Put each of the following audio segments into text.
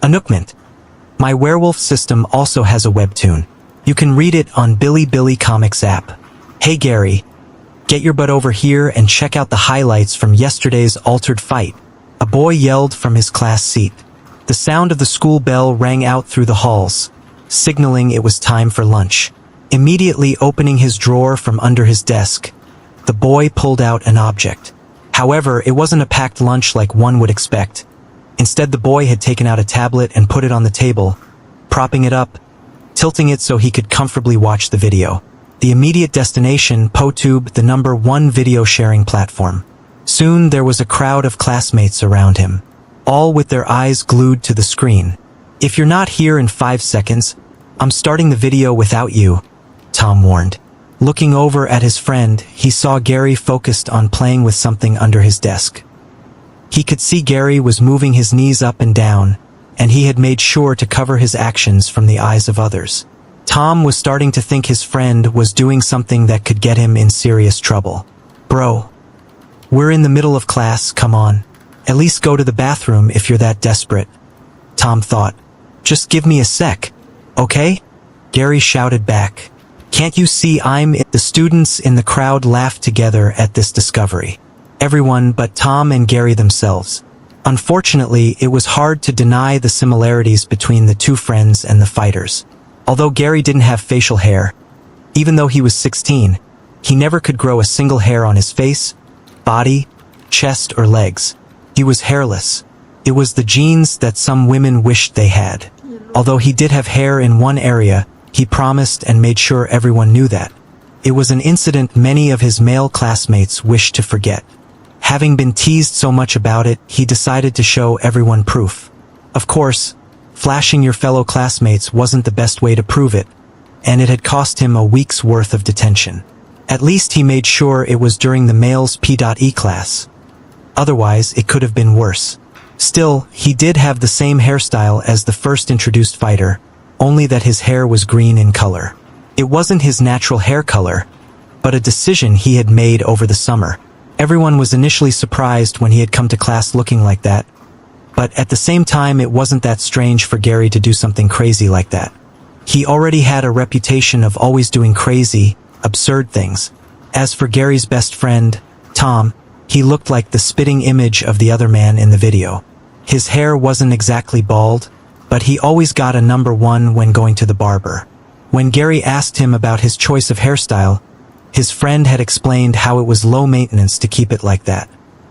Anookment. My werewolf system also has a webtoon. You can read it on Billy Comics app. Hey Gary, get your butt over here and check out the highlights from yesterday's altered fight. A boy yelled from his class seat. The sound of the school bell rang out through the halls, signaling it was time for lunch. Immediately opening his drawer from under his desk, the boy pulled out an object. However, it wasn't a packed lunch like one would expect. Instead, the boy had taken out a tablet and put it on the table, propping it up, tilting it so he could comfortably watch the video. The immediate destination, PoTube, the #1 video sharing platform. Soon there was a crowd of classmates around him, all with their eyes glued to the screen. If you're not here in 5 seconds, I'm starting the video without you, Tom warned. Looking over at his friend, he saw Gary focused on playing with something under his desk. He could see Gary was moving his knees up and down, and he had made sure to cover his actions from the eyes of others. Tom was starting to think his friend was doing something that could get him in serious trouble. Bro, we're in the middle of class, come on. At least go to the bathroom if you're that desperate. Tom thought. Just give me a sec, okay? Gary shouted back. Can't you see I'm in? The students in the crowd laughed together at this discovery. Everyone but Tom and Gary themselves. Unfortunately, it was hard to deny the similarities between the two friends and the fighters. Although Gary didn't have facial hair, even though he was 16, he never could grow a single hair on his face, body, chest, or legs. He was hairless. It was the genes that some women wished they had. Although he did have hair in one area, he promised and made sure everyone knew that. It was an incident many of his male classmates wished to forget. Having been teased so much about it, he decided to show everyone proof. Of course, flashing your fellow classmates wasn't the best way to prove it, and it had cost him a week's worth of detention. At least he made sure it was during the male's P.E class. Otherwise, it could have been worse. Still, he did have the same hairstyle as the first introduced fighter, only that his hair was green in color. It wasn't his natural hair color, but a decision he had made over the summer. Everyone was initially surprised when he had come to class looking like that, but at the same time it wasn't that strange for Gary to do something crazy like that. He already had a reputation of always doing crazy, absurd things. As for Gary's best friend, Tom, he looked like the spitting image of the other man in the video. His hair wasn't exactly bald, but he always got a #1 when going to the barber. When Gary asked him about his choice of hairstyle, his friend had explained how it was low maintenance to keep it like that.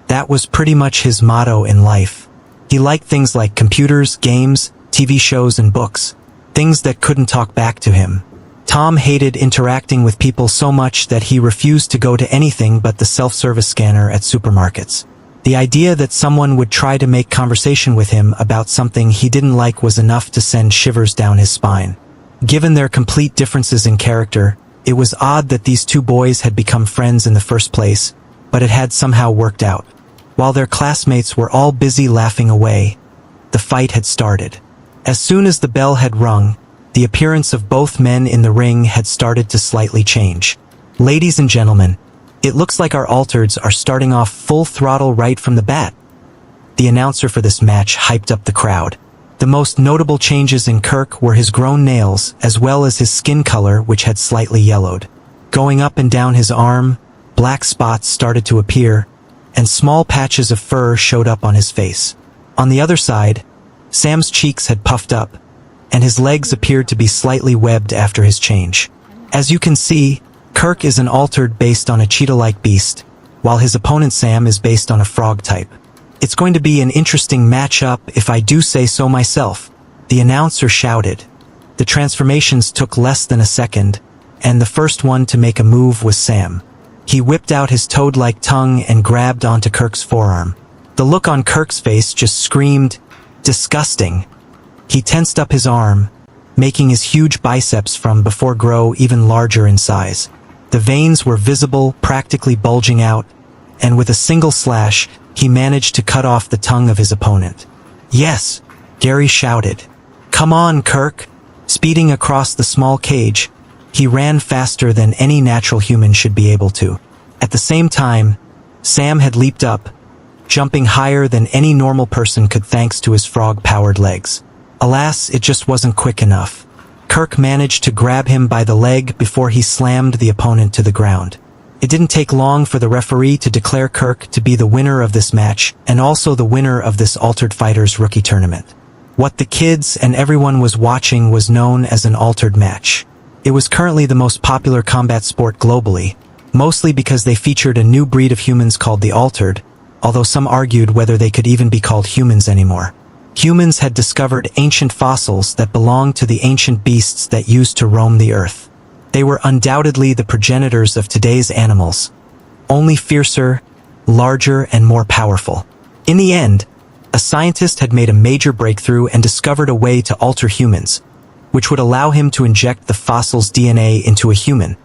That was pretty much his motto in life. He liked things like computers, games, TV shows, and books, things that couldn't talk back to him. Tom hated interacting with people so much that he refused to go to anything but the self-service scanner at supermarkets. The idea that someone would try to make conversation with him about something he didn't like was enough to send shivers down his spine. Given their complete differences in character, it was odd that these two boys had become friends in the first place, but it had somehow worked out. While their classmates were all busy laughing away, the fight had started. As soon as the bell had rung, the appearance of both men in the ring had started to slightly change. Ladies and gentlemen, it looks like our altereds are starting off full throttle right from the bat. The announcer for this match hyped up the crowd. The most notable changes in Kirk were his grown nails, as well as his skin color, which had slightly yellowed. Going up and down his arm, black spots started to appear, and small patches of fur showed up on his face. On the other side, Sam's cheeks had puffed up, and his legs appeared to be slightly webbed after his change. As you can see, Kirk is an altered based on a cheetah-like beast, while his opponent Sam is based on a frog type. It's going to be an interesting matchup if I do say so myself, the announcer shouted. The transformations took less than a second, and the first one to make a move was Sam. He whipped out his toad-like tongue and grabbed onto Kirk's forearm. The look on Kirk's face just screamed, disgusting. He tensed up his arm, making his huge biceps from before grow even larger in size. The veins were visible, practically bulging out, and with a single slash, he managed to cut off the tongue of his opponent. Yes, Gary shouted. Come on, Kirk. Speeding across the small cage, he ran faster than any natural human should be able to. At the same time, Sam had leaped up, jumping higher than any normal person could thanks to his frog-powered legs. Alas, it just wasn't quick enough. Kirk managed to grab him by the leg before he slammed the opponent to the ground. It didn't take long for the referee to declare Kirk to be the winner of this match and also the winner of this Altered Fighters rookie tournament. What the kids and everyone was watching was known as an altered match. It was currently the most popular combat sport globally, mostly because they featured a new breed of humans called the Altered, although some argued whether they could even be called humans anymore. Humans had discovered ancient fossils that belonged to the ancient beasts that used to roam the earth. They were undoubtedly the progenitors of today's animals, only fiercer, larger, and more powerful. In the end, a scientist had made a major breakthrough and discovered a way to alter humans, which would allow him to inject the fossil's DNA into a human,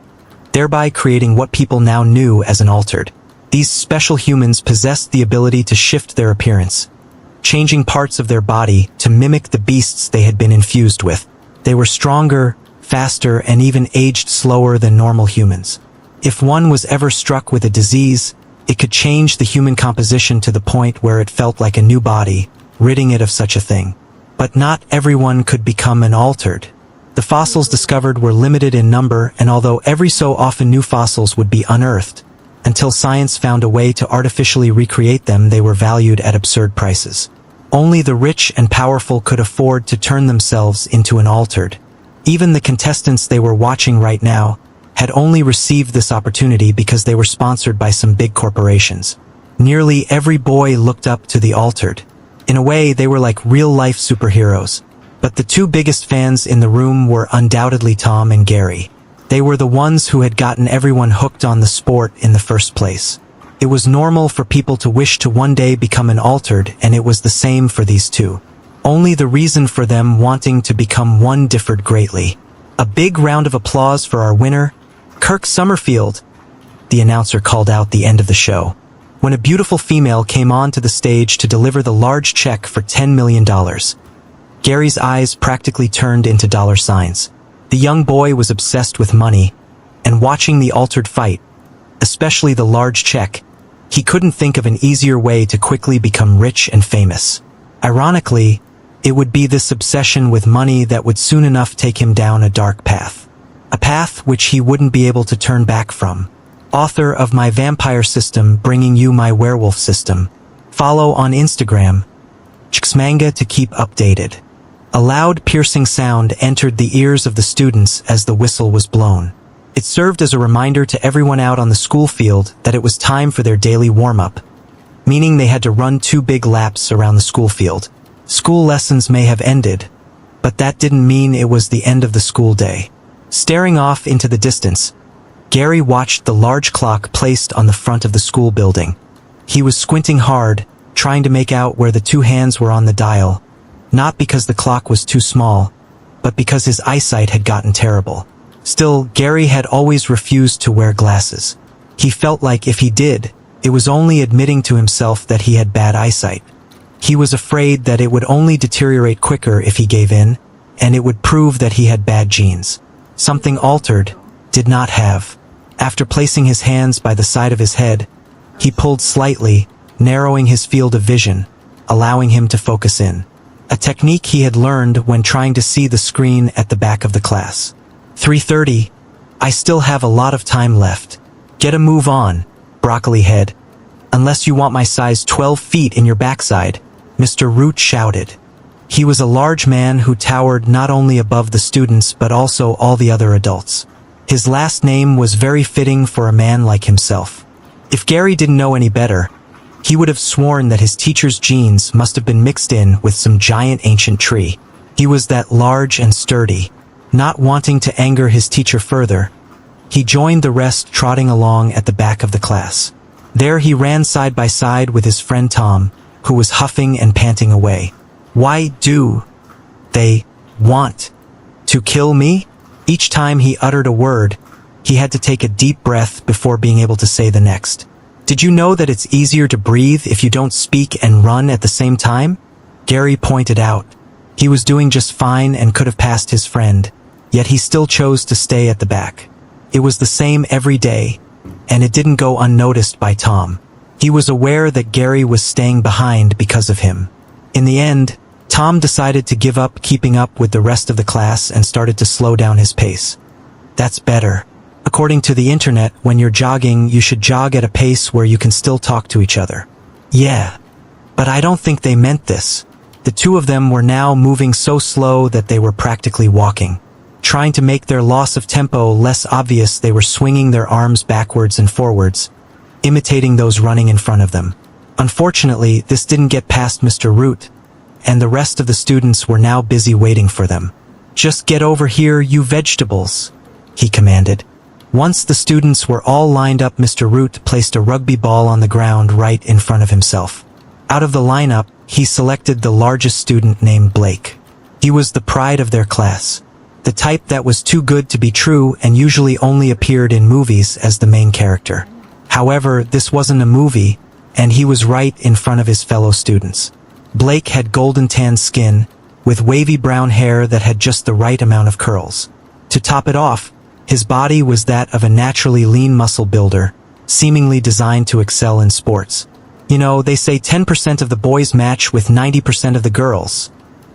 thereby creating what people now knew as an altered. These special humans possessed the ability to shift their appearance, changing parts of their body to mimic the beasts they had been infused with. They were stronger, faster, and even aged slower than normal humans. If one was ever struck with a disease, it could change the human composition to the point where it felt like a new body, ridding it of such a thing. But not everyone could become an altered. The fossils discovered were limited in number, and although every so often new fossils would be unearthed, until science found a way to artificially recreate them, they were valued at absurd prices. Only the rich and powerful could afford to turn themselves into an altered. Even the contestants they were watching right now had only received this opportunity because they were sponsored by some big corporations. Nearly every boy looked up to the altered. In a way, they were like real-life superheroes. But the two biggest fans in the room were undoubtedly Tom and Gary. They were the ones who had gotten everyone hooked on the sport in the first place. It was normal for people to wish to one day become an altered, and it was the same for these two. Only the reason for them wanting to become one differed greatly. A big round of applause for our winner, Kirk Summerfield, the announcer called out the end of the show, when a beautiful female came onto the stage to deliver the large check for $10 million. Gary's eyes practically turned into dollar signs. The young boy was obsessed with money, and watching the altered fight, especially the large check, he couldn't think of an easier way to quickly become rich and famous. Ironically, it would be this obsession with money that would soon enough take him down a dark path. A path which he wouldn't be able to turn back from. Author of My Vampire System, bringing you My Werewolf System. Follow on Instagram, Manga to keep updated. A loud piercing sound entered the ears of the students as the whistle was blown. It served as a reminder to everyone out on the school field that it was time for their daily warm-up, meaning they had to run 2 big laps around the school field. School lessons may have ended, but that didn't mean it was the end of the school day. Staring off into the distance, Gary watched the large clock placed on the front of the school building. He was squinting hard, trying to make out where the 2 hands were on the dial, not because the clock was too small, but because his eyesight had gotten terrible. Still, Gary had always refused to wear glasses. He felt like if he did, it was only admitting to himself that he had bad eyesight. He was afraid that it would only deteriorate quicker if he gave in, and it would prove that he had bad genes. Something altered did not have. After placing his hands by the side of his head, he pulled slightly, narrowing his field of vision, allowing him to focus in. A technique he had learned when trying to see the screen at the back of the class. 3:30. I still have a lot of time left. Get a move on, broccoli head. Unless you want my size 12 feet in your backside, Mr. Root shouted. He was a large man who towered not only above the students but also all the other adults. His last name was very fitting for a man like himself. If Gary didn't know any better, he would have sworn that his teacher's genes must have been mixed in with some giant ancient tree. He was that large and sturdy. Not wanting to anger his teacher further, he joined the rest trotting along at the back of the class. There he ran side by side with his friend Tom, who was huffing and panting away. Why do they want to kill me? Each time he uttered a word, he had to take a deep breath before being able to say the next. Did you know that it's easier to breathe if you don't speak and run at the same time? Gary pointed out. He was doing just fine and could have passed his friend, yet he still chose to stay at the back. It was the same every day, and it didn't go unnoticed by Tom. He was aware that Gary was staying behind because of him. In the end, Tom decided to give up keeping up with the rest of the class and started to slow down his pace. That's better. According to the internet, when you're jogging, you should jog at a pace where you can still talk to each other. Yeah. But I don't think they meant this. The two of them were now moving so slow that they were practically walking. Trying to make their loss of tempo less obvious, they were swinging their arms backwards and forwards, imitating those running in front of them. Unfortunately, this didn't get past Mr. Root, and the rest of the students were now busy waiting for them. "Just get over here, you vegetables," he commanded. Once the students were all lined up, Mr. Root placed a rugby ball on the ground right in front of himself. Out of the lineup, he selected the largest student named Blake. He was the pride of their class, the type that was too good to be true and usually only appeared in movies as the main character. However, this wasn't a movie, and he was right in front of his fellow students. Blake had golden tan skin, with wavy brown hair that had just the right amount of curls. To top it off, his body was that of a naturally lean muscle builder, seemingly designed to excel in sports. "You know, they say 10% of the boys match with 90% of the girls,"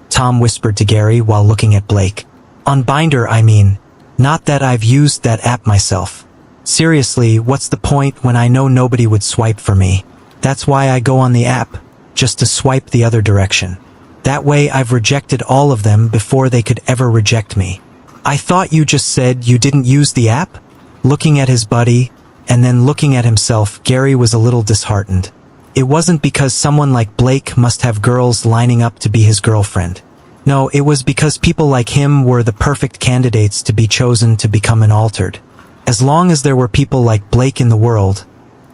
Tom whispered to Gary while looking at Blake. "On Binder, I mean. Not that I've used that app myself. Seriously, what's the point when I know nobody would swipe for me? That's why I go on the app, just to swipe the other direction. That way I've rejected all of them before they could ever reject me." "I thought you just said you didn't use the app?" Looking at his buddy, and then looking at himself, Gary was a little disheartened. It wasn't because someone like Blake must have girls lining up to be his girlfriend. No, it was because people like him were the perfect candidates to be chosen to become an altered. As long as there were people like Blake in the world,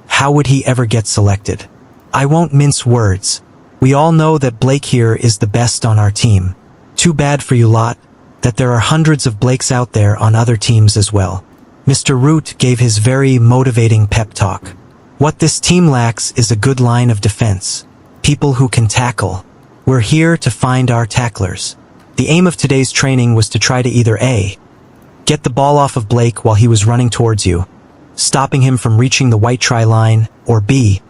how would he ever get selected? I won't mince words. We all know that Blake here is the best on our team. Too bad for you lot, that there are hundreds of Blakes out there on other teams as well. Mr. Root gave his very motivating pep talk. What this team lacks is a good line of defense. People who can tackle. We're here to find our tacklers. The aim of today's training was to try to either A, get the ball off of Blake while he was running towards you, stopping him from reaching the white try line, or B,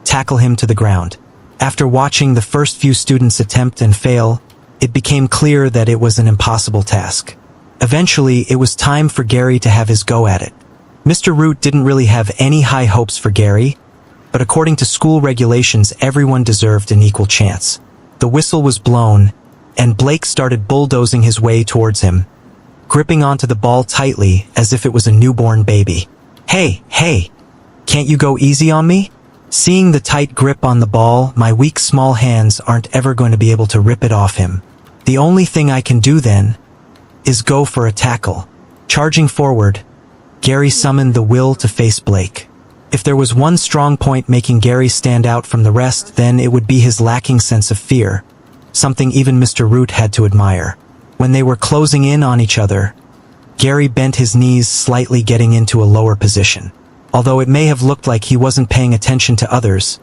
tackle him to the ground. After watching the first few students attempt and fail, it became clear that it was an impossible task. Eventually, it was time for Gary to have his go at it. Mr. Root didn't really have any high hopes for Gary, but according to school regulations, everyone deserved an equal chance. The whistle was blown, and Blake started bulldozing his way towards him, gripping onto the ball tightly as if it was a newborn baby. Hey, can't you go easy on me?" Seeing the tight grip on the ball, my weak small hands aren't ever going to be able to rip it off him. The only thing I can do then is go for a tackle. Charging forward, Gary summoned the will to face Blake. If there was one strong point making Gary stand out from the rest, then it would be his lacking sense of fear, something even Mr. Root had to admire. When they were closing in on each other, Gary bent his knees slightly, getting into a lower position. Although it may have looked like he wasn't paying attention to others,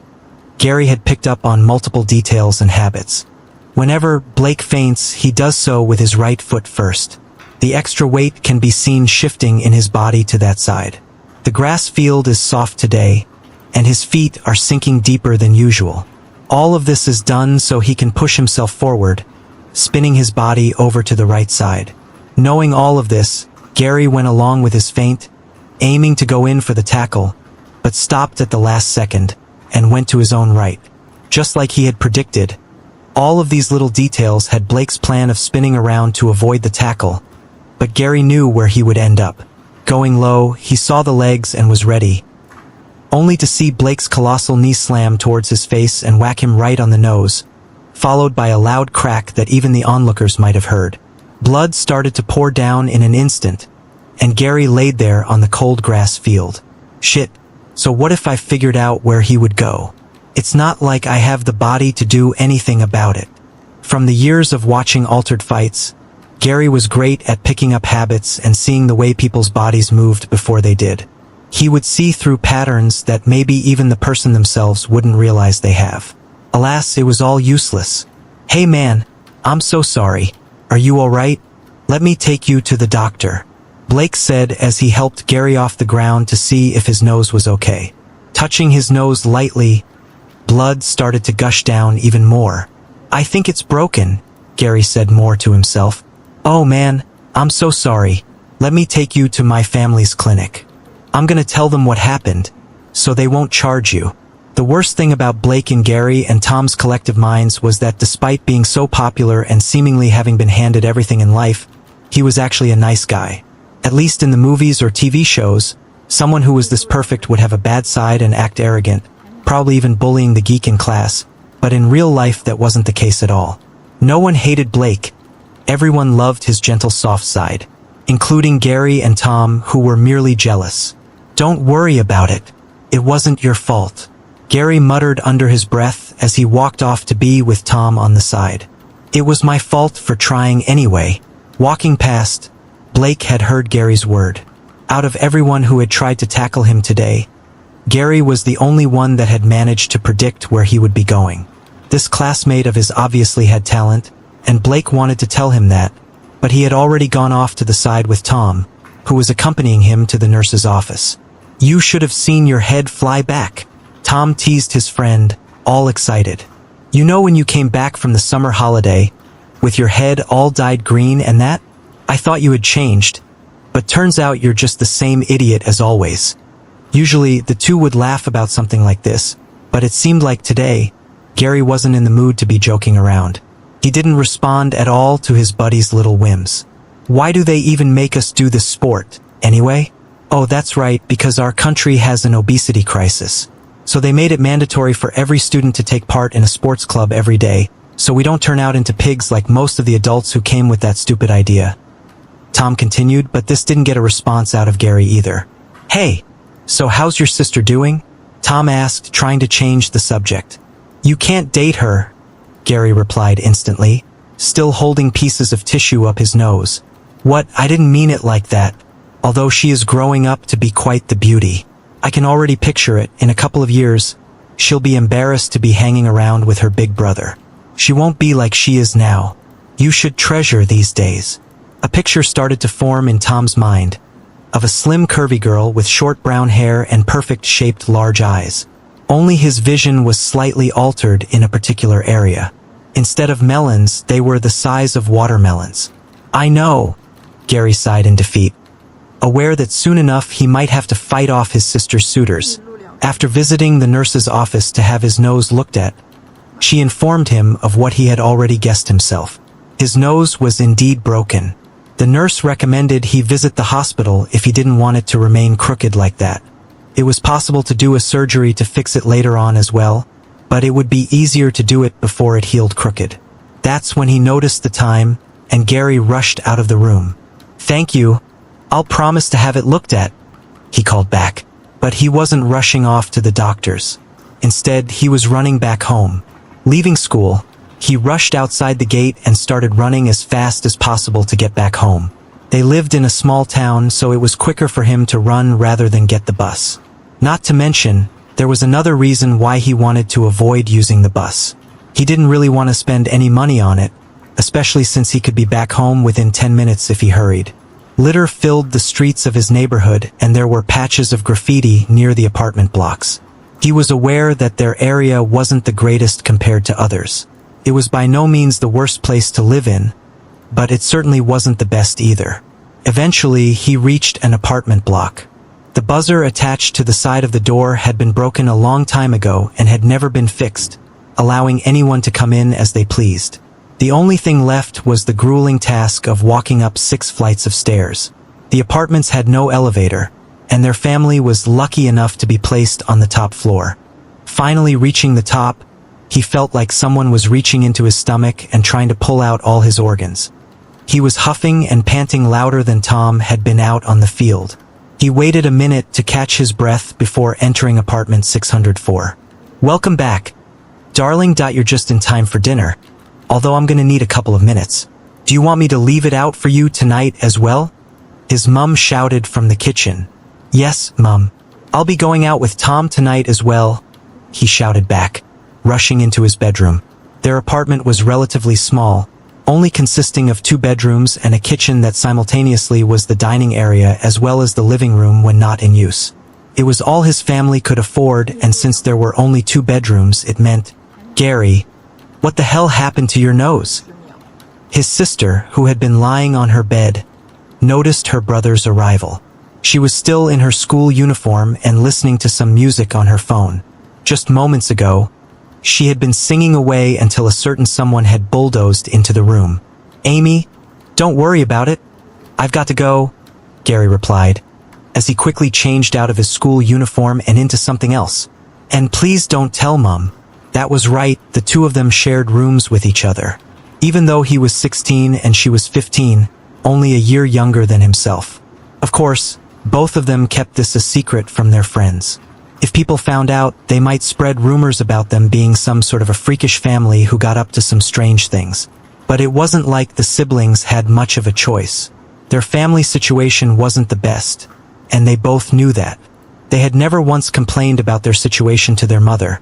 Gary had picked up on multiple details and habits. Whenever Blake feints, he does so with his right foot first. The extra weight can be seen shifting in his body to that side. The grass field is soft today, and his feet are sinking deeper than usual. All of this is done so he can push himself forward, spinning his body over to the right side. Knowing all of this, Gary went along with his feint, aiming to go in for the tackle, but stopped at the last second, and went to his own right. Just like he had predicted, all of these little details had Blake's plan of spinning around to avoid the tackle, but Gary knew where he would end up. Going low, he saw the legs and was ready, only to see Blake's colossal knee slam towards his face and whack him right on the nose, followed by a loud crack that even the onlookers might have heard. Blood started to pour down in an instant, and Gary laid there on the cold grass field. Shit, so what if I figured out where he would go? It's not like I have the body to do anything about it. From the years of watching altered fights, Gary was great at picking up habits and seeing the way people's bodies moved before they did. He would see through patterns that maybe even the person themselves wouldn't realize they have. Alas, it was all useless. "Hey man, I'm so sorry. Are you alright? Let me take you to the doctor," Blake said as he helped Gary off the ground to see if his nose was okay. Touching his nose lightly, blood started to gush down even more. I think it's broken, Gary said more to himself. Oh man, I'm so sorry. Let me take you to my family's clinic. I'm gonna tell them what happened, so they won't charge you. The worst thing about Blake and Gary and Tom's collective minds was that despite being so popular and seemingly having been handed everything in life, he was actually a nice guy. At least in the movies or TV shows, someone who was this perfect would have a bad side and act arrogant, probably even bullying the geek in class, but in real life that wasn't the case at all. No one hated Blake. Everyone loved his gentle soft side, including Gary and Tom, who were merely jealous. Don't worry about it. It wasn't your fault, Gary muttered under his breath as he walked off to be with Tom on the side. It was my fault for trying anyway. Walking past, Blake had heard Gary's word. Out of everyone who had tried to tackle him today, Gary was the only one that had managed to predict where he would be going. This classmate of his obviously had talent, and Blake wanted to tell him that, but he had already gone off to the side with Tom, who was accompanying him to the nurse's office. You should have seen your head fly back, Tom teased his friend, all excited. You know when you came back from the summer holiday, with your head all dyed green and that? I thought you had changed, but turns out you're just the same idiot as always. Usually, the two would laugh about something like this, but it seemed like today, Gary wasn't in the mood to be joking around. He didn't respond at all to his buddy's little whims. Why do they even make us do this sport, anyway? Oh, that's right, because our country has an obesity crisis. So they made it mandatory for every student to take part in a sports club every day, so we don't turn out into pigs like most of the adults who came with that stupid idea. Tom continued, but this didn't get a response out of Gary either. Hey, so how's your sister doing? Tom asked, trying to change the subject. You can't date her, Gary replied instantly, still holding pieces of tissue up his nose. What? I didn't mean it like that. Although she is growing up to be quite the beauty. I can already picture it. In a couple of years, she'll be embarrassed to be hanging around with her big brother. She won't be like she is now. You should treasure these days. A picture started to form in Tom's mind, of a slim curvy girl with short brown hair and perfect-shaped large eyes. Only his vision was slightly altered in a particular area. Instead of melons, they were the size of watermelons. I know, Gary sighed in defeat, aware that soon enough he might have to fight off his sister's suitors. After visiting the nurse's office to have his nose looked at, she informed him of what he had already guessed himself. His nose was indeed broken. The nurse recommended he visit the hospital if he didn't want it to remain crooked like that. It was possible to do a surgery to fix it later on as well, but it would be easier to do it before it healed crooked. That's when he noticed the time, and Gary rushed out of the room. Thank you. I'll promise to have it looked at, he called back. But he wasn't rushing off to the doctor's. Instead, he was running back home. Leaving school, he rushed outside the gate and started running as fast as possible to get back home. They lived in a small town, so it was quicker for him to run rather than get the bus. Not to mention, there was another reason why he wanted to avoid using the bus. He didn't really want to spend any money on it, especially since he could be back home within 10 minutes if he hurried. Litter filled the streets of his neighborhood, and there were patches of graffiti near the apartment blocks. He was aware that their area wasn't the greatest compared to others. It was by no means the worst place to live in, but it certainly wasn't the best either. Eventually, he reached an apartment block. The buzzer attached to the side of the door had been broken a long time ago and had never been fixed, allowing anyone to come in as they pleased. The only thing left was the grueling task of walking up 6 flights of stairs. The apartments had no elevator, and their family was lucky enough to be placed on the top floor. Finally reaching the top, he felt like someone was reaching into his stomach and trying to pull out all his organs. He was huffing and panting louder than Tom had been out on the field. He waited a minute to catch his breath before entering apartment 604. Welcome back. Darling, you're just in time for dinner. Although I'm gonna need a couple of minutes. Do you want me to leave it out for you tonight as well? His mum shouted from the kitchen. Yes, Mum. I'll be going out with Tom tonight as well, he shouted back, rushing into his bedroom. Their apartment was relatively small, only consisting of 2 bedrooms and a kitchen that simultaneously was the dining area as well as the living room when not in use. It was all his family could afford, and since there were only 2 bedrooms, it meant Gary, What the hell happened to your nose? His sister, who had been lying on her bed, noticed her brother's arrival. She was still in her school uniform and listening to some music on her phone. Just moments ago, she had been singing away until a certain someone had bulldozed into the room. Amy, don't worry about it. I've got to go, Gary replied, as he quickly changed out of his school uniform and into something else. And please don't tell Mom. That was right, the two of them shared rooms with each other. Even though he was 16 and she was 15, only a year younger than himself. Of course, both of them kept this a secret from their friends. If people found out, they might spread rumors about them being some sort of a freakish family who got up to some strange things. But it wasn't like the siblings had much of a choice. Their family situation wasn't the best, and they both knew that. They had never once complained about their situation to their mother,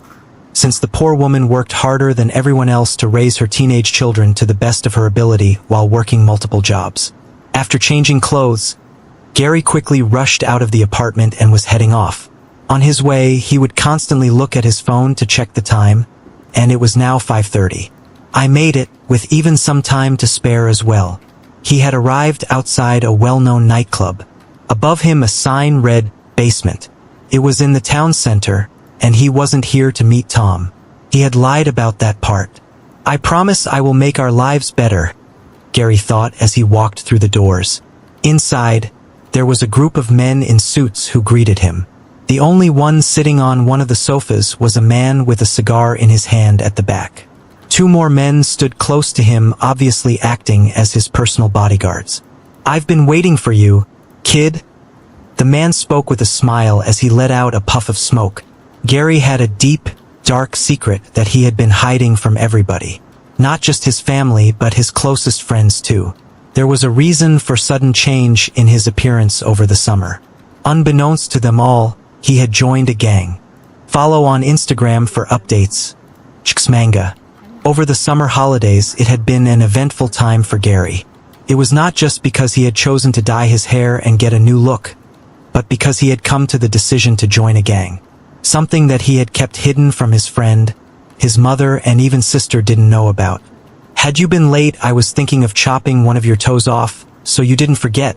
since the poor woman worked harder than everyone else to raise her teenage children to the best of her ability while working multiple jobs. After changing clothes, Gary quickly rushed out of the apartment and was heading off. On his way, he would constantly look at his phone to check the time, and it was now 5:30. I made it, with even some time to spare as well. He had arrived outside a well-known nightclub. Above him a sign read, "Basement." It was in the town center, and he wasn't here to meet Tom. He had lied about that part. I promise I will make our lives better, Gary thought as he walked through the doors. Inside, there was a group of men in suits who greeted him. The only one sitting on one of the sofas was a man with a cigar in his hand at the back. Two more men stood close to him, obviously acting as his personal bodyguards. I've been waiting for you, kid. The man spoke with a smile as he let out a puff of smoke. Gary had a deep, dark secret that he had been hiding from everybody. Not just his family, but his closest friends too. There was a reason for sudden change in his appearance over the summer. Unbeknownst to them all, he had joined a gang. Follow on Instagram for updates. Manga. Over the summer holidays, it had been an eventful time for Gary. It was not just because he had chosen to dye his hair and get a new look, but because he had come to the decision to join a gang. Something that he had kept hidden from his friend, his mother, and even sister didn't know about. Had you been late, I was thinking of chopping one of your toes off, so you didn't forget,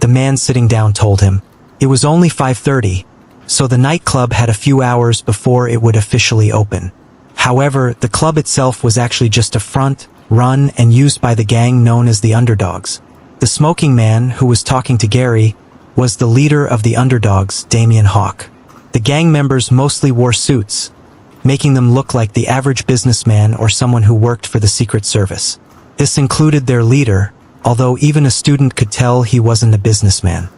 the man sitting down told him. It was only 5:30, so the nightclub had a few hours before it would officially open. However, the club itself was actually just a front, run, and used by the gang known as the Underdogs. The smoking man, who was talking to Gary, was the leader of the Underdogs, Damien Hawk. The gang members mostly wore suits, making them look like the average businessman or someone who worked for the Secret Service. This included their leader, although even a student could tell he wasn't a businessman.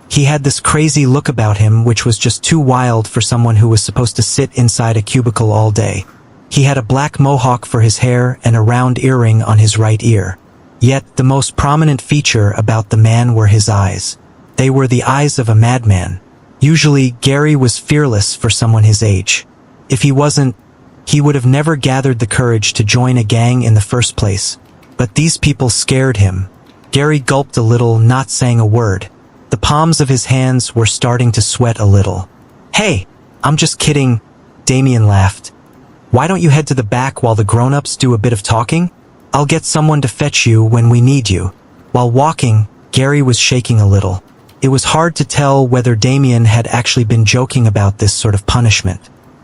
He had this crazy look about him which was just too wild for someone who was supposed to sit inside a cubicle all day. He had a black mohawk for his hair and a round earring on his right ear. Yet, the most prominent feature about the man were his eyes. They were the eyes of a madman. Usually, Gary was fearless for someone his age. If he wasn't, he would have never gathered the courage to join a gang in the first place. But these people scared him. Gary gulped a little, not saying a word. The palms of his hands were starting to sweat a little. Hey, I'm just kidding, Damien laughed. Why don't you head to the back while the grown-ups do a bit of talking? I'll get someone to fetch you when we need you. While walking, Gary was shaking a little. It was hard to tell whether Damien had actually been joking about this sort of punishment.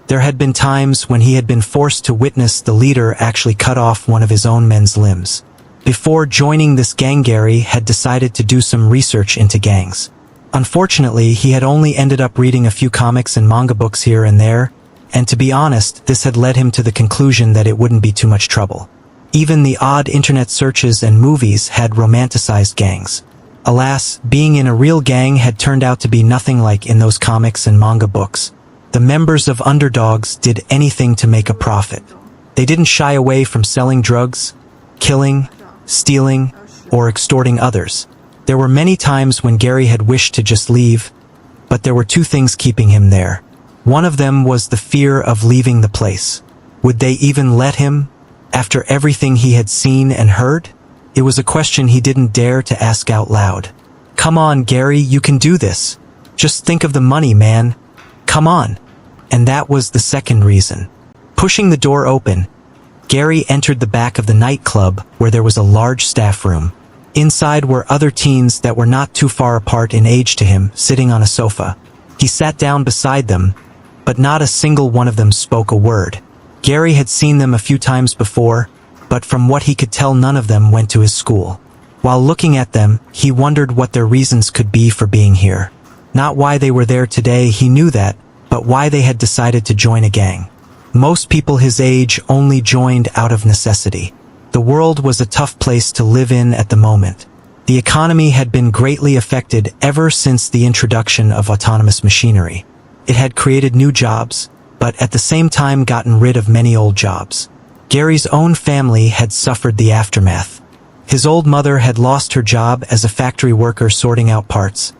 There had been times when he had been forced to witness the leader actually cut off one of his own men's limbs. Before joining this gang, Gary had decided to do some research into gangs. Unfortunately, he had only ended up reading a few comics and manga books here and there, and to be honest, this had led him to the conclusion that it wouldn't be too much trouble. Even the odd internet searches and movies had romanticized gangs. Alas, being in a real gang had turned out to be nothing like in those comics and manga books. The members of Underdogs did anything to make a profit. They didn't shy away from selling drugs, killing, stealing, or extorting others. There were many times when Gary had wished to just leave, but there were two things keeping him there. One of them was the fear of leaving the place. Would they even let him, after everything he had seen and heard? It was a question he didn't dare to ask out loud. Come on, Gary, you can do this. Just think of the money, man. Come on. And that was the second reason. Pushing the door open, Gary entered the back of the nightclub where there was a large staff room. Inside were other teens that were not too far apart in age to him, sitting on a sofa. He sat down beside them, but not a single one of them spoke a word. Gary had seen them a few times before, but from what he could tell none of them went to his school. While looking at them, he wondered what their reasons could be for being here. Not why they were there today, he knew that, but why they had decided to join a gang. Most people his age only joined out of necessity. The world was a tough place to live in at the moment. The economy had been greatly affected ever since the introduction of autonomous machinery. It had created new jobs, but at the same time gotten rid of many old jobs. Gary's own family had suffered the aftermath. His old mother had lost her job as a factory worker sorting out parts.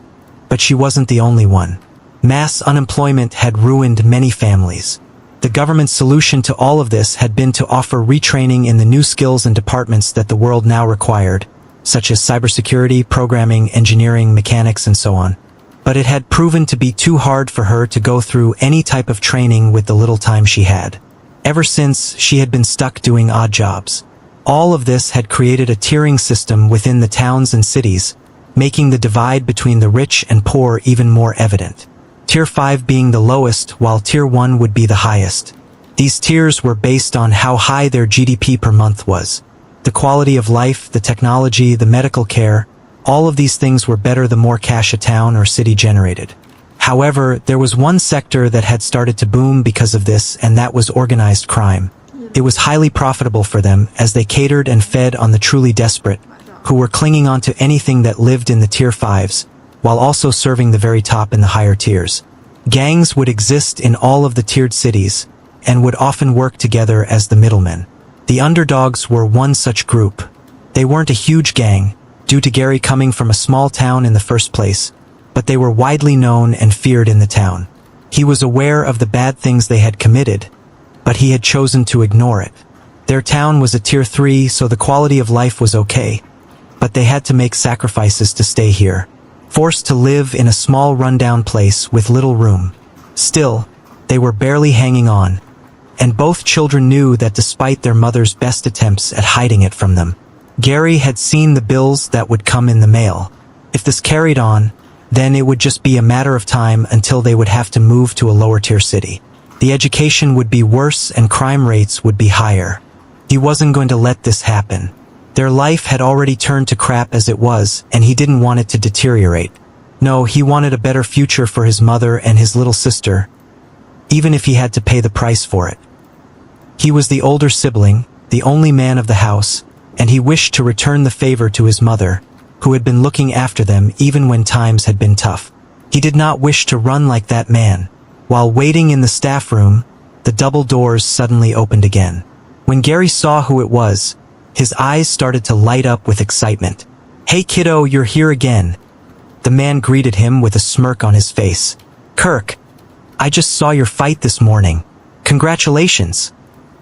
But she wasn't the only one. Mass unemployment had ruined many families. The government's solution to all of this had been to offer retraining in the new skills and departments that the world now required, such as cybersecurity, programming, engineering, mechanics, and so on. But it had proven to be too hard for her to go through any type of training with the little time she had. Ever since, she had been stuck doing odd jobs. All of this had created a tiering system within the towns and cities, making the divide between the rich and poor even more evident. Tier 5 being the lowest, while Tier 1 would be the highest. These tiers were based on how high their GDP per month was. The quality of life, the technology, the medical care, all of these things were better the more cash a town or city generated. However, there was one sector that had started to boom because of this, and that was organized crime. It was highly profitable for them, as they catered and fed on the truly desperate, who were clinging on to anything that lived in the Tier 5s, while also serving the very top in the higher tiers. Gangs would exist in all of the tiered cities, and would often work together as the middlemen. The underdogs were one such group. They weren't a huge gang, due to Gary coming from a small town in the first place, but they were widely known and feared in the town. He was aware of the bad things they had committed, but he had chosen to ignore it. Their town was a Tier 3, so the quality of life was okay, but they had to make sacrifices to stay here. Forced to live in a small rundown place with little room. Still, they were barely hanging on, and both children knew that despite their mother's best attempts at hiding it from them, Gary had seen the bills that would come in the mail. If this carried on, then it would just be a matter of time until they would have to move to a lower tier city. The education would be worse and crime rates would be higher. He wasn't going to let this happen. Their life had already turned to crap as it was, and he didn't want it to deteriorate. No, he wanted a better future for his mother and his little sister, even if he had to pay the price for it. He was the older sibling, the only man of the house, and he wished to return the favor to his mother, who had been looking after them even when times had been tough. He did not wish to run like that man. While waiting in the staff room, the double doors suddenly opened again. When Gary saw who it was, his eyes started to light up with excitement. "Hey kiddo, you're here again." The man greeted him with a smirk on his face. "Kirk, I just saw your fight this morning. Congratulations,"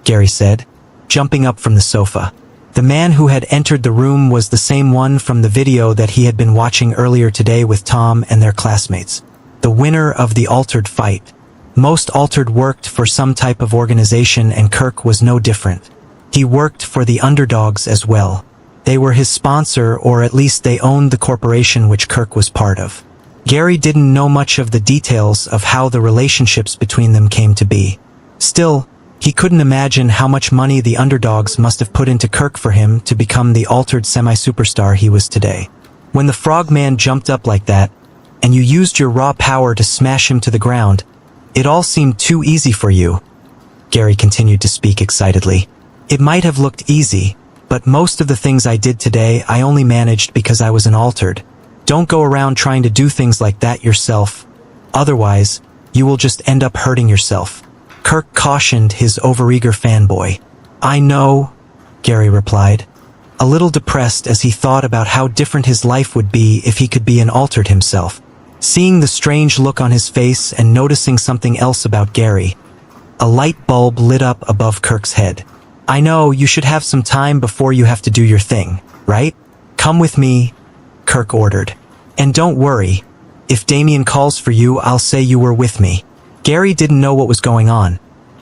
Gary said, jumping up from the sofa. The man who had entered the room was the same one from the video that he had been watching earlier today with Tom and their classmates. The winner of the Altered fight. Most Altered worked for some type of organization, and Kirk was no different. He worked for the underdogs as well. They were his sponsor, or at least they owned the corporation which Kirk was part of. Gary didn't know much of the details of how the relationships between them came to be. Still, he couldn't imagine how much money the underdogs must have put into Kirk for him to become the Altered semi-superstar he was today. When the frogman jumped up like that, and you used your raw power to smash him to the ground, it all seemed too easy for you. Gary continued to speak excitedly. It might have looked easy, but most of the things I did today I only managed because I was an Altered. Don't go around trying to do things like that yourself. Otherwise, you will just end up hurting yourself. Kirk cautioned his overeager fanboy. "I know," Gary replied, a little depressed as he thought about how different his life would be if he could be an Altered himself. Seeing the strange look on his face and noticing something else about Gary, a light bulb lit up above Kirk's head. "I know, you should have some time before you have to do your thing, right? Come with me," Kirk ordered. "And don't worry, if Damien calls for you, I'll say you were with me." Gary didn't know what was going on,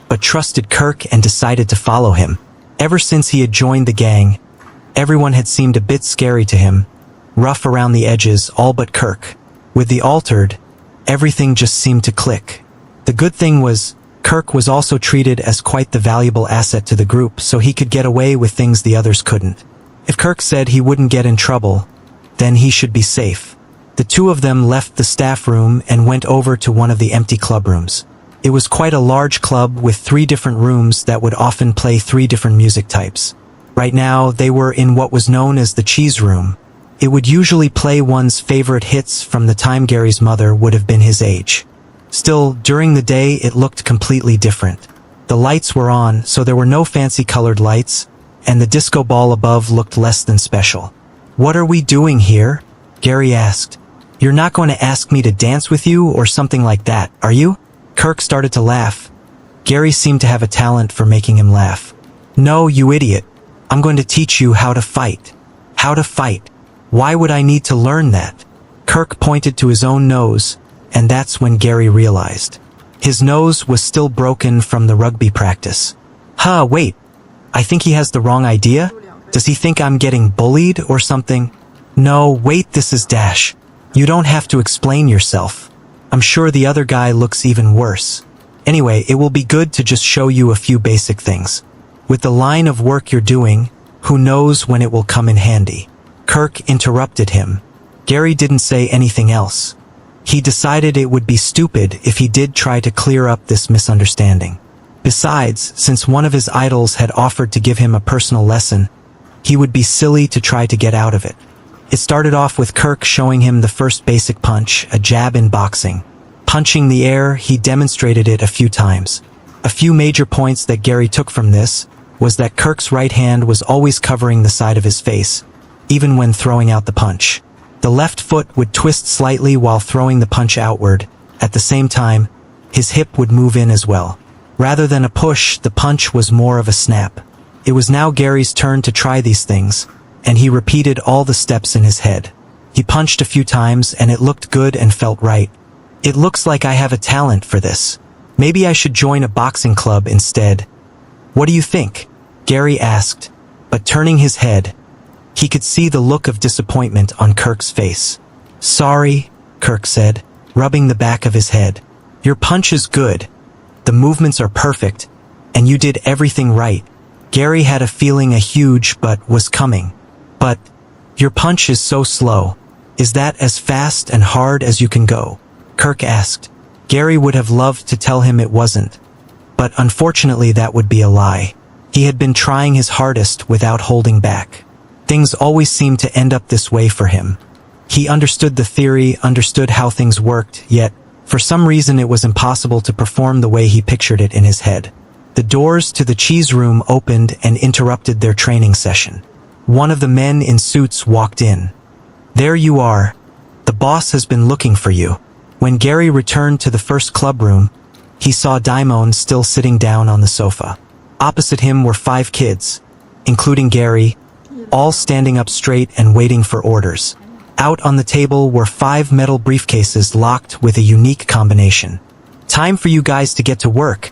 but trusted Kirk and decided to follow him. Ever since he had joined the gang, everyone had seemed a bit scary to him, rough around the edges, all but Kirk. With the altered, everything just seemed to click. The good thing was, Kirk was also treated as quite the valuable asset to the group, so he could get away with things the others couldn't. If Kirk said he wouldn't get in trouble, then he should be safe. The two of them left the staff room and went over to one of the empty club rooms. It was quite a large club with 3 different rooms that would often play 3 different music types. Right now, they were in what was known as the cheese room. It would usually play one's favorite hits from the time Gary's mother would have been his age. Still, during the day, it looked completely different. The lights were on, so there were no fancy colored lights, and the disco ball above looked less than special. "What are we doing here?" Gary asked. "You're not going to ask me to dance with you or something like that, are you?" Kirk started to laugh. Gary seemed to have a talent for making him laugh. "No, you idiot. I'm going to teach you how to fight." "How to fight? Why would I need to learn that?" Kirk pointed to his own nose, and that's when Gary realized. His nose was still broken from the rugby practice. Wait. I think he has the wrong idea? Does he think I'm getting bullied or something? No, wait, this is Dash. You don't have to explain yourself. I'm sure the other guy looks even worse. Anyway, it will be good to just show you a few basic things. With the line of work you're doing, who knows when it will come in handy. Kirk interrupted him. Gary didn't say anything else. He decided it would be stupid if he did try to clear up this misunderstanding. Besides, since one of his idols had offered to give him a personal lesson, he would be silly to try to get out of it. It started off with Kirk showing him the first basic punch, a jab in boxing. Punching the air, he demonstrated it a few times. A few major points that Gary took from this was that Kirk's right hand was always covering the side of his face, even when throwing out the punch. The left foot would twist slightly while throwing the punch outward. At the same time, his hip would move in as well. Rather than a push, the punch was more of a snap. It was now Gary's turn to try these things, and he repeated all the steps in his head. He punched a few times and it looked good and felt right. It looks like I have a talent for this. Maybe I should join a boxing club instead. What do you think? Gary asked, but turning his head, he could see the look of disappointment on Kirk's face. Sorry, Kirk said, rubbing the back of his head. Your punch is good. The movements are perfect, and you did everything right. Gary had a feeling a huge but was coming. But, your punch is so slow. Is that as fast and hard as you can go? Kirk asked. Gary would have loved to tell him it wasn't. But unfortunately that would be a lie. He had been trying his hardest without holding back. Things always seemed to end up this way for him. He understood the theory, understood how things worked, yet, for some reason it was impossible to perform the way he pictured it in his head. The doors to the cheese room opened and interrupted their training session. One of the men in suits walked in. There you are. The boss has been looking for you. When Gary returned to the first club room, he saw Daimon still sitting down on the sofa. Opposite him were 5 kids, including Gary, all standing up straight and waiting for orders. Out on the table were 5 metal briefcases locked with a unique combination. Time for you guys to get to work,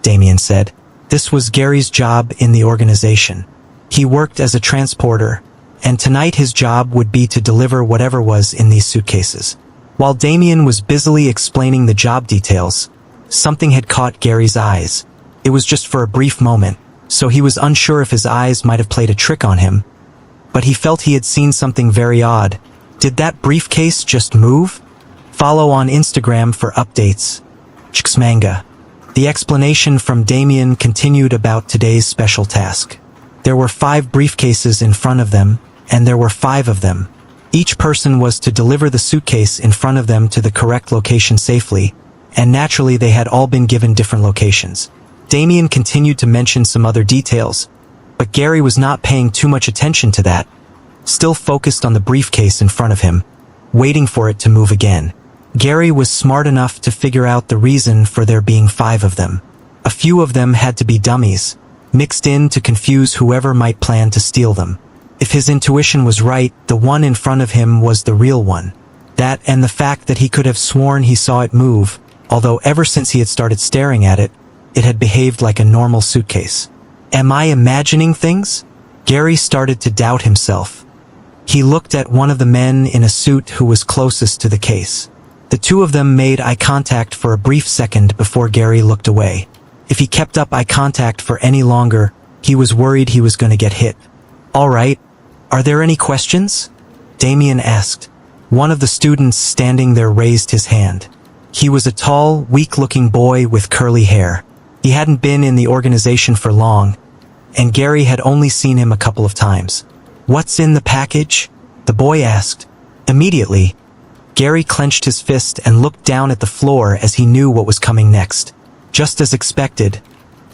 Damien said. This was Gary's job in the organization. He worked as a transporter, and tonight his job would be to deliver whatever was in these suitcases. While Damien was busily explaining the job details, something had caught Gary's eyes. It was just for a brief moment, so he was unsure if his eyes might have played a trick on him. But he felt he had seen something very odd. Did that briefcase just move? Follow on Instagram for updates. Manga. The explanation from Damien continued about today's special task. There were 5 briefcases in front of them, and there were 5 of them. Each person was to deliver the suitcase in front of them to the correct location safely, and naturally they had all been given different locations. Damien continued to mention some other details, but Gary was not paying too much attention to that, still focused on the briefcase in front of him, waiting for it to move again. Gary was smart enough to figure out the reason for there being 5 of them. A few of them had to be dummies, mixed in to confuse whoever might plan to steal them. If his intuition was right, the one in front of him was the real one. That and the fact that he could have sworn he saw it move, although ever since he had started staring at it, it had behaved like a normal suitcase. Am I imagining things? Gary started to doubt himself. He looked at one of the men in a suit who was closest to the case. The two of them made eye contact for a brief second before Gary looked away. If he kept up eye contact for any longer, he was worried he was going to get hit. All right, are there any questions? Damien asked. One of the students standing there raised his hand. He was a tall, weak-looking boy with curly hair. He hadn't been in the organization for long, and Gary had only seen him a couple of times. What's in the package? The boy asked. Immediately, Gary clenched his fist and looked down at the floor as he knew what was coming next. Just as expected,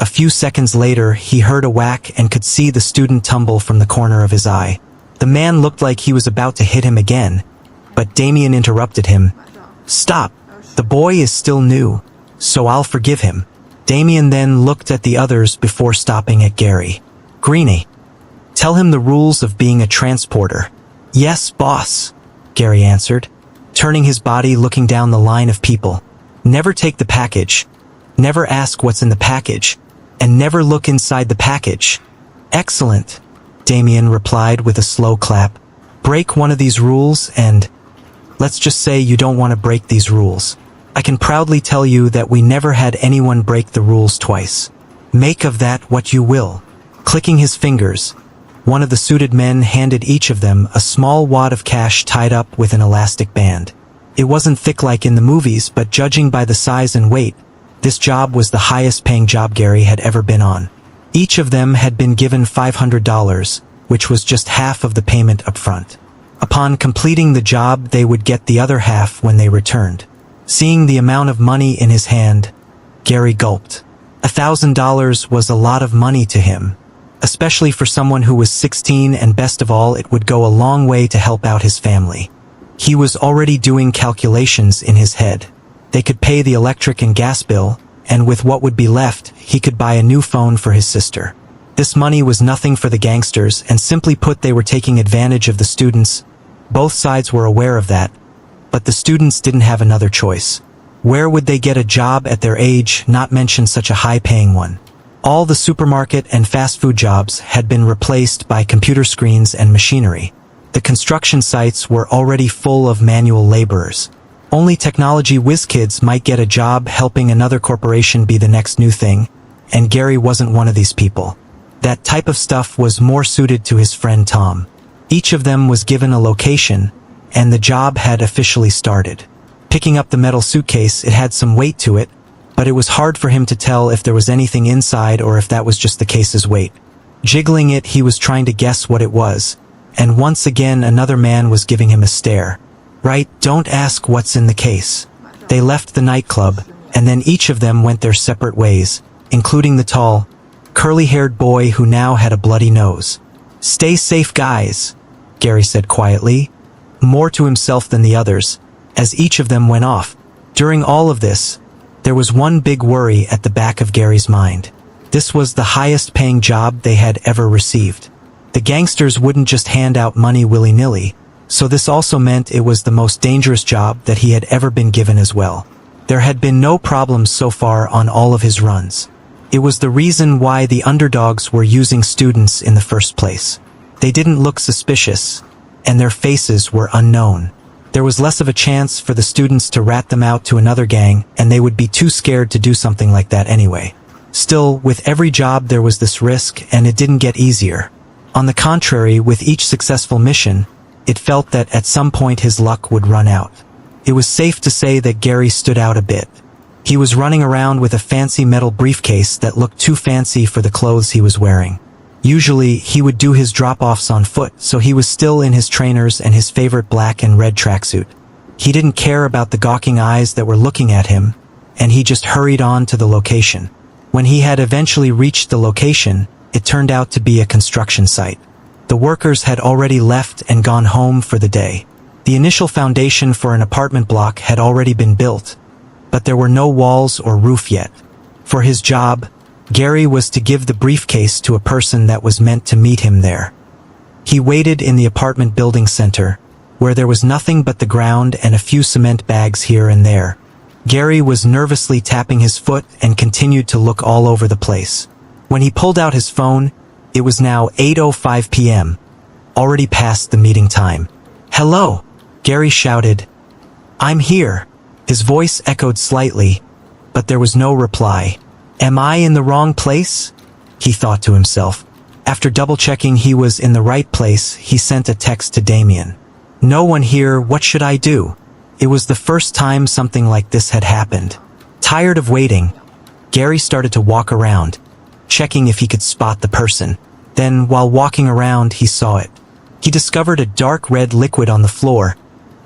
a few seconds later he heard a whack and could see the student tumble from the corner of his eye. The man looked like he was about to hit him again, but Damien interrupted him. Stop! The boy is still new, so I'll forgive him. Damien then looked at the others before stopping at Gary. Greenie, tell him the rules of being a transporter. Yes, boss, Gary answered, turning his body looking down the line of people. Never take the package. Never ask what's in the package. And never look inside the package. Excellent, Damien replied with a slow clap. Break one of these rules and... Let's just say you don't want to break these rules. I can proudly tell you that we never had anyone break the rules twice. Make of that what you will. Clicking his fingers, one of the suited men handed each of them a small wad of cash tied up with an elastic band. It wasn't thick like in the movies, but judging by the size and weight, this job was the highest paying job Gary had ever been on. Each of them had been given $500, which was just half of the payment up front. Upon completing the job, they would get the other half when they returned. Seeing the amount of money in his hand, Gary gulped. $1,000 was a lot of money to him, especially for someone who was 16, and best of all, it would go a long way to help out his family. He was already doing calculations in his head. They could pay the electric and gas bill, and with what would be left, he could buy a new phone for his sister. This money was nothing for the gangsters, and simply put, they were taking advantage of the students. Both sides were aware of that, but the students didn't have another choice. Where would they get a job at their age, not mention such a high-paying one? All the supermarket and fast food jobs had been replaced by computer screens and machinery. The construction sites were already full of manual laborers. Only technology whiz kids might get a job helping another corporation be the next new thing, and Gary wasn't one of these people. That type of stuff was more suited to his friend Tom. Each of them was given a location, and the job had officially started. Picking up the metal suitcase, it had some weight to it, but it was hard for him to tell if there was anything inside or if that was just the case's weight. Jiggling it, he was trying to guess what it was, and once again another man was giving him a stare. Right, don't ask what's in the case. They left the nightclub, and then each of them went their separate ways, including the tall, curly-haired boy who now had a bloody nose. Stay safe, guys, Gary said quietly, more to himself than the others, as each of them went off. During all of this, there was one big worry at the back of Gary's mind. This was the highest-paying job they had ever received. The gangsters wouldn't just hand out money willy-nilly, so this also meant it was the most dangerous job that he had ever been given as well. There had been no problems so far on all of his runs. It was the reason why the underdogs were using students in the first place. They didn't look suspicious, and their faces were unknown. There was less of a chance for the students to rat them out to another gang, and they would be too scared to do something like that anyway. Still, with every job there was this risk, and it didn't get easier. On the contrary, with each successful mission, it felt that at some point his luck would run out. It was safe to say that Gary stood out a bit. He was running around with a fancy metal briefcase that looked too fancy for the clothes he was wearing. Usually, he would do his drop-offs on foot, so he was still in his trainers and his favorite black and red tracksuit. He didn't care about the gawking eyes that were looking at him, and he just hurried on to the location. When he had eventually reached the location, it turned out to be a construction site. The workers had already left and gone home for the day. The initial foundation for an apartment block had already been built, but there were no walls or roof yet. For his job, Gary was to give the briefcase to a person that was meant to meet him there. He waited in the apartment building center, where there was nothing but the ground and a few cement bags here and there. Gary was nervously tapping his foot and continued to look all over the place. When he pulled out his phone, it was now 8:05 p.m., already past the meeting time. "Hello," Gary shouted. "I'm here." His voice echoed slightly, but there was no reply. "Am I in the wrong place?" he thought to himself. After double-checking he was in the right place, he sent a text to Damien. "No one here, what should I do?" It was the first time something like this had happened. Tired of waiting, Gary started to walk around, checking if he could spot the person. Then, while walking around, he saw it. He discovered a dark red liquid on the floor,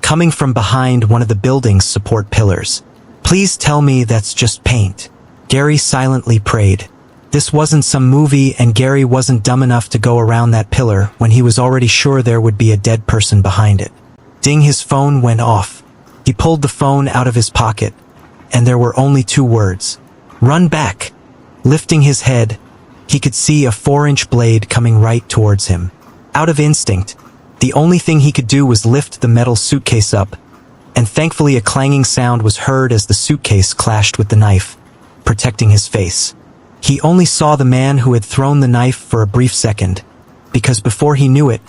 coming from behind one of the building's support pillars. "Please tell me that's just paint," Gary silently prayed. This wasn't some movie, and Gary wasn't dumb enough to go around that pillar when he was already sure there would be a dead person behind it. Ding, his phone went off. He pulled the phone out of his pocket, and there were only 2 words. "Run back." Lifting his head, he could see a 4-inch blade coming right towards him. Out of instinct, the only thing he could do was lift the metal suitcase up, and thankfully a clanging sound was heard as the suitcase clashed with the knife, protecting his face. He only saw the man who had thrown the knife for a brief second, because before he knew it,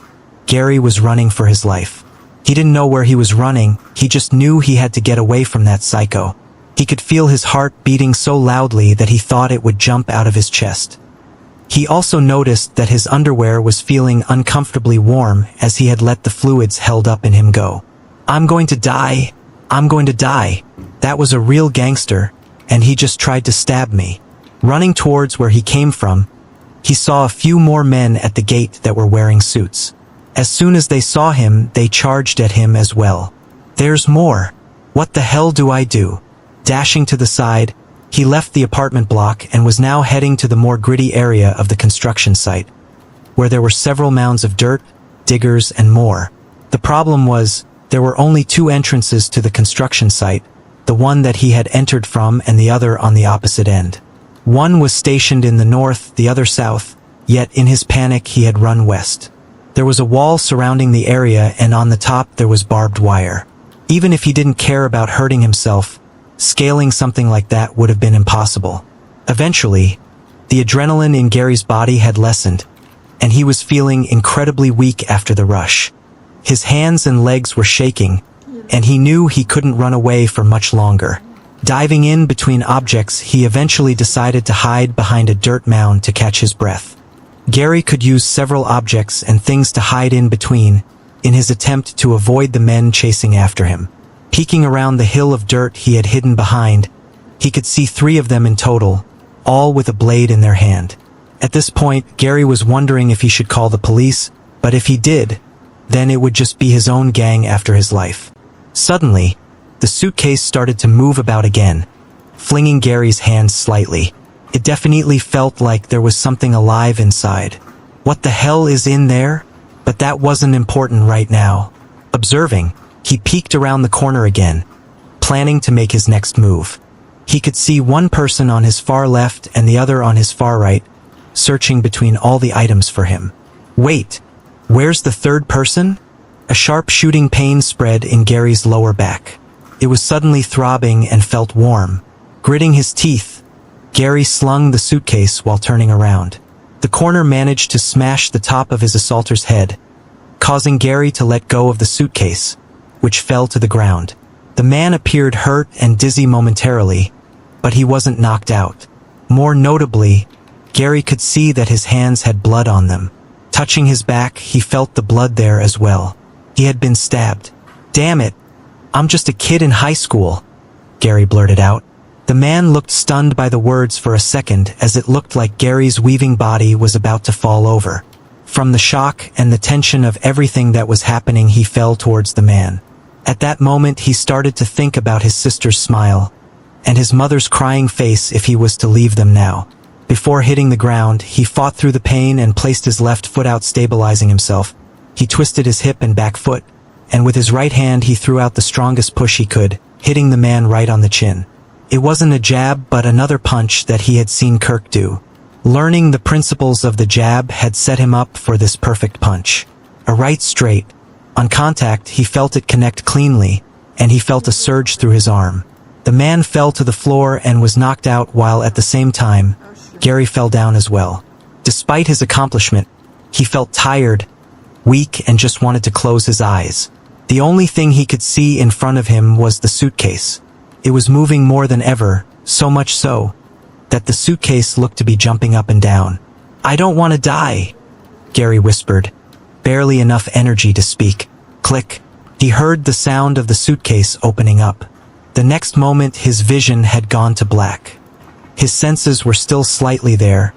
Gary was running for his life. He didn't know where he was running, he just knew he had to get away from that psycho. He could feel his heart beating so loudly that he thought it would jump out of his chest. He also noticed that his underwear was feeling uncomfortably warm as he had let the fluids held up in him go. "I'm going to die. I'm going to die. That was a real gangster, and he just tried to stab me." Running towards where he came from, he saw a few more men at the gate that were wearing suits. As soon as they saw him, they charged at him as well. "There's more. What the hell do I do?" Dashing to the side, he left the apartment block and was now heading to the more gritty area of the construction site, where there were several mounds of dirt, diggers, and more. The problem was, there were only 2 entrances to the construction site, the one that he had entered from and the other on the opposite end. One was stationed in the north, the other south, yet in his panic he had run west. There was a wall surrounding the area, and on the top there was barbed wire. Even if he didn't care about hurting himself, scaling something like that would have been impossible. Eventually, the adrenaline in Gary's body had lessened, and he was feeling incredibly weak after the rush. His hands and legs were shaking, and he knew he couldn't run away for much longer. Diving in between objects, he eventually decided to hide behind a dirt mound to catch his breath. Gary could use several objects and things to hide in between, in his attempt to avoid the men chasing after him. Peeking around the hill of dirt he had hidden behind, he could see 3 of them in total, all with a blade in their hand. At this point, Gary was wondering if he should call the police, but if he did, then it would just be his own gang after his life. Suddenly, the suitcase started to move about again, flinging Gary's hands slightly. It definitely felt like there was something alive inside. What the hell is in there? But that wasn't important right now. Observing, he peeked around the corner again, planning to make his next move. He could see one person on his far left and the other on his far right, searching between all the items for him. Wait, where's the third person? A sharp shooting pain spread in Gary's lower back. It was suddenly throbbing and felt warm. Gritting his teeth, Gary slung the suitcase while turning around. The corner managed to smash the top of his assaulter's head, causing Gary to let go of the suitcase, which fell to the ground. The man appeared hurt and dizzy momentarily, but he wasn't knocked out. More notably, Gary could see that his hands had blood on them. Touching his back, he felt the blood there as well. He had been stabbed. "Damn it! I'm just a kid in high school," Gary blurted out. The man looked stunned by the words for a second, as it looked like Gary's weaving body was about to fall over. From the shock and the tension of everything that was happening, he fell towards the man. At that moment, he started to think about his sister's smile, and his mother's crying face if he was to leave them now. Before hitting the ground, he fought through the pain and placed his left foot out, stabilizing himself. He twisted his hip and back foot, and with his right hand he threw out the strongest push he could, hitting the man right on the chin. It wasn't a jab, but another punch that he had seen Kirk do. Learning the principles of the jab had set him up for this perfect punch. A right straight. On contact, he felt it connect cleanly, and he felt a surge through his arm. The man fell to the floor and was knocked out, while at the same time, Gary fell down as well. Despite his accomplishment, he felt tired, weak, and just wanted to close his eyes. The only thing he could see in front of him was the suitcase. It was moving more than ever, so much so that the suitcase looked to be jumping up and down. "I don't want to die," Gary whispered, barely enough energy to speak. Click. He heard the sound of the suitcase opening up. The next moment his vision had gone to black. His senses were still slightly there,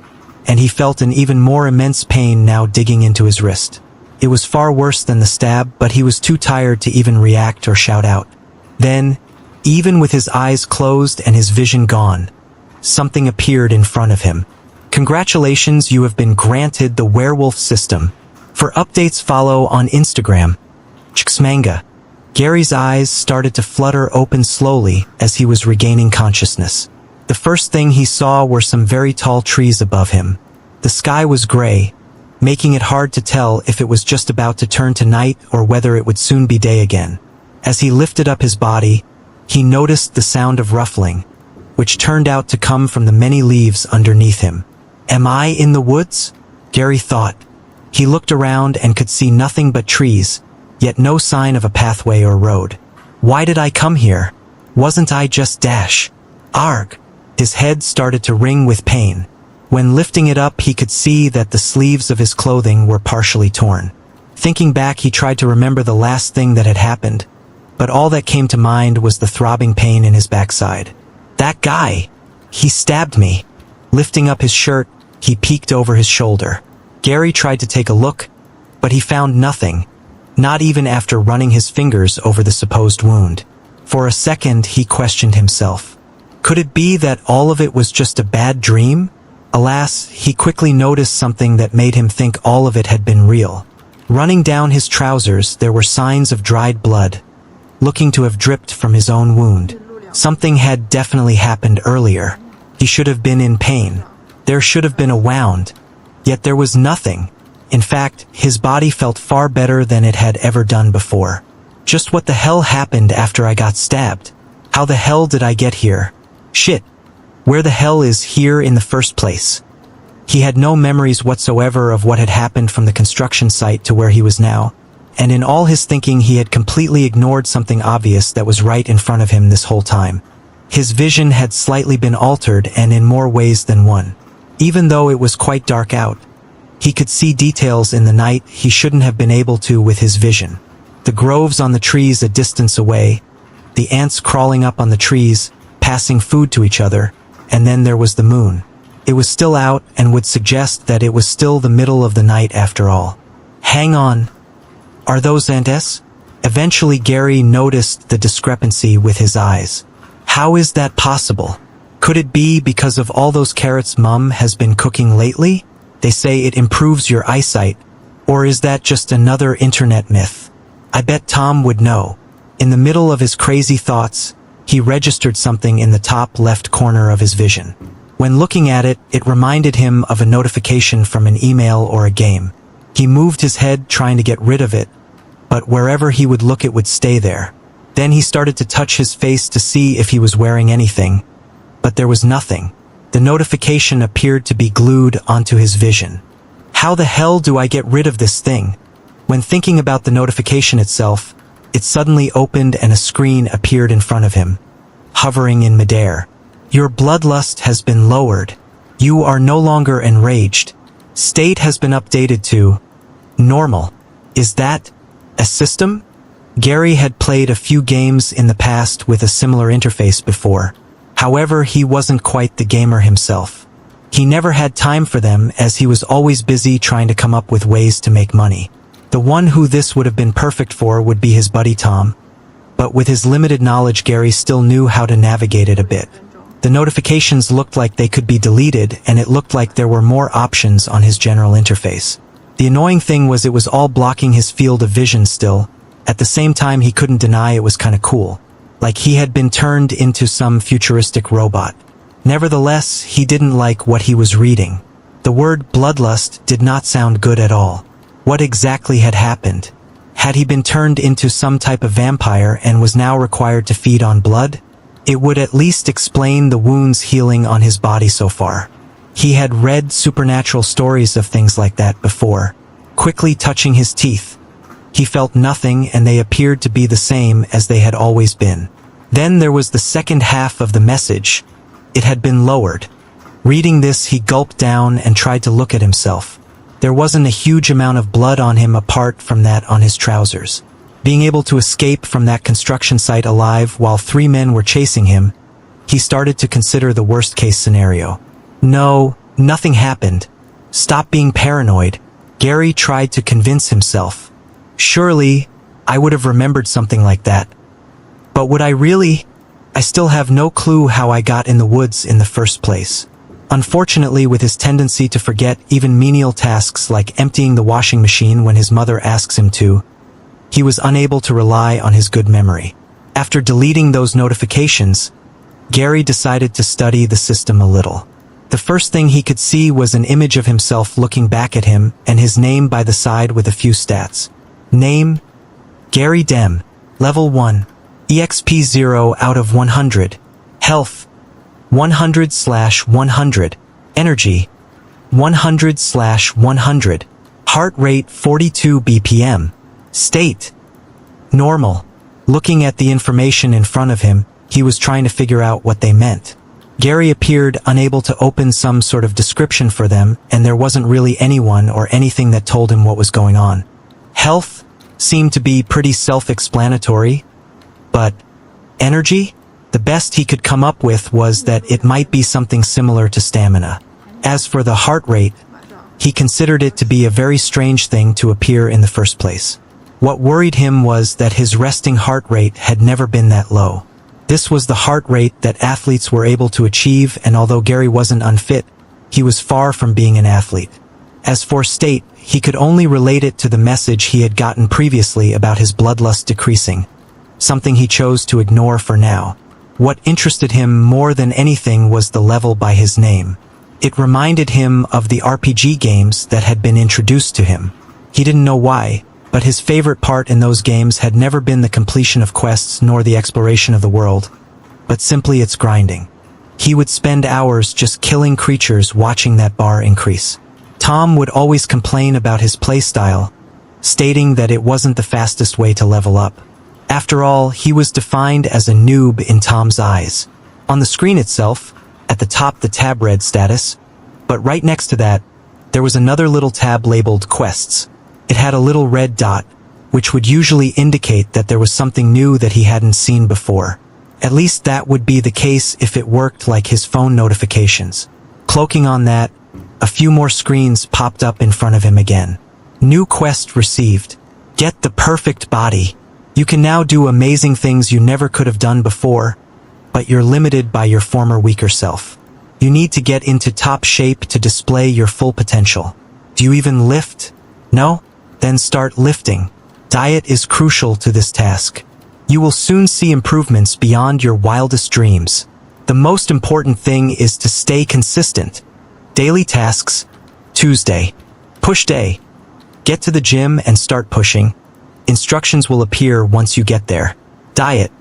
and he felt an even more immense pain now digging into his wrist. It was far worse than the stab, but he was too tired to even react or shout out. Then, even with his eyes closed and his vision gone, something appeared in front of him. "Congratulations, you have been granted the werewolf system. For updates, follow on Instagram. Manga." Gary's eyes started to flutter open slowly as he was regaining consciousness. The first thing he saw were some very tall trees above him. The sky was gray, making it hard to tell if it was just about to turn to night or whether it would soon be day again. As he lifted up his body, he noticed the sound of ruffling, which turned out to come from the many leaves underneath him. "Am I in the woods?" Gary thought. He looked around and could see nothing but trees, yet no sign of a pathway or road. "Why did I come here? Wasn't I just dash? Arg!" His head started to ring with pain. When lifting it up, he could see that the sleeves of his clothing were partially torn. Thinking back, he tried to remember the last thing that had happened, but all that came to mind was the throbbing pain in his backside. "That guy! He stabbed me!" Lifting up his shirt, he peeked over his shoulder. Gary tried to take a look, but he found nothing, not even after running his fingers over the supposed wound. For a second, he questioned himself. Could it be that all of it was just a bad dream? Alas, he quickly noticed something that made him think all of it had been real. Running down his trousers, there were signs of dried blood, looking to have dripped from his own wound. Something had definitely happened earlier. He should have been in pain. There should have been a wound. Yet there was nothing. In fact, his body felt far better than it had ever done before. Just what the hell happened after I got stabbed? How the hell did I get here? Shit. Where the hell is here in the first place? He had no memories whatsoever of what had happened from the construction site to where he was now, and in all his thinking he had completely ignored something obvious that was right in front of him this whole time. His vision had slightly been altered, and in more ways than one. Even though it was quite dark out, he could see details in the night he shouldn't have been able to with his vision. The groves on the trees a distance away, the ants crawling up on the trees, passing food to each other, and then there was the moon. It was still out and would suggest that it was still the middle of the night after all. Hang on. Are those ants? Eventually Gary noticed the discrepancy with his eyes. How is that possible? Could it be because of all those carrots Mum has been cooking lately? They say it improves your eyesight. Or is that just another internet myth? I bet Tom would know. In the middle of his crazy thoughts, he registered something in the top left corner of his vision. When looking at it, it reminded him of a notification from an email or a game. He moved his head trying to get rid of it, but wherever he would look it would stay there. Then he started to touch his face to see if he was wearing anything, but there was nothing. The notification appeared to be glued onto his vision. How the hell do I get rid of this thing? When thinking about the notification itself, it suddenly opened and a screen appeared in front of him, hovering in midair. Your bloodlust has been lowered. You are no longer enraged. State has been updated to normal. Is that a system? Gary had played a few games in the past with a similar interface before. However, he wasn't quite the gamer himself. He never had time for them as he was always busy trying to come up with ways to make money. The one who this would have been perfect for would be his buddy Tom. But with his limited knowledge, Gary still knew how to navigate it a bit. The notifications looked like they could be deleted, and it looked like there were more options on his general interface. The annoying thing was it was all blocking his field of vision still. At the same time, he couldn't deny it was kinda cool. Like he had been turned into some futuristic robot. Nevertheless, he didn't like what he was reading. The word bloodlust did not sound good at all. What exactly had happened? Had he been turned into some type of vampire and was now required to feed on blood? It would at least explain the wounds healing on his body so far. He had read supernatural stories of things like that before. Quickly touching his teeth, he felt nothing and they appeared to be the same as they had always been. Then there was the second half of the message. It had been lowered. Reading this, he gulped down and tried to look at himself. There wasn't a huge amount of blood on him apart from that on his trousers. Being able to escape from that construction site alive while 3 men were chasing him, he started to consider the worst-case scenario. No, nothing happened. Stop being paranoid. Gary tried to convince himself. Surely, I would have remembered something like that. But would I really? I still have no clue how I got in the woods in the first place. Unfortunately, with his tendency to forget even menial tasks like emptying the washing machine when his mother asks him to, he was unable to rely on his good memory. After deleting those notifications, Gary decided to study the system a little. The first thing he could see was an image of himself looking back at him and his name by the side with a few stats. Name: Gary Dem. Level 1. EXP 0 out of 100. Health: 100/100. Energy: 100/100. Heart rate 42 BPM. State: normal. Looking at the information in front of him, he was trying to figure out what they meant. Gary appeared unable to open some sort of description for them, and there wasn't really anyone or anything that told him what was going on. Health seemed to be pretty self-explanatory, but energy? The best he could come up with was that it might be something similar to stamina. As for the heart rate, he considered it to be a very strange thing to appear in the first place. What worried him was that his resting heart rate had never been that low. This was the heart rate that athletes were able to achieve, and although Gary wasn't unfit, he was far from being an athlete. As for state, he could only relate it to the message he had gotten previously about his bloodlust decreasing, something he chose to ignore for now. What interested him more than anything was the level by his name. It reminded him of the RPG games that had been introduced to him. He didn't know why, but his favorite part in those games had never been the completion of quests nor the exploration of the world, but simply its grinding. He would spend hours just killing creatures watching that bar increase. Tom would always complain about his playstyle, stating that it wasn't the fastest way to level up. After all, he was defined as a noob in Tom's eyes. On the screen itself, at the top the tab read status, but right next to that, there was another little tab labeled quests. It had a little red dot, which would usually indicate that there was something new that he hadn't seen before. At least that would be the case if it worked like his phone notifications. Cloaking on that, a few more screens popped up in front of him again. New quest received. Get the perfect body. You can now do amazing things you never could have done before, but you're limited by your former weaker self. You need to get into top shape to display your full potential. Do you even lift? No? Then start lifting. Diet is crucial to this task. You will soon see improvements beyond your wildest dreams. The most important thing is to stay consistent. Daily tasks. Tuesday. Push day. Get to the gym and start pushing. Instructions will appear once you get there. Diet.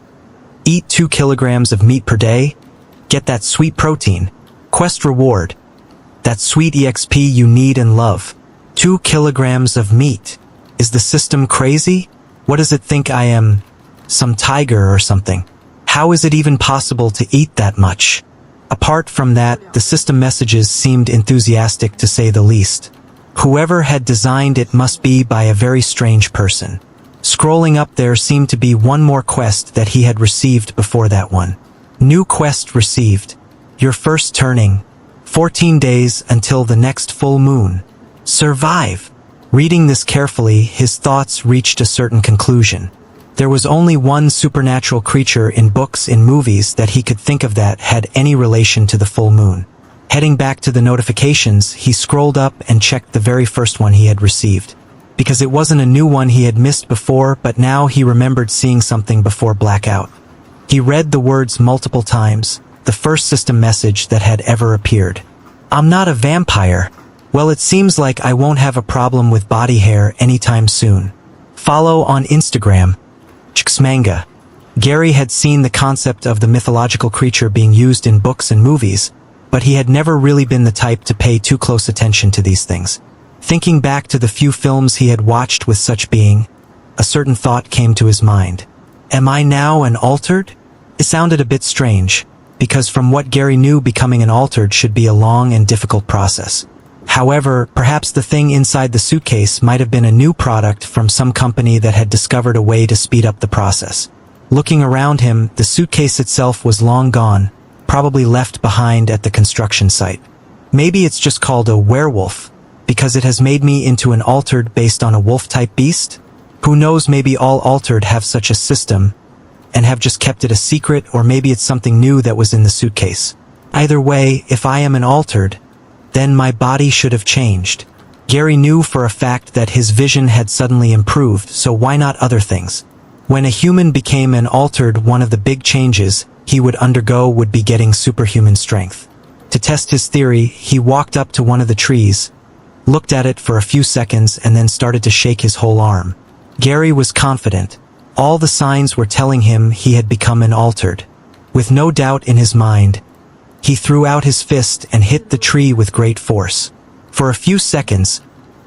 Eat 2 kilograms of meat per day. Get that sweet protein. Quest reward. That sweet EXP you need and love. 2 kilograms of meat. Is the system crazy? What does it think I am? Some tiger or something? How is it even possible to eat that much? Apart from that, the system messages seemed enthusiastic to say the least. Whoever had designed it must be by a very strange person. Scrolling up there seemed to be one more quest that he had received before that one. New quest received. Your first turning. 14 days until the next full moon. Survive. Reading this carefully, his thoughts reached a certain conclusion. There was only one supernatural creature in books and movies that he could think of that had any relation to the full moon. Heading back to the notifications, he scrolled up and checked the very first one he had received. Because it wasn't a new one he had missed before, but now he remembered seeing something before blackout. He read the words multiple times, the first system message that had ever appeared. I'm not a vampire. Well, it seems like I won't have a problem with body hair anytime soon. Follow on Instagram. Manga. Gary had seen the concept of the mythological creature being used in books and movies, but he had never really been the type to pay too close attention to these things. Thinking back to the few films he had watched with such being, a certain thought came to his mind. Am I now an altered? It sounded a bit strange, because from what Gary knew, becoming an altered should be a long and difficult process. However, perhaps the thing inside the suitcase might have been a new product from some company that had discovered a way to speed up the process. Looking around him, the suitcase itself was long gone, probably left behind at the construction site. Maybe it's just called a werewolf, because it has made me into an altered based on a wolf-type beast? Who knows, maybe all altered have such a system, and have just kept it a secret, or maybe it's something new that was in the suitcase. Either way, if I am an altered, then my body should have changed. Gary knew for a fact that his vision had suddenly improved, so why not other things? When a human became an altered, one of the big changes he would undergo would be getting superhuman strength. To test his theory, he walked up to one of the trees, looked at it for a few seconds, and then started to shake his whole arm. Gary was confident. All the signs were telling him he had become an altered. With no doubt in his mind, he threw out his fist and hit the tree with great force. For a few seconds,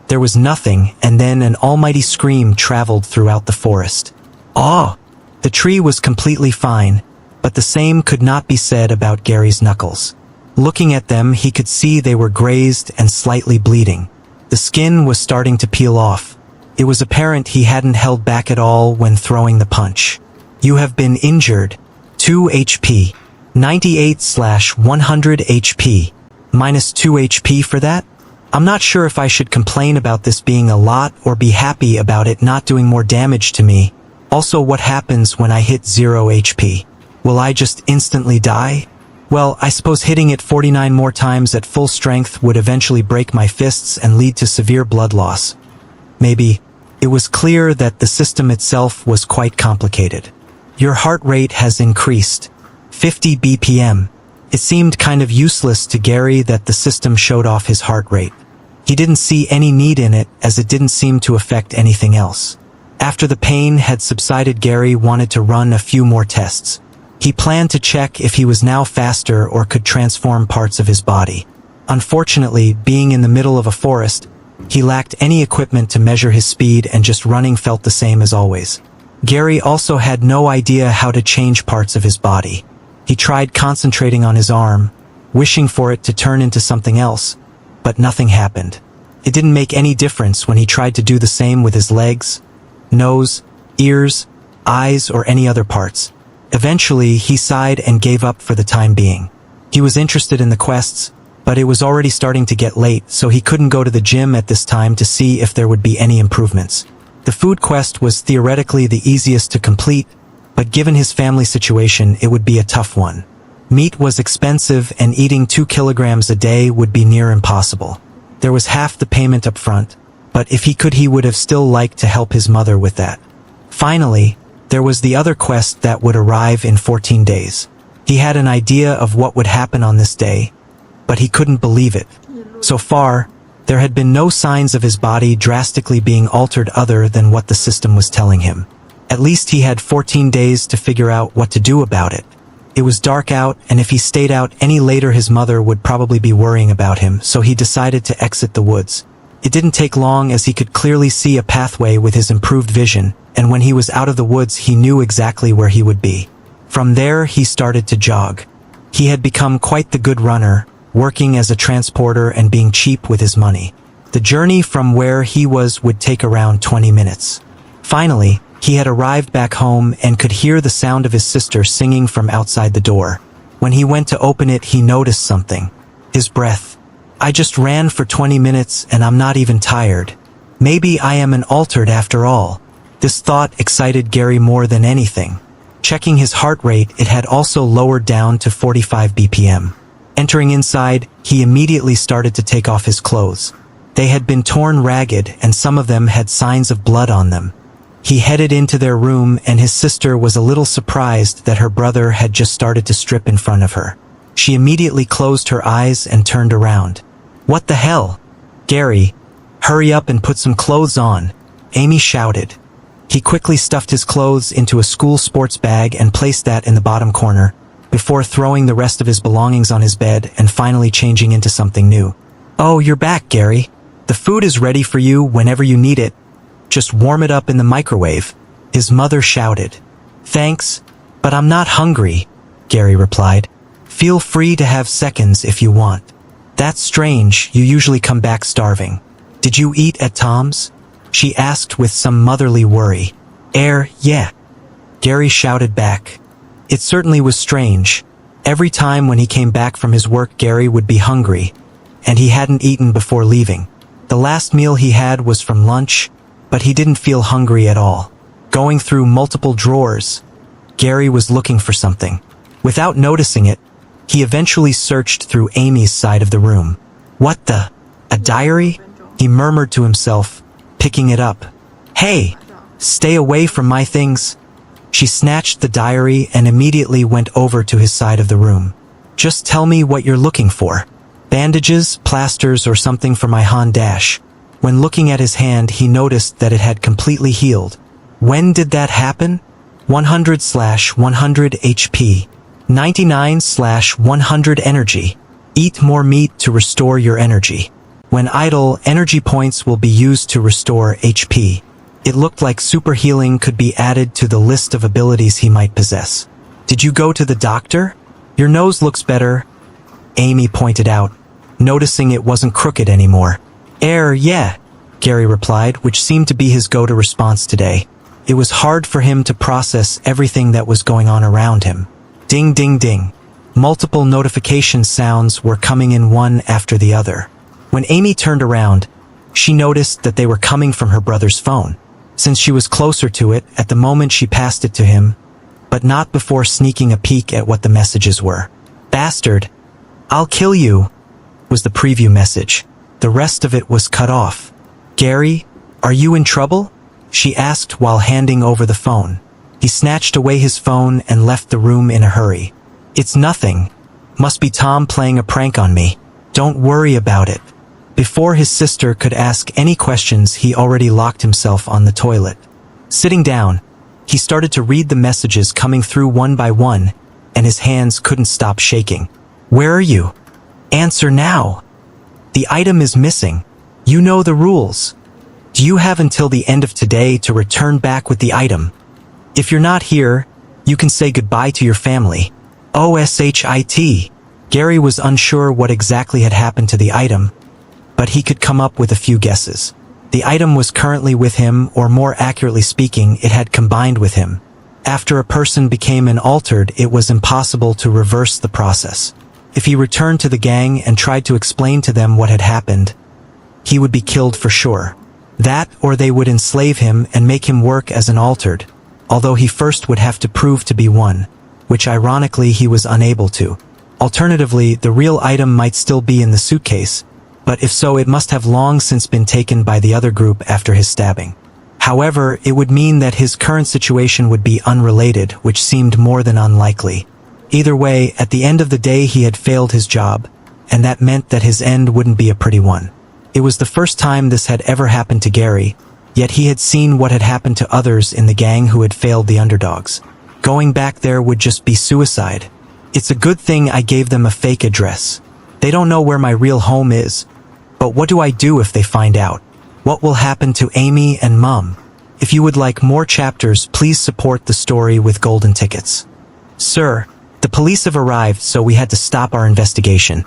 there was nothing, and then an almighty scream traveled throughout the forest. Ah! The tree was completely fine, but the same could not be said about Gary's knuckles. Looking at them, he could see they were grazed and slightly bleeding. The skin was starting to peel off. It was apparent he hadn't held back at all when throwing the punch. You have been injured. 2 HP. 98/100 HP. Minus 2 HP for that? I'm not sure if I should complain about this being a lot or be happy about it not doing more damage to me. Also, what happens when I hit 0 HP? Will I just instantly die? Well, I suppose hitting it 49 more times at full strength would eventually break my fists and lead to severe blood loss. Maybe. It was clear that the system itself was quite complicated. Your heart rate has increased. 50 BPM. It seemed kind of useless to Gary that the system showed off his heart rate. He didn't see any need in it, as it didn't seem to affect anything else. After the pain had subsided, Gary wanted to run a few more tests. He planned to check if he was now faster or could transform parts of his body. Unfortunately, being in the middle of a forest, he lacked any equipment to measure his speed, and just running felt the same as always. Gary also had no idea how to change parts of his body. He tried concentrating on his arm, wishing for it to turn into something else, but nothing happened. It didn't make any difference when he tried to do the same with his legs, nose, ears, eyes, or any other parts. Eventually, he sighed and gave up for the time being. He was interested in the quests, but it was already starting to get late, so he couldn't go to the gym at this time to see if there would be any improvements. The food quest was theoretically the easiest to complete, but given his family situation, it would be a tough one. Meat was expensive, and eating 2 kilograms a day would be near impossible. There was half the payment up front, but if he could, he would have still liked to help his mother with that. Finally, there was the other quest that would arrive in 14 days. He had an idea of what would happen on this day, but he couldn't believe it. So far, there had been no signs of his body drastically being altered other than what the system was telling him. At least he had 14 days to figure out what to do about it. It was dark out, and if he stayed out any later, his mother would probably be worrying about him, so he decided to exit the woods. It didn't take long, as he could clearly see a pathway with his improved vision, and when he was out of the woods, he knew exactly where he would be. From there, he started to jog. He had become quite the good runner, working as a transporter and being cheap with his money. The journey from where he was would take around 20 minutes. Finally, he had arrived back home and could hear the sound of his sister singing from outside the door. When he went to open it, he noticed something. His breath. I just ran for 20 minutes and I'm not even tired. Maybe I am an altered after all. This thought excited Gary more than anything. Checking his heart rate, it had also lowered down to 45 BPM. Entering inside, he immediately started to take off his clothes. They had been torn ragged, and some of them had signs of blood on them. He headed into their room, and his sister was a little surprised that her brother had just started to strip in front of her. She immediately closed her eyes and turned around. What the hell? Gary, hurry up and put some clothes on, Amy shouted. He quickly stuffed his clothes into a school sports bag and placed that in the bottom corner. before throwing the rest of his belongings on his bed and finally changing into something new. "Oh, you're back, Gary. The food is ready for you whenever you need it. Just warm it up in the microwave," his mother shouted. "Thanks, but I'm not hungry," Gary replied. "Feel free to have seconds if you want." "That's strange, you usually come back starving. Did you eat at Tom's?" she asked with some motherly worry. Yeah," Gary shouted back. It certainly was strange. Every time when he came back from his work, Gary would be hungry, and he hadn't eaten before leaving. The last meal he had was from lunch, but he didn't feel hungry at all. Going through multiple drawers, Gary was looking for something. Without noticing it, he eventually searched through Amy's side of the room. "What the? A diary?" he murmured to himself, picking it up. "Hey, stay away from my things." She snatched the diary and immediately went over to his side of the room. "Just tell me what you're looking for. Bandages, plasters, or something for my Dash." When looking at his hand, he noticed that it had completely healed. When did that happen? 100/100 HP. 99/100 energy. Eat more meat to restore your energy. When idle, energy points will be used to restore HP. It looked like super healing could be added to the list of abilities he might possess. "Did you go to the doctor? Your nose looks better," Amy pointed out, noticing it wasn't crooked anymore. Yeah," Gary replied, which seemed to be his go-to response today. It was hard for him to process everything that was going on around him. Ding ding ding. Multiple notification sounds were coming in one after the other. When Amy turned around, she noticed that they were coming from her brother's phone. Since she was closer to it, at the moment she passed it to him, but not before sneaking a peek at what the messages were. "Bastard, I'll kill you," was the preview message. The rest of it was cut off. "Gary, are you in trouble?" she asked while handing over the phone. He snatched away his phone and left the room in a hurry. "It's nothing. Must be Tom playing a prank on me. Don't worry about it." Before his sister could ask any questions, he already locked himself on the toilet. Sitting down, he started to read the messages coming through one by one, and his hands couldn't stop shaking. "Where are you? Answer now. The item is missing. You know the rules. Do you have until the end of today to return back with the item? If you're not here, you can say goodbye to your family. OSHIT. Gary was unsure what exactly had happened to the item, but he could come up with a few guesses. The item was currently with him, or more accurately speaking, it had combined with him. After a person became an altered, it was impossible to reverse the process. If he returned to the gang and tried to explain to them what had happened, he would be killed for sure. That, or they would enslave him and make him work as an altered, although he first would have to prove to be one, which ironically he was unable to. Alternatively, the real item might still be in the suitcase, but if so, it must have long since been taken by the other group after his stabbing. However, it would mean that his current situation would be unrelated, which seemed more than unlikely. Either way, at the end of the day he had failed his job, and that meant that his end wouldn't be a pretty one. It was the first time this had ever happened to Gary, yet he had seen what had happened to others in the gang who had failed the underdogs. Going back there would just be suicide. It's a good thing I gave them a fake address. They don't know where my real home is. But what do I do if they find out? What will happen to Amy and Mum? If you would like more chapters, please support the story with golden tickets. "Sir, the police have arrived, so we had to stop our investigation,"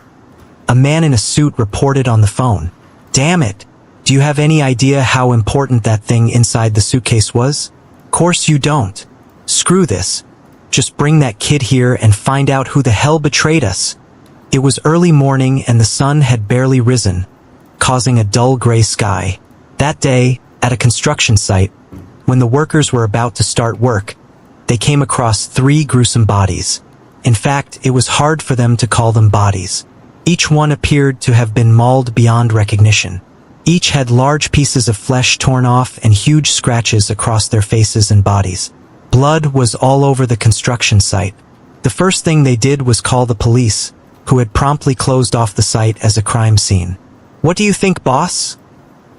a man in a suit reported on the phone. "Damn it. Do you have any idea how important that thing inside the suitcase was?" "Course you don't. Screw this. Just bring that kid here and find out who the hell betrayed us." It was early morning and the sun had barely risen, causing a dull gray sky. That day, at a construction site, when the workers were about to start work, they came across 3 gruesome bodies. In fact, it was hard for them to call them bodies. Each one appeared to have been mauled beyond recognition. Each had large pieces of flesh torn off and huge scratches across their faces and bodies. Blood was all over the construction site. The first thing they did was call the police, who had promptly closed off the site as a crime scene. "What do you think, boss?"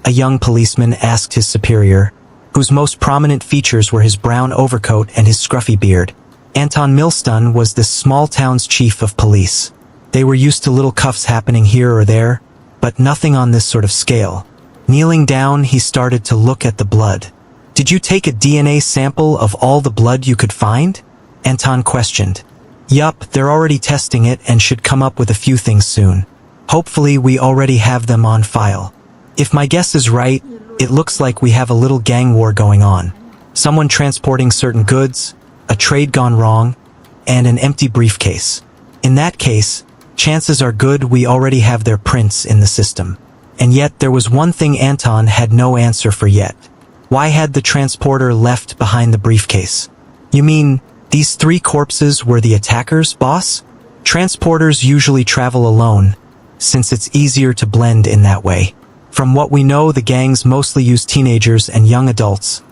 a young policeman asked his superior, whose most prominent features were his brown overcoat and his scruffy beard. Anton Milston was this small town's chief of police. They were used to little cuffs happening here or there, but nothing on this sort of scale. Kneeling down, he started to look at the blood. "Did you take a DNA sample of all the blood you could find?" Anton questioned. "Yup, they're already testing it and should come up with a few things soon. Hopefully we already have them on file. If my guess is right, it looks like we have a little gang war going on. Someone transporting certain goods, a trade gone wrong, and an empty briefcase. In that case, chances are good we already have their prints in the system." And yet there was one thing Anton had no answer for yet. Why had the transporter left behind the briefcase? "You mean, these 3 corpses were the attackers, boss?" Transporters usually travel alone, since it's easier to blend in that way. From what we know, the gangs mostly use teenagers and young adults,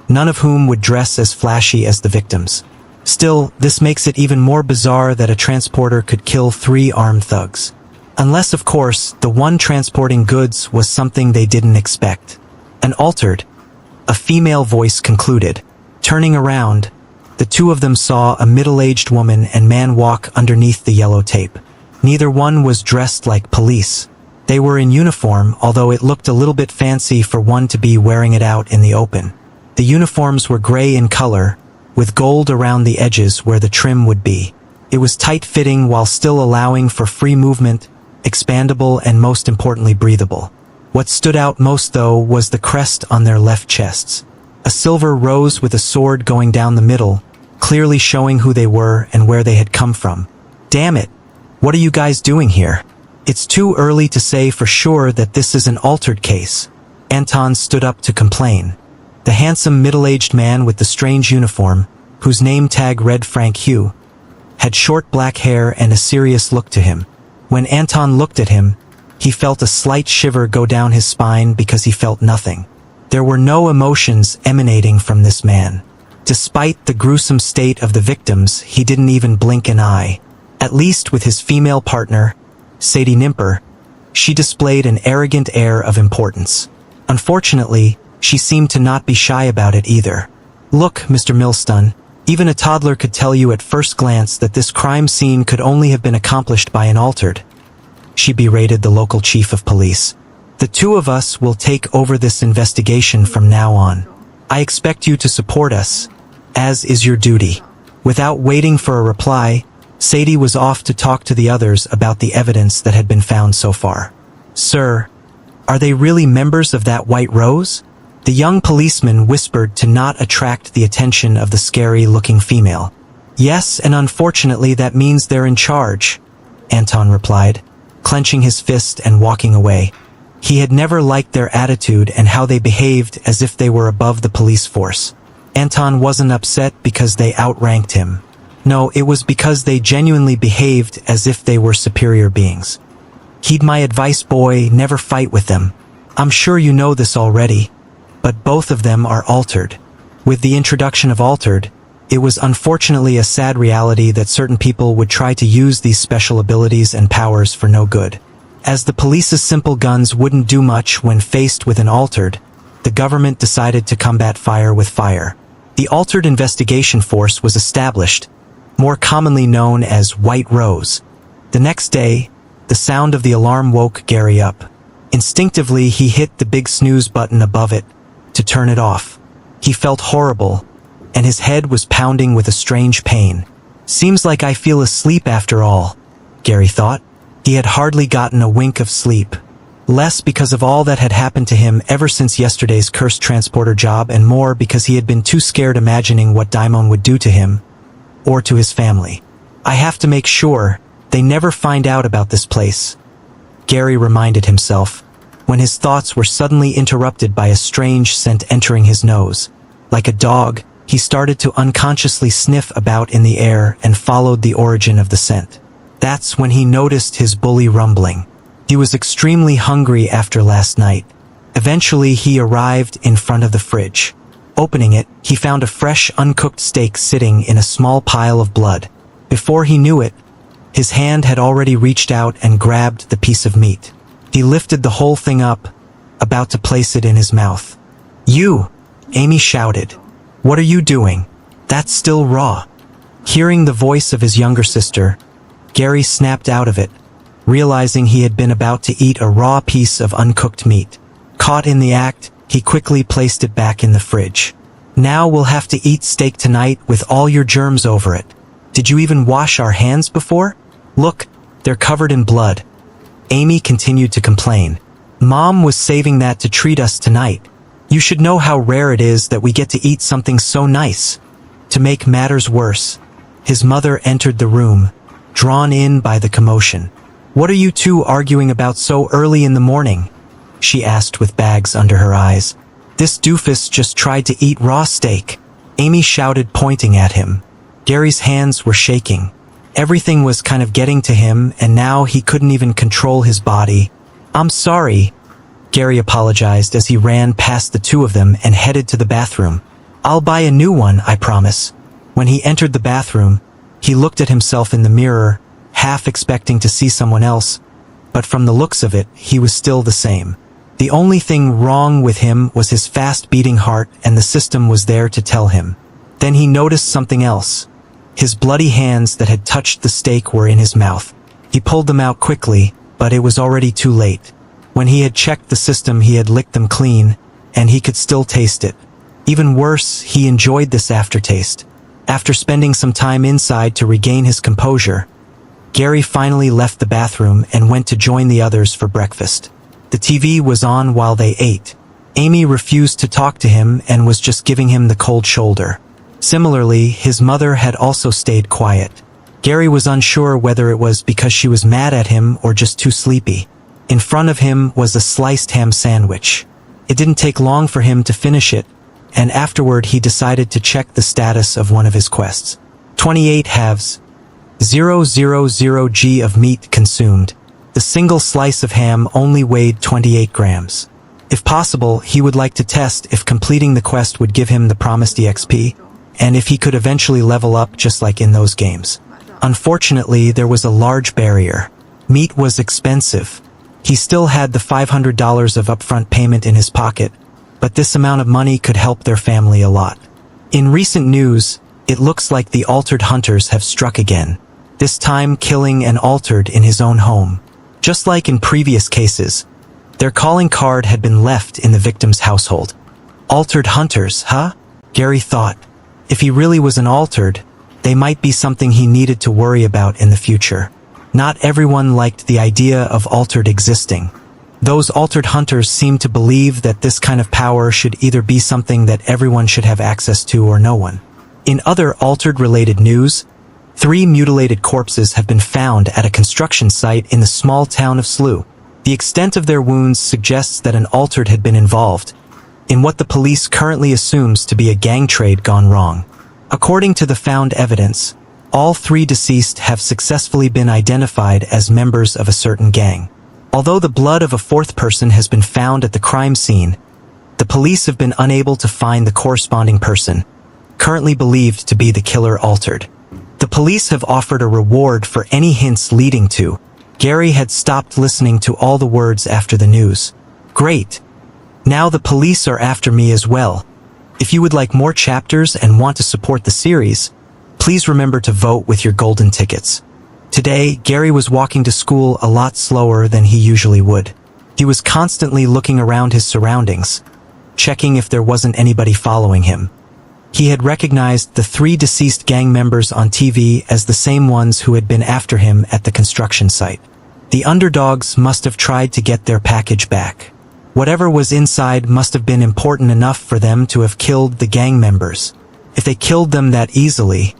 none of whom would dress as flashy as the victims. Still, this makes it even more bizarre that a transporter could kill 3 armed thugs. Unless, of course, the one transporting goods was something they didn't expect. An altered, a female voice concluded. Turning around, the 2 of them saw a middle-aged woman and man walk underneath the yellow tape. Neither one was dressed like police. They were in uniform, although it looked a little bit fancy for one to be wearing it out in the open. The uniforms were gray in color, with gold around the edges where the trim would be. It was tight-fitting while still allowing for free movement, expandable, and most importantly breathable. What stood out most, though, was the crest on their left chests. A silver rose with a sword going down the middle, clearly showing who they were and where they had come from. "Damn it! What are you guys doing here? It's too early to say for sure that this is an altered case." Anton stood up to complain. The handsome middle-aged man with the strange uniform, whose name tag read Frank Hugh, had short black hair and a serious look to him. When Anton looked at him, he felt a slight shiver go down his spine because he felt nothing. There were no emotions emanating from this man. Despite the gruesome state of the victims, he didn't even blink an eye. At least with his female partner, Sadie Nimper, she displayed an arrogant air of importance. Unfortunately, she seemed to not be shy about it either. "Look, Mr. Milston, even a toddler could tell you at first glance that this crime scene could only have been accomplished by an altered," she berated the local chief of police. "The 2 of us will take over this investigation from now on. I expect you to support us, as is your duty." Without waiting for a reply, Sadie was off to talk to the others about the evidence that had been found so far. "Sir, are they really members of that White Rose?" The young policeman whispered to not attract the attention of the scary-looking female. "Yes, and unfortunately that means they're in charge," Anton replied, clenching his fist and walking away. He had never liked their attitude and how they behaved as if they were above the police force. Anton wasn't upset because they outranked him. No, it was because they genuinely behaved as if they were superior beings. "Heed my advice, boy, never fight with them. I'm sure you know this already, but both of them are altered." With the introduction of altered, it was unfortunately a sad reality that certain people would try to use these special abilities and powers for no good. As the police's simple guns wouldn't do much when faced with an altered, the government decided to combat fire with fire. The Altered Investigation Force was established, more commonly known as White Rose. The next day, the sound of the alarm woke Gary up. Instinctively, he hit the big snooze button above it to turn it off. He felt horrible, and his head was pounding with a strange pain. "Seems like I feel asleep after all," Gary thought. He had hardly gotten a wink of sleep. Less because of all that had happened to him ever since yesterday's cursed transporter job, and more because he had been too scared imagining what Daimon would do to him, or to his family. "I have to make sure they never find out about this place," Gary reminded himself, when his thoughts were suddenly interrupted by a strange scent entering his nose. Like a dog, he started to unconsciously sniff about in the air and followed the origin of the scent. That's when he noticed his bully rumbling. He was extremely hungry after last night. Eventually, he arrived in front of the fridge. Opening it, he found a fresh, uncooked steak sitting in a small pile of blood. Before he knew it, his hand had already reached out and grabbed the piece of meat. He lifted the whole thing up, about to place it in his mouth. "You!" Amy shouted. "What are you doing? That's still raw." Hearing the voice of his younger sister, Gary snapped out of it, realizing he had been about to eat a raw piece of uncooked meat. Caught in the act, he quickly placed it back in the fridge. Now we'll have to eat steak tonight with all your germs over it. Did you even wash our hands before? Look, they're covered in blood. Amy continued to complain. Mom was saving that to treat us tonight. You should know how rare it is that we get to eat something so nice. To make matters worse, his mother entered the room, drawn in by the commotion. What are you two arguing about so early in the morning? She asked with bags under her eyes. This doofus just tried to eat raw steak. Amy shouted, pointing at him. Gary's hands were shaking. Everything was kind of getting to him, and now he couldn't even control his body. I'm sorry, Gary apologized as he ran past the two of them and headed to the bathroom. I'll buy a new one, I promise. When he entered the bathroom, he looked at himself in the mirror, half expecting to see someone else, but from the looks of it, he was still the same. The only thing wrong with him was his fast-beating heart, and the system was there to tell him. Then he noticed something else. His bloody hands that had touched the steak were in his mouth. He pulled them out quickly, but it was already too late. When he had checked the system, he had licked them clean, and he could still taste it. Even worse, he enjoyed this aftertaste. After spending some time inside to regain his composure, Gary finally left the bathroom and went to join the others for breakfast. The TV was on while they ate. Amy refused to talk to him and was just giving him the cold shoulder. Similarly, his mother had also stayed quiet. Gary was unsure whether it was because she was mad at him or just too sleepy. In front of him was a sliced ham sandwich. It didn't take long for him to finish it, and afterward he decided to check the status of one of his quests. 28 halves. 000 g of meat consumed. The single slice of ham only weighed 28 grams. If possible, he would like to test if completing the quest would give him the promised EXP, and if he could eventually level up just like in those games. Unfortunately, there was a large barrier. Meat was expensive. He still had the $500 of upfront payment in his pocket, but this amount of money could help their family a lot. In recent news, it looks like the Altered Hunters have struck again, this time killing an Altered in his own home. Just like in previous cases, their calling card had been left in the victim's household. Altered Hunters, huh? Gary thought. If he really was an Altered, they might be something he needed to worry about in the future. Not everyone liked the idea of Altered existing. Those Altered Hunters seemed to believe that this kind of power should either be something that everyone should have access to or no one. In other Altered-related news, 3 mutilated corpses have been found at a construction site in the small town of Slough. The extent of their wounds suggests that an Altered had been involved in what the police currently assumes to be a gang trade gone wrong. According to the found evidence, all 3 deceased have successfully been identified as members of a certain gang. Although the blood of a 4th person has been found at the crime scene, the police have been unable to find the corresponding person, currently believed to be the killer Altered. The police have offered a reward for any hints leading to. Gary had stopped listening to all the words after the news. Great. Now the police are after me as well. If you would like more chapters and want to support the series, please remember to vote with your golden tickets. Today, Gary was walking to school a lot slower than he usually would. He was constantly looking around his surroundings, checking if there wasn't anybody following him. He had recognized the 3 deceased gang members on TV as the same ones who had been after him at the construction site. The underdogs must have tried to get their package back. Whatever was inside must have been important enough for them to have killed the gang members. If they killed them that easily,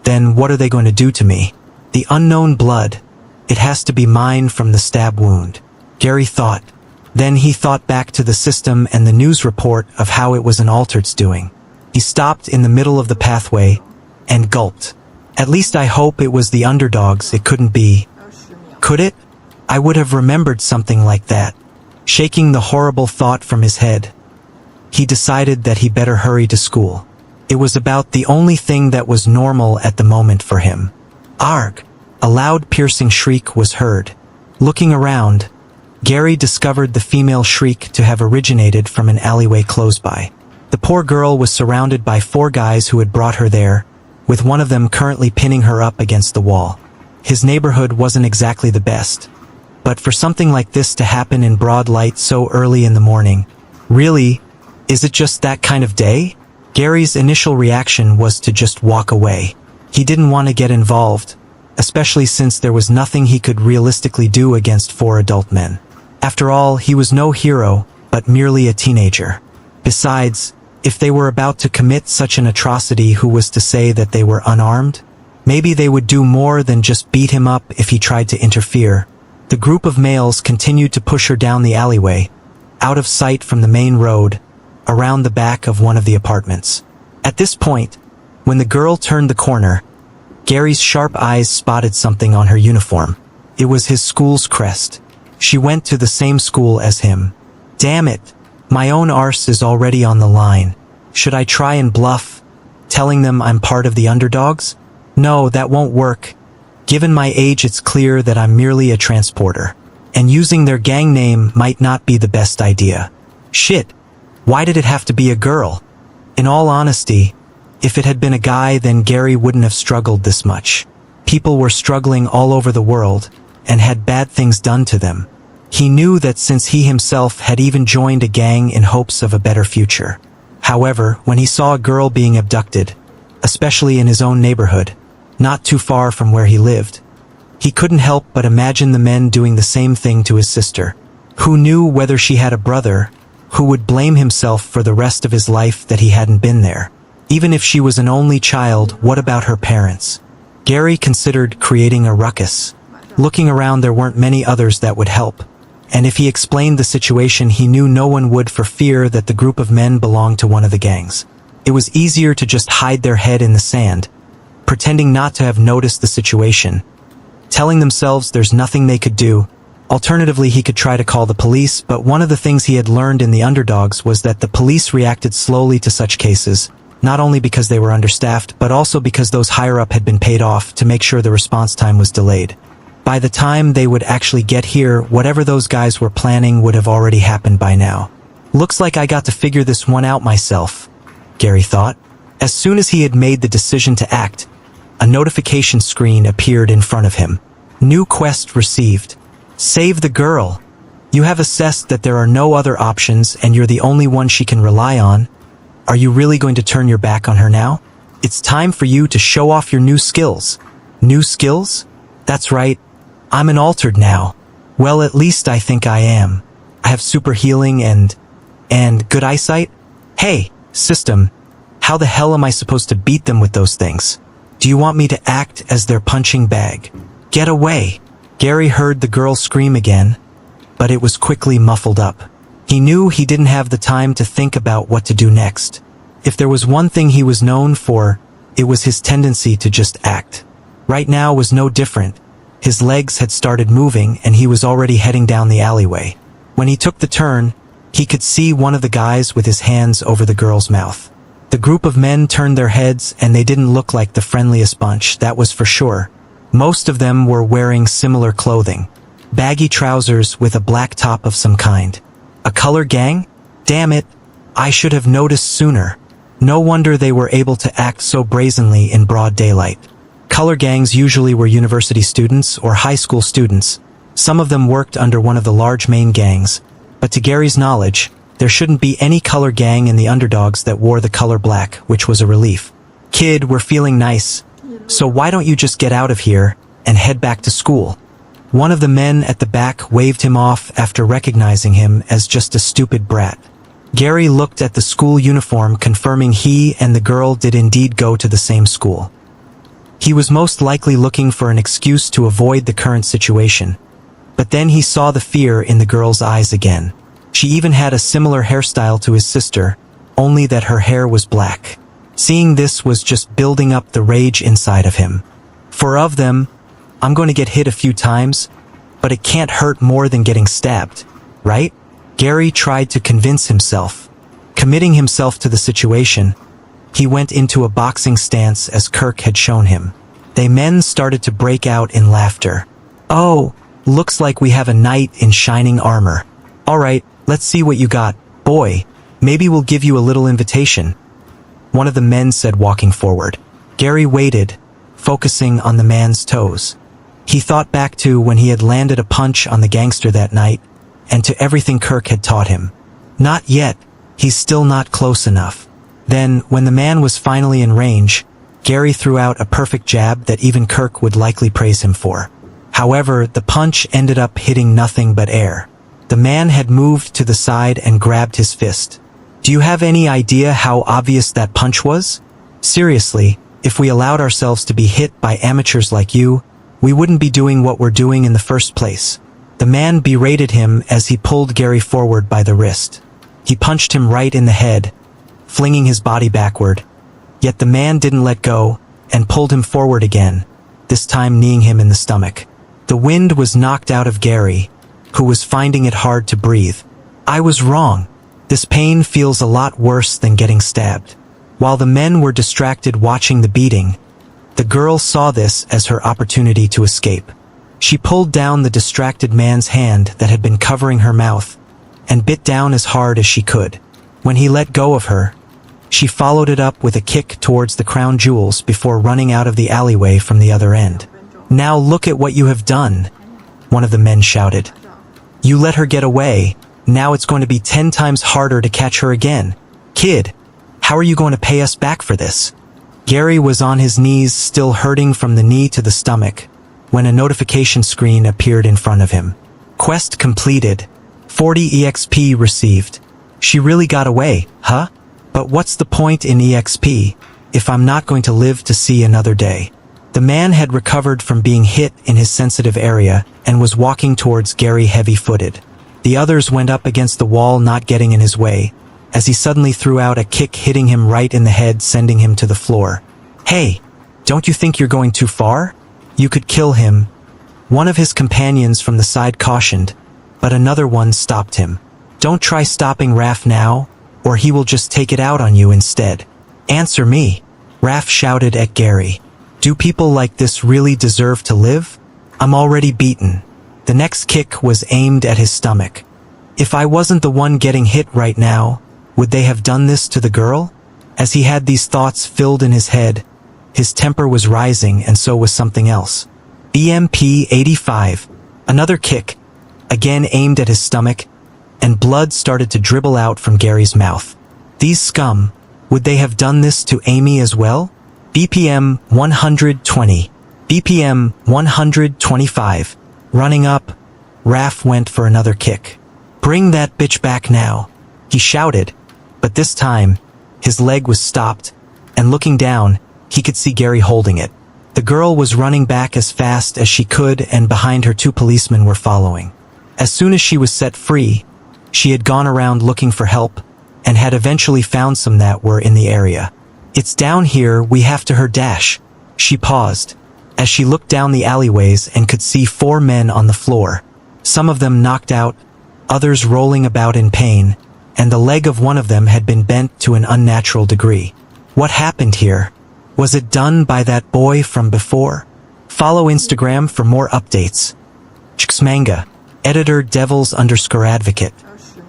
then what are they going to do to me? The unknown blood. It has to be mine from the stab wound, Gary thought. Then he thought back to the system and the news report of how it was an Altered's doing. He stopped in the middle of the pathway and gulped. At least I hope it was the underdogs. It couldn't be. Could it? I would have remembered something like that. Shaking the horrible thought from his head, he decided that he better hurry to school. It was about the only thing that was normal at the moment for him. Arg! A loud piercing shriek was heard. Looking around, Gary discovered the female shriek to have originated from an alleyway close by. The poor girl was surrounded by 4 guys who had brought her there, with one of them currently pinning her up against the wall. His neighborhood wasn't exactly the best. But for something like this to happen in broad light so early in the morning, really, is it just that kind of day? Gary's initial reaction was to just walk away. He didn't want to get involved, especially since there was nothing he could realistically do against 4 adult men. After all, he was no hero, but merely a teenager. Besides, if they were about to commit such an atrocity, who was to say that they were unarmed? Maybe they would do more than just beat him up if he tried to interfere. The group of males continued to push her down the alleyway, out of sight from the main road, around the back of one of the apartments. At this point, when the girl turned the corner, Gary's sharp eyes spotted something on her uniform. It was his school's crest. She went to the same school as him. Damn it, my own arse is already on the line. Should I try and bluff, telling them I'm part of the underdogs? No, that won't work. Given my age, it's clear that I'm merely a transporter, and using their gang name might not be the best idea. Shit, why did it have to be a girl? In all honesty, if it had been a guy, then Gary wouldn't have struggled this much. People were struggling all over the world, and had bad things done to them. He knew that since he himself had even joined a gang in hopes of a better future. However, when he saw a girl being abducted, especially in his own neighborhood, not too far from where he lived, he couldn't help but imagine the men doing the same thing to his sister. Who knew whether she had a brother who would blame himself for the rest of his life that he hadn't been there? Even if she was an only child, what about her parents? Gary considered creating a ruckus. Looking around, there weren't many others that would help. And if he explained the situation, he knew no one would, for fear that the group of men belonged to one of the gangs. It was easier to just hide their head in the sand, pretending not to have noticed the situation, telling themselves there's nothing they could do. Alternatively, he could try to call the police, but one of the things he had learned in the underdogs was that the police reacted slowly to such cases, not only because they were understaffed, but also because those higher up had been paid off to make sure the response time was delayed. By the time they would actually get here, whatever those guys were planning would have already happened by now. Looks like I got to figure this one out myself, Gary thought. As soon as he had made the decision to act, a notification screen appeared in front of him. New quest received. Save the girl. You have assessed that there are no other options and you're the only one she can rely on. Are you really going to turn your back on her now? It's time for you to show off your new skills. New skills? That's right. I'm an altered now. Well, at least I think I am. I have super healing and good eyesight. Hey, system, how the hell am I supposed to beat them with those things? Do you want me to act as their punching bag? Get away. Gary heard the girl scream again, but it was quickly muffled up. He knew he didn't have the time to think about what to do next. If there was one thing he was known for, it was his tendency to just act. Right now was no different. His legs had started moving and he was already heading down the alleyway. When he took the turn, he could see one of the guys with his hands over the girl's mouth. The group of men turned their heads and they didn't look like the friendliest bunch, that was for sure. Most of them were wearing similar clothing. Baggy trousers with a black top of some kind. A color gang? Damn it, I should have noticed sooner. No wonder they were able to act so brazenly in broad daylight. Color gangs usually were university students or high school students. Some of them worked under one of the large main gangs, but to Gary's knowledge, there shouldn't be any color gang in the underdogs that wore the color black, which was a relief. Kid, we're feeling nice, so why don't you just get out of here and head back to school? One of the men at the back waved him off after recognizing him as just a stupid brat. Gary looked at the school uniform, confirming he and the girl did indeed go to the same school. He was most likely looking for an excuse to avoid the current situation. But then he saw the fear in the girl's eyes again. She even had a similar hairstyle to his sister, only that her hair was black. Seeing this was just building up the rage inside of him. For of them, I'm going to get hit a few times, but it can't hurt more than getting stabbed, right? Gary tried to convince himself. Committing himself to the situation, he went into a boxing stance as Kirk had shown him. The men started to break out in laughter. Oh, looks like we have a knight in shining armor. Alright, let's see what you got, boy. Maybe we'll give you a little invitation. One of the men said, walking forward. Gary waited, focusing on the man's toes. He thought back to when he had landed a punch on the gangster that night, and to everything Kirk had taught him. Not yet, he's still not close enough. Then, when the man was finally in range, Gary threw out a perfect jab that even Kirk would likely praise him for. However, the punch ended up hitting nothing but air. The man had moved to the side and grabbed his fist. Do you have any idea how obvious that punch was? Seriously, if we allowed ourselves to be hit by amateurs like you, we wouldn't be doing what we're doing in the first place. The man berated him as he pulled Gary forward by the wrist. He punched him right in the head, flinging his body backward. Yet the man didn't let go, and pulled him forward again, this time kneeing him in the stomach. The wind was knocked out of Gary, who was finding it hard to breathe. I was wrong. This pain feels a lot worse than getting stabbed. While the men were distracted watching the beating, the girl saw this as her opportunity to escape. She pulled down the distracted man's hand that had been covering her mouth, and bit down as hard as she could. When he let go of her, she followed it up with a kick towards the crown jewels before running out of the alleyway from the other end. Now look at what you have done, one of the men shouted. You let her get away, now it's going to be 10 times harder to catch her again. Kid, how are you going to pay us back for this? Gary was on his knees, still hurting from the knee to the stomach, when a notification screen appeared in front of him. Quest completed. 40 EXP received. She really got away, huh? But what's the point in EXP, if I'm not going to live to see another day? The man had recovered from being hit in his sensitive area and was walking towards Gary heavy-footed. The others went up against the wall, not getting in his way, as he suddenly threw out a kick, hitting him right in the head, sending him to the floor. Hey, don't you think you're going too far? You could kill him. One of his companions from the side cautioned, but another one stopped him. Don't try stopping Raph now, or he will just take it out on you instead. Answer me, Raph shouted at Gary. Do people like this really deserve to live? I'm already beaten. The next kick was aimed at his stomach. If I wasn't the one getting hit right now, would they have done this to the girl? As he had these thoughts filled in his head, his temper was rising, and so was something else. EMP 85. Another kick, again aimed at his stomach, and blood started to dribble out from Gary's mouth. These scum, would they have done this to Amy as well? BPM 120. BPM 125. Running up, Raph went for another kick. Bring that bitch back now, he shouted, but this time, his leg was stopped, and looking down, he could see Gary holding it. The girl was running back as fast as she could, and behind her 2 policemen were following. As soon as she was set free, she had gone around looking for help, and had eventually found some that were in the area. It's down here, we have to her dash. She paused, as she looked down the alleyways and could see 4 men on the floor, some of them knocked out, others rolling about in pain, and the leg of one of them had been bent to an unnatural degree. What happened here? Was it done by that boy from before? Follow Instagram for more updates. Manga, editor Devils_Advocate.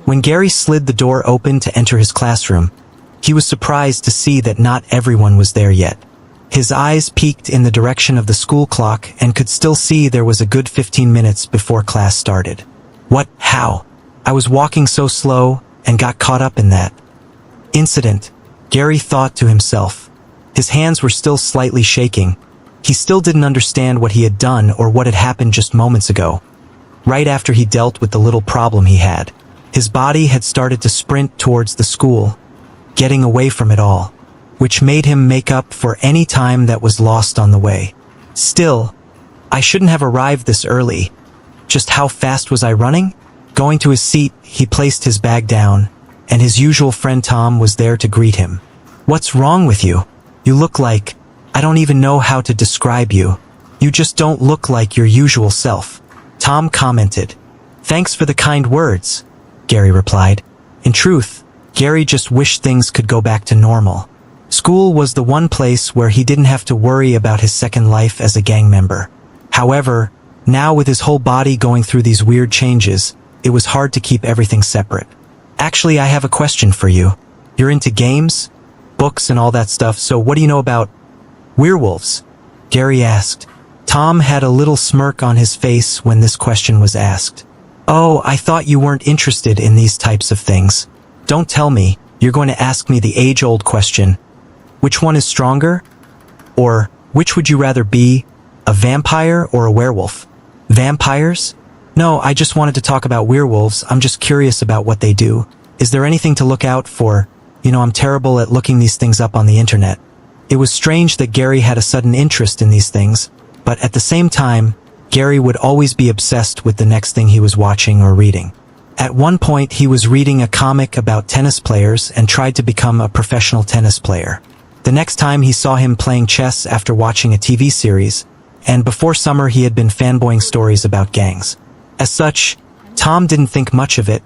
When Gary slid the door open to enter his classroom, he was surprised to see that not everyone was there yet. His eyes peeked in the direction of the school clock and could still see there was a good 15 minutes before class started. What? How? I was walking so slow and got caught up in that incident, Gary thought to himself. His hands were still slightly shaking. He still didn't understand what he had done or what had happened just moments ago. Right after he dealt with the little problem he had, his body had started to sprint towards the school, getting away from it all, which made him make up for any time that was lost on the way. Still, I shouldn't have arrived this early. Just how fast was I running? Going to his seat, he placed his bag down, and his usual friend Tom was there to greet him. What's wrong with you? You look like, I don't even know how to describe you. You just don't look like your usual self, Tom commented. Thanks for the kind words, Gary replied. In truth, Gary just wished things could go back to normal. School was the one place where he didn't have to worry about his second life as a gang member. However, now with his whole body going through these weird changes, it was hard to keep everything separate. Actually, I have a question for you. You're into games, books, and all that stuff, so what do you know about Werewolves? Gary asked. Tom had a little smirk on his face when this question was asked. Oh, I thought you weren't interested in these types of things. Don't tell me you're going to ask me the age-old question. Which one is stronger? Or, which would you rather be, a vampire or a werewolf? Vampires? No, I just wanted to talk about werewolves. I'm just curious about what they do. Is there anything to look out for? I'm terrible at looking these things up on the internet. It was strange that Gary had a sudden interest in these things, but at the same time, Gary would always be obsessed with the next thing he was watching or reading. At one point, he was reading a comic about tennis players and tried to become a professional tennis player. The next time he saw him playing chess after watching a TV series, and before summer he had been fanboying stories about gangs. As such, Tom didn't think much of it,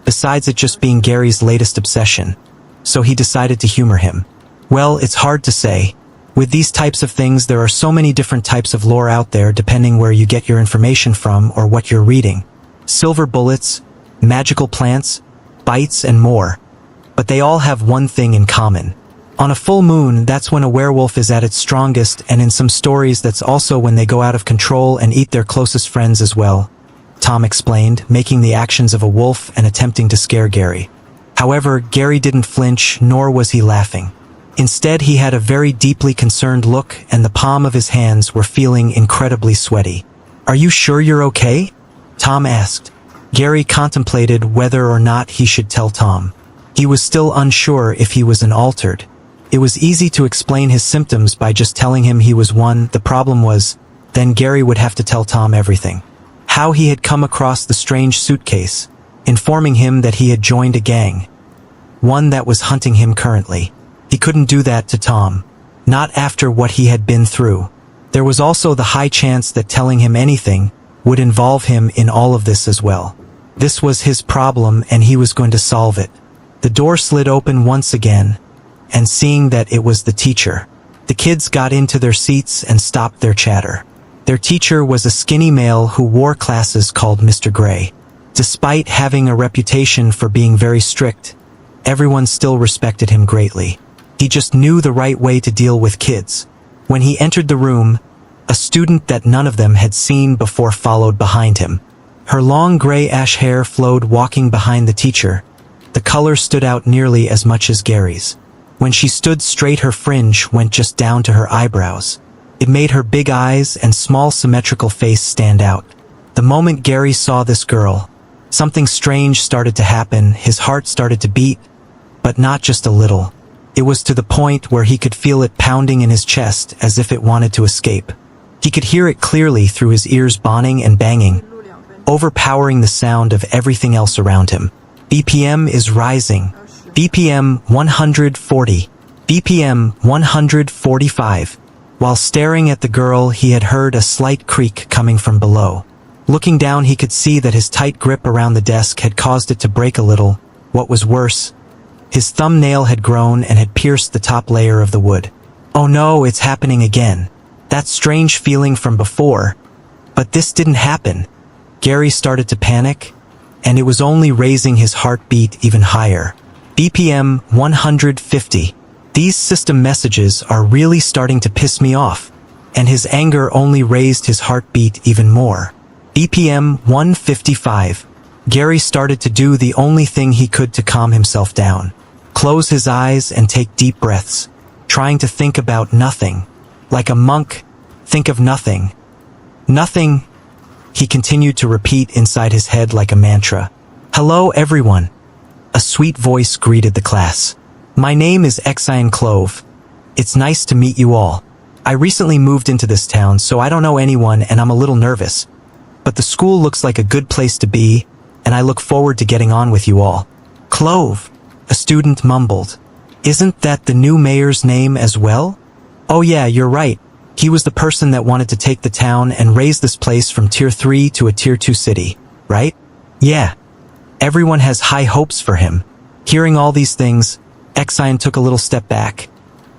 besides it just being Gary's latest obsession. So he decided to humor him. Well, it's hard to say. With these types of things, there are so many different types of lore out there depending where you get your information from or what you're reading. Silver bullets, magical plants, bites, and more. But they all have one thing in common. On a full moon, that's when a werewolf is at its strongest, and in some stories that's also when they go out of control and eat their closest friends as well, Tom explained, making the actions of a wolf and attempting to scare Gary. However, Gary didn't flinch, nor was he laughing. Instead, he had a very deeply concerned look, and the palm of his hands were feeling incredibly sweaty. Are you sure you're okay? Tom asked. Gary contemplated whether or not he should tell Tom. He was still unsure if he was altered. It was easy to explain his symptoms by just telling him he was one. The problem was, then Gary would have to tell Tom everything. How he had come across the strange suitcase, informing him that he had joined a gang. One that was hunting him currently. He couldn't do that to Tom. Not after what he had been through. There was also the high chance that telling him anything would involve him in all of this as well. This was his problem and he was going to solve it. The door slid open once again, and seeing that it was the teacher, the kids got into their seats and stopped their chatter. Their teacher was a skinny male who wore glasses called Mr. Gray. Despite having a reputation for being very strict, everyone still respected him greatly. He just knew the right way to deal with kids. When he entered the room, a student that none of them had seen before followed behind him. Her long gray ash hair flowed walking behind the teacher. The color stood out nearly as much as Gary's. When she stood straight, her fringe went just down to her eyebrows. It made her big eyes and small symmetrical face stand out. The moment Gary saw this girl, something strange started to happen. His heart started to beat, but not just a little. It was to the point where he could feel it pounding in his chest as if it wanted to escape. He could hear it clearly through his ears, boning and banging, overpowering the sound of everything else around him. BPM is rising. BPM 140. BPM 145. While staring at the girl, he had heard a slight creak coming from below. Looking down, he could see that his tight grip around the desk had caused it to break a little. What was worse, his thumbnail had grown and had pierced the top layer of the wood. Oh no, it's happening again. That strange feeling from before. But this didn't happen. Gary started to panic, and it was only raising his heartbeat even higher. BPM 150. These system messages are really starting to piss me off, and his anger only raised his heartbeat even more. BPM 155. Gary started to do the only thing he could to calm himself down. Close his eyes and take deep breaths, trying to think about nothing. Like a monk, think of nothing. Nothing, he continued to repeat inside his head like a mantra. Hello everyone. A sweet voice greeted the class. My name is Isekai Clove. It's nice to meet you all. I recently moved into this town, so I don't know anyone and I'm a little nervous. But the school looks like a good place to be, and I look forward to getting on with you all. Clove, a student mumbled. Isn't that the new mayor's name as well? Oh yeah, you're right. He was the person that wanted to take the town and raise this place from Tier 3 to a Tier 2 city, right? Yeah. Everyone has high hopes for him. Hearing all these things, Isekai took a little step back,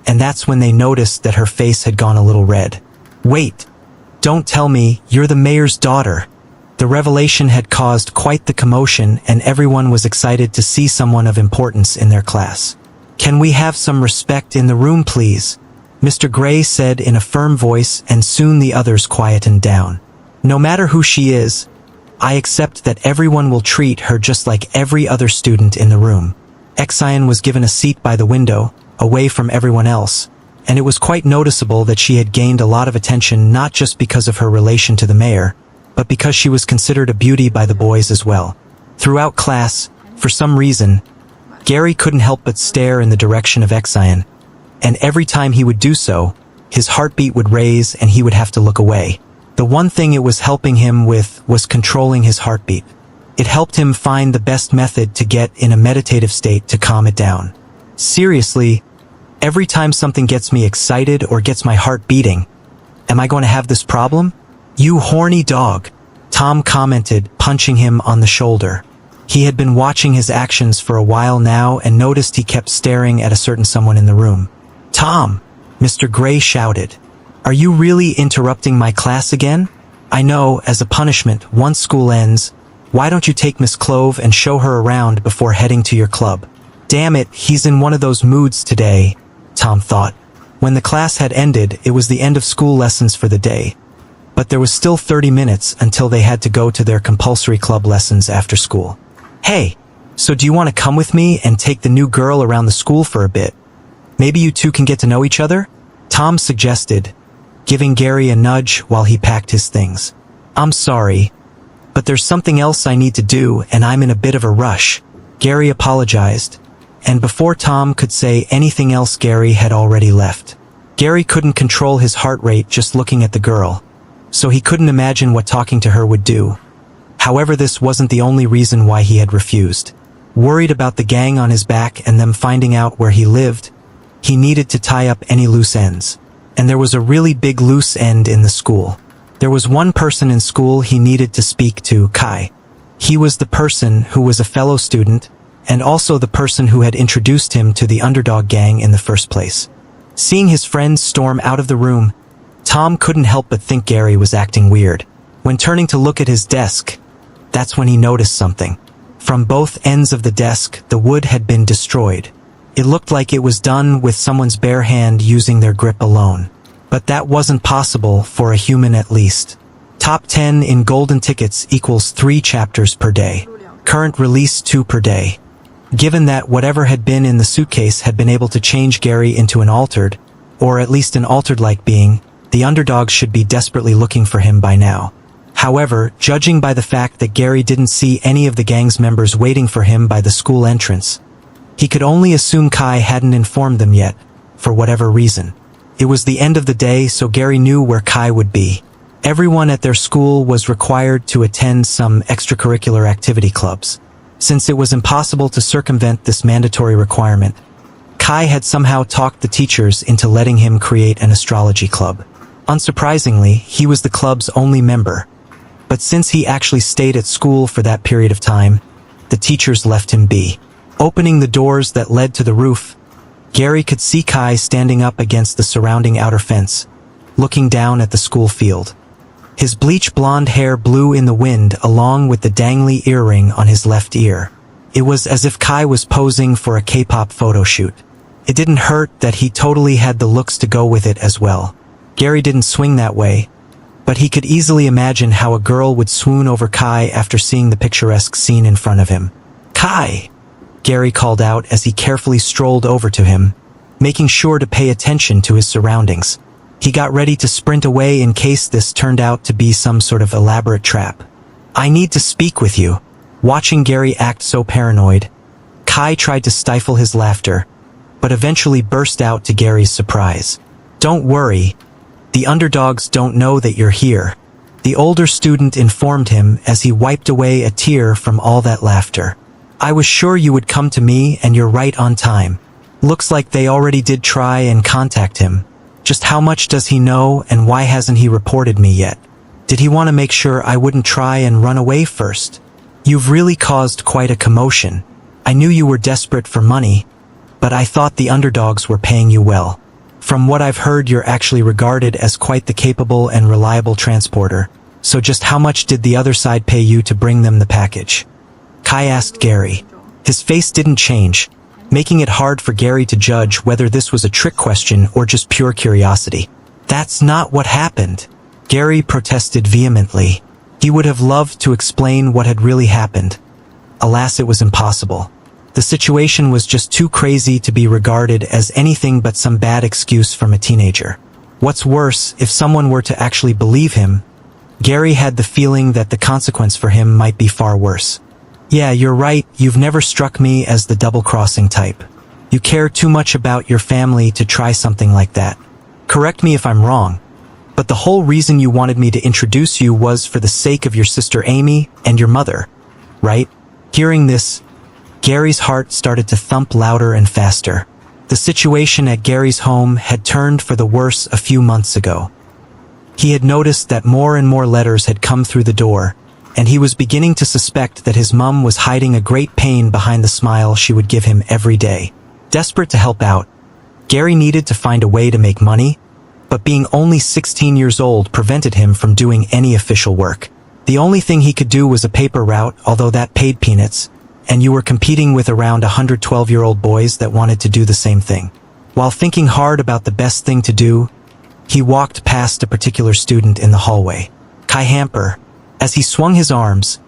and that's when they noticed that her face had gone a little red. Wait, don't tell me you're the mayor's daughter. The revelation had caused quite the commotion, and everyone was excited to see someone of importance in their class. Can we have some respect in the room, please? Mr. Gray said in a firm voice, and soon the others quietened down. No matter who she is, I accept that everyone will treat her just like every other student in the room. Exine was given a seat by the window, away from everyone else, and it was quite noticeable that she had gained a lot of attention not just because of her relation to the mayor, but because she was considered a beauty by the boys as well. Throughout class, for some reason, Gary couldn't help but stare in the direction of Exine, and every time he would do so, his heartbeat would raise and he would have to look away. The one thing it was helping him with was controlling his heartbeat. It helped him find the best method to get in a meditative state to calm it down. Seriously, every time something gets me excited or gets my heart beating, am I going to have this problem? You horny dog, Tom commented, punching him on the shoulder. He had been watching his actions for a while now and noticed he kept staring at a certain someone in the room. Tom, Mr. Gray shouted. Are you really interrupting my class again? I know, as a punishment, once school ends, why don't you take Miss Clove and show her around before heading to your club? Damn it, he's in one of those moods today, Tom thought. When the class had ended, it was the end of school lessons for the day. But there was still 30 minutes until they had to go to their compulsory club lessons after school. Hey, so do you want to come with me and take the new girl around the school for a bit? Maybe you two can get to know each other? Tom suggested, giving Gary a nudge while he packed his things. I'm sorry, but there's something else I need to do and I'm in a bit of a rush. Gary apologized, and before Tom could say anything else, Gary had already left. Gary couldn't control his heart rate just looking at the girl, so he couldn't imagine what talking to her would do. However, this wasn't the only reason why he had refused. Worried about the gang on his back and them finding out where he lived, he needed to tie up any loose ends. And there was a really big loose end in the school. There was one person in school he needed to speak to, Kai. He was the person who was a fellow student, and also the person who had introduced him to the underdog gang in the first place. Seeing his friends storm out of the room, Tom couldn't help but think Gary was acting weird. When turning to look at his desk, that's when he noticed something. From both ends of the desk, the wood had been destroyed. It looked like it was done with someone's bare hand using their grip alone. But that wasn't possible for a human at least. Top 10 in golden tickets equals 3 chapters per day. Current release 2 per day. Given that whatever had been in the suitcase had been able to change Gary into an altered, or at least an altered-like being, the underdogs should be desperately looking for him by now. However, judging by the fact that Gary didn't see any of the gang's members waiting for him by the school entrance, he could only assume Kai hadn't informed them yet, for whatever reason. It was the end of the day, so Gary knew where Kai would be. Everyone at their school was required to attend some extracurricular activity clubs. Since it was impossible to circumvent this mandatory requirement, Kai had somehow talked the teachers into letting him create an astrology club. Unsurprisingly, he was the club's only member. But since he actually stayed at school for that period of time, the teachers left him be. Opening the doors that led to the roof, Gary could see Kai standing up against the surrounding outer fence, looking down at the school field. His bleach blonde hair blew in the wind along with the dangly earring on his left ear. It was as if Kai was posing for a K-pop photo shoot. It didn't hurt that he totally had the looks to go with it as well. Gary didn't swing that way, but he could easily imagine how a girl would swoon over Kai after seeing the picturesque scene in front of him. Kai! Gary called out as he carefully strolled over to him, making sure to pay attention to his surroundings. He got ready to sprint away in case this turned out to be some sort of elaborate trap. I need to speak with you. Watching Gary act so paranoid, Kai tried to stifle his laughter, but eventually burst out to Gary's surprise. Don't worry. The underdogs don't know that you're here. The older student informed him as he wiped away a tear from all that laughter. I was sure you would come to me and you're right on time. Looks like they already did try and contact him. Just how much does he know and why hasn't he reported me yet? Did he want to make sure I wouldn't try and run away first? You've really caused quite a commotion. I knew you were desperate for money, but I thought the underdogs were paying you well. From what I've heard, you're actually regarded as quite the capable and reliable transporter. So just how much did the other side pay you to bring them the package? Kai asked Gary. His face didn't change. making it hard for Gary to judge whether this was a trick question or just pure curiosity. That's not what happened. Gary protested vehemently. He would have loved to explain what had really happened. Alas, it was impossible. The situation was just too crazy to be regarded as anything but some bad excuse from a teenager. What's worse, if someone were to actually believe him, Gary had the feeling that the consequence for him might be far worse. Yeah, you're right, you've never struck me as the double-crossing type. You care too much about your family to try something like that. Correct me if I'm wrong, but the whole reason you wanted me to introduce you was for the sake of your sister Amy and your mother, right? Hearing this, Gary's heart started to thump louder and faster. The situation at Gary's home had turned for the worse a few months ago. He had noticed that more and more letters had come through the door, and he was beginning to suspect that his mum was hiding a great pain behind the smile she would give him every day. Desperate to help out, Gary needed to find a way to make money, but being only 16 years old prevented him from doing any official work. The only thing he could do was a paper route, although that paid peanuts, and you were competing with around 112-year-old boys that wanted to do the same thing. While thinking hard about the best thing to do, he walked past a particular student in the hallway, Kai Hamper. As he swung his arms,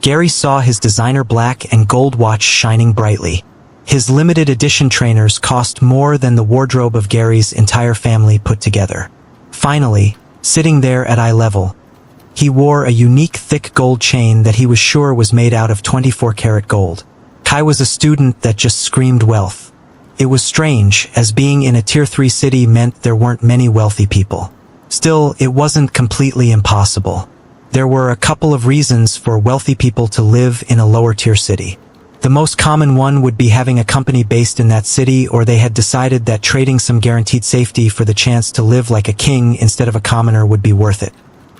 Gary saw his designer black and gold watch shining brightly. His limited edition trainers cost more than the wardrobe of Gary's entire family put together. Finally, sitting there at eye level, he wore a unique thick gold chain that he was sure was made out of 24-karat gold. Kai was a student that just screamed wealth. It was strange, as being in a Tier 3 city meant there weren't many wealthy people. Still, it wasn't completely impossible. There were a couple of reasons for wealthy people to live in a lower-tier city. The most common one would be having a company based in that city, or they had decided that trading some guaranteed safety for the chance to live like a king instead of a commoner would be worth it.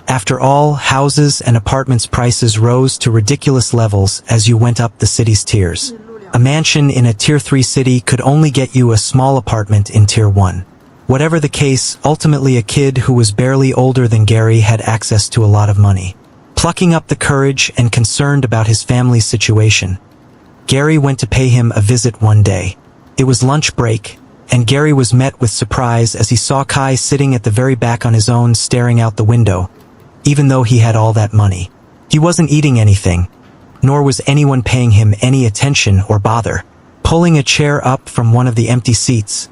After all, houses and apartments prices rose to ridiculous levels as you went up the city's tiers. A mansion in a Tier 3 city could only get you a small apartment in Tier 1. Whatever the case, ultimately a kid who was barely older than Gary had access to a lot of money. Plucking up the courage and concerned about his family's situation, Gary went to pay him a visit one day. It was lunch break, and Gary was met with surprise as he saw Kai sitting at the very back on his own, staring out the window, even though he had all that money. He wasn't eating anything, nor was anyone paying him any attention or bother. Pulling a chair up from one of the empty seats,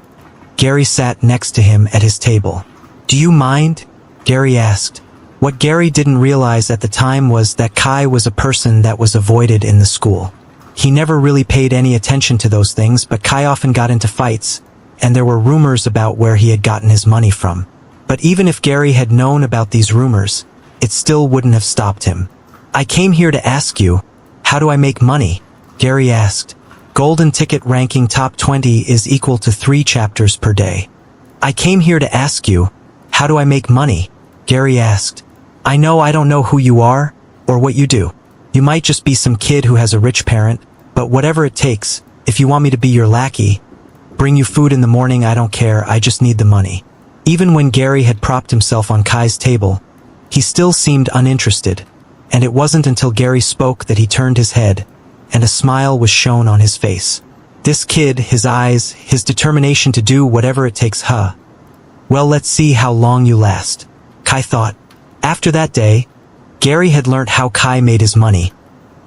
Gary sat next to him at his table. "Do you mind?" Gary asked. What Gary didn't realize at the time was that Kai was a person that was avoided in the school. He never really paid any attention to those things, but Kai often got into fights, and there were rumors about where he had gotten his money from. But even if Gary had known about these rumors, it still wouldn't have stopped him. "I came here to ask you, how do I make money?" Gary asked. Golden ticket ranking top 20 is equal to 3 chapters per day. "I came here to ask you, how do I make money?" Gary asked. "I know I don't know who you are, or what you do. You might just be some kid who has a rich parent, but whatever it takes, if you want me to be your lackey, bring you food in the morning, I don't care, I just need the money." Even when Gary had propped himself on Kai's table, he still seemed uninterested, and it wasn't until Gary spoke that he turned his head, and a smile was shown on his face. This kid, his eyes, his determination to do whatever it takes, huh? Well, let's see how long you last, Kai thought. After that day, Gary had learnt how Kai made his money,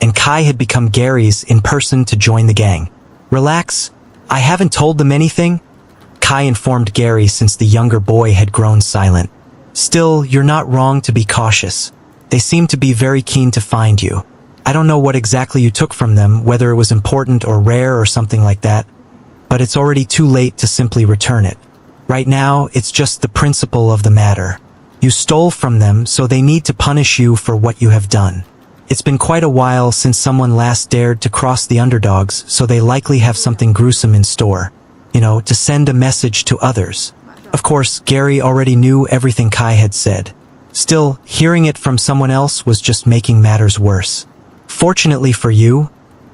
and Kai had become Gary's in person to join the gang. "Relax, I haven't told them anything," Kai informed Gary, since the younger boy had grown silent. "Still, you're not wrong to be cautious. They seem to be very keen to find you. I don't know what exactly you took from them, whether it was important or rare or something like that, but it's already too late to simply return it. Right now, it's just the principle of the matter. You stole from them, so they need to punish you for what you have done. It's been quite a while since someone last dared to cross the underdogs, so they likely have something gruesome in store. To send a message to others." Of course, Gary already knew everything Kai had said. Still, hearing it from someone else was just making matters worse. "Fortunately for you,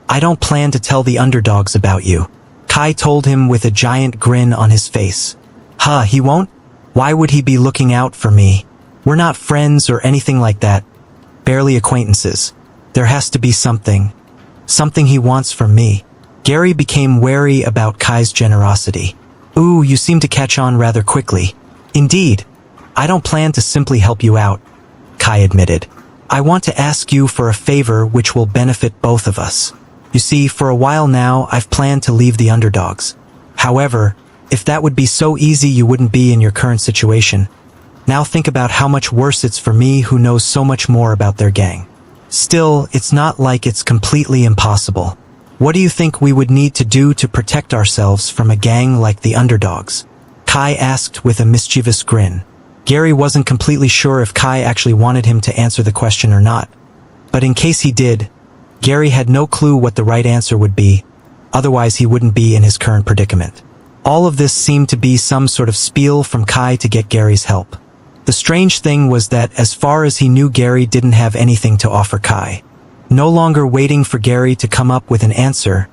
I don't plan to tell the underdogs about you," Kai told him with a giant grin on his face. "Huh, he won't? Why would he be looking out for me? We're not friends or anything like that. Barely acquaintances. There has to be something he wants from me." Gary became wary about Kai's generosity. Ooh, you seem to catch on rather quickly. Indeed. I don't plan to simply help you out, Kai admitted. I want to ask you for a favor which will benefit both of us. You see, for a while now, I've planned to leave the underdogs. However, if that would be so easy, you wouldn't be in your current situation. Now think about how much worse it's for me, who knows so much more about their gang. Still, it's not like it's completely impossible. What do you think we would need to do to protect ourselves from a gang like the underdogs? Kai asked with a mischievous grin. Gary wasn't completely sure if Kai actually wanted him to answer the question or not. But in case he did, Gary had no clue what the right answer would be, otherwise he wouldn't be in his current predicament. All of this seemed to be some sort of spiel from Kai to get Gary's help. The strange thing was that as far as he knew, Gary didn't have anything to offer Kai. No longer waiting for Gary to come up with an answer,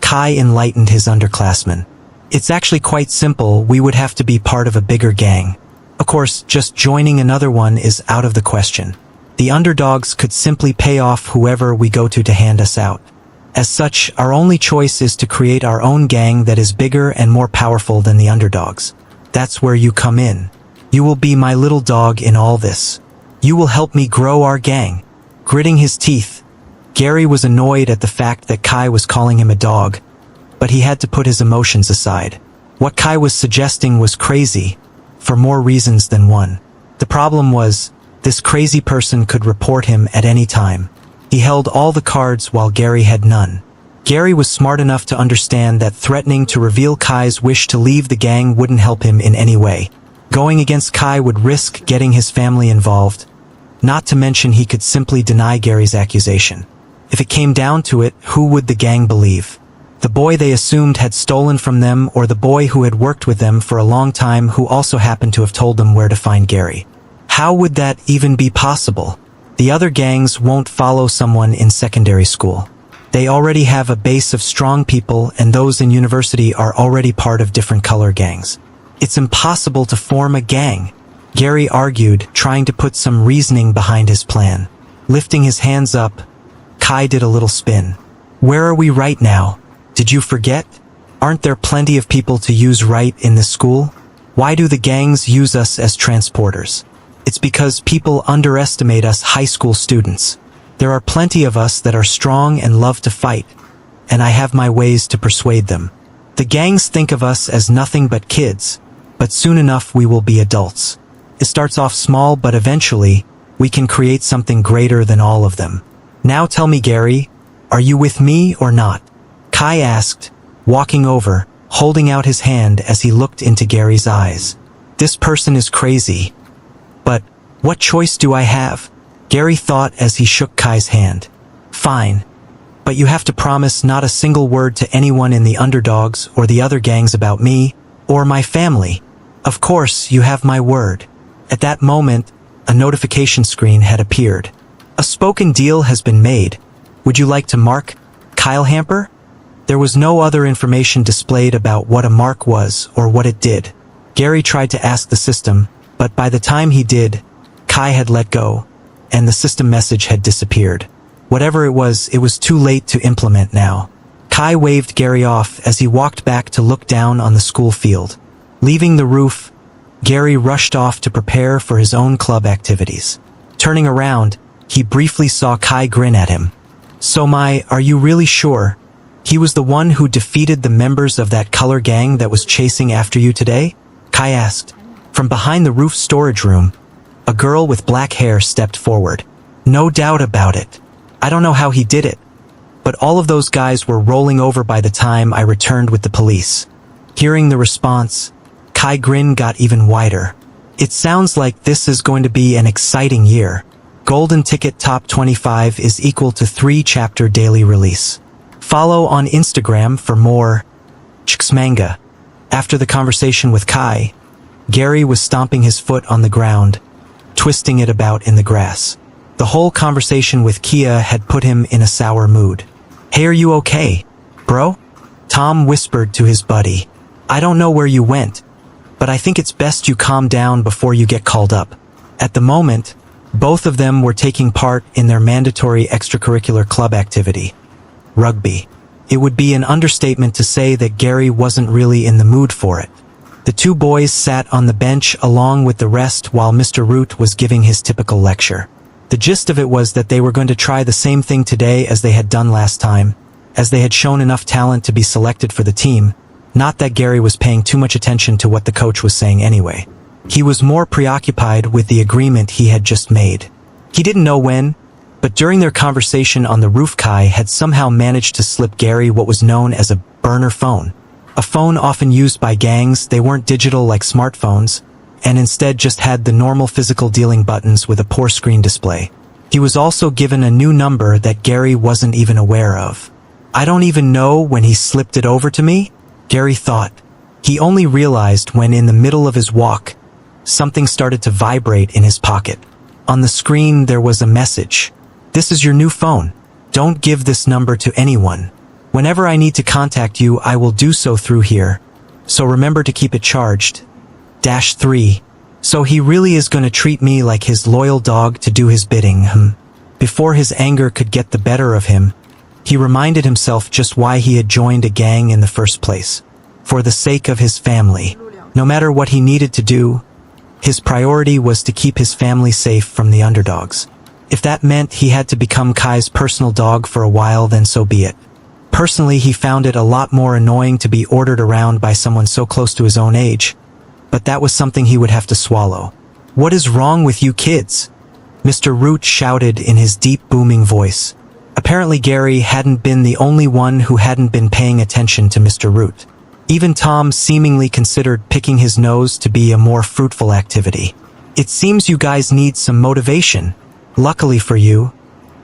Kai enlightened his underclassmen. It's actually quite simple, we would have to be part of a bigger gang. Of course, just joining another one is out of the question. The underdogs could simply pay off whoever we go to hand us out. As such, our only choice is to create our own gang that is bigger and more powerful than the underdogs. That's where you come in. You will be my little dog in all this. You will help me grow our gang. Gritting his teeth, Gary was annoyed at the fact that Kai was calling him a dog, but he had to put his emotions aside. What Kai was suggesting was crazy, for more reasons than one. The problem was, this crazy person could report him at any time. He held all the cards while Gary had none. Gary was smart enough to understand that threatening to reveal Kai's wish to leave the gang wouldn't help him in any way. Going against Kai would risk getting his family involved, not to mention he could simply deny Gary's accusation. If it came down to it, who would the gang believe? The boy they assumed had stolen from them, or the boy who had worked with them for a long time who also happened to have told them where to find Gary? How would that even be possible? The other gangs won't follow someone in secondary school. They already have a base of strong people, and those in university are already part of different color gangs. It's impossible to form a gang, Gary argued, trying to put some reasoning behind his plan. Lifting his hands up, Kai did a little spin. Where are we right now? Did you forget? Aren't there plenty of people to use right in this school? Why do the gangs use us as transporters? It's because people underestimate us high school students. There are plenty of us that are strong and love to fight, and I have my ways to persuade them. The gangs think of us as nothing but kids, but soon enough we will be adults. It starts off small, but eventually, we can create something greater than all of them. Now tell me, Gary, are you with me or not? Kai asked, walking over, holding out his hand as he looked into Gary's eyes. This person is crazy. But what choice do I have? Gary thought as he shook Kai's hand. Fine. But you have to promise not a single word to anyone in the underdogs or the other gangs about me or my family. Of course, you have my word. At that moment, a notification screen had appeared. A spoken deal has been made. Would you like to mark Kyle Hamper? There was no other information displayed about what a mark was or what it did. Gary tried to ask the system, but by the time he did, Kai had let go, and the system message had disappeared. Whatever it was too late to implement now. Kai waved Gary off as he walked back to look down on the school field. Leaving the roof, Gary rushed off to prepare for his own club activities. Turning around, he briefly saw Kai grin at him. So are you really sure? He was the one who defeated the members of that color gang that was chasing after you today? Kai asked. From behind the roof storage room, a girl with black hair stepped forward. No doubt about it. I don't know how he did it, but all of those guys were rolling over by the time I returned with the police. Hearing the response, Kai's grin got even wider. It sounds like this is going to be an exciting year. Golden Ticket Top 25 is equal to 3-chapter daily release. Follow on Instagram for more manga. After the conversation with Kai, Gary was stomping his foot on the ground, twisting it about in the grass. The whole conversation with Kia had put him in a sour mood. Hey, are you okay, bro? Tom whispered to his buddy. I don't know where you went, but I think it's best you calm down before you get called up. At the moment, both of them were taking part in their mandatory extracurricular club activity, rugby. it would be an understatement to say that Gary wasn't really in the mood for it. The two boys sat on the bench along with the rest while Mr. Root was giving his typical lecture. The gist of it was that they were going to try the same thing today as they had done last time, as they had shown enough talent to be selected for the team, not that Gary was paying too much attention to what the coach was saying anyway. He was more preoccupied with the agreement he had just made. He didn't know when, but during their conversation on the roof, Kai had somehow managed to slip Gary what was known as a burner phone. A phone often used by gangs. They weren't digital like smartphones, and instead just had the normal physical dealing buttons with a poor screen display. He was also given a new number that Gary wasn't even aware of. I don't even know when he slipped it over to me, Gary thought. He only realized when in the middle of his walk, something started to vibrate in his pocket. On the screen there was a message. "This is your new phone. Don't give this number to anyone. Whenever I need to contact you, I will do so through here. So remember to keep it charged. -3. So he really is gonna treat me like his loyal dog to do his bidding, Before his anger could get the better of him, he reminded himself just why he had joined a gang in the first place. For the sake of his family. No matter what he needed to do, his priority was to keep his family safe from the underdogs. If that meant he had to become Kai's personal dog for a while, then so be it. Personally, he found it a lot more annoying to be ordered around by someone so close to his own age, but that was something he would have to swallow. "What is wrong with you kids?" Mr. Root shouted in his deep booming voice. Apparently Gary hadn't been the only one who hadn't been paying attention to Mr. Root. Even Tom seemingly considered picking his nose to be a more fruitful activity. "It seems you guys need some motivation. Luckily for you,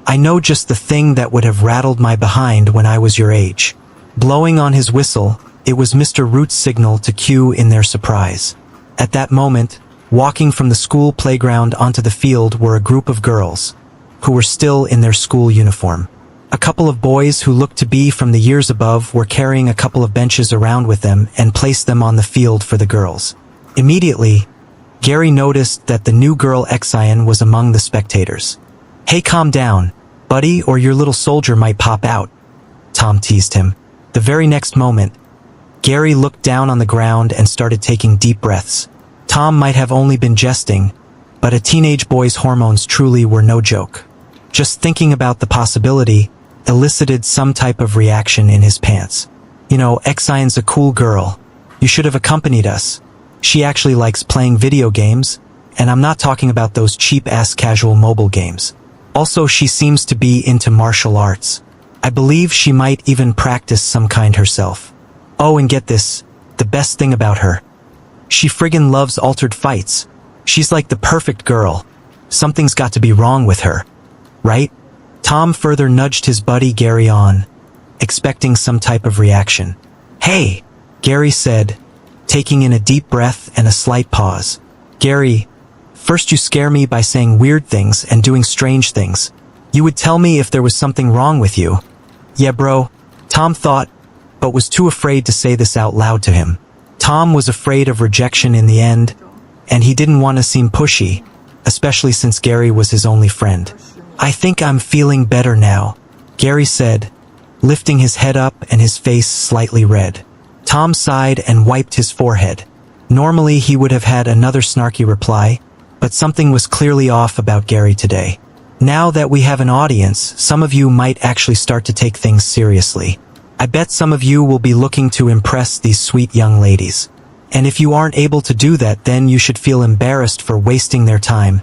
I know just the thing that would have rattled my behind when I was your age." Blowing on his whistle, it was Mr. Root's signal to cue in their surprise. At that moment, walking from the school playground onto the field were a group of girls, who were still in their school uniform. A couple of boys who looked to be from the years above were carrying a couple of benches around with them and placed them on the field for the girls. Immediately, Gary noticed that the new girl Exion was among the spectators. "Hey, calm down, buddy, or your little soldier might pop out," Tom teased him. The very next moment, Gary looked down on the ground and started taking deep breaths. Tom might have only been jesting, but a teenage boy's hormones truly were no joke. Just thinking about the possibility elicited some type of reaction in his pants. "You know, Exion's a cool girl. You should have accompanied us. She actually likes playing video games, and I'm not talking about those cheap-ass casual mobile games. Also, she seems to be into martial arts. I believe she might even practice some kind herself. Oh, and get this, the best thing about her. She friggin' loves altered fights. She's like the perfect girl. Something's got to be wrong with her. Right?" Tom further nudged his buddy Gary on, expecting some type of reaction. "Hey," Gary said, taking in a deep breath and a slight pause. "Gary, first you scare me by saying weird things and doing strange things. You would tell me if there was something wrong with you." "Yeah, bro," Tom thought, but was too afraid to say this out loud to him. Tom was afraid of rejection in the end, and he didn't want to seem pushy, especially since Gary was his only friend. "I think I'm feeling better now," Gary said, lifting his head up and his face slightly red. Tom sighed and wiped his forehead. Normally he would have had another snarky reply, but something was clearly off about Gary today. "Now that we have an audience, some of you might actually start to take things seriously. I bet some of you will be looking to impress these sweet young ladies. And if you aren't able to do that, then you should feel embarrassed for wasting their time,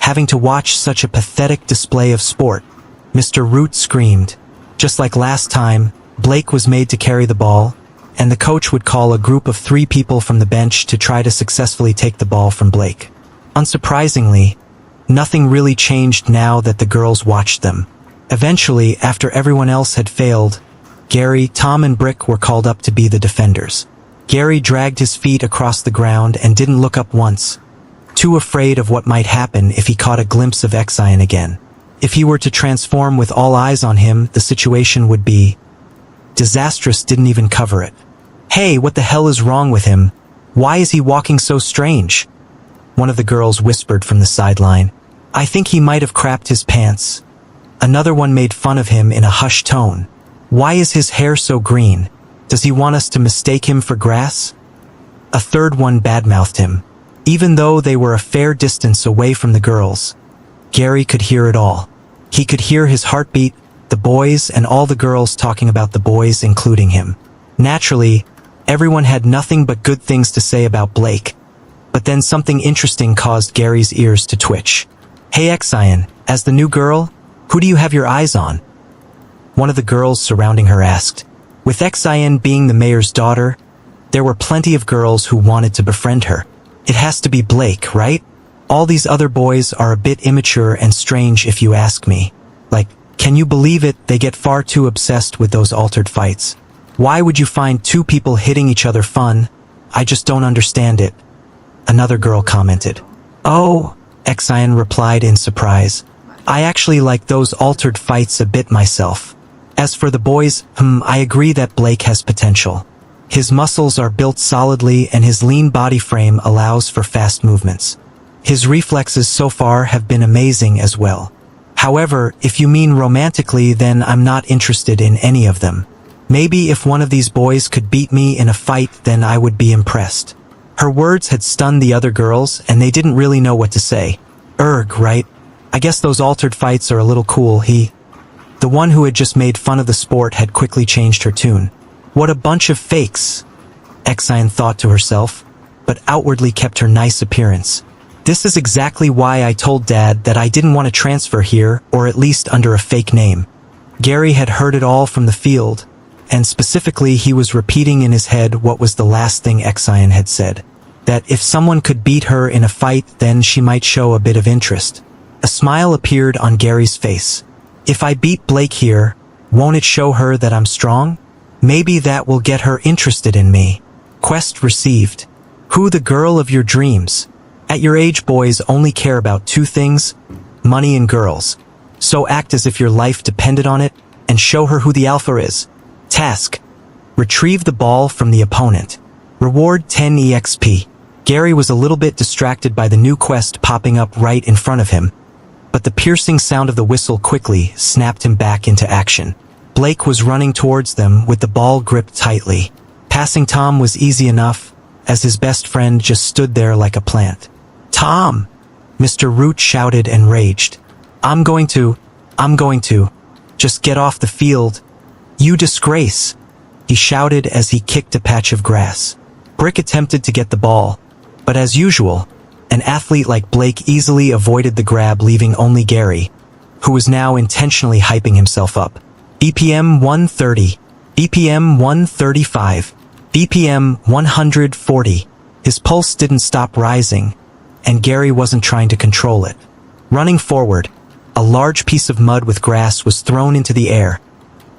having to watch such a pathetic display of sport," Mr. Root screamed. Just like last time, Blake was made to carry the ball, and the coach would call a group of 3 people from the bench to try to successfully take the ball from Blake. Unsurprisingly, nothing really changed now that the girls watched them. Eventually, after everyone else had failed, Gary, Tom, and Brick were called up to be the defenders. Gary dragged his feet across the ground and didn't look up once, too afraid of what might happen if he caught a glimpse of Exion again. If he were to transform with all eyes on him, the situation would be disastrous. Didn't even cover it. "Hey, what the hell is wrong with him? Why is he walking so strange?" one of the girls whispered from the sideline. "I think he might have crapped his pants." Another one made fun of him in a hushed tone. Why is his hair so green? Does he want us to mistake him for grass? A third one badmouthed him. Even though they were a fair distance away from the girls, Gary could hear it all. He could hear his heartbeat, the boys and all the girls talking about the boys, including him. Naturally, everyone had nothing but good things to say about Blake. But then something interesting caused Gary's ears to twitch. Hey Exion, as the new girl, who do you have your eyes on? One of the girls surrounding her asked. With Exion being the mayor's daughter, there were plenty of girls who wanted to befriend her. It has to be Blake, right? All these other boys are a bit immature and strange if you ask me. Like, can you believe it, they get far too obsessed with those altered fights. Why would you find two people hitting each other fun? I just don't understand it. Another girl commented. Oh, Exion replied in surprise. I actually like those altered fights a bit myself. As for the boys, I agree that Blake has potential. His muscles are built solidly and his lean body frame allows for fast movements. His reflexes so far have been amazing as well. However, if you mean romantically, then I'm not interested in any of them. Maybe if one of these boys could beat me in a fight, then I would be impressed. Her words had stunned the other girls and they didn't really know what to say. Right? I guess those altered fights are a little cool, The one who had just made fun of the sport had quickly changed her tune. What a bunch of fakes, Exion thought to herself, but outwardly kept her nice appearance. This is exactly why I told Dad that I didn't want to transfer here, or at least under a fake name. Gary had heard it all from the field, and specifically he was repeating in his head what was the last thing Exion had said. That if someone could beat her in a fight, then she might show a bit of interest. A smile appeared on Gary's face. If I beat Blake here, won't it show her that I'm strong? Maybe that will get her interested in me. Quest received. Who the girl of your dreams? At your age, boys only care about two things, money and girls. So act as if your life depended on it, and show her who the alpha is. Task. Retrieve the ball from the opponent. Reward 10 EXP. Gary was a little bit distracted by the new quest popping up right in front of him, but the piercing sound of the whistle quickly snapped him back into action. Blake was running towards them with the ball gripped tightly. Passing Tom was easy enough, as his best friend just stood there like a plant. Tom! Mr. Root shouted and raged. I'm going to. Just get off the field. You disgrace! He shouted as he kicked a patch of grass. Brick attempted to get the ball, but as usual, an athlete like Blake easily avoided the grab, leaving only Gary, who was now intentionally hyping himself up. BPM 130, BPM 135, BPM 140. His pulse didn't stop rising, and Gary wasn't trying to control it. Running forward, a large piece of mud with grass was thrown into the air,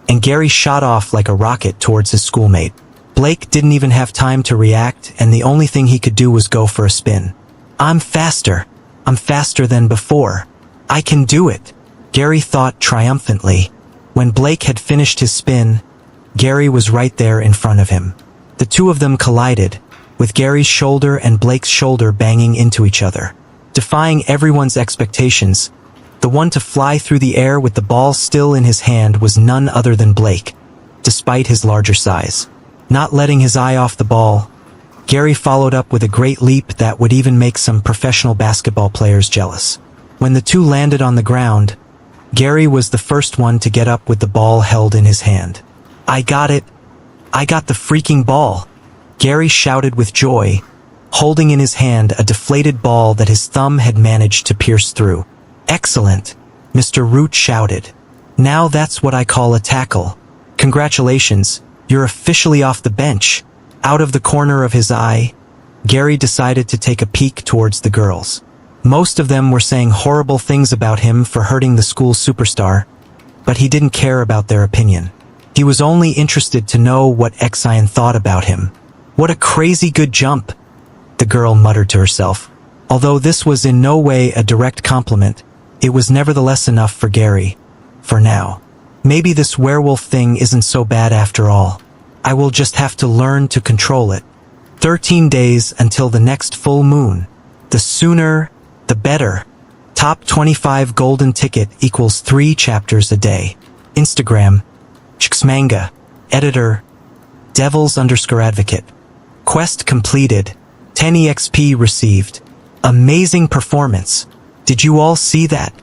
and Gary shot off like a rocket towards his schoolmate. Blake didn't even have time to react, and the only thing he could do was go for a spin. I'm faster than before. I can do it, Gary thought triumphantly. When Blake had finished his spin, Gary was right there in front of him. The two of them collided, with Gary's shoulder and Blake's shoulder banging into each other. Defying everyone's expectations, the one to fly through the air with the ball still in his hand was none other than Blake, despite his larger size. Not letting his eye off the ball, Gary followed up with a great leap that would even make some professional basketball players jealous. When the two landed on the ground, Gary was the first one to get up with the ball held in his hand. I got it! I got the freaking ball! Gary shouted with joy, holding in his hand a deflated ball that his thumb had managed to pierce through. Excellent! Mr. Root shouted. Now that's what I call a tackle. Congratulations, you're officially off the bench. Out of the corner of his eye, Gary decided to take a peek towards the girls. Most of them were saying horrible things about him for hurting the school superstar, but he didn't care about their opinion. He was only interested to know what Exion thought about him. What a crazy good jump, the girl muttered to herself. Although this was in no way a direct compliment, it was nevertheless enough for Gary. For now. Maybe this werewolf thing isn't so bad after all. I will just have to learn to control it. 13 days until the next full moon. The sooner, the better. Top 25 golden ticket equals 3 chapters a day. Instagram. Manga. Editor. Devils _ Advocate. Quest completed. 10 EXP received. Amazing performance. Did you all see that?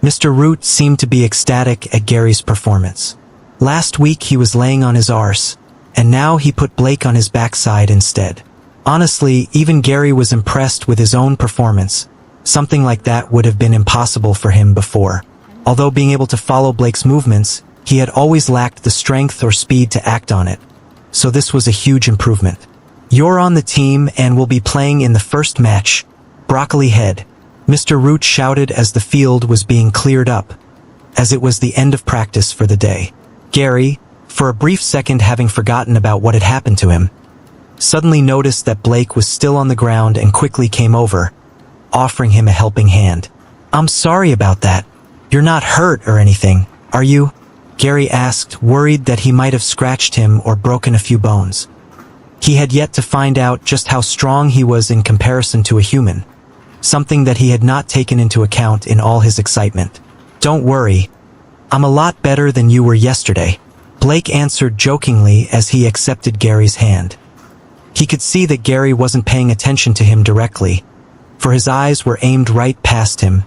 Mr. Root seemed to be ecstatic at Gary's performance. Last week he was laying on his arse, and now he put Blake on his backside instead. Honestly, even Gary was impressed with his own performance. Something like that would have been impossible for him before. Although being able to follow Blake's movements, he had always lacked the strength or speed to act on it. So this was a huge improvement. You're on the team and will be playing in the first match. Broccoli Head. Mr. Root shouted as the field was being cleared up, as it was the end of practice for the day. Gary, for a brief second having forgotten about what had happened to him, suddenly noticed that Blake was still on the ground and quickly came over, offering him a helping hand. I'm sorry about that. You're not hurt or anything, are you? Gary asked, worried that he might have scratched him or broken a few bones. He had yet to find out just how strong he was in comparison to a human, something that he had not taken into account in all his excitement. Don't worry. I'm a lot better than you were yesterday, Blake answered jokingly as he accepted Gary's hand. He could see that Gary wasn't paying attention to him directly, for his eyes were aimed right past him,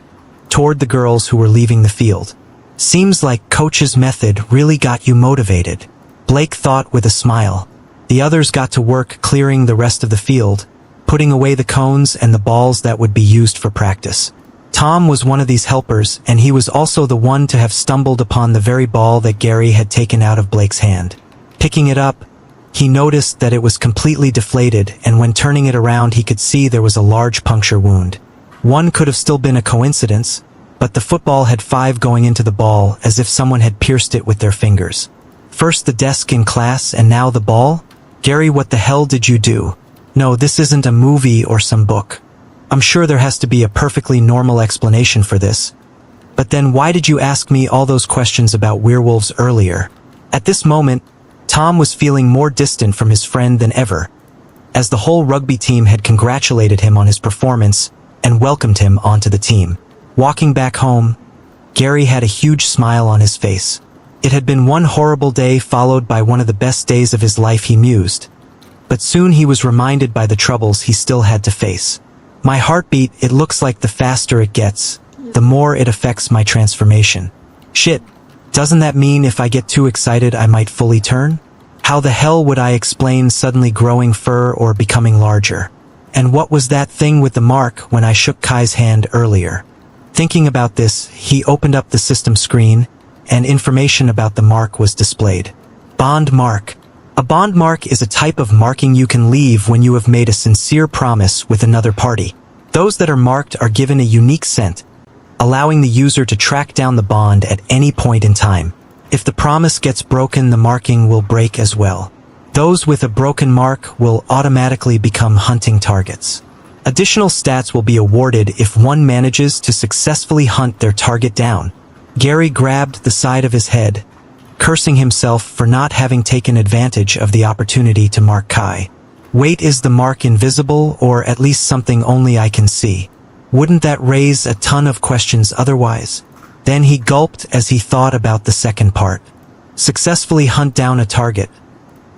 toward the girls who were leaving the field. Seems like Coach's method really got you motivated, Blake thought with a smile. The others got to work clearing the rest of the field, putting away the cones and the balls that would be used for practice. Tom was one of these helpers, and he was also the one to have stumbled upon the very ball that Gary had taken out of Blake's hand. Picking it up, he noticed that it was completely deflated, and when turning it around he could see there was a large puncture wound. One could have still been a coincidence, but the football had 5 going into the ball as if someone had pierced it with their fingers. First the desk in class and now the ball? Gary, what the hell did you do? No, this isn't a movie or some book. I'm sure there has to be a perfectly normal explanation for this. But then why did you ask me all those questions about werewolves earlier? At this moment, Tom was feeling more distant from his friend than ever, as the whole rugby team had congratulated him on his performance and welcomed him onto the team. Walking back home, Gary had a huge smile on his face. It had been one horrible day followed by one of the best days of his life, he mused. But soon he was reminded by the troubles he still had to face. My heartbeat, it looks like the faster it gets, the more it affects my transformation. Shit, doesn't that mean if I get too excited I might fully turn? How the hell would I explain suddenly growing fur or becoming larger? And what was that thing with the mark when I shook Kai's hand earlier? Thinking about this, he opened up the system screen, and information about the mark was displayed. Bond mark. A bond mark is a type of marking you can leave when you have made a sincere promise with another party. Those that are marked are given a unique scent, allowing the user to track down the bond at any point in time. If the promise gets broken, the marking will break as well. Those with a broken mark will automatically become hunting targets. Additional stats will be awarded if one manages to successfully hunt their target down. Gary grabbed the side of his head, cursing himself for not having taken advantage of the opportunity to mark Kai. Wait, is the mark invisible or at least something only I can see? Wouldn't that raise a ton of questions otherwise? Then he gulped as he thought about the second part. Successfully hunt down a target.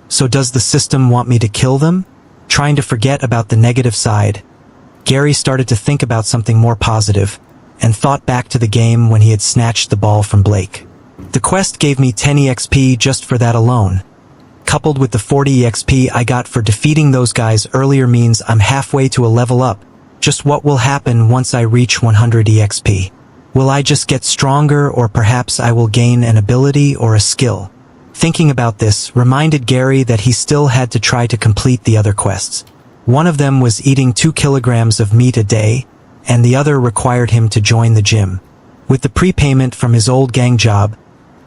So does the system want me to kill them? Trying to forget about the negative side, Gary started to think about something more positive, and thought back to the game when he had snatched the ball from Blake. The quest gave me 10 EXP just for that alone. Coupled with the 40 EXP I got for defeating those guys earlier means I'm halfway to a level up. Just what will happen once I reach 100 EXP? Will I just get stronger, or perhaps I will gain an ability or a skill? Thinking about this reminded Gary that he still had to try to complete the other quests. One of them was eating 2 kilograms of meat a day, and the other required him to join the gym. With the prepayment from his old gang job,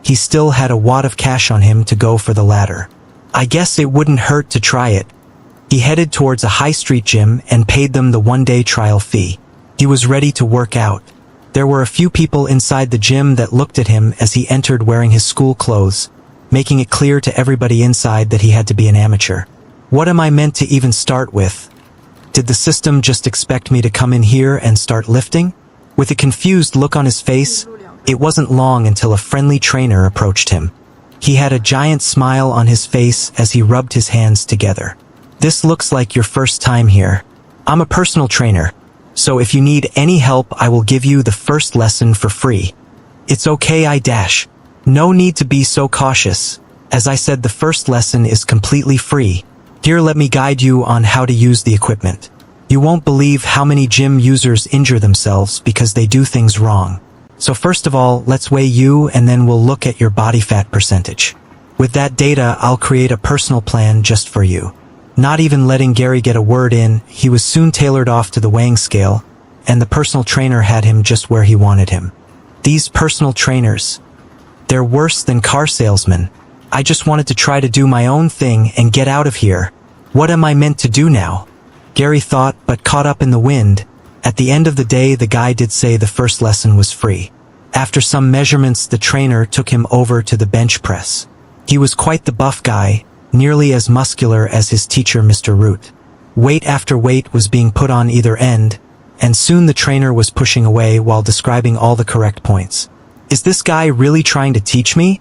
he still had a wad of cash on him to go for the latter. I guess it wouldn't hurt to try it. He headed towards a high street gym and paid them the 1-day trial fee. He was ready to work out. There were a few people inside the gym that looked at him as he entered wearing his school clothes, making it clear to everybody inside that he had to be an amateur. What am I meant to even start with? Did the system just expect me to come in here and start lifting? With a confused look on his face, it wasn't long until a friendly trainer approached him. He had a giant smile on his face as he rubbed his hands together. "This looks like your first time here. I'm a personal trainer, so if you need any help I will give you the first lesson for free." "It's okay, I dash. No need to be so cautious. As I said, the first lesson is completely free. Here, let me guide you on how to use the equipment. You won't believe how many gym users injure themselves because they do things wrong. So first of all, let's weigh you and then we'll look at your body fat percentage. With that data, I'll create a personal plan just for you." Not even letting Gary get a word in, he was soon tailored off to the weighing scale, and the personal trainer had him just where he wanted him. These personal trainers, they're worse than car salesmen. I just wanted to try to do my own thing and get out of here. What am I meant to do now? Gary thought, but caught up in the wind. At the end of the day, the guy did say the first lesson was free. After some measurements, the trainer took him over to the bench press. He was quite the buff guy, nearly as muscular as his teacher, Mr. Root. Weight after weight was being put on either end, and soon the trainer was pushing away while describing all the correct points. Is this guy really trying to teach me?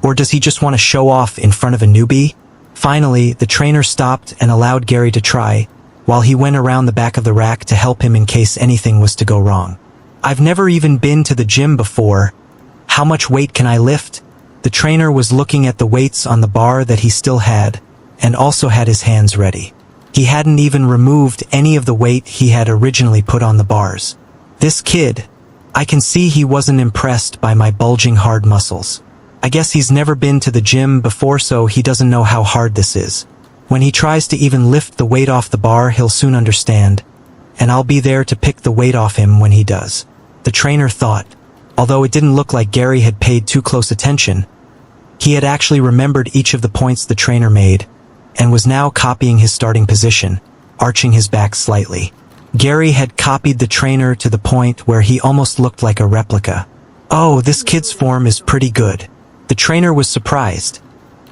Or does he just want to show off in front of a newbie? Finally, the trainer stopped and allowed Gary to try, while he went around the back of the rack to help him in case anything was to go wrong. "I've never even been to the gym before. How much weight can I lift?" The trainer was looking at the weights on the bar that he still had, and also had his hands ready. He hadn't even removed any of the weight he had originally put on the bars. This kid, I can see he wasn't impressed by my bulging hard muscles. I guess he's never been to the gym before, so he doesn't know how hard this is. When he tries to even lift the weight off the bar, he'll soon understand, and I'll be there to pick the weight off him when he does. The trainer thought, although it didn't look like Gary had paid too close attention. He had actually remembered each of the points the trainer made, and was now copying his starting position, arching his back slightly. Gary had copied the trainer to the point where he almost looked like a replica. "Oh, this kid's form is pretty good." The trainer was surprised,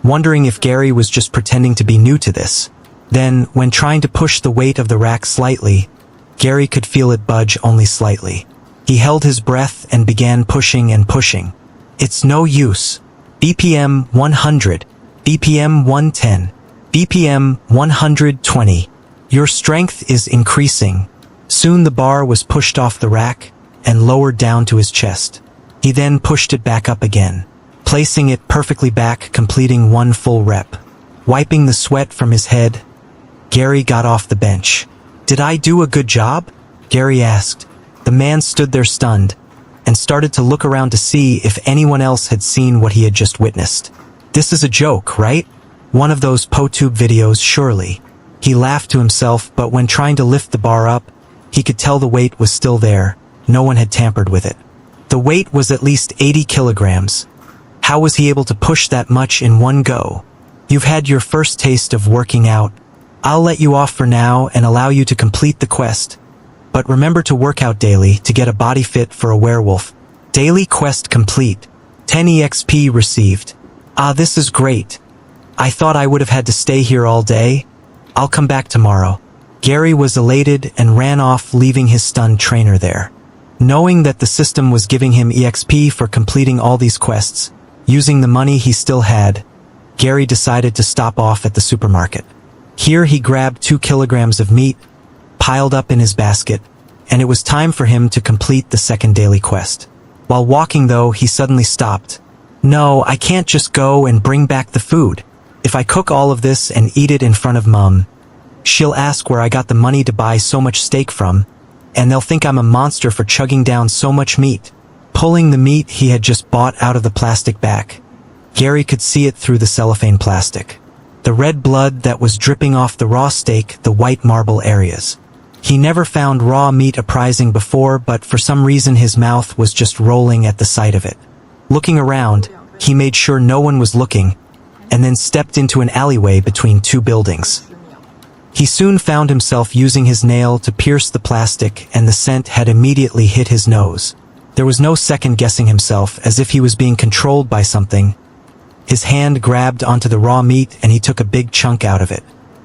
wondering if Gary was just pretending to be new to this. Then, when trying to push the weight of the rack slightly, Gary could feel it budge only slightly. He held his breath and began pushing and pushing. "It's no use. BPM 100, BPM 110, BPM 120. Your strength is increasing." Soon the bar was pushed off the rack and lowered down to his chest. He then pushed it back up again, placing it perfectly back, completing one full rep. Wiping the sweat from his head, Gary got off the bench. "Did I do a good job?" Gary asked. The man stood there stunned, and started to look around to see if anyone else had seen what he had just witnessed. "This is a joke, right? One of those PoTube videos, surely." He laughed to himself, but when trying to lift the bar up, he could tell the weight was still there. No one had tampered with it. The weight was at least 80 kilograms. How was he able to push that much in one go? "You've had your first taste of working out. I'll let you off for now and allow you to complete the quest. But remember to work out daily to get a body fit for a werewolf. Daily quest complete. 10 EXP received. Ah, this is great. I thought I would have had to stay here all day. I'll come back tomorrow." Gary was elated and ran off, leaving his stunned trainer there. Knowing that the system was giving him EXP for completing all these quests, using the money he still had, Gary decided to stop off at the supermarket. Here he grabbed 2 kilograms of meat, piled up in his basket, and it was time for him to complete the second daily quest. While walking though, he suddenly stopped. "No, I can't just go and bring back the food. If I cook all of this and eat it in front of Mum, she'll ask where I got the money to buy so much steak from, and they'll think I'm a monster for chugging down so much meat." Pulling the meat he had just bought out of the plastic bag, Gary could see it through the cellophane plastic. The red blood that was dripping off the raw steak, the white marble areas. He never found raw meat apprising before, but for some reason his mouth was just rolling at the sight of it. Looking around, he made sure no one was looking, and then stepped into an alleyway between 2 buildings. He soon found himself using his nail to pierce the plastic, and the scent had immediately hit his nose. There was no second-guessing himself, as if he was being controlled by something. His hand grabbed onto the raw meat and he took a big chunk out of it.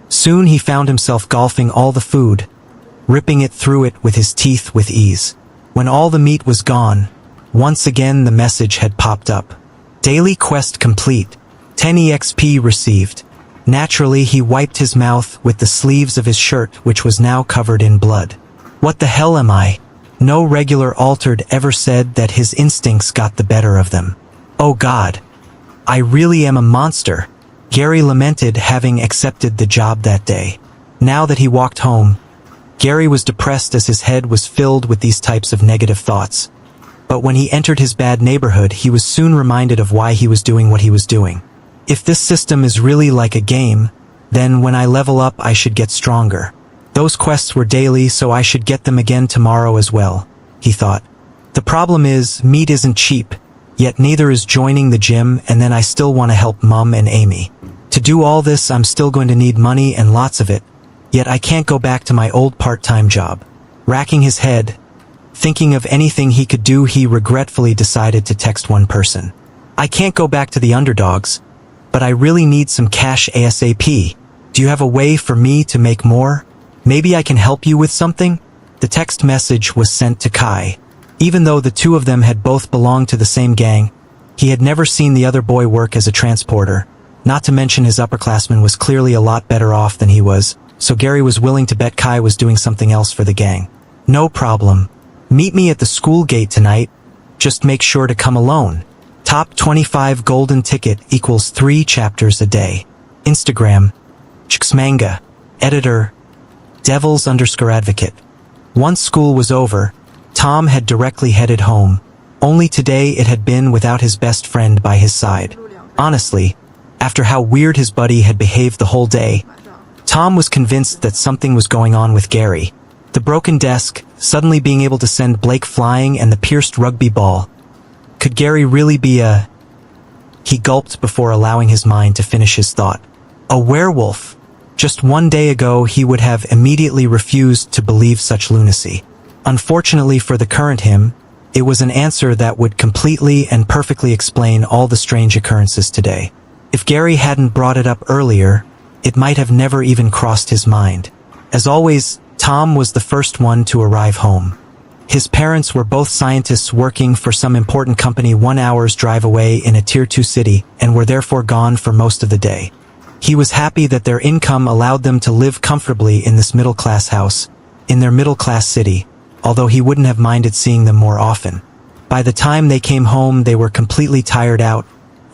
Soon he found himself gulping all the food, ripping it through it with his teeth with ease. When all the meat was gone, once again the message had popped up. "Daily quest complete. 10 EXP received. Naturally, he wiped his mouth with the sleeves of his shirt, which was now covered in blood. What the hell am I? No regular altered ever said that his instincts got the better of them. Oh God. I really am a monster. Gary lamented, having accepted the job that day. Now that he walked home, Gary was depressed as his head was filled with these types of negative thoughts. But when he entered his bad neighborhood, he was soon reminded of why he was doing what he was doing. If this system is really like a game, then when I level up I should get stronger. Those quests were daily, so I should get them again tomorrow as well, he thought. The problem is, meat isn't cheap, yet neither is joining the gym, and then I still want to help Mum and Amy. To do all this I'm still going to need money, and lots of it, yet I can't go back to my old part-time job. Racking his head, thinking of anything he could do, he regretfully decided to text one person. I can't go back to the underdogs, but I really need some cash ASAP. Do you have a way for me to make more? Maybe I can help you with something? The text message was sent to Kai. Even though the two of them had both belonged to the same gang, he had never seen the other boy work as a transporter. Not to mention his upperclassman was clearly a lot better off than he was, so Gary was willing to bet Kai was doing something else for the gang. No problem. Meet me at the school gate tonight. Just make sure to come alone. Top 25 golden ticket equals 3 chapters a day. Instagram, Chxmanga, editor, Devils_advocate. Once school was over, Tom had directly headed home. Only today it had been without his best friend by his side. Honestly, after how weird his buddy had behaved the whole day, Tom was convinced that something was going on with Gary. The broken desk, suddenly being able to send Blake flying, and the pierced rugby ball. Could Gary really be a... He gulped before allowing his mind to finish his thought. A werewolf. Just 1 day ago he would have immediately refused to believe such lunacy. Unfortunately for the current him, it was an answer that would completely and perfectly explain all the strange occurrences today. If Gary hadn't brought it up earlier, it might have never even crossed his mind. As always, Tom was the first one to arrive home. His parents were both scientists working for some important company 1 hour's drive away in a Tier 2 city, and were therefore gone for most of the day. He was happy that their income allowed them to live comfortably in this middle-class house, in their middle-class city, although he wouldn't have minded seeing them more often. By the time they came home they were completely tired out,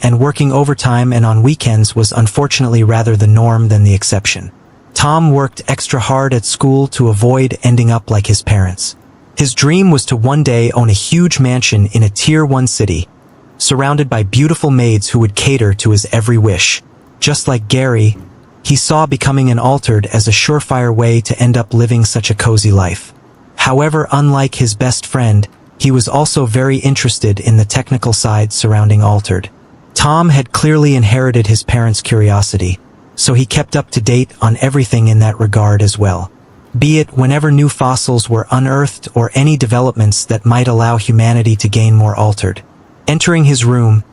and working overtime and on weekends was unfortunately rather the norm than the exception. Tom worked extra hard at school to avoid ending up like his parents. His dream was to one day own a huge mansion in a Tier 1 city, surrounded by beautiful maids who would cater to his every wish. Just like Gary, he saw becoming an altered as a surefire way to end up living such a cozy life. However, unlike his best friend, he was also very interested in the technical side surrounding altered. Tom had clearly inherited his parents' curiosity, so he kept up to date on everything in that regard as well. Be it whenever new fossils were unearthed or any developments that might allow humanity to gain more altered. Entering his room,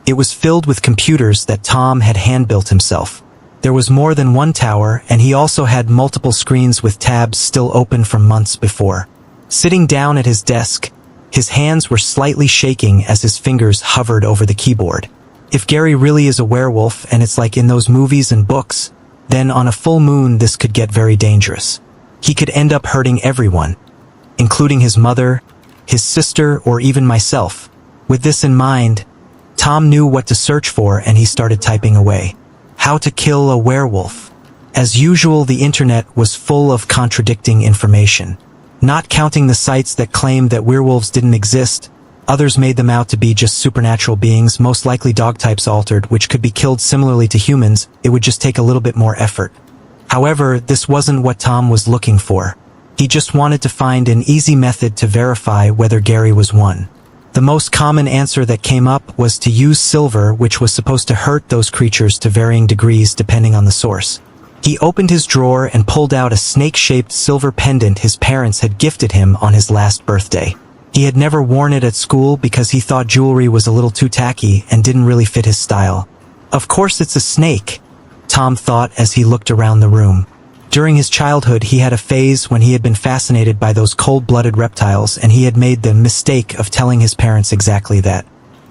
it was filled with computers that Tom had hand-built himself. There was more than one tower, and he also had multiple screens with tabs still open from months before. Sitting down at his desk, his hands were slightly shaking as his fingers hovered over the keyboard. If Gary really is a werewolf and it's like in those movies and books, then on a full moon this could get very dangerous. He could end up hurting everyone, including his mother, his sister, or even myself. With this in mind, Tom knew what to search for, and he started typing away. How to kill a werewolf. As usual, the internet was full of contradicting information. Not counting the sites that claimed that werewolves didn't exist, others made them out to be just supernatural beings, most likely dog types altered, which could be killed similarly to humans. It would just take a little bit more effort. However, this wasn't what Tom was looking for. He just wanted to find an easy method to verify whether Gary was one. The most common answer that came up was to use silver, which was supposed to hurt those creatures to varying degrees depending on the source. He opened his drawer and pulled out a snake-shaped silver pendant his parents had gifted him on his last birthday. He had never worn it at school because he thought jewelry was a little too tacky and didn't really fit his style. Of course it's a snake, Tom thought as he looked around the room. During his childhood he had a phase when he had been fascinated by those cold-blooded reptiles, and he had made the mistake of telling his parents exactly that.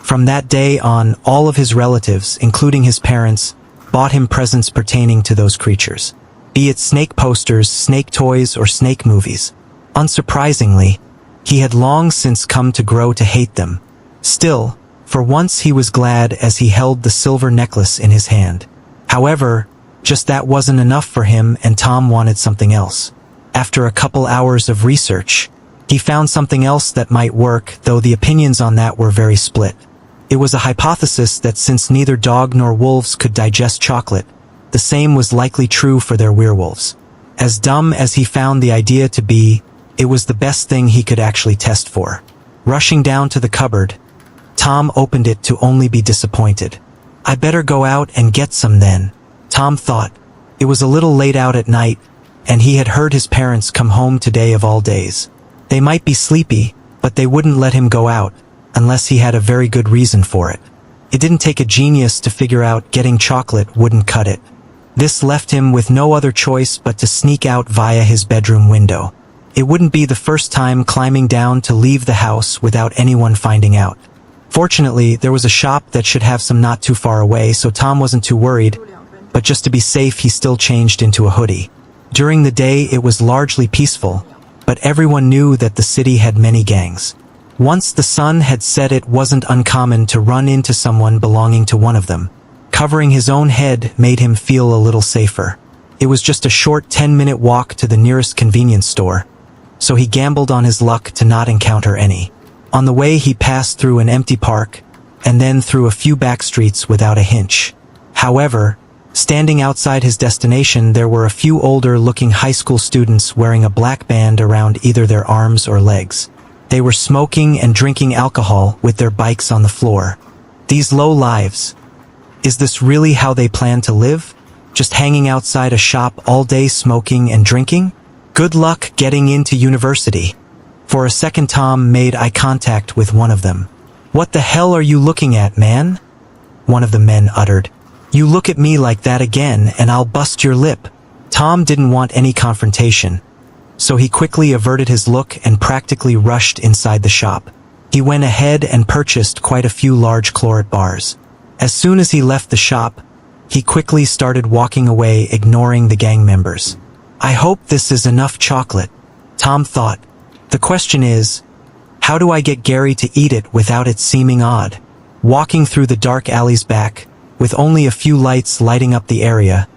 From that day on, all of his relatives, including his parents, bought him presents pertaining to those creatures. Be it snake posters, snake toys, or snake movies. Unsurprisingly, he had long since come to grow to hate them. Still, for once he was glad as he held the silver necklace in his hand. However, just that wasn't enough for him, and Tom wanted something else. After a couple hours of research, he found something else that might work, though the opinions on that were very split. It was a hypothesis that since neither dog nor wolves could digest chocolate, the same was likely true for their werewolves. As dumb as he found the idea to be, it was the best thing he could actually test for. Rushing down to the cupboard, Tom opened it to only be disappointed. I better go out and get some then, Tom thought. It was a little late out at night, and he had heard his parents come home today of all days. They might be sleepy, but they wouldn't let him go out, unless he had a very good reason for it. It didn't take a genius to figure out getting chocolate wouldn't cut it. This left him with no other choice but to sneak out via his bedroom window. It wouldn't be the first time climbing down to leave the house without anyone finding out. Fortunately, there was a shop that should have some not too far away, so Tom wasn't too worried, but just to be safe he still changed into a hoodie. During the day it was largely peaceful, but everyone knew that the city had many gangs. Once the sun had set, it wasn't uncommon to run into someone belonging to one of them. Covering his own head made him feel a little safer. It was just a short 10-minute walk to the nearest convenience store, so he gambled on his luck to not encounter any. On the way he passed through an empty park, and then through a few back streets without a hitch. However, standing outside his destination there were a few older-looking high school students wearing a black band around either their arms or legs. They were smoking and drinking alcohol with their bikes on the floor. These low lives. Is this really how they plan to live? Just hanging outside a shop all day smoking and drinking? Good luck getting into university. For a second Tom made eye contact with one of them. What the hell are you looking at, man? One of the men uttered. You look at me like that again and I'll bust your lip. Tom didn't want any confrontation, so he quickly averted his look and practically rushed inside the shop. He went ahead and purchased quite a few large chlorid bars. As soon as he left the shop, he quickly started walking away, ignoring the gang members. I hope this is enough chocolate, Tom thought. The question is, how do I get Gary to eat it without it seeming odd? Walking through the dark alleys back, with only a few lights lighting up the area,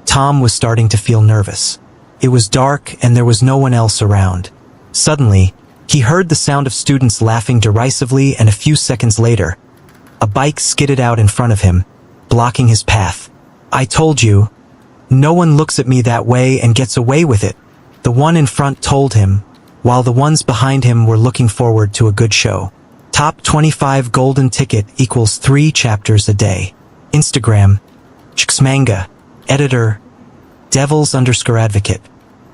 Tom was starting to feel nervous. It was dark and there was no one else around. Suddenly, he heard the sound of students laughing derisively, and a few seconds later, a bike skidded out in front of him, blocking his path. I told you, no one looks at me that way and gets away with it, the one in front told him, while the ones behind him were looking forward to a good show. Top 25 golden ticket equals 3 chapters a day. Instagram, Manga, editor, Devils_advocate.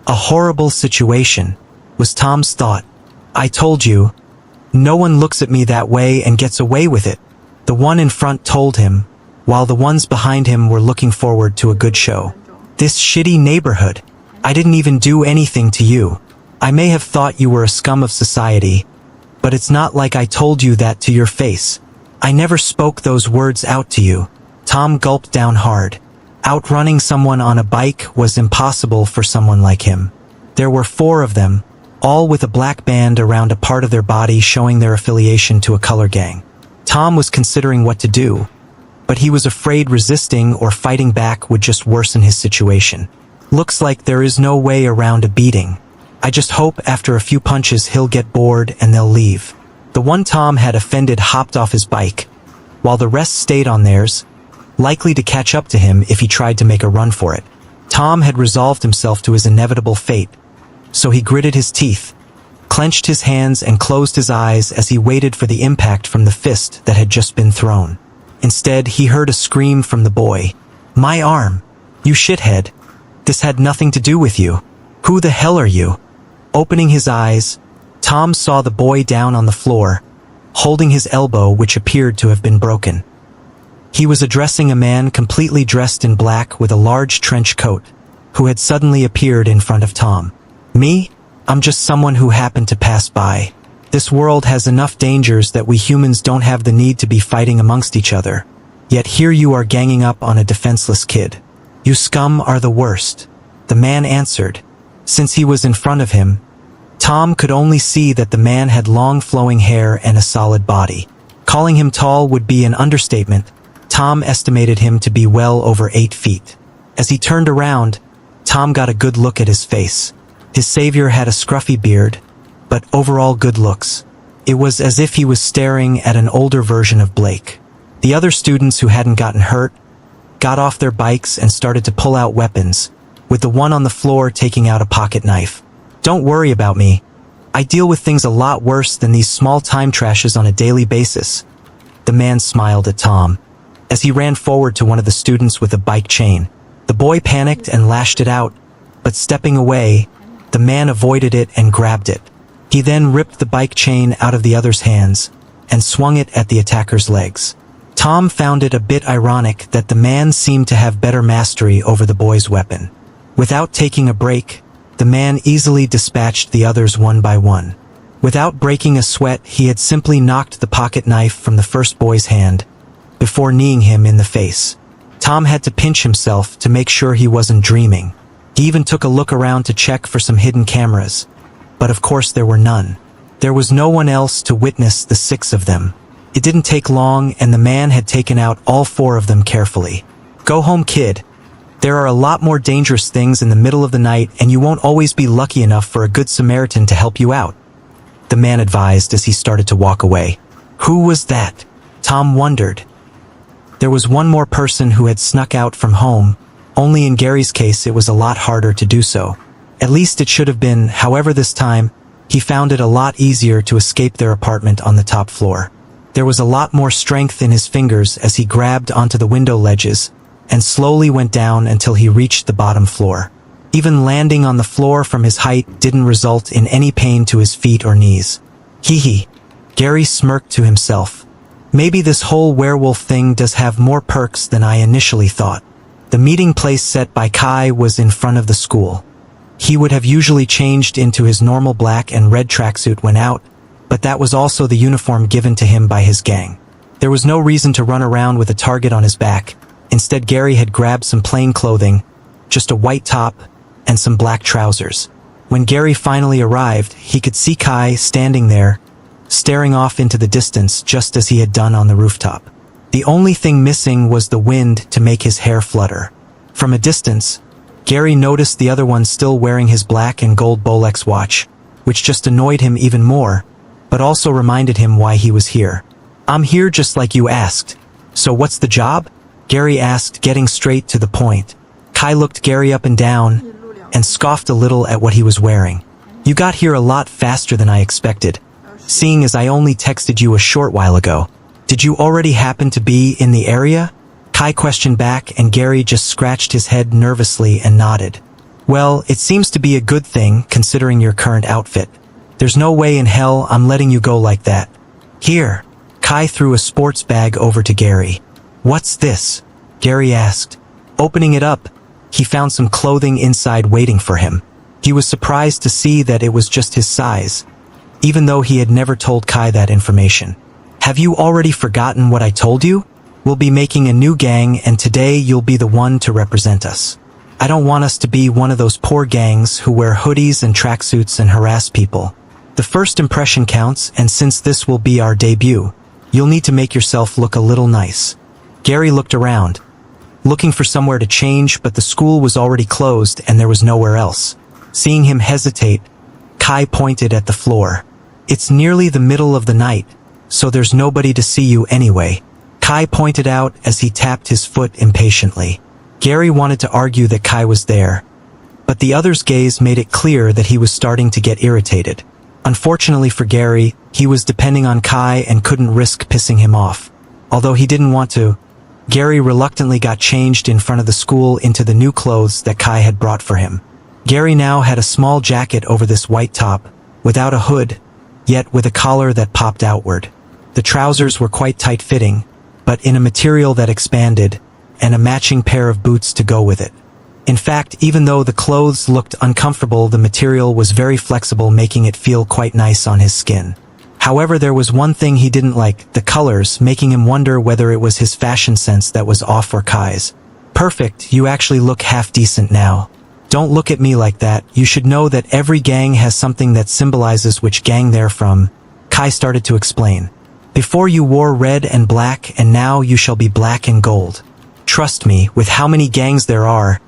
A horrible situation, was Tom's thought. I told you, no one looks at me that way and gets away with it, the one in front told him, while the ones behind him were looking forward to a good show. This shitty neighborhood. I didn't even do anything to you. I may have thought you were a scum of society, but it's not like I told you that to your face. I never spoke those words out to you. Tom gulped down hard. Outrunning someone on a bike was impossible for someone like him. There were 4 of them, all with a black band around a part of their body showing their affiliation to a color gang. Tom was considering what to do, but he was afraid resisting or fighting back would just worsen his situation. Looks like there is no way around a beating. I just hope after a few punches he'll get bored and they'll leave. The one Tom had offended hopped off his bike, while the rest stayed on theirs, likely to catch up to him if he tried to make a run for it. Tom had resolved himself to his inevitable fate, so he gritted his teeth, clenched his hands and closed his eyes as he waited for the impact from the fist that had just been thrown. Instead, he heard a scream from the boy. My arm! You shithead! This had nothing to do with you. Who the hell are you? Opening his eyes, Tom saw the boy down on the floor, holding his elbow which appeared to have been broken. He was addressing a man completely dressed in black with a large trench coat, who had suddenly appeared in front of Tom. Me? I'm just someone who happened to pass by. This world has enough dangers that we humans don't have the need to be fighting amongst each other. Yet here you are ganging up on a defenseless kid. You scum are the worst. The man answered. Since he was in front of him, Tom could only see that the man had long flowing hair and a solid body. Calling him tall would be an understatement. Tom estimated him to be well over 8 feet. As he turned around, Tom got a good look at his face. His savior had a scruffy beard, but overall good looks. It was as if he was staring at an older version of Blake. The other students who hadn't gotten hurt got off their bikes and started to pull out weapons, with the one on the floor taking out a pocket knife. Don't worry about me. I deal with things a lot worse than these small time trashes on a daily basis. The man smiled at Tom. As he ran forward to one of the students with a bike chain, the boy panicked and lashed it out, but stepping away, the man avoided it and grabbed it. He then ripped the bike chain out of the other's hands and swung it at the attacker's legs. Tom found it a bit ironic that the man seemed to have better mastery over the boy's weapon. Without taking a break, the man easily dispatched the others one by one. Without breaking a sweat, he had simply knocked the pocket knife from the first boy's hand before kneeing him in the face. Tom had to pinch himself to make sure he wasn't dreaming. He even took a look around to check for some hidden cameras, but of course there were none. There was no one else to witness the 6 of them. It didn't take long, and the man had taken out all 4 of them carefully. Go home, kid. There are a lot more dangerous things in the middle of the night, and you won't always be lucky enough for a good Samaritan to help you out, the man advised as he started to walk away. Who was that? Tom wondered. There was one more person who had snuck out from home, only in Gary's case it was a lot harder to do so. At least it should have been. However, this time, he found it a lot easier to escape their apartment on the top floor. There was a lot more strength in his fingers as he grabbed onto the window ledges and slowly went down until he reached the bottom floor. Even landing on the floor from his height didn't result in any pain to his feet or knees. Hee hee. Gary smirked to himself. Maybe this whole werewolf thing does have more perks than I initially thought. The meeting place set by Kai was in front of the school. He would have usually changed into his normal black and red tracksuit when out, but that was also the uniform given to him by his gang. There was no reason to run around with a target on his back. Instead, Gary had grabbed some plain clothing, just a white top, and some black trousers. When Gary finally arrived, he could see Kai standing there, staring off into the distance just as he had done on the rooftop. The only thing missing was the wind to make his hair flutter. From a distance, Gary noticed the other one still wearing his black and gold Rolex watch, which just annoyed him even more, but also reminded him why he was here. I'm here just like you asked. So what's the job? Gary asked, getting straight to the point. Kai looked Gary up and down and scoffed a little at what he was wearing. You got here a lot faster than I expected, seeing as I only texted you a short while ago. Did you already happen to be in the area? Kai questioned back, and Gary just scratched his head nervously and nodded. Well, it seems to be a good thing considering your current outfit. There's no way in hell I'm letting you go like that. Here. Kai threw a sports bag over to Gary. What's this? Gary asked. Opening it up, he found some clothing inside waiting for him. He was surprised to see that it was just his size, even though he had never told Kai that information. Have you already forgotten what I told you? We'll be making a new gang, and today you'll be the one to represent us. I don't want us to be one of those poor gangs who wear hoodies and tracksuits and harass people. The first impression counts, and since this will be our debut, you'll need to make yourself look a little nice. Gary looked around, looking for somewhere to change, but the school was already closed and there was nowhere else. Seeing him hesitate, Kai pointed at the floor. It's nearly the middle of the night, so there's nobody to see you anyway, Kai pointed out as he tapped his foot impatiently. Gary wanted to argue that Kai was there, but the other's gaze made it clear that he was starting to get irritated. Unfortunately for Gary, he was depending on Kai and couldn't risk pissing him off. Although he didn't want to, Gary reluctantly got changed in front of the school into the new clothes that Kai had brought for him. Gary now had a small jacket over this white top, without a hood, yet with a collar that popped outward. The trousers were quite tight-fitting, but in a material that expanded, and a matching pair of boots to go with it. In fact, even though the clothes looked uncomfortable, the material was very flexible, making it feel quite nice on his skin. However, there was one thing he didn't like, the colors, making him wonder whether it was his fashion sense that was off or Kai's. Perfect, you actually look half decent now. Don't look at me like that, you should know that every gang has something that symbolizes which gang they're from. Kai started to explain. Before you wore red and black, and now you shall be black and gold. Trust me, with how many gangs there are,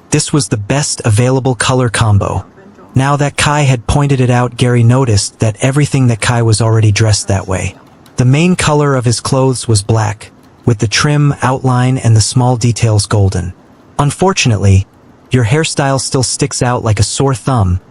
this was the best available color combo. Now that Kai had pointed it out, Gary noticed that everything that Kai was already dressed that way. The main color of his clothes was black, with the trim, outline, and the small details golden. Unfortunately, your hairstyle still sticks out like a sore thumb,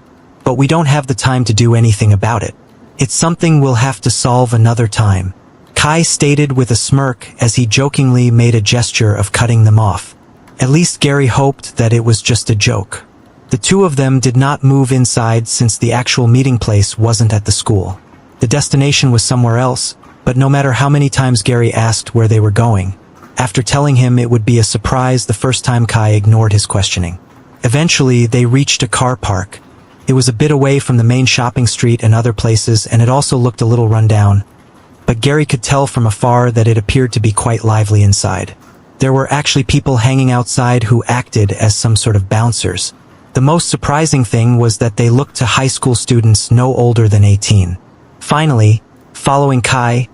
but we don't have the time to do anything about it. It's something we'll have to solve another time. Kai stated with a smirk as he jokingly made a gesture of cutting them off. At least Gary hoped that it was just a joke. The two of them did not move inside since the actual meeting place wasn't at the school. The destination was somewhere else, but no matter how many times Gary asked where they were going, after telling him it would be a surprise the first time, Kai ignored his questioning. Eventually, they reached a car park. It was a bit away from the main shopping street and other places, and it also looked a little run down. But Gary could tell from afar that it appeared to be quite lively inside. There were actually people hanging outside who acted as some sort of bouncers. The most surprising thing was that they looked to high school students no older than 18. Finally, following Kai,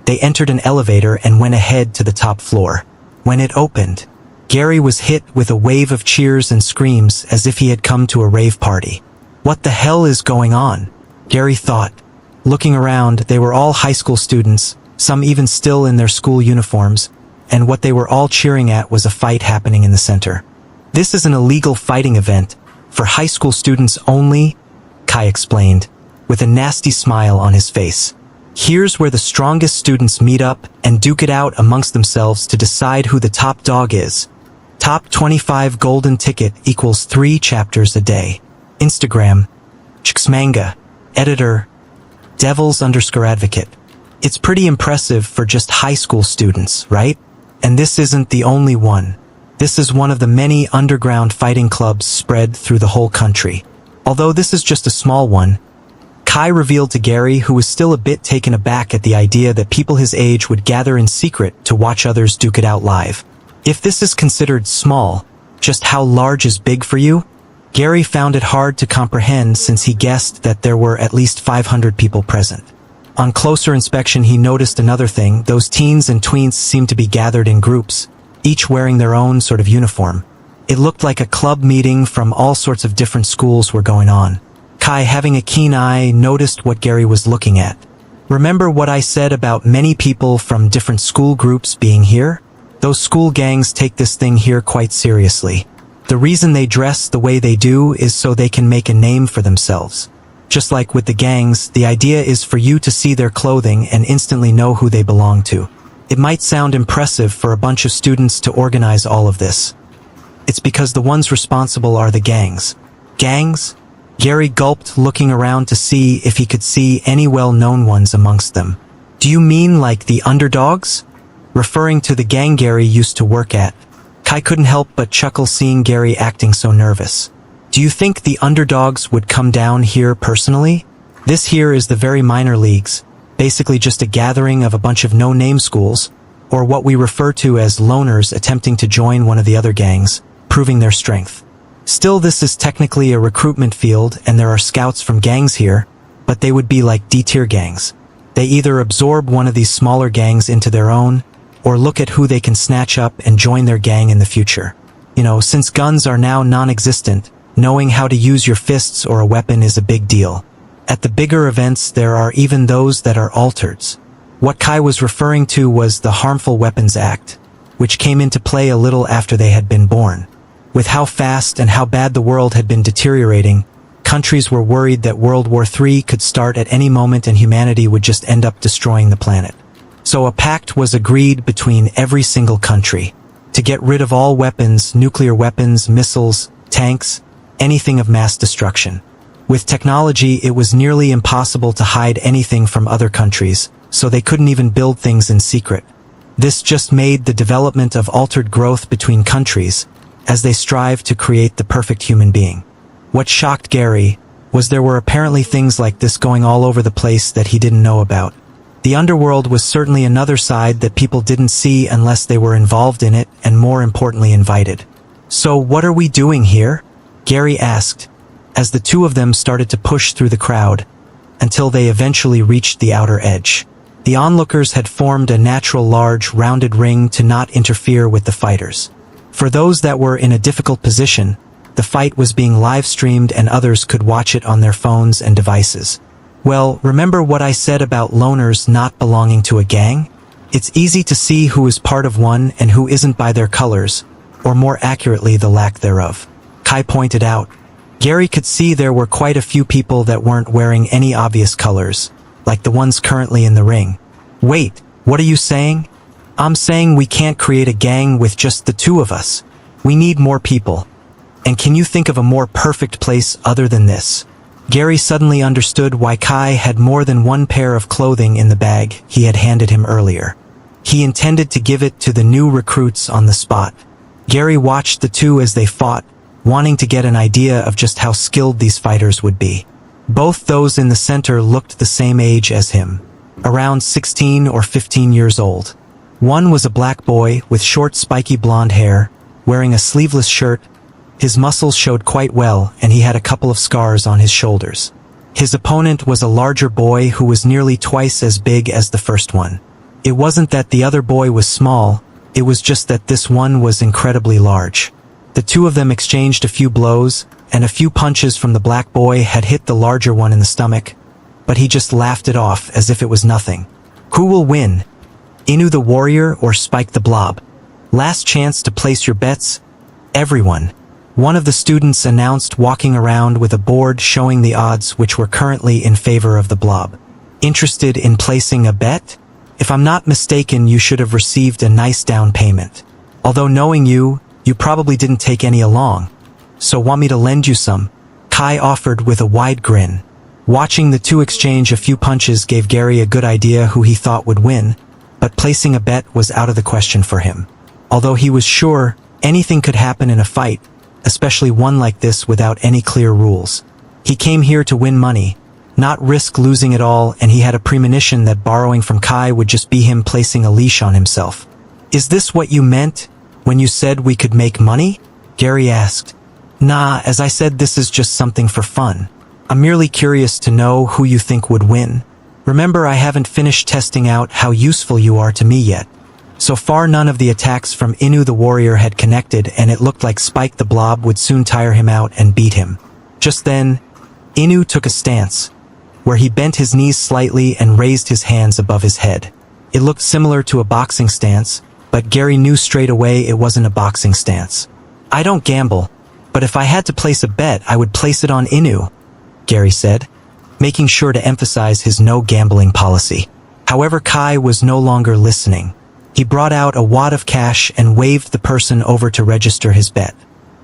they entered an elevator and went ahead to the top floor. When it opened, Gary was hit with a wave of cheers and screams as if he had come to a rave party. What the hell is going on? Gary thought. Looking around, they were all high school students, some even still in their school uniforms, and what they were all cheering at was a fight happening in the center. This is an illegal fighting event, for high school students only, Kai explained, with a nasty smile on his face. Here's where the strongest students meet up and duke it out amongst themselves to decide who the top dog is. Top 25 golden ticket equals 3 chapters a day. Instagram, Chixmanga, editor, Devils_Advocate. It's pretty impressive for just high school students, right? And this isn't the only one. This is one of the many underground fighting clubs spread through the whole country. Although this is just a small one, Kai revealed to Gary, who was still a bit taken aback at the idea that people his age would gather in secret to watch others duke it out live. If this is considered small, just how large is big for you? Gary found it hard to comprehend since he guessed that there were at least 500 people present. On closer inspection, he noticed another thing. Those teens and tweens seemed to be gathered in groups, each wearing their own sort of uniform. It looked like a club meeting from all sorts of different schools were going on. Kai, having a keen eye, noticed what Gary was looking at. Remember what I said about many people from different school groups being here? Those school gangs take this thing here quite seriously. The reason they dress the way they do is so they can make a name for themselves. Just like with the gangs, the idea is for you to see their clothing and instantly know who they belong to. It might sound impressive for a bunch of students to organize all of this. It's because the ones responsible are the gangs. Gangs? Gary gulped, looking around to see if he could see any well-known ones amongst them. Do you mean like the underdogs? Referring to the gang Gary used to work at. Kai couldn't help but chuckle seeing Gary acting so nervous. Do you think the underdogs would come down here personally? This here is the very minor leagues, basically just a gathering of a bunch of no-name schools, or what we refer to as loners attempting to join one of the other gangs, proving their strength. Still, this is technically a recruitment field and there are scouts from gangs here, but they would be like D-tier gangs. They either absorb one of these smaller gangs into their own, or look at who they can snatch up and join their gang in the future. You know, since guns are now non-existent, knowing how to use your fists or a weapon is a big deal. At the bigger events, there are even those that are altereds. What Kai was referring to was the Harmful Weapons Act, which came into play a little after they had been born. With how fast and how bad the world had been deteriorating, countries were worried that World War III could start at any moment and humanity would just end up destroying the planet. So a pact was agreed between every single country to get rid of all weapons, nuclear weapons, missiles, tanks, anything of mass destruction. With technology, it was nearly impossible to hide anything from other countries, so they couldn't even build things in secret. This just made the development of altered growth between countries as they strive to create the perfect human being. What shocked Gary was there were apparently things like this going all over the place that he didn't know about. The underworld was certainly another side that people didn't see unless they were involved in it and more importantly invited. "So what are we doing here?" Gary asked, as the two of them started to push through the crowd, until they eventually reached the outer edge. The onlookers had formed a natural large, rounded ring to not interfere with the fighters. For those that were in a difficult position, the fight was being live-streamed and others could watch it on their phones and devices. Well, remember what I said about loners not belonging to a gang? It's easy to see who is part of one and who isn't by their colors, or more accurately the lack thereof. Kai pointed out. Gary could see there were quite a few people that weren't wearing any obvious colors, like the ones currently in the ring. "Wait, what are you saying?" "I'm saying we can't create a gang with just the two of us. We need more people. And can you think of a more perfect place other than this?" Gary suddenly understood why Kai had more than one pair of clothing in the bag he had handed him earlier. He intended to give it to the new recruits on the spot. Gary watched the two as they fought, wanting to get an idea of just how skilled these fighters would be. Both those in the center looked the same age as him, around 16 or 15 years old. One was a black boy with short spiky blonde hair, wearing a sleeveless shirt. His muscles showed quite well and he had a couple of scars on his shoulders. His opponent was a larger boy who was nearly twice as big as the first one. It wasn't that the other boy was small, it was just that this one was incredibly large. The two of them exchanged a few blows, and a few punches from the black boy had hit the larger one in the stomach, but he just laughed it off as if it was nothing. "Who will win? Inu the warrior or Spike the blob? Last chance to place your bets, everyone," one of the students announced, walking around with a board showing the odds which were currently in favor of the blob. "Interested in placing a bet? If I'm not mistaken, you should have received a nice down payment. Although knowing you probably didn't take any along. So want me to lend you some?" Kai offered with a wide grin. Watching the two exchange a few punches gave Gary a good idea who he thought would win, but placing a bet was out of the question for him. Although he was sure anything could happen in a fight, especially one like this without any clear rules. He came here to win money, not risk losing it all, and he had a premonition that borrowing from Kai would just be him placing a leash on himself. "Is this what you meant when you said we could make money?" Gary asked. "Nah, as I said, this is just something for fun. I'm merely curious to know who you think would win. Remember, I haven't finished testing out how useful you are to me yet." So far none of the attacks from Inu the warrior had connected, and it looked like Spike the blob would soon tire him out and beat him. Just then, Inu took a stance, where he bent his knees slightly and raised his hands above his head. It looked similar to a boxing stance, but Gary knew straight away it wasn't a boxing stance. "I don't gamble, but if I had to place a bet, I would place it on Inu," Gary said, making sure to emphasize his no gambling policy. However, Kai was no longer listening. He brought out a wad of cash and waved the person over to register his bet.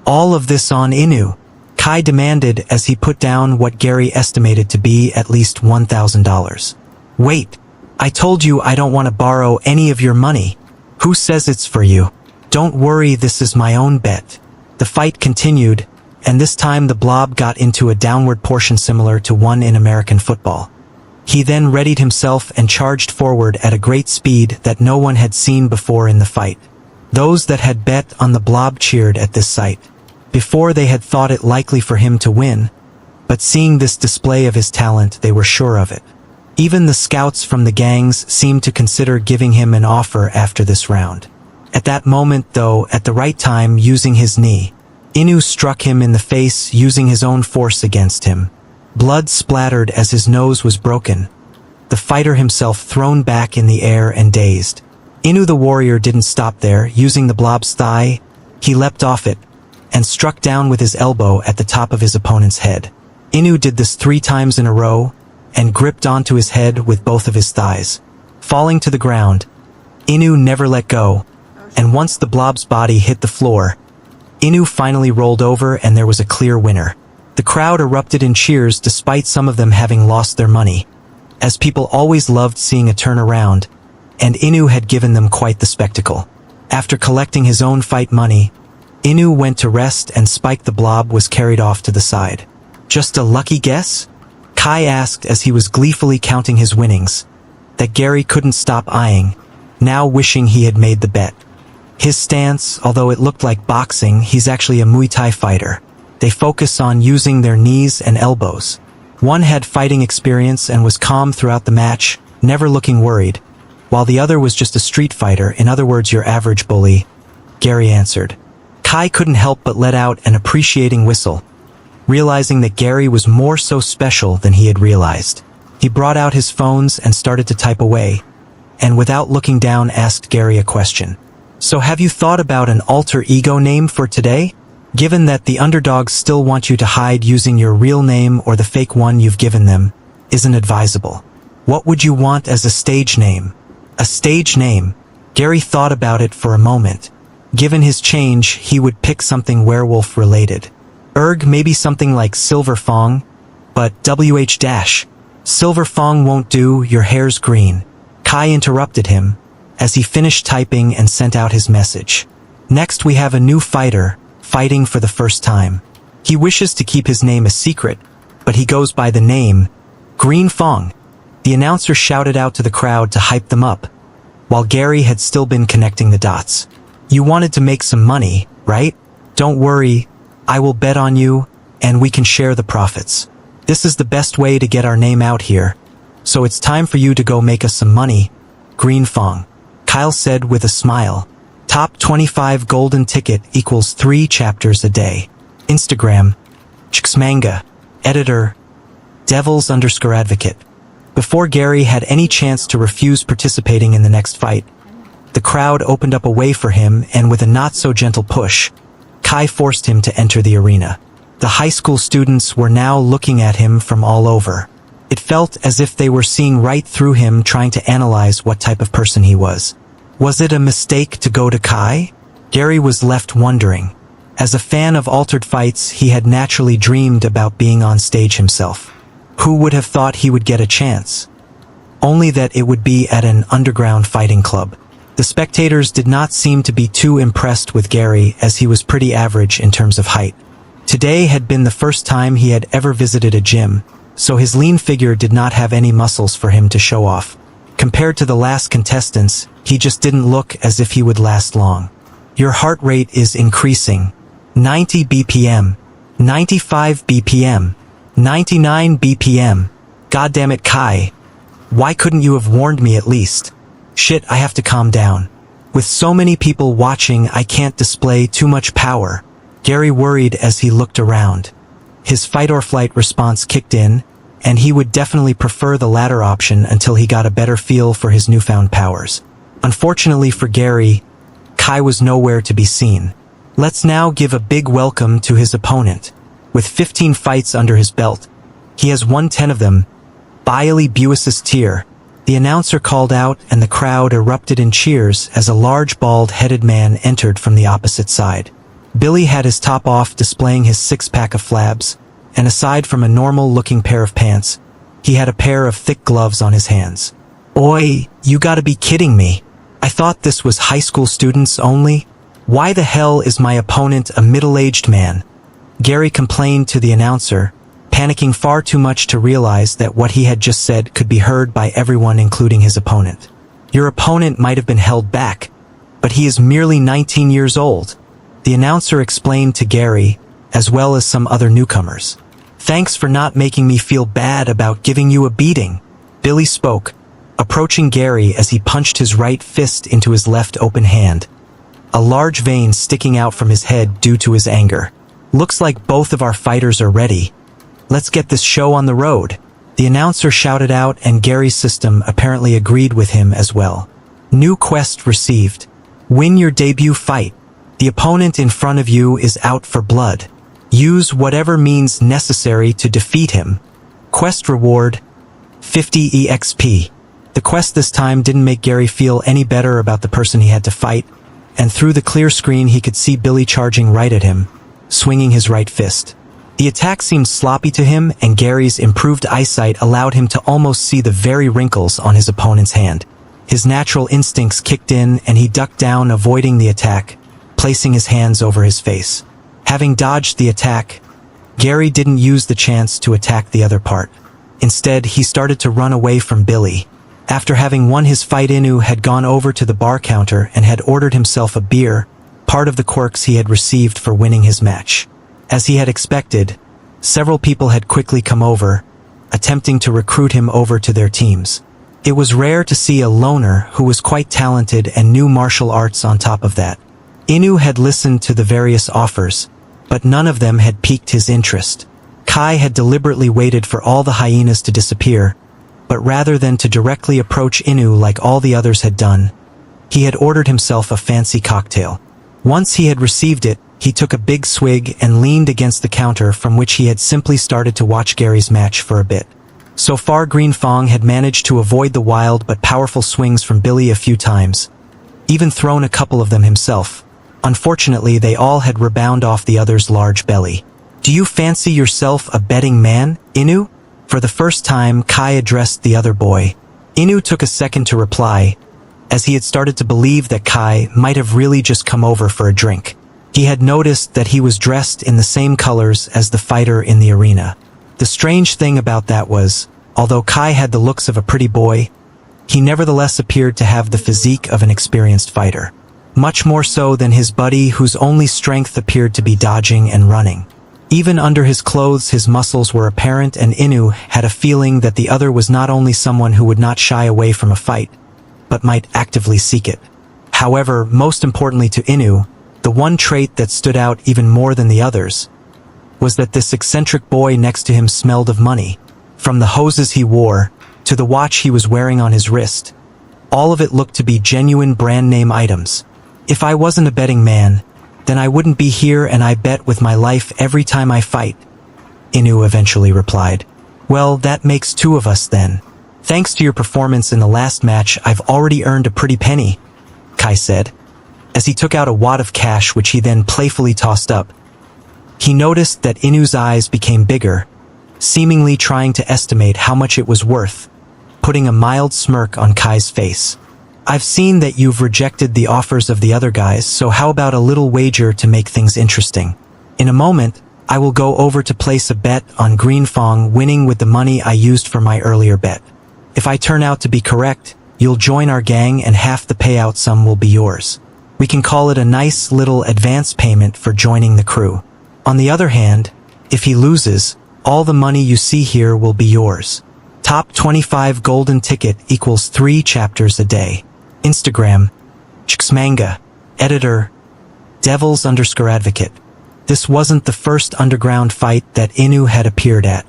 "All of this on Inu?" Kai demanded as he put down what Gary estimated to be at least $1,000. "Wait, I told you I don't want to borrow any of your money. Who says it's for you? Don't worry, this is my own bet." The fight continued, and this time the blob got into a downward portion similar to one in American football. He then readied himself and charged forward at a great speed that no one had seen before in the fight. Those that had bet on the blob cheered at this sight. Before, they had thought it likely for him to win, but seeing this display of his talent, they were sure of it. Even the scouts from the gangs seemed to consider giving him an offer after this round. At that moment, though, at the right time, using his knee, Inu struck him in the face using his own force against him. Blood splattered as his nose was broken, the fighter himself thrown back in the air and dazed. Inu the warrior didn't stop there. Using the blob's thigh, he leapt off it and struck down with his elbow at the top of his opponent's head. Inu did this 3 times in a row and gripped onto his head with both of his thighs. Falling to the ground, Inu never let go, and once the blob's body hit the floor, Inu finally rolled over and there was a clear winner. The crowd erupted in cheers despite some of them having lost their money, as people always loved seeing a turnaround, and Inu had given them quite the spectacle. After collecting his own fight money, Inu went to rest and Spike the blob was carried off to the side. Just a lucky guess? Kai asked as he was gleefully counting his winnings, that Gary couldn't stop eyeing, now wishing he had made the bet. His stance, although it looked like boxing, he's actually a Muay Thai fighter. They focus on using their knees and elbows. One had fighting experience and was calm throughout the match, never looking worried, while the other was just a street fighter, in other words your average bully, Gary answered. Kai couldn't help but let out an appreciating whistle, realizing that Gary was more so special than he had realized. He brought out his phones and started to type away, and without looking down asked Gary a question. So have you thought about an alter ego name for today? Given that the underdogs still want you to hide using your real name or the fake one you've given them isn't advisable. What would you want as a stage name? A stage name? Gary thought about it for a moment. Given his change, he would pick something werewolf related. Maybe something like Silver Fong, but WH-. Silver Fong won't do, your hair's green. Kai interrupted him as he finished typing and sent out his message. Next we have a new fighter, fighting for the first time. He wishes to keep his name a secret, but he goes by the name Green Fong. The announcer shouted out to the crowd to hype them up, while Gary had still been connecting the dots. You wanted to make some money, right? Don't worry, I will bet on you, and we can share the profits. This is the best way to get our name out here, so it's time for you to go make us some money, Green Fong. Kyle said with a smile. Top 25 golden ticket equals 3 chapters a day. Instagram, Manga, editor, Devils_advocate. Before Gary had any chance to refuse participating in the next fight, the crowd opened up a way for him, and with a not-so-gentle push, Kai forced him to enter the arena. The high school students were now looking at him from all over. It felt as if they were seeing right through him, trying to analyze what type of person he was. Was it a mistake to go to Kai? Gary was left wondering. As a fan of altered fights, he had naturally dreamed about being on stage himself. Who would have thought he would get a chance? Only that it would be at an underground fighting club. The spectators did not seem to be too impressed with Gary, as he was pretty average in terms of height. Today had been the first time he had ever visited a gym, so his lean figure did not have any muscles for him to show off. Compared to the last contestants, he just didn't look as if he would last long. Your heart rate is increasing. 90 BPM, 95 BPM, 99 BPM. Goddammit, Kai. Why couldn't you have warned me at least? Shit, I have to calm down. With so many people watching, I can't display too much power. Gary worried as he looked around. His fight or flight response kicked in, and he would definitely prefer the latter option until he got a better feel for his newfound powers. Unfortunately for Gary, Kai was nowhere to be seen. Let's now give a big welcome to his opponent. With 15 fights under his belt, he has won 10 of them. Billy Buis's tier. The announcer called out, and the crowd erupted in cheers as a large bald-headed man entered from the opposite side. Billy had his top off, displaying his six-pack of flabs, and aside from a normal-looking pair of pants, he had a pair of thick gloves on his hands. Oi, you gotta be kidding me. I thought this was high school students only? Why the hell is my opponent a middle-aged man? Gary complained to the announcer, panicking far too much to realize that what he had just said could be heard by everyone, including his opponent. Your opponent might have been held back, but he is merely 19 years old, the announcer explained to Gary, as well as some other newcomers. Thanks for not making me feel bad about giving you a beating, Billy spoke, approaching Gary as he punched his right fist into his left open hand, a large vein sticking out from his head due to his anger. Looks like both of our fighters are ready. Let's get this show on the road, the announcer shouted out, and Gary's system apparently agreed with him as well. New quest received. Win your debut fight. The opponent in front of you is out for blood. Use whatever means necessary to defeat him. Quest reward, 50 EXP. The quest this time didn't make Gary feel any better about the person he had to fight, and through the clear screen he could see Billy charging right at him, swinging his right fist. The attack seemed sloppy to him, and Gary's improved eyesight allowed him to almost see the very wrinkles on his opponent's hand. His natural instincts kicked in, and he ducked down, avoiding the attack, placing his hands over his face. Having dodged the attack, Gary didn't use the chance to attack the other part. Instead, he started to run away from Billy. After having won his fight, Inu had gone over to the bar counter and had ordered himself a beer, part of the quirks he had received for winning his match. As he had expected, several people had quickly come over, attempting to recruit him over to their teams. It was rare to see a loner who was quite talented and knew martial arts on top of that. Inu had listened to the various offers, but none of them had piqued his interest. Kai had deliberately waited for all the hyenas to disappear, but rather than to directly approach Inu like all the others had done, he had ordered himself a fancy cocktail. Once he had received it, he took a big swig and leaned against the counter from which he had simply started to watch Gary's match for a bit. So far, Green Fong had managed to avoid the wild but powerful swings from Billy a few times, even thrown a couple of them himself. Unfortunately, they all had rebounded off the other's large belly. "Do you fancy yourself a betting man, Inu?" For the first time, Kai addressed the other boy. Inu took a second to reply, as he had started to believe that Kai might have really just come over for a drink. He had noticed that he was dressed in the same colors as the fighter in the arena. The strange thing about that was, although Kai had the looks of a pretty boy, he nevertheless appeared to have the physique of an experienced fighter. Much more so than his buddy, whose only strength appeared to be dodging and running. Even under his clothes, his muscles were apparent, and Inu had a feeling that the other was not only someone who would not shy away from a fight, but might actively seek it. However, most importantly to Inu, the one trait that stood out even more than the others was that this eccentric boy next to him smelled of money. From the hoses he wore, to the watch he was wearing on his wrist, all of it looked to be genuine brand name items. "If I wasn't a betting man, then I wouldn't be here, and I bet with my life every time I fight," Inu eventually replied. "Well, that makes two of us then. Thanks to your performance in the last match, I've already earned a pretty penny," Kai said, as he took out a wad of cash which he then playfully tossed up. He noticed that Inu's eyes became bigger, seemingly trying to estimate how much it was worth, putting a mild smirk on Kai's face. "I've seen that you've rejected the offers of the other guys, so how about a little wager to make things interesting? In a moment, I will go over to place a bet on Green Fong winning with the money I used for my earlier bet. If I turn out to be correct, you'll join our gang and half the payout sum will be yours. We can call it a nice little advance payment for joining the crew. On the other hand, if he loses, all the money you see here will be yours. Top 25 golden ticket equals 3 chapters a day. Instagram, Manga, editor, Devils_Advocate. This wasn't the first underground fight that Inu had appeared at.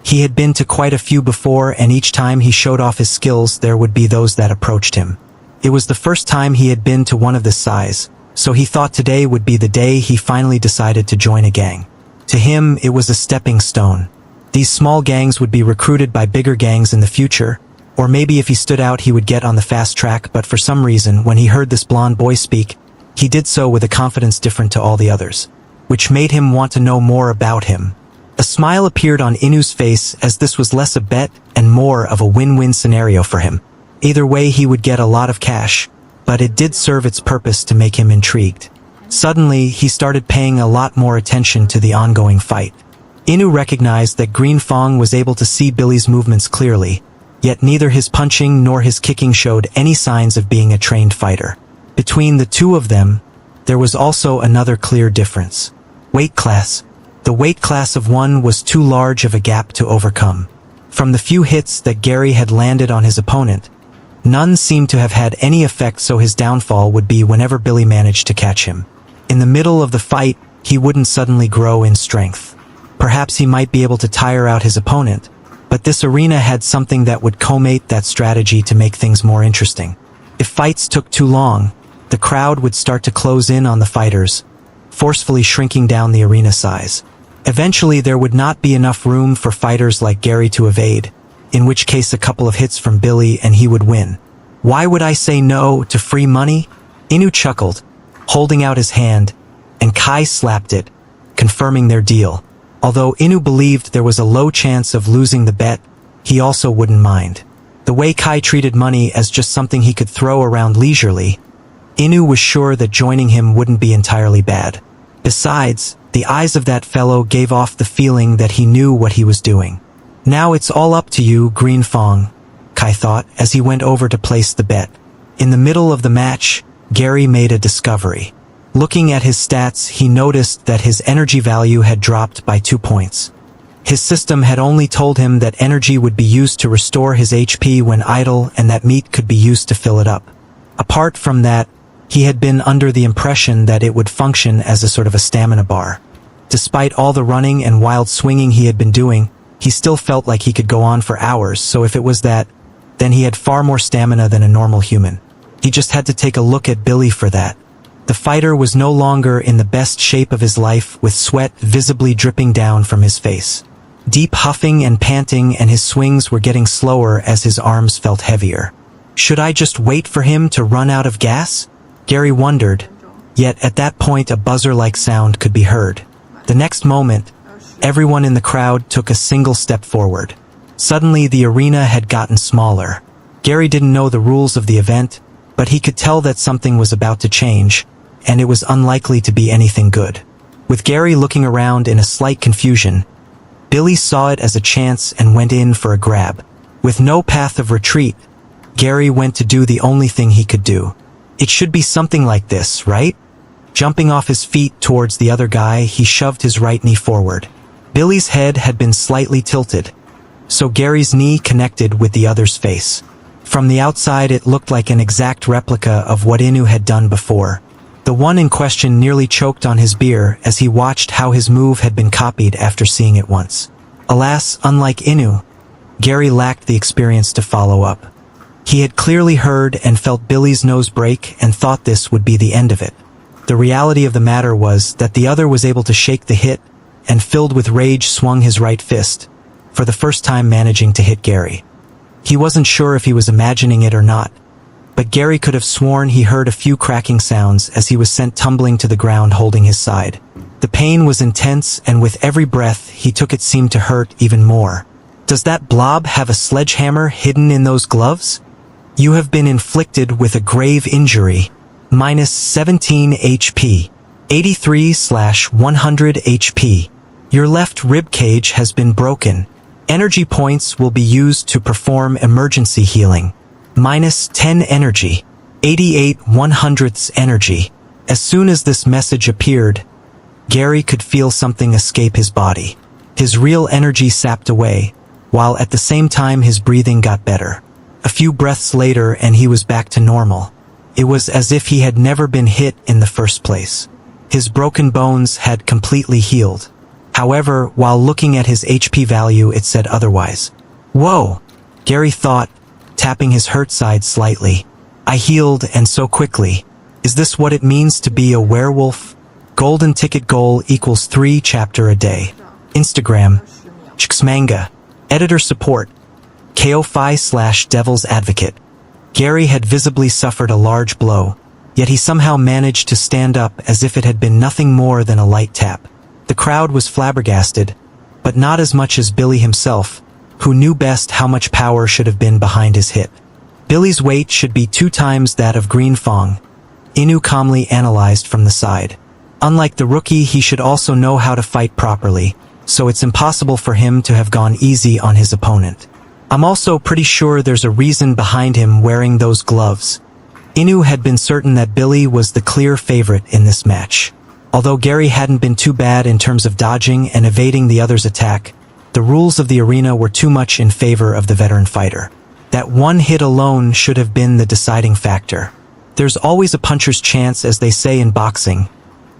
He had been to quite a few before, and each time he showed off his skills, there would be those that approached him. It was the first time he had been to one of this size, so he thought today would be the day he finally decided to join a gang. To him, it was a stepping stone. These small gangs would be recruited by bigger gangs in the future, or maybe if he stood out he would get on the fast track, but for some reason, when he heard this blonde boy speak, he did so with a confidence different to all the others, which made him want to know more about him. A smile appeared on Inu's face, as this was less a bet and more of a win-win scenario for him. Either way, he would get a lot of cash, but it did serve its purpose to make him intrigued. Suddenly, he started paying a lot more attention to the ongoing fight. Inu recognized that Green Fong was able to see Billy's movements clearly, yet neither his punching nor his kicking showed any signs of being a trained fighter. Between the two of them, there was also another clear difference. Weight class. The weight class of one was too large of a gap to overcome. From the few hits that Gary had landed on his opponent, none seemed to have had any effect, so his downfall would be whenever Billy managed to catch him. In the middle of the fight, he wouldn't suddenly grow in strength. Perhaps he might be able to tire out his opponent, but this arena had something that would co-mate that strategy to make things more interesting. If fights took too long, the crowd would start to close in on the fighters, forcefully shrinking down the arena size. Eventually, there would not be enough room for fighters like Gary to evade, in which case a couple of hits from Billy and he would win. "Why would I say no to free money?" Inu chuckled, holding out his hand, and Kai slapped it, confirming their deal. Although Inu believed there was a low chance of losing the bet, he also wouldn't mind. The way Kai treated money as just something he could throw around leisurely, Inu was sure that joining him wouldn't be entirely bad. Besides, the eyes of that fellow gave off the feeling that he knew what he was doing. Now it's all up to you, Green Fong, Kai thought as he went over to place the bet. In the middle of the match, Gary made a discovery. Looking at his stats, he noticed that his energy value had dropped by 2 points. His system had only told him that energy would be used to restore his HP when idle and that meat could be used to fill it up. Apart from that, he had been under the impression that it would function as a sort of a stamina bar. Despite all the running and wild swinging he had been doing, he still felt like he could go on for hours, so if it was that, then he had far more stamina than a normal human. He just had to take a look at Billy for that. The fighter was no longer in the best shape of his life, with sweat visibly dripping down from his face. Deep huffing and panting, and his swings were getting slower as his arms felt heavier. Should I just wait for him to run out of gas? Gary wondered, yet at that point a buzzer-like sound could be heard. The next moment, everyone in the crowd took a single step forward. Suddenly the arena had gotten smaller. Gary didn't know the rules of the event, but he could tell that something was about to change, and it was unlikely to be anything good. With Gary looking around in a slight confusion, Billy saw it as a chance and went in for a grab. With no path of retreat, Gary went to do the only thing he could do. It should be something like this, right? Jumping off his feet towards the other guy, he shoved his right knee forward. Billy's head had been slightly tilted, so Gary's knee connected with the other's face. From the outside it looked like an exact replica of what Inu had done before. The one in question nearly choked on his beer as he watched how his move had been copied after seeing it once. Alas, unlike Inu, Gary lacked the experience to follow up. He had clearly heard and felt Billy's nose break and thought this would be the end of it. The reality of the matter was that the other was able to shake the hit and, filled with rage, swung his right fist, for the first time managing to hit Gary. He wasn't sure if he was imagining it or not, but Gary could have sworn he heard a few cracking sounds as he was sent tumbling to the ground holding his side. The pain was intense, and with every breath he took it seemed to hurt even more. Does that blob have a sledgehammer hidden in those gloves? You have been inflicted with a grave injury. Minus 17 HP. 83/100 HP. Your left rib cage has been broken. Energy points will be used to perform emergency healing. Minus 10 energy. 88/100ths energy. As soon as this message appeared, Gary could feel something escape his body. His real energy sapped away, while at the same time his breathing got better. A few breaths later and he was back to normal. It was as if he had never been hit in the first place. His broken bones had completely healed. However, while looking at his HP value, it said otherwise. Whoa, Gary thought, tapping his hurt side slightly. I healed, and so quickly. Is this what it means to be a werewolf? Golden ticket goal equals 3 chapter a day. Instagram, Chxmanga. Editor support, KO5/Devil's Advocate. Gary had visibly suffered a large blow, yet he somehow managed to stand up as if it had been nothing more than a light tap. The crowd was flabbergasted, but not as much as Billy himself, who knew best how much power should have been behind his hit. Billy's weight should be 2 times that of Green Fong, Inu calmly analyzed from the side. Unlike the rookie, he should also know how to fight properly, so it's impossible for him to have gone easy on his opponent. I'm also pretty sure there's a reason behind him wearing those gloves. Inu had been certain that Billy was the clear favorite in this match. Although Gary hadn't been too bad in terms of dodging and evading the other's attack, the rules of the arena were too much in favor of the veteran fighter. That one hit alone should have been the deciding factor. There's always a puncher's chance, as they say in boxing,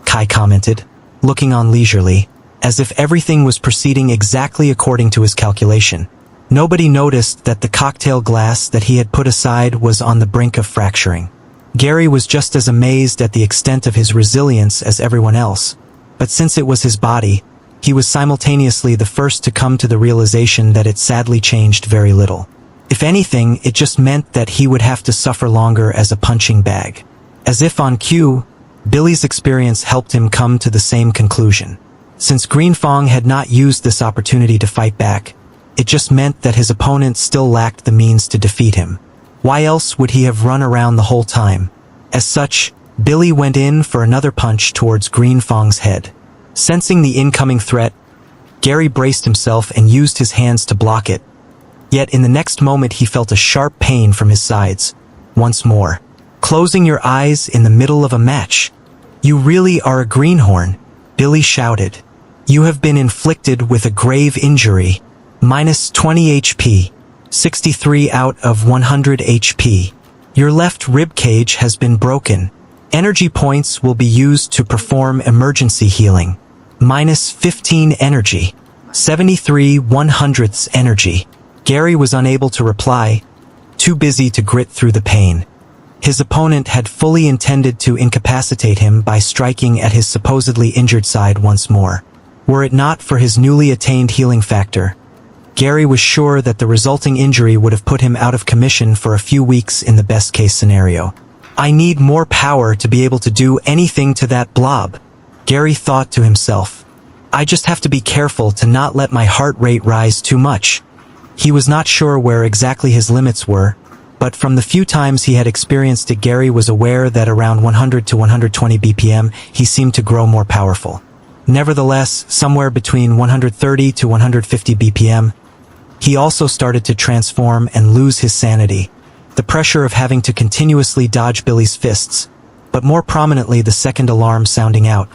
Kai commented, looking on leisurely, as if everything was proceeding exactly according to his calculation. Nobody noticed that the cocktail glass that he had put aside was on the brink of fracturing. Gary was just as amazed at the extent of his resilience as everyone else, but since it was his body, he was simultaneously the first to come to the realization that it sadly changed very little. If anything, it just meant that he would have to suffer longer as a punching bag. As if on cue, Billy's experience helped him come to the same conclusion. Since Green Fong had not used this opportunity to fight back, it just meant that his opponent still lacked the means to defeat him. Why else would he have run around the whole time? As such, Billy went in for another punch towards Green Fong's head. Sensing the incoming threat, Gary braced himself and used his hands to block it. Yet in the next moment he felt a sharp pain from his sides. Once more. Closing your eyes in the middle of a match. You really are a greenhorn, Billy shouted. You have been inflicted with a grave injury. Minus 20 HP. 63 out of 100 HP. Your left rib cage has been broken. Energy points will be used to perform emergency healing. Minus 15 energy. 73 100ths energy. Gary was unable to reply, too busy to grit through the pain. His opponent had fully intended to incapacitate him by striking at his supposedly injured side once more. Were it not for his newly attained healing factor, Gary was sure that the resulting injury would have put him out of commission for a few weeks in the best-case scenario. I need more power to be able to do anything to that blob, Gary thought to himself. I just have to be careful to not let my heart rate rise too much. He was not sure where exactly his limits were, but from the few times he had experienced it, Gary was aware that around 100 to 120 BPM he seemed to grow more powerful. Nevertheless, somewhere between 130 to 150 BPM, he also started to transform and lose his sanity. The pressure of having to continuously dodge Billy's fists, but more prominently the second alarm sounding out,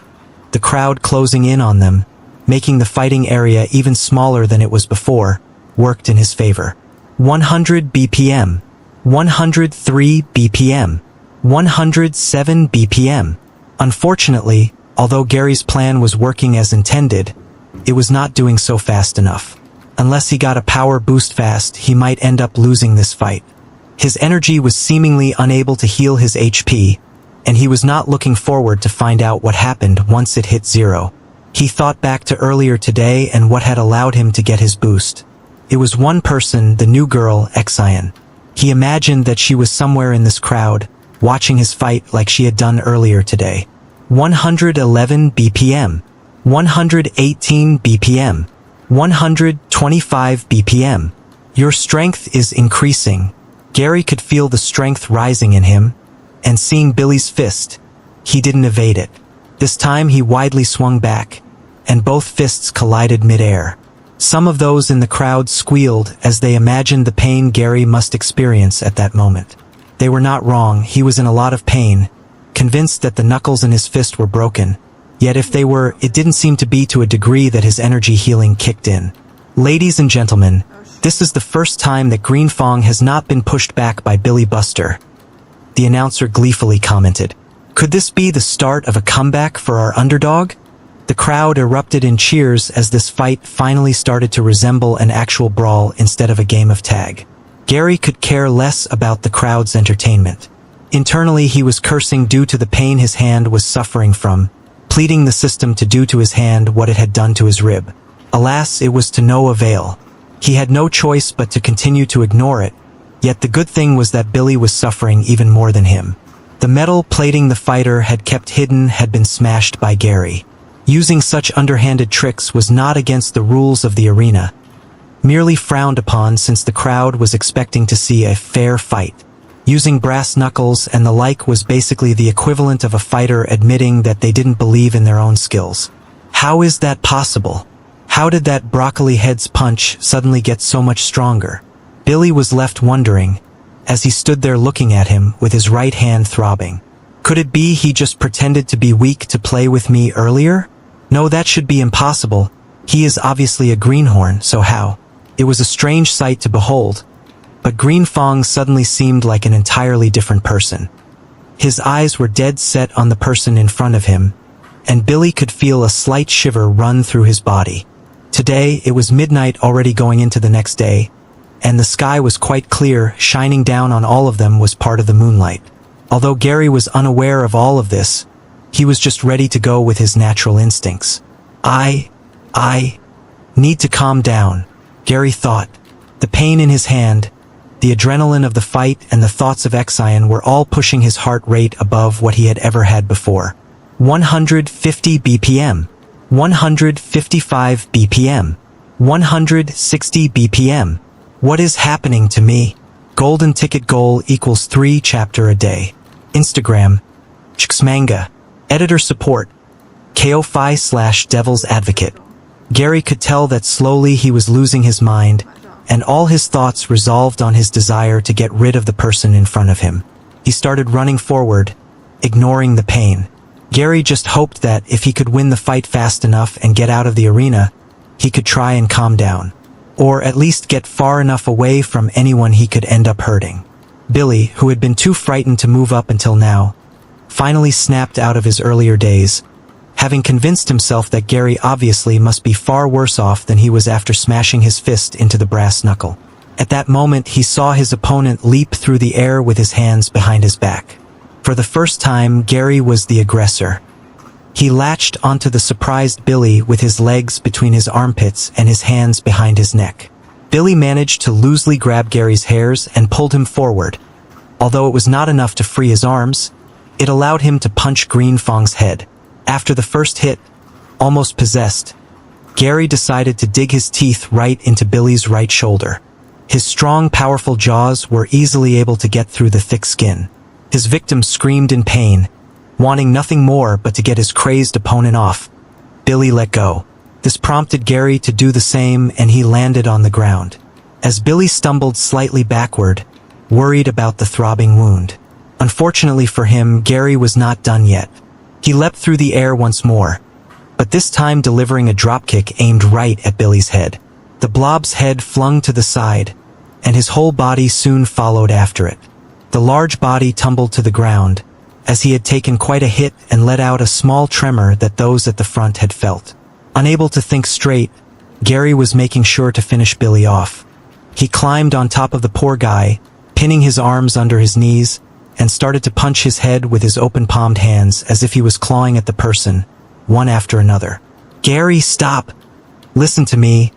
the crowd closing in on them, making the fighting area even smaller than it was before, worked in his favor. 100 BPM. 103 BPM. 107 BPM. Unfortunately, although Gary's plan was working as intended, it was not doing so fast enough. Unless he got a power boost fast, he might end up losing this fight. His energy was seemingly unable to heal his HP, and he was not looking forward to find out what happened once it hit zero. He thought back to earlier today and what had allowed him to get his boost. It was one person, the new girl, Isekai. He imagined that she was somewhere in this crowd, watching his fight like she had done earlier today. 111 BPM. 118 BPM. 125 BPM. Your strength is increasing. Gary could feel the strength rising in him, and seeing Billy's fist, he didn't evade it. This time he widely swung back, and both fists collided mid-air. Some of those in the crowd squealed as they imagined the pain Gary must experience at that moment. They were not wrong, he was in a lot of pain, convinced that the knuckles in his fist were broken. Yet if they were, it didn't seem to be to a degree that his energy healing kicked in. Ladies and gentlemen, this is the first time that Green Fong has not been pushed back by Billy Buster. The announcer gleefully commented. Could this be the start of a comeback for our underdog? The crowd erupted in cheers as this fight finally started to resemble an actual brawl instead of a game of tag. Gary could care less about the crowd's entertainment. Internally he was cursing due to the pain his hand was suffering from, pleading the system to do to his hand what it had done to his rib. Alas, it was to no avail. He had no choice but to continue to ignore it, yet the good thing was that Billy was suffering even more than him. The metal plating the fighter had kept hidden had been smashed by Gary. Using such underhanded tricks was not against the rules of the arena, merely frowned upon since the crowd was expecting to see a fair fight. Using brass knuckles and the like was basically the equivalent of a fighter admitting that they didn't believe in their own skills. How is that possible? How did that broccoli head's punch suddenly get so much stronger? Billy was left wondering, as he stood there looking at him with his right hand throbbing. Could it be he just pretended to be weak to play with me earlier? No, that should be impossible. He is obviously a greenhorn, so how? It was a strange sight to behold, but Green Fong suddenly seemed like an entirely different person. His eyes were dead set on the person in front of him, and Billy could feel a slight shiver run through his body. Today, it was midnight already going into the next day, and the sky was quite clear, shining down on all of them was part of the moonlight. Although Gary was unaware of all of this, he was just ready to go with his natural instincts. I need to calm down, Gary thought. The pain in his hand, the adrenaline of the fight and the thoughts of Isekai were all pushing his heart rate above what he had ever had before. 150 BPM. 155 BPM. 160 BPM. What is happening to me? Golden ticket goal equals 3 chapter a day. Instagram. Manga. Editor support. KO5/Devil's Advocate. Gary could tell that slowly he was losing his mind, and all his thoughts resolved on his desire to get rid of the person in front of him. He started running forward, ignoring the pain. Gary just hoped that if he could win the fight fast enough and get out of the arena, he could try and calm down. Or at least get far enough away from anyone he could end up hurting. Billy, who had been too frightened to move up until now, finally snapped out of his earlier days, having convinced himself that Gary obviously must be far worse off than he was after smashing his fist into the brass knuckle. At that moment, he saw his opponent leap through the air with his hands behind his back. For the first time, Gary was the aggressor. He latched onto the surprised Billy with his legs between his armpits and his hands behind his neck. Billy managed to loosely grab Gary's hairs and pulled him forward. Although it was not enough to free his arms, it allowed him to punch Green Fong's head. After the first hit, almost possessed, Gary decided to dig his teeth right into Billy's right shoulder. His strong, powerful jaws were easily able to get through the thick skin. His victim screamed in pain, wanting nothing more but to get his crazed opponent off. Billy let go. This prompted Gary to do the same, and he landed on the ground. As Billy stumbled slightly backward, worried about the throbbing wound. Unfortunately for him, Gary was not done yet. He leapt through the air once more, but this time delivering a dropkick aimed right at Billy's head. The blob's head flung to the side, and his whole body soon followed after it. The large body tumbled to the ground, as he had taken quite a hit and let out a small tremor that those at the front had felt. Unable to think straight, Gary was making sure to finish Billy off. He climbed on top of the poor guy, pinning his arms under his knees, and started to punch his head with his open-palmed hands as if he was clawing at the person, one after another. "Gary, stop! Listen to me.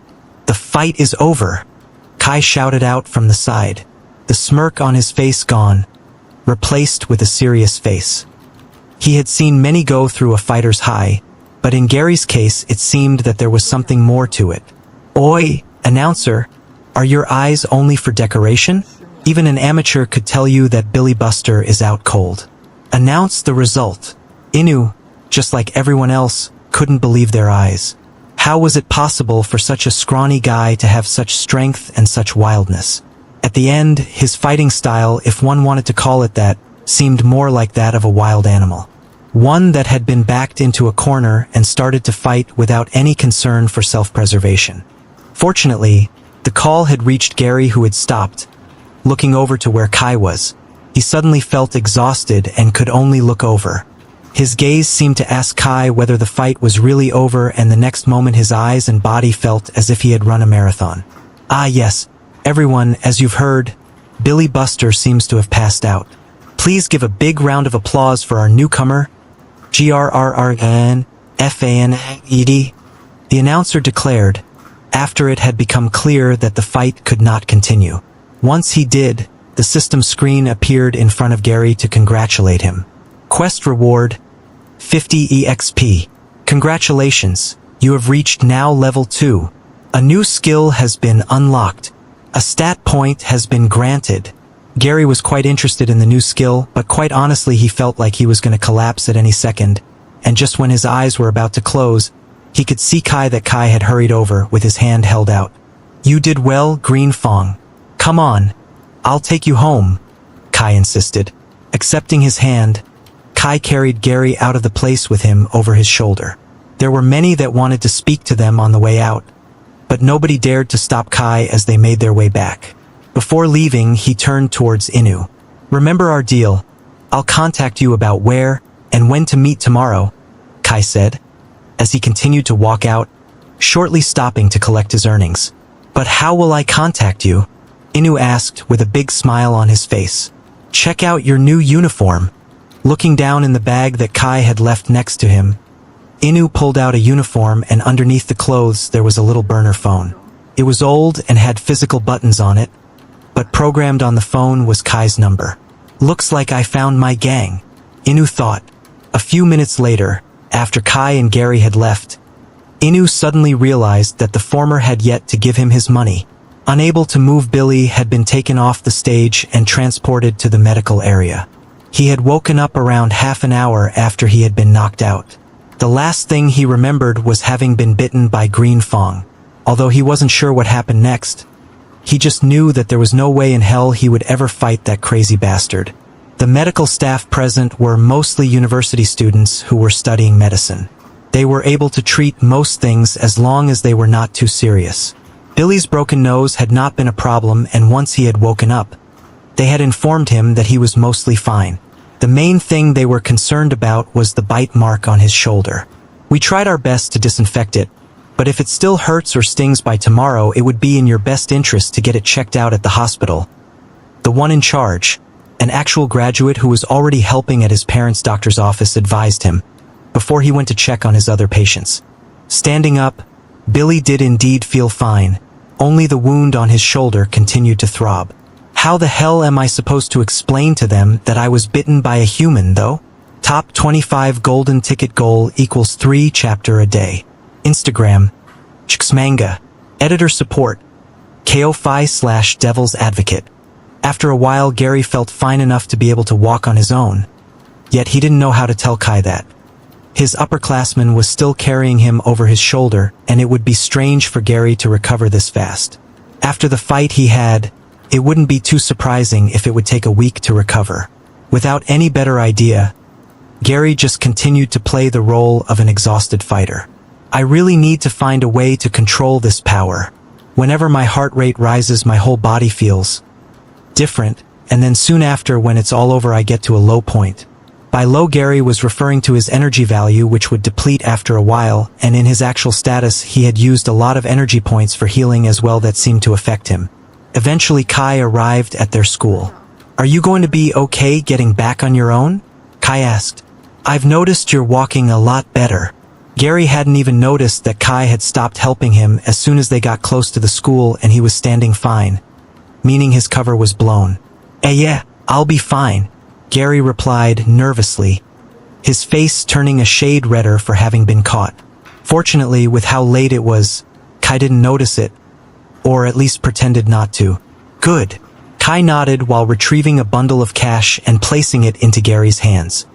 The fight is over," Kai shouted out from the side, the smirk on his face gone, replaced with a serious face. He had seen many go through a fighter's high, but in Gary's case it seemed that there was something more to it. "Oi, announcer, are your eyes only for decoration? Even an amateur could tell you that Billy Buster is out cold. Announce the result." Inu, just like everyone else, couldn't believe their eyes. How was it possible for such a scrawny guy to have such strength and such wildness? At the end, his fighting style, if one wanted to call it that, seemed more like that of a wild animal. One that had been backed into a corner and started to fight without any concern for self-preservation. Fortunately, the call had reached Gary, who had stopped, looking over to where Kai was. He suddenly felt exhausted and could only look over. His gaze seemed to ask Kai whether the fight was really over, and the next moment his eyes and body felt as if he had run a marathon. "Ah yes, everyone, as you've heard, Billy Buster seems to have passed out. Please give a big round of applause for our newcomer, GRRRNFANED," the announcer declared, after it had become clear that the fight could not continue. Once he did, the system screen appeared in front of Gary to congratulate him. Quest reward, 50 EXP. Congratulations, you have reached now level 2. A new skill has been unlocked. A stat point has been granted. Gary was quite interested in the new skill, but quite honestly he felt like he was going to collapse at any second, and just when his eyes were about to close, he could see that Kai had hurried over with his hand held out. "You did well, Green Fong. Come on, I'll take you home," Kai insisted. Accepting his hand, Kai carried Gary out of the place with him over his shoulder. There were many that wanted to speak to them on the way out, but nobody dared to stop Kai as they made their way back. Before leaving, he turned towards Inu. "Remember our deal. I'll contact you about where and when to meet tomorrow," Kai said, as he continued to walk out, shortly stopping to collect his earnings. "But how will I contact you?" Inu asked with a big smile on his face. "Check out your new uniform." Looking down in the bag that Kai had left next to him, Inu pulled out a uniform, and underneath the clothes there was a little burner phone. It was old and had physical buttons on it, but programmed on the phone was Kai's number. "Looks like I found my gang," Inu thought. A few minutes later, after Kai and Gary had left, Inu suddenly realized that the former had yet to give him his money. Unable to move, Billy had been taken off the stage and transported to the medical area. He had woken up around half an hour after he had been knocked out. The last thing he remembered was having been bitten by Green Fong. Although he wasn't sure what happened next, he just knew that there was no way in hell he would ever fight that crazy bastard. The medical staff present were mostly university students who were studying medicine. They were able to treat most things as long as they were not too serious. Billy's broken nose had not been a problem, and once he had woken up, they had informed him that he was mostly fine. The main thing they were concerned about was the bite mark on his shoulder. We tried our best to disinfect it, but if it still hurts or stings by tomorrow, it would be in your best interest to get it checked out at the hospital. The one in charge, an actual graduate who was already helping at his parents' doctor's office, advised him before he went to check on his other patients. Standing up, Billy did indeed feel fine, only the wound on his shoulder continued to throb. How the hell am I supposed to explain to them that I was bitten by a human, though? Top 25 golden ticket goal equals 3 chapter a day. Instagram, Chixmanga, editor support, KO5/Devil's Advocate. After a while, Gary felt fine enough to be able to walk on his own. Yet he didn't know how to tell Kai that. His upperclassman was still carrying him over his shoulder, and it would be strange for Gary to recover this fast. After the fight he had, it wouldn't be too surprising if it would take a week to recover. Without any better idea, Gary just continued to play the role of an exhausted fighter. I really need to find a way to control this power. Whenever my heart rate rises, my whole body feels different, and then soon after, when it's all over, I get to a low point. By low, Gary was referring to his energy value, which would deplete after a while, and in his actual status, he had used a lot of energy points for healing as well that seemed to affect him. Eventually, Kai arrived at their school. "Are you going to be okay getting back on your own?" Kai asked. "I've noticed you're walking a lot better." Gary hadn't even noticed that Kai had stopped helping him as soon as they got close to the school, and he was standing fine, meaning his cover was blown. Yeah, I'll be fine," Gary replied nervously, his face turning a shade redder for having been caught. Fortunately, with how late it was, Kai didn't notice it, or at least pretended not to. "Good." Kai nodded while retrieving a bundle of cash and placing it into Gary's hands.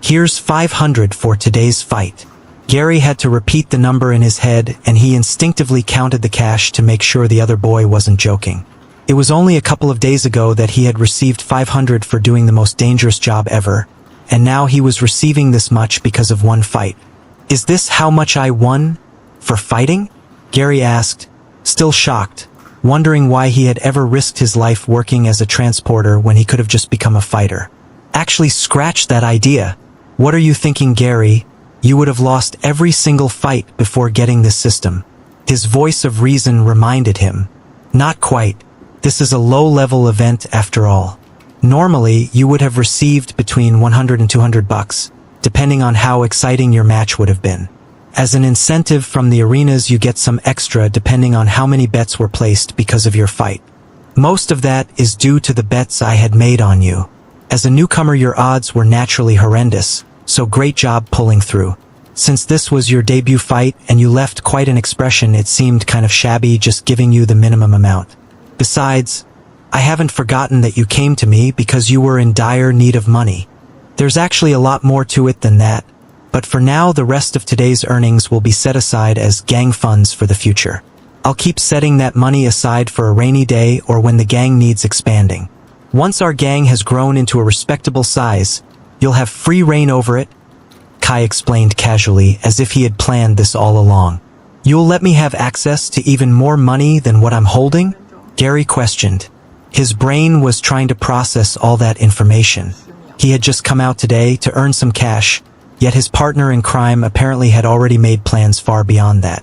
"Here's 500 for today's fight." Gary had to repeat the number in his head, and he instinctively counted the cash to make sure the other boy wasn't joking. It was only a couple of days ago that he had received 500 for doing the most dangerous job ever, and now he was receiving this much because of one fight. "Is this how much I won for fighting?" Gary asked, still shocked, wondering why he had ever risked his life working as a transporter when he could have just become a fighter. "Actually, scratch that idea. What are you thinking, Gary? You would have lost every single fight before getting this system." His voice of reason reminded him. "Not quite. This is a low-level event after all. Normally, you would have received between 100 and 200 bucks, depending on how exciting your match would have been. As an incentive from the arenas, you get some extra depending on how many bets were placed because of your fight. Most of that is due to the bets I had made on you. As a newcomer, your odds were naturally horrendous, so great job pulling through. Since this was your debut fight and you left quite an expression, it seemed kind of shabby just giving you the minimum amount. Besides, I haven't forgotten that you came to me because you were in dire need of money. There's actually a lot more to it than that, but for now the rest of today's earnings will be set aside as gang funds for the future. I'll keep setting that money aside for a rainy day or when the gang needs expanding. Once our gang has grown into a respectable size, you'll have free reign over it," Kai explained casually, as if he had planned this all along. "You'll let me have access to even more money than what I'm holding?" Gary questioned. His brain was trying to process all that information. He had just come out today to earn some cash, yet his partner in crime apparently had already made plans far beyond that.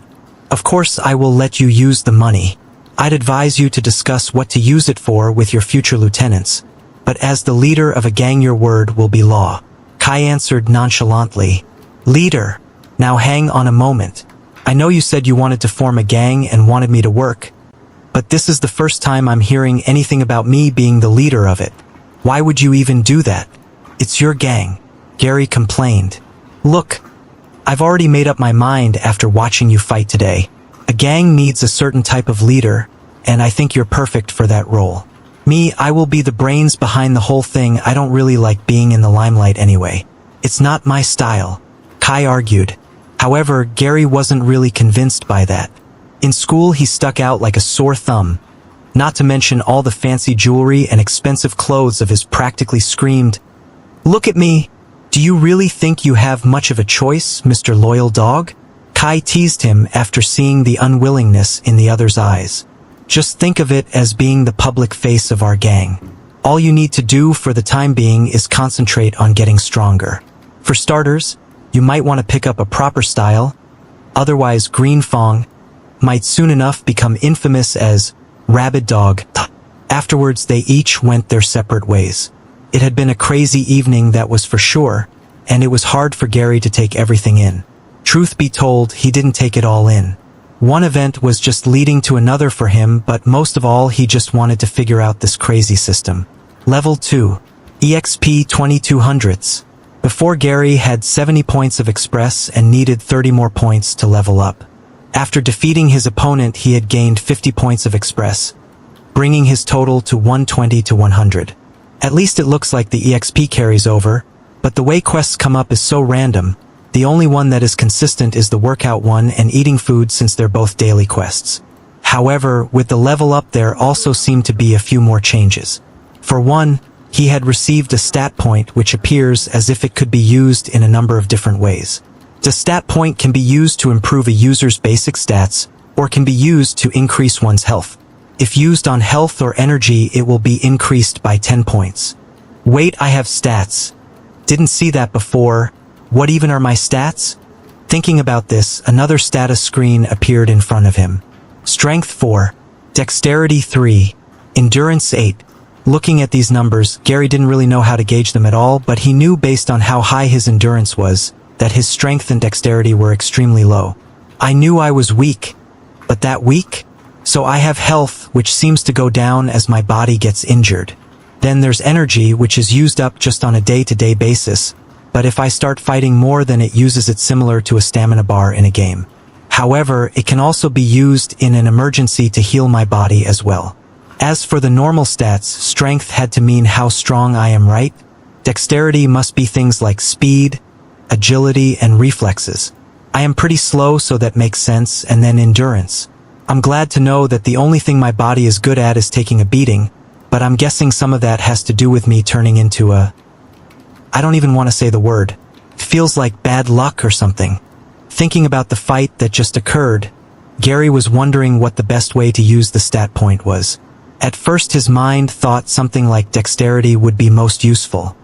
"Of course I will let you use the money. I'd advise you to discuss what to use it for with your future lieutenants, but as the leader of a gang, your word will be law," Kai answered nonchalantly. "Leader? Now hang on a moment. I know you said you wanted to form a gang and wanted me to work, but this is the first time I'm hearing anything about me being the leader of it. Why would you even do that? It's your gang," Gary complained. "Look, I've already made up my mind after watching you fight today. A gang needs a certain type of leader, and I think you're perfect for that role. Me, I will be the brains behind the whole thing. I don't really like being in the limelight anyway. It's not my style, Kai argued. However, Gary wasn't really convinced by that. In school, he stuck out like a sore thumb. Not to mention all the fancy jewelry and expensive clothes of his practically screamed, "Look at me! Do you really think you have much of a choice, Mr. Loyal Dog?" Kai teased him after seeing the unwillingness in the other's eyes. Just think of it as being the public face of our gang. All you need to do for the time being is concentrate on getting stronger. For starters, you might want to pick up a proper style, otherwise Green Fong might soon enough become infamous as Rabid Dog. Afterwards, they each went their separate ways. It had been a crazy evening, that was for sure, and it was hard for Gary to take everything in. Truth be told, he didn't take it all in. One event was just leading to another for him, but most of all, he just wanted to figure out this crazy system. Level 2. EXP 2200s. Before, Gary had 70 points of Express and needed 30 more points to level up. After defeating his opponent, he had gained 50 points of Express, bringing his total to 120 to 100. At least it looks like the EXP carries over, but the way quests come up is so random. The only one that is consistent is the workout one and eating food, since they're both daily quests. However, with the level up there also seemed to be a few more changes. For one, he had received a stat point which appears as if it could be used in a number of different ways. The stat point can be used to improve a user's basic stats, or can be used to increase one's health. If used on health or energy, it will be increased by 10 points. Wait, I have stats. Didn't see that before. What even are my stats? Thinking about this, another status screen appeared in front of him. Strength 4, Dexterity 3, Endurance 8. Looking at these numbers, Gary didn't really know how to gauge them at all, but he knew based on how high his endurance was, that his strength and dexterity were extremely low. I knew I was weak, but that weak? So I have health, which seems to go down as my body gets injured. Then there's energy, which is used up just on a day-to-day basis, but if I start fighting more, then it uses it, similar to a stamina bar in a game. However, it can also be used in an emergency to heal my body as well. As for the normal stats, strength had to mean how strong I am, right? Dexterity must be things like speed, agility, and reflexes. I am pretty slow, so that makes sense. And then endurance. I'm glad to know that the only thing my body is good at is taking a beating, but I'm guessing some of that has to do with me turning into a... I don't even want to say the word. It feels like bad luck or something. Thinking about the fight that just occurred, Gary was wondering what the best way to use the stat point was. At first, his mind thought something like dexterity would be most useful.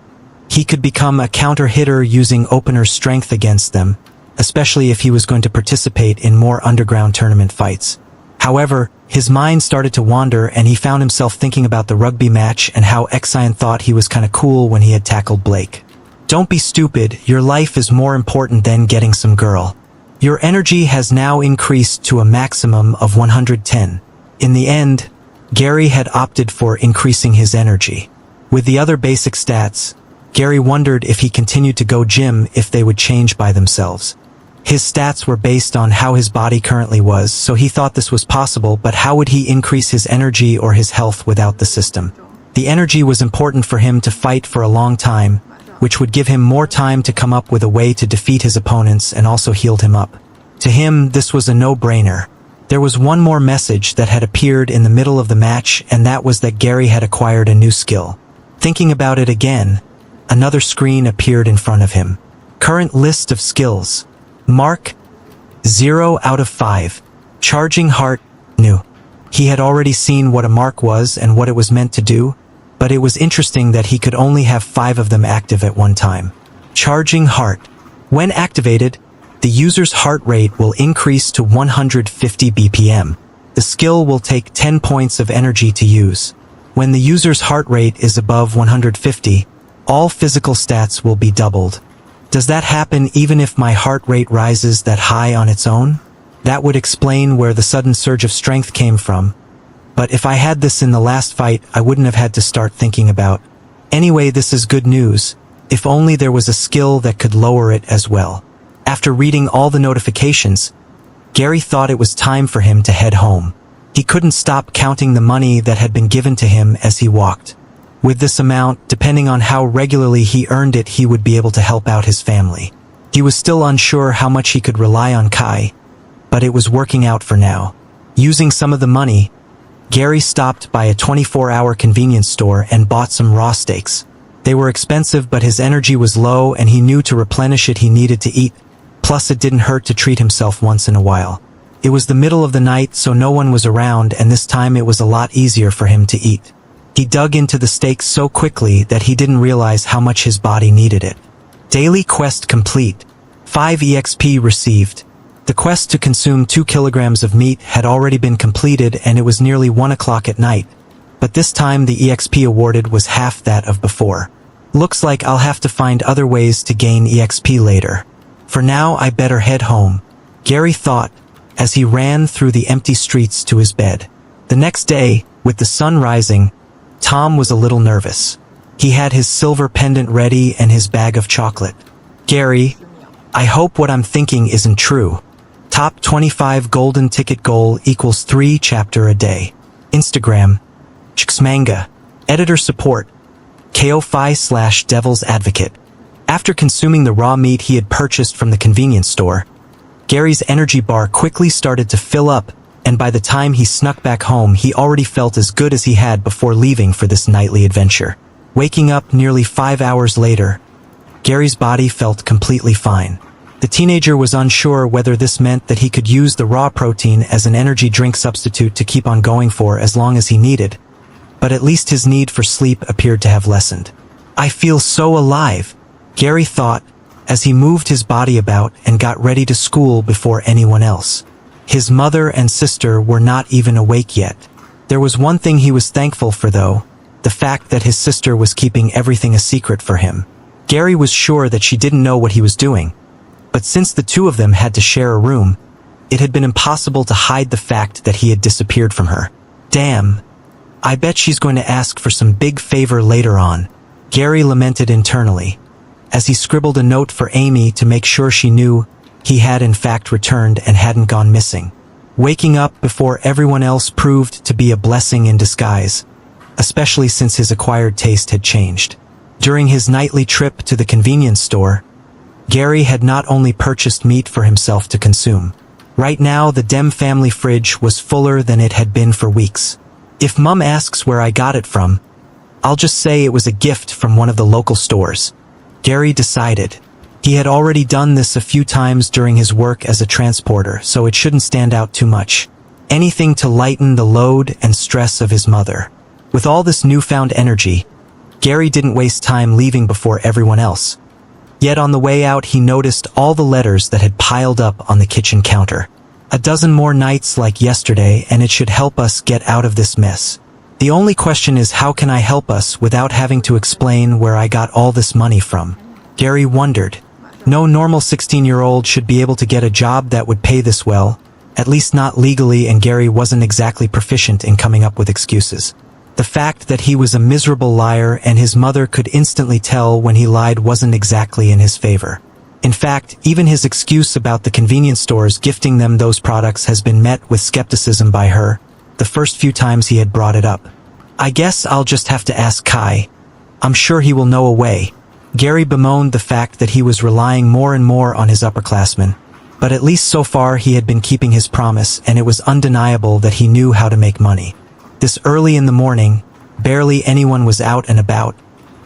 He could become a counter-hitter using opener's strength against them, especially if he was going to participate in more underground tournament fights. However, his mind started to wander, and he found himself thinking about the rugby match and how Exion thought he was kinda cool when he had tackled Blake. Don't be stupid, your life is more important than getting some girl. Your energy has now increased to a maximum of 110. In the end, Gary had opted for increasing his energy. With the other basic stats, Gary wondered if he continued to go gym if they would change by themselves. His stats were based on how his body currently was, so he thought this was possible, but how would he increase his energy or his health without the system? The energy was important for him to fight for a long time, which would give him more time to come up with a way to defeat his opponents and also healed him up. To him, this was a no-brainer. There was one more message that had appeared in the middle of the match, and that was that Gary had acquired a new skill. Thinking about it again, another screen appeared in front of him. Current list of skills. Mark, 0 out of 5. Charging Heart, new. He had already seen what a mark was and what it was meant to do, but it was interesting that he could only have 5 of them active at one time. Charging Heart. When activated, the user's heart rate will increase to 150 BPM. The skill will take 10 points of energy to use. When the user's heart rate is above 150, all physical stats will be doubled. Does that happen even if my heart rate rises that high on its own? That would explain where the sudden surge of strength came from. But if I had this in the last fight, I wouldn't have had to start thinking about. Anyway, this is good news. If only there was a skill that could lower it as well. After reading all the notifications, Gary thought it was time for him to head home. He couldn't stop counting the money that had been given to him as he walked. With this amount, depending on how regularly he earned it, he would be able to help out his family. He was still unsure how much he could rely on Kai, but it was working out for now. Using some of the money, Gary stopped by a 24-hour convenience store and bought some raw steaks. They were expensive, but his energy was low and he knew to replenish it he needed to eat. Plus, it didn't hurt to treat himself once in a while. It was the middle of the night, so no one was around, and this time it was a lot easier for him to eat. He dug into the steak so quickly that he didn't realize how much his body needed it. Daily quest complete. 5 EXP received. The quest to consume 2 kilograms of meat had already been completed and it was nearly 1 o'clock at night. But this time the EXP awarded was half that of before. Looks like I'll have to find other ways to gain EXP later. For now, I better head home, Gary thought, as he ran through the empty streets to his bed. The next day, with the sun rising, Tom was a little nervous. He had his silver pendant ready and his bag of chocolate. Gary, I hope what I'm thinking isn't true. Top 25 golden ticket goal equals 3 chapter a day. Instagram, Manga. Editor support, KO5/Devil's Advocate. After consuming the raw meat he had purchased from the convenience store, Gary's energy bar quickly started to fill up, and by the time he snuck back home he already felt as good as he had before leaving for this nightly adventure. Waking up nearly 5 hours later, Gary's body felt completely fine. The teenager was unsure whether this meant that he could use the raw protein as an energy drink substitute to keep on going for as long as he needed, but at least his need for sleep appeared to have lessened. I feel so alive, Gary thought, as he moved his body about and got ready to school before anyone else. His mother and sister were not even awake yet. There was one thing he was thankful for though, the fact that his sister was keeping everything a secret for him. Gary was sure that she didn't know what he was doing, but since the two of them had to share a room, it had been impossible to hide the fact that he had disappeared from her. Damn, I bet she's going to ask for some big favor later on, Gary lamented internally, as he scribbled a note for Amy to make sure she knew he had in fact returned and hadn't gone missing. Waking up before everyone else proved to be a blessing in disguise, especially since his acquired taste had changed. During his nightly trip to the convenience store, Gary had not only purchased meat for himself to consume. Right now the Dem family fridge was fuller than it had been for weeks. If Mum asks where I got it from, I'll just say it was a gift from one of the local stores, Gary decided. He had already done this a few times during his work as a transporter, so it shouldn't stand out too much. Anything to lighten the load and stress of his mother. With all this newfound energy, Gary didn't waste time leaving before everyone else. Yet on the way out he noticed all the letters that had piled up on the kitchen counter. A dozen more nights like yesterday, and it should help us get out of this mess. The only question is, how can I help us without having to explain where I got all this money from? Gary wondered. No normal 16-year-old should be able to get a job that would pay this well, at least not legally, and Gary wasn't exactly proficient in coming up with excuses. The fact that he was a miserable liar and his mother could instantly tell when he lied wasn't exactly in his favor. In fact, even his excuse about the convenience stores gifting them those products has been met with skepticism by her, the first few times he had brought it up. I guess I'll just have to ask Kai. I'm sure he will know a way. Gary bemoaned the fact that he was relying more and more on his upperclassmen, but at least so far he had been keeping his promise, and it was undeniable that he knew how to make money. This early in the morning, barely anyone was out and about,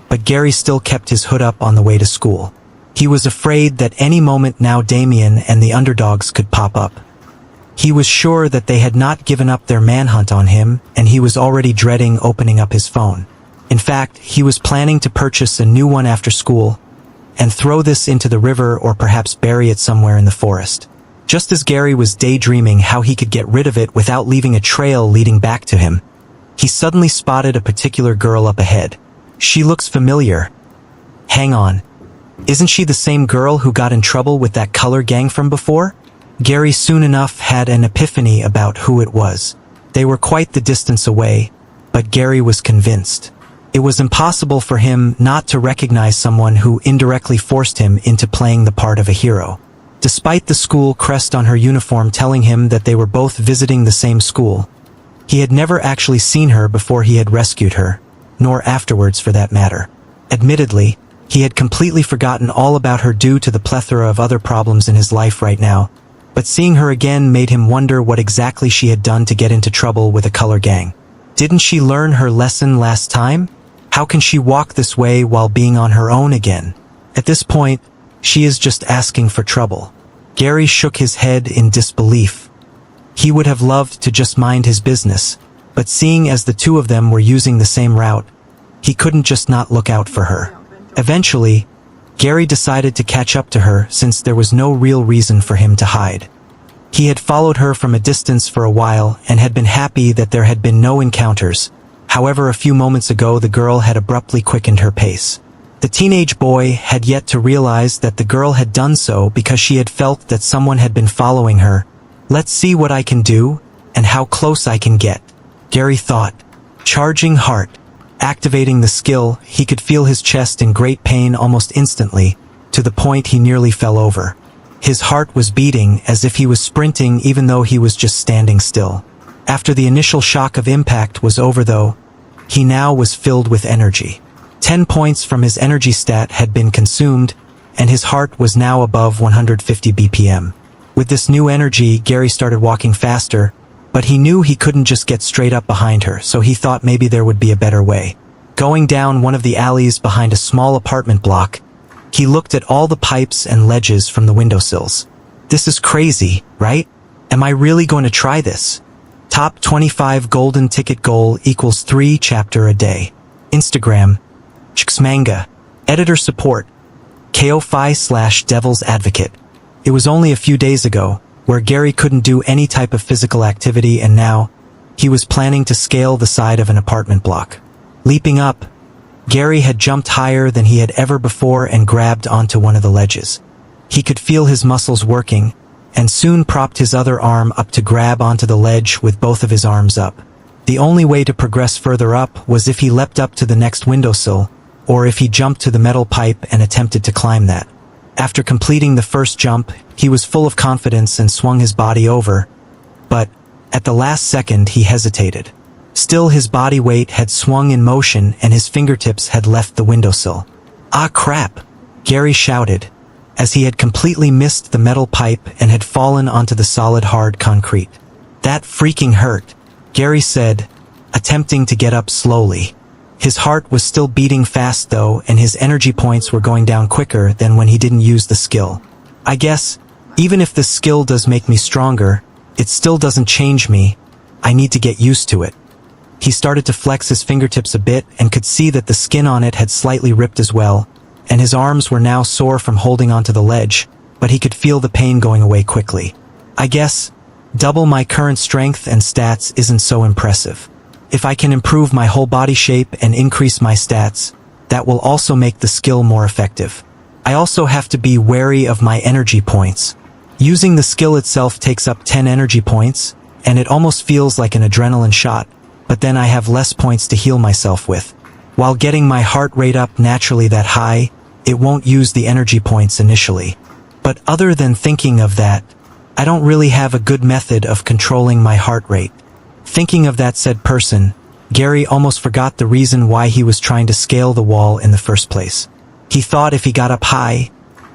but Gary still kept his hood up on the way to school. He was afraid that any moment now Damien and the underdogs could pop up. He was sure that they had not given up their manhunt on him, and he was already dreading opening up his phone. In fact, he was planning to purchase a new one after school, and throw this into the river or perhaps bury it somewhere in the forest. Just as Gary was daydreaming how he could get rid of it without leaving a trail leading back to him, he suddenly spotted a particular girl up ahead. She looks familiar. Hang on. Isn't she the same girl who got in trouble with that color gang from before? Gary soon enough had an epiphany about who it was. They were quite the distance away, but Gary was convinced. It was impossible for him not to recognize someone who indirectly forced him into playing the part of a hero. Despite the school crest on her uniform telling him that they were both visiting the same school, He had never actually seen her before he had rescued her, nor afterwards for that matter. Admittedly, he had completely forgotten all about her due to the plethora of other problems in his life right now, but seeing her again made him wonder what exactly she had done to get into trouble with a color gang. Didn't she learn her lesson last time? How can she walk this way while being on her own again? At this point, she is just asking for trouble. Gary shook his head in disbelief. He would have loved to just mind his business, but seeing as the two of them were using the same route, he couldn't just not look out for her. Eventually, Gary decided to catch up to her since there was no real reason for him to hide. He had followed her from a distance for a while and had been happy that there had been no encounters. However, a few moments ago the girl had abruptly quickened her pace. The teenage boy had yet to realize that the girl had done so because she had felt that someone had been following her. Let's see what I can do, and how close I can get, Gary thought. Charging heart. Activating the skill, he could feel his chest in great pain almost instantly, to the point he nearly fell over. His heart was beating as if he was sprinting even though he was just standing still. After the initial shock of impact was over though, he now was filled with energy. 10 points from his energy stat had been consumed, and his heart was now above 150 BPM. With this new energy, Gary started walking faster, but he knew he couldn't just get straight up behind her, so he thought maybe there would be a better way. Going down one of the alleys behind a small apartment block, he looked at all the pipes and ledges from the windowsills. This is crazy, right? Am I really going to try this? Top 25 golden ticket goal equals 3 chapter a day. Instagram, Manga. Editor support, KO5/Devil's Advocate. It was only a few days ago, where Gary couldn't do any type of physical activity, and now, he was planning to scale the side of an apartment block. Leaping up, Gary had jumped higher than he had ever before and grabbed onto one of the ledges. He could feel his muscles working, and soon propped his other arm up to grab onto the ledge with both of his arms up. The only way to progress further up was if he leapt up to the next windowsill, or if he jumped to the metal pipe and attempted to climb that. After completing the first jump, he was full of confidence and swung his body over, but at the last second he hesitated. Still, his body weight had swung in motion and his fingertips had left the windowsill. Ah crap! Gary shouted, as he had completely missed the metal pipe and had fallen onto the solid hard concrete. That freaking hurt, Gary said, attempting to get up slowly. His heart was still beating fast though, and his energy points were going down quicker than when he didn't use the skill. I guess, even if the skill does make me stronger, it still doesn't change me. I need to get used to it. He started to flex his fingertips a bit and could see that the skin on it had slightly ripped as well, and his arms were now sore from holding onto the ledge, but he could feel the pain going away quickly. I guess, double my current strength and stats isn't so impressive. If I can improve my whole body shape and increase my stats, that will also make the skill more effective. I also have to be wary of my energy points. Using the skill itself takes up 10 energy points, and it almost feels like an adrenaline shot, but then I have less points to heal myself with. While getting my heart rate up naturally that high, it won't use the energy points initially. But other than thinking of that, I don't really have a good method of controlling my heart rate. Thinking of that said person, Gary almost forgot the reason why he was trying to scale the wall in the first place. He thought if he got up high,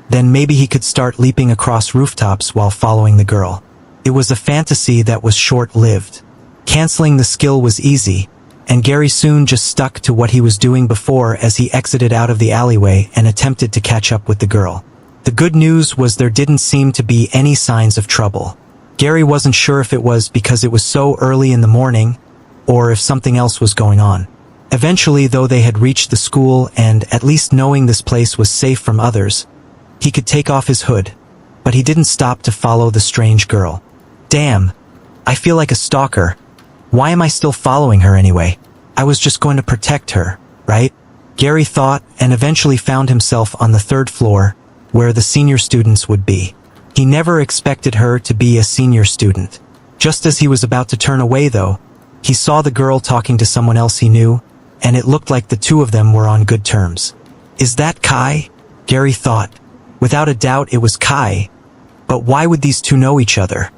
then maybe he could start leaping across rooftops while following the girl. It was a fantasy that was short-lived. Canceling the skill was easy, and Gary soon just stuck to what he was doing before as he exited out of the alleyway and attempted to catch up with the girl. The good news was there didn't seem to be any signs of trouble. Gary wasn't sure if it was because it was so early in the morning, or if something else was going on. Eventually, though, they had reached the school, and at least knowing this place was safe from others, he could take off his hood, but he didn't stop to follow the strange girl. Damn, I feel like a stalker. Why am I still following her anyway? I was just going to protect her, right? Gary thought, and eventually found himself on the 3rd floor, where the senior students would be. He never expected her to be a senior student. Just as he was about to turn away though, he saw the girl talking to someone else he knew, and it looked like the two of them were on good terms. Is that Kai? Gary thought. Without a doubt it was Kai. But why would these two know each other?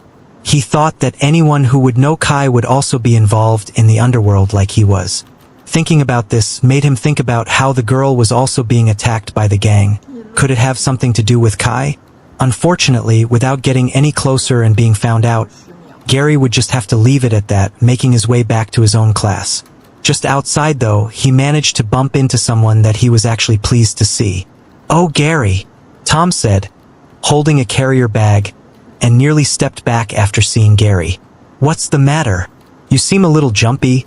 He thought that anyone who would know Kai would also be involved in the underworld like he was. Thinking about this made him think about how the girl was also being attacked by the gang. Could it have something to do with Kai? Unfortunately, without getting any closer and being found out, Gary would just have to leave it at that, making his way back to his own class. Just outside though, he managed to bump into someone that he was actually pleased to see. "Oh, Gary," Tom said, holding a carrier bag, and nearly stepped back after seeing Gary. "What's the matter? You seem a little jumpy.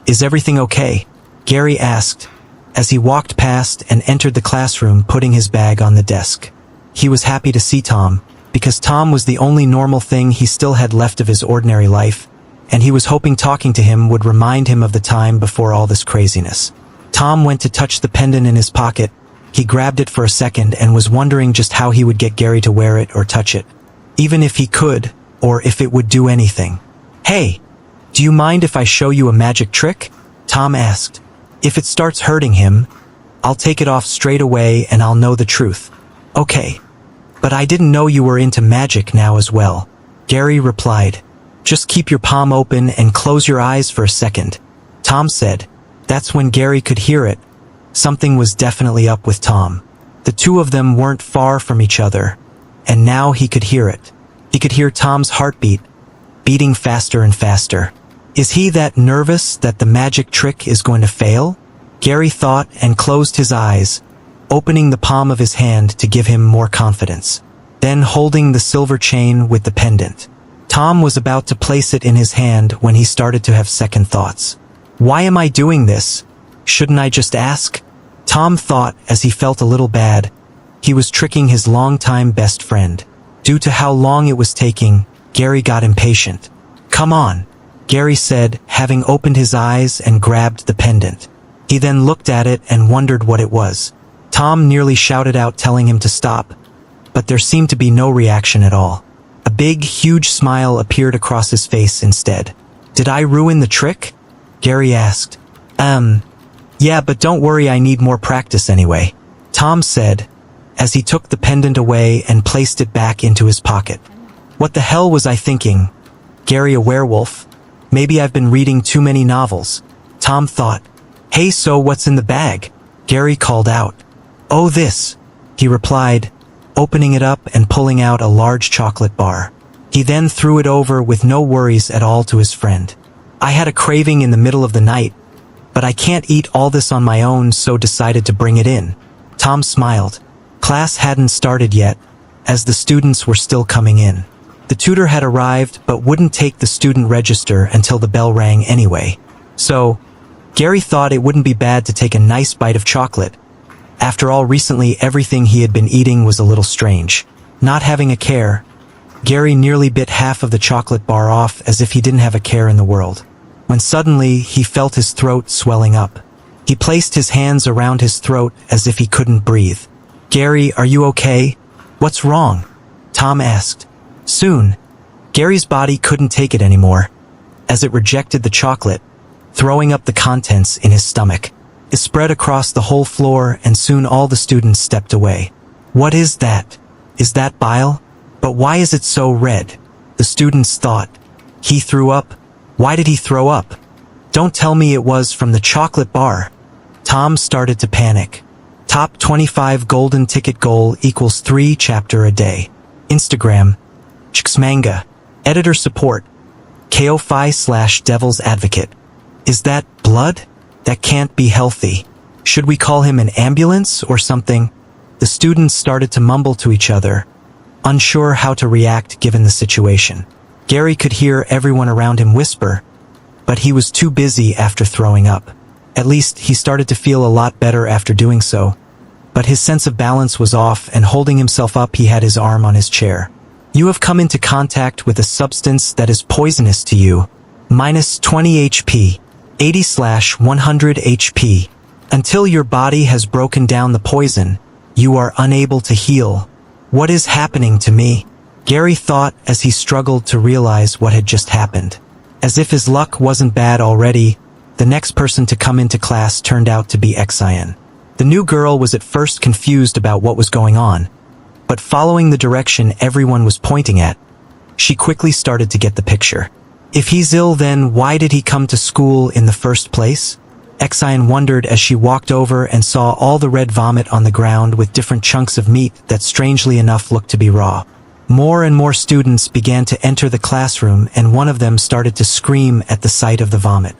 Is everything okay?" Gary asked, as he walked past and entered the classroom, putting his bag on the desk. He was happy to see Tom, because Tom was the only normal thing he still had left of his ordinary life, and he was hoping talking to him would remind him of the time before all this craziness. Tom went to touch the pendant in his pocket. He grabbed it for a second and was wondering just how he would get Gary to wear it or touch it. Even if he could, or if it would do anything. "Hey, do you mind if I show you a magic trick?" Tom asked. "If it starts hurting him, I'll take it off straight away and I'll know the truth." "Okay. But I didn't know you were into magic now as well," Gary replied. "Just keep your palm open and close your eyes for a second," Tom said. That's when Gary could hear it. Something was definitely up with Tom. The two of them weren't far from each other, and now he could hear it. He could hear Tom's heartbeat, beating faster and faster. Is he that nervous that the magic trick is going to fail? Gary thought and closed his eyes, opening the palm of his hand to give him more confidence. Then holding the silver chain with the pendant. Tom was about to place it in his hand when he started to have second thoughts. "Why am I doing this? Shouldn't I just ask?" Tom thought as he felt a little bad. He was tricking his longtime best friend. Due to how long it was taking, Gary got impatient. "Come on," Gary said, having opened his eyes and grabbed the pendant. He then looked at it and wondered what it was. Tom nearly shouted out telling him to stop, but there seemed to be no reaction at all. A big, huge smile appeared across his face instead. "Did I ruin the trick?" Gary asked. Yeah, but don't worry, I need more practice anyway," Tom said, as he took the pendant away and placed it back into his pocket. "What the hell was I thinking? Gary a werewolf? Maybe I've been reading too many novels," Tom thought. "Hey, so what's in the bag?" Gary called out. "Oh, this," he replied, opening it up and pulling out a large chocolate bar. He then threw it over with no worries at all to his friend. "I had a craving in the middle of the night, but I can't eat all this on my own, so decided to bring it in." Tom smiled. Class hadn't started yet, as the students were still coming in. The tutor had arrived but wouldn't take the student register until the bell rang anyway. So, Gary thought it wouldn't be bad to take a nice bite of chocolate. After all, recently everything he had been eating was a little strange. Not having a care, Gary nearly bit half of the chocolate bar off as if he didn't have a care in the world. When suddenly he felt his throat swelling up. He placed his hands around his throat as if he couldn't breathe. "Gary, are you okay? What's wrong?" Tom asked. Soon, Gary's body couldn't take it anymore, as it rejected the chocolate, throwing up the contents in his stomach. It spread across the whole floor and soon all the students stepped away. "What is that? Is that bile? But why is it so red?" the students thought. "He threw up? Why did he throw up? Don't tell me it was from the chocolate bar." Tom started to panic. Top 25 golden ticket goal equals 3 chapter a day. Instagram, Manga. Editor support, KO5/Devil's Advocate. Is that blood? That can't be healthy. Should we call him an ambulance or something? The students started to mumble to each other, unsure how to react given the situation. Gary could hear everyone around him whisper, but he was too busy after throwing up. At least he started to feel a lot better after doing so, but his sense of balance was off, and holding himself up he had his arm on his chair. "You have come into contact with a substance that is poisonous to you. -20 HP, 80/100 HP. Until your body has broken down the poison, you are unable to heal. What is happening to me?" Gary thought as he struggled to realize what had just happened. As if his luck wasn't bad already, the next person to come into class turned out to be Isekai. The new girl was at first confused about what was going on, but following the direction everyone was pointing at, She quickly started to get the picture. If he's ill, then why did he come to school in the first place? Exian wondered as she walked over and saw all the red vomit on the ground with different chunks of meat that strangely enough looked to be raw. More and more students began to enter the classroom, and one of them started to scream at the sight of the vomit.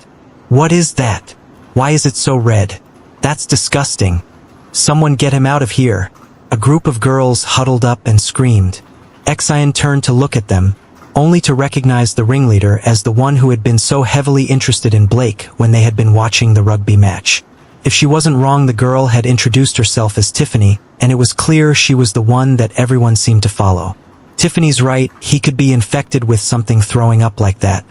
What is that? Why is it so red? That's disgusting. Someone get him out of here. A group of girls huddled up and screamed. Exian turned to look at them, only to recognize the ringleader as the one who had been so heavily interested in Blake when they had been watching the rugby match. If she wasn't wrong, the girl had introduced herself as Tiffany, and it was clear she was the one that everyone seemed to follow. Tiffany's right, he could be infected with something throwing up like that.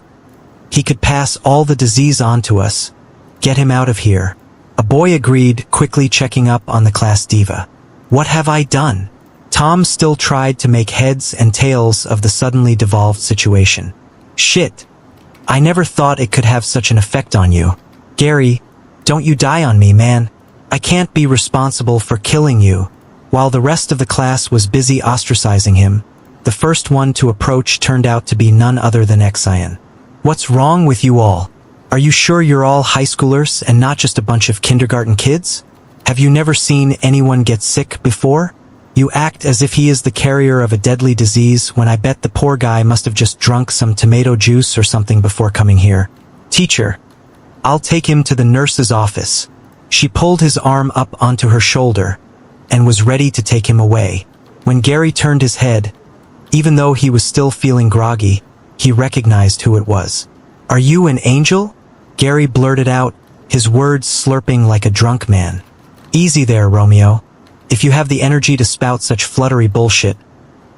He could pass all the disease on to us. Get him out of here. A boy agreed, quickly checking up on the class diva. What have I done? Tom still tried to make heads and tails of the suddenly devolved situation. Shit. I never thought it could have such an effect on you. Gary, don't you die on me, man. I can't be responsible for killing you. While the rest of the class was busy ostracizing him, the first one to approach turned out to be none other than Exian. What's wrong with you all? Are you sure you're all high schoolers and not just a bunch of kindergarten kids? Have you never seen anyone get sick before? You act as if he is the carrier of a deadly disease when I bet the poor guy must have just drunk some tomato juice or something before coming here. Teacher, I'll take him to the nurse's office. She pulled his arm up onto her shoulder and was ready to take him away. When Gary turned his head, even though he was still feeling groggy, he recognized who it was. Are you an angel? Gary blurted out, his words slurping like a drunk man. Easy there, Romeo. If you have the energy to spout such fluttery bullshit,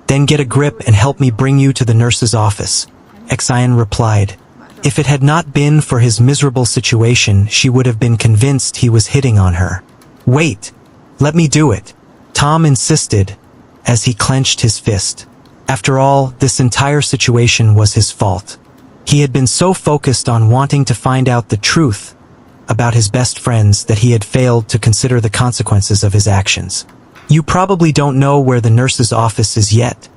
then get a grip and help me bring you to the nurse's office. Exian replied. If it had not been for his miserable situation, she would have been convinced he was hitting on her. Wait, let me do it. Tom insisted, as he clenched his fist. After all, this entire situation was his fault. He had been so focused on wanting to find out the truth about his best friends that he had failed to consider the consequences of his actions. You probably don't know where the nurse's office is yet,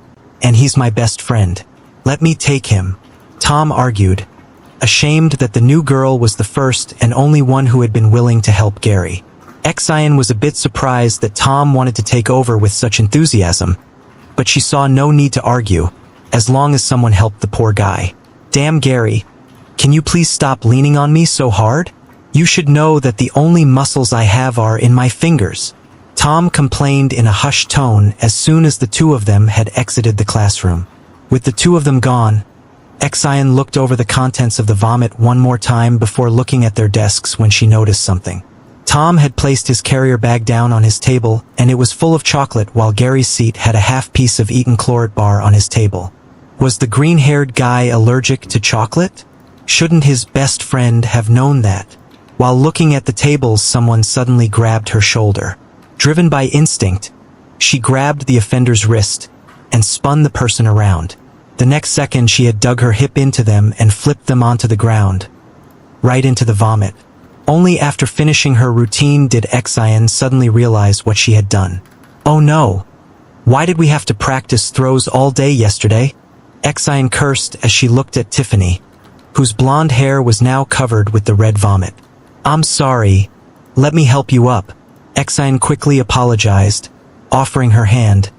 and he's my best friend. Let me take him, Tom argued, ashamed that the new girl was the first and only one who had been willing to help Gary. Exian was a bit surprised that Tom wanted to take over with such enthusiasm, but she saw no need to argue, as long as someone helped the poor guy. Damn, Gary, can you please stop leaning on me so hard? You should know that the only muscles I have are in my fingers. Tom complained in a hushed tone as soon as the two of them had exited the classroom. With the two of them gone, Exian looked over the contents of the vomit one more time before looking at their desks when she noticed something. Tom had placed his carrier bag down on his table, and it was full of chocolate, while Gary's seat had a half piece of eaten Claret bar on his table. Was the green-haired guy allergic to chocolate? Shouldn't his best friend have known that? While looking at the tables, someone suddenly grabbed her shoulder. Driven by instinct, she grabbed the offender's wrist and spun the person around. The next second, she had dug her hip into them and flipped them onto the ground, right into the vomit. Only after finishing her routine did Exian suddenly realize what she had done. Oh no! Why did we have to practice throws all day yesterday? Exian cursed as she looked at Tiffany, whose blonde hair was now covered with the red vomit. I'm sorry. Let me help you up. Exian quickly apologized, offering her hand,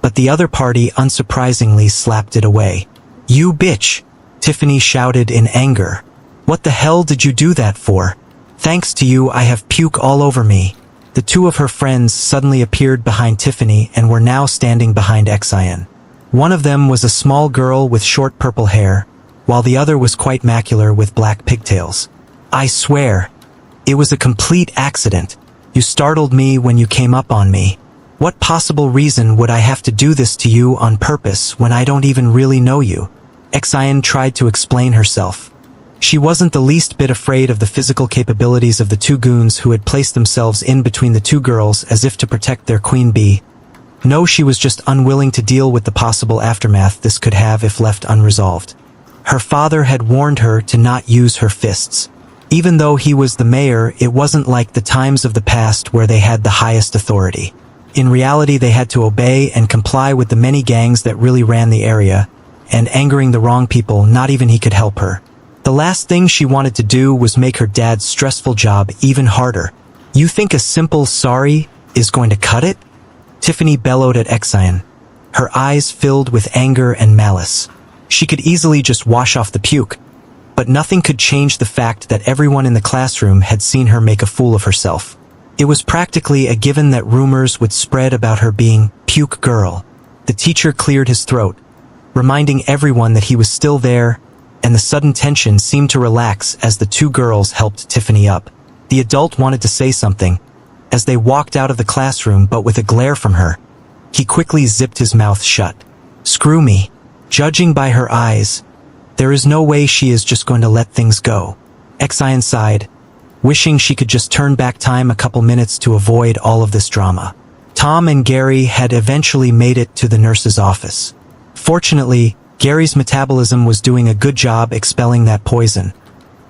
but the other party unsurprisingly slapped it away. You bitch! Tiffany shouted in anger. What the hell did you do that for? Thanks to you, I have puke all over me. The two of her friends suddenly appeared behind Tiffany and were now standing behind Exian. One of them was a small girl with short purple hair, while the other was quite macular with black pigtails. I swear, it was a complete accident. You startled me when you came up on me. What possible reason would I have to do this to you on purpose when I don't even really know you? Exian tried to explain herself. She wasn't the least bit afraid of the physical capabilities of the two goons who had placed themselves in between the two girls as if to protect their queen bee. No, she was just unwilling to deal with the possible aftermath this could have if left unresolved. Her father had warned her to not use her fists. Even though he was the mayor, it wasn't like the times of the past where they had the highest authority. In reality, they had to obey and comply with the many gangs that really ran the area, and angering the wrong people, not even he could help her. The last thing she wanted to do was make her dad's stressful job even harder. You think a simple sorry is going to cut it? Tiffany bellowed at Exine, her eyes filled with anger and malice. She could easily just wash off the puke, but nothing could change the fact that everyone in the classroom had seen her make a fool of herself. It was practically a given that rumors would spread about her being puke girl. The teacher cleared his throat, reminding everyone that he was still there, and the sudden tension seemed to relax as the two girls helped Tiffany up. The adult wanted to say something as they walked out of the classroom, but with a glare from her, he quickly zipped his mouth shut. Screw me. Judging by her eyes, there is no way she is just going to let things go. Exine sighed, wishing she could just turn back time a couple minutes to avoid all of this drama. Tom and Gary had eventually made it to the nurse's office. Fortunately, Gary's metabolism was doing a good job expelling that poison,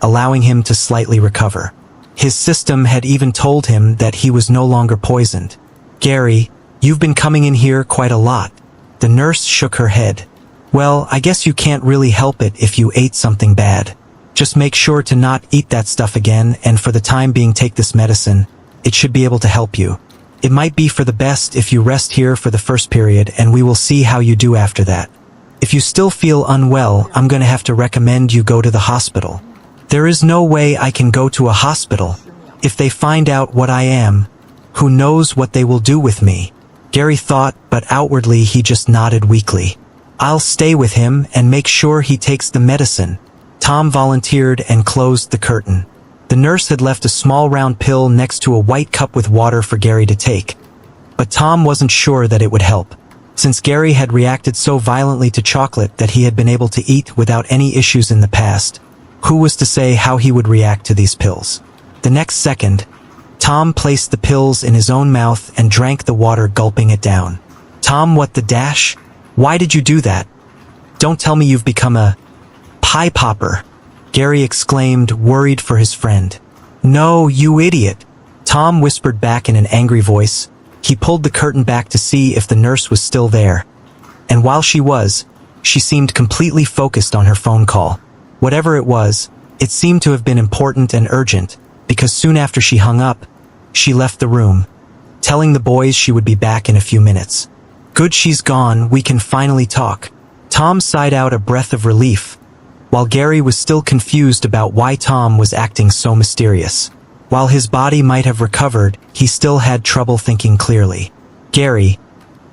allowing him to slightly recover. His system had even told him that he was no longer poisoned. Gary, you've been coming in here quite a lot. The nurse shook her head. Well, I guess you can't really help it if you ate something bad. Just make sure to not eat that stuff again, and for the time being take this medicine. It should be able to help you. It might be for the best if you rest here for the first period, and we will see how you do after that. If you still feel unwell, I'm going to have to recommend you go to the hospital. There is no way I can go to a hospital. If they find out what I am, who knows what they will do with me? Gary thought, but outwardly he just nodded weakly. I'll stay with him and make sure he takes the medicine. Tom volunteered and closed the curtain. The nurse had left a small round pill next to a white cup with water for Gary to take. But Tom wasn't sure that it would help, since Gary had reacted so violently to chocolate that he had been able to eat without any issues in the past. Who was to say how he would react to these pills? The next second, Tom placed the pills in his own mouth and drank the water, gulping it down. Tom, what the dash? Why did you do that? Don't tell me you've become a pie popper, Gary exclaimed, worried for his friend. No, you idiot, Tom whispered back in an angry voice. He pulled the curtain back to see if the nurse was still there. And while she was, she seemed completely focused on her phone call. Whatever it was, it seemed to have been important and urgent, because soon after she hung up, she left the room, telling the boys she would be back in a few minutes. Good, she's gone, we can finally talk. Tom sighed out a breath of relief, while Gary was still confused about why Tom was acting so mysterious. While his body might have recovered, he still had trouble thinking clearly. Gary,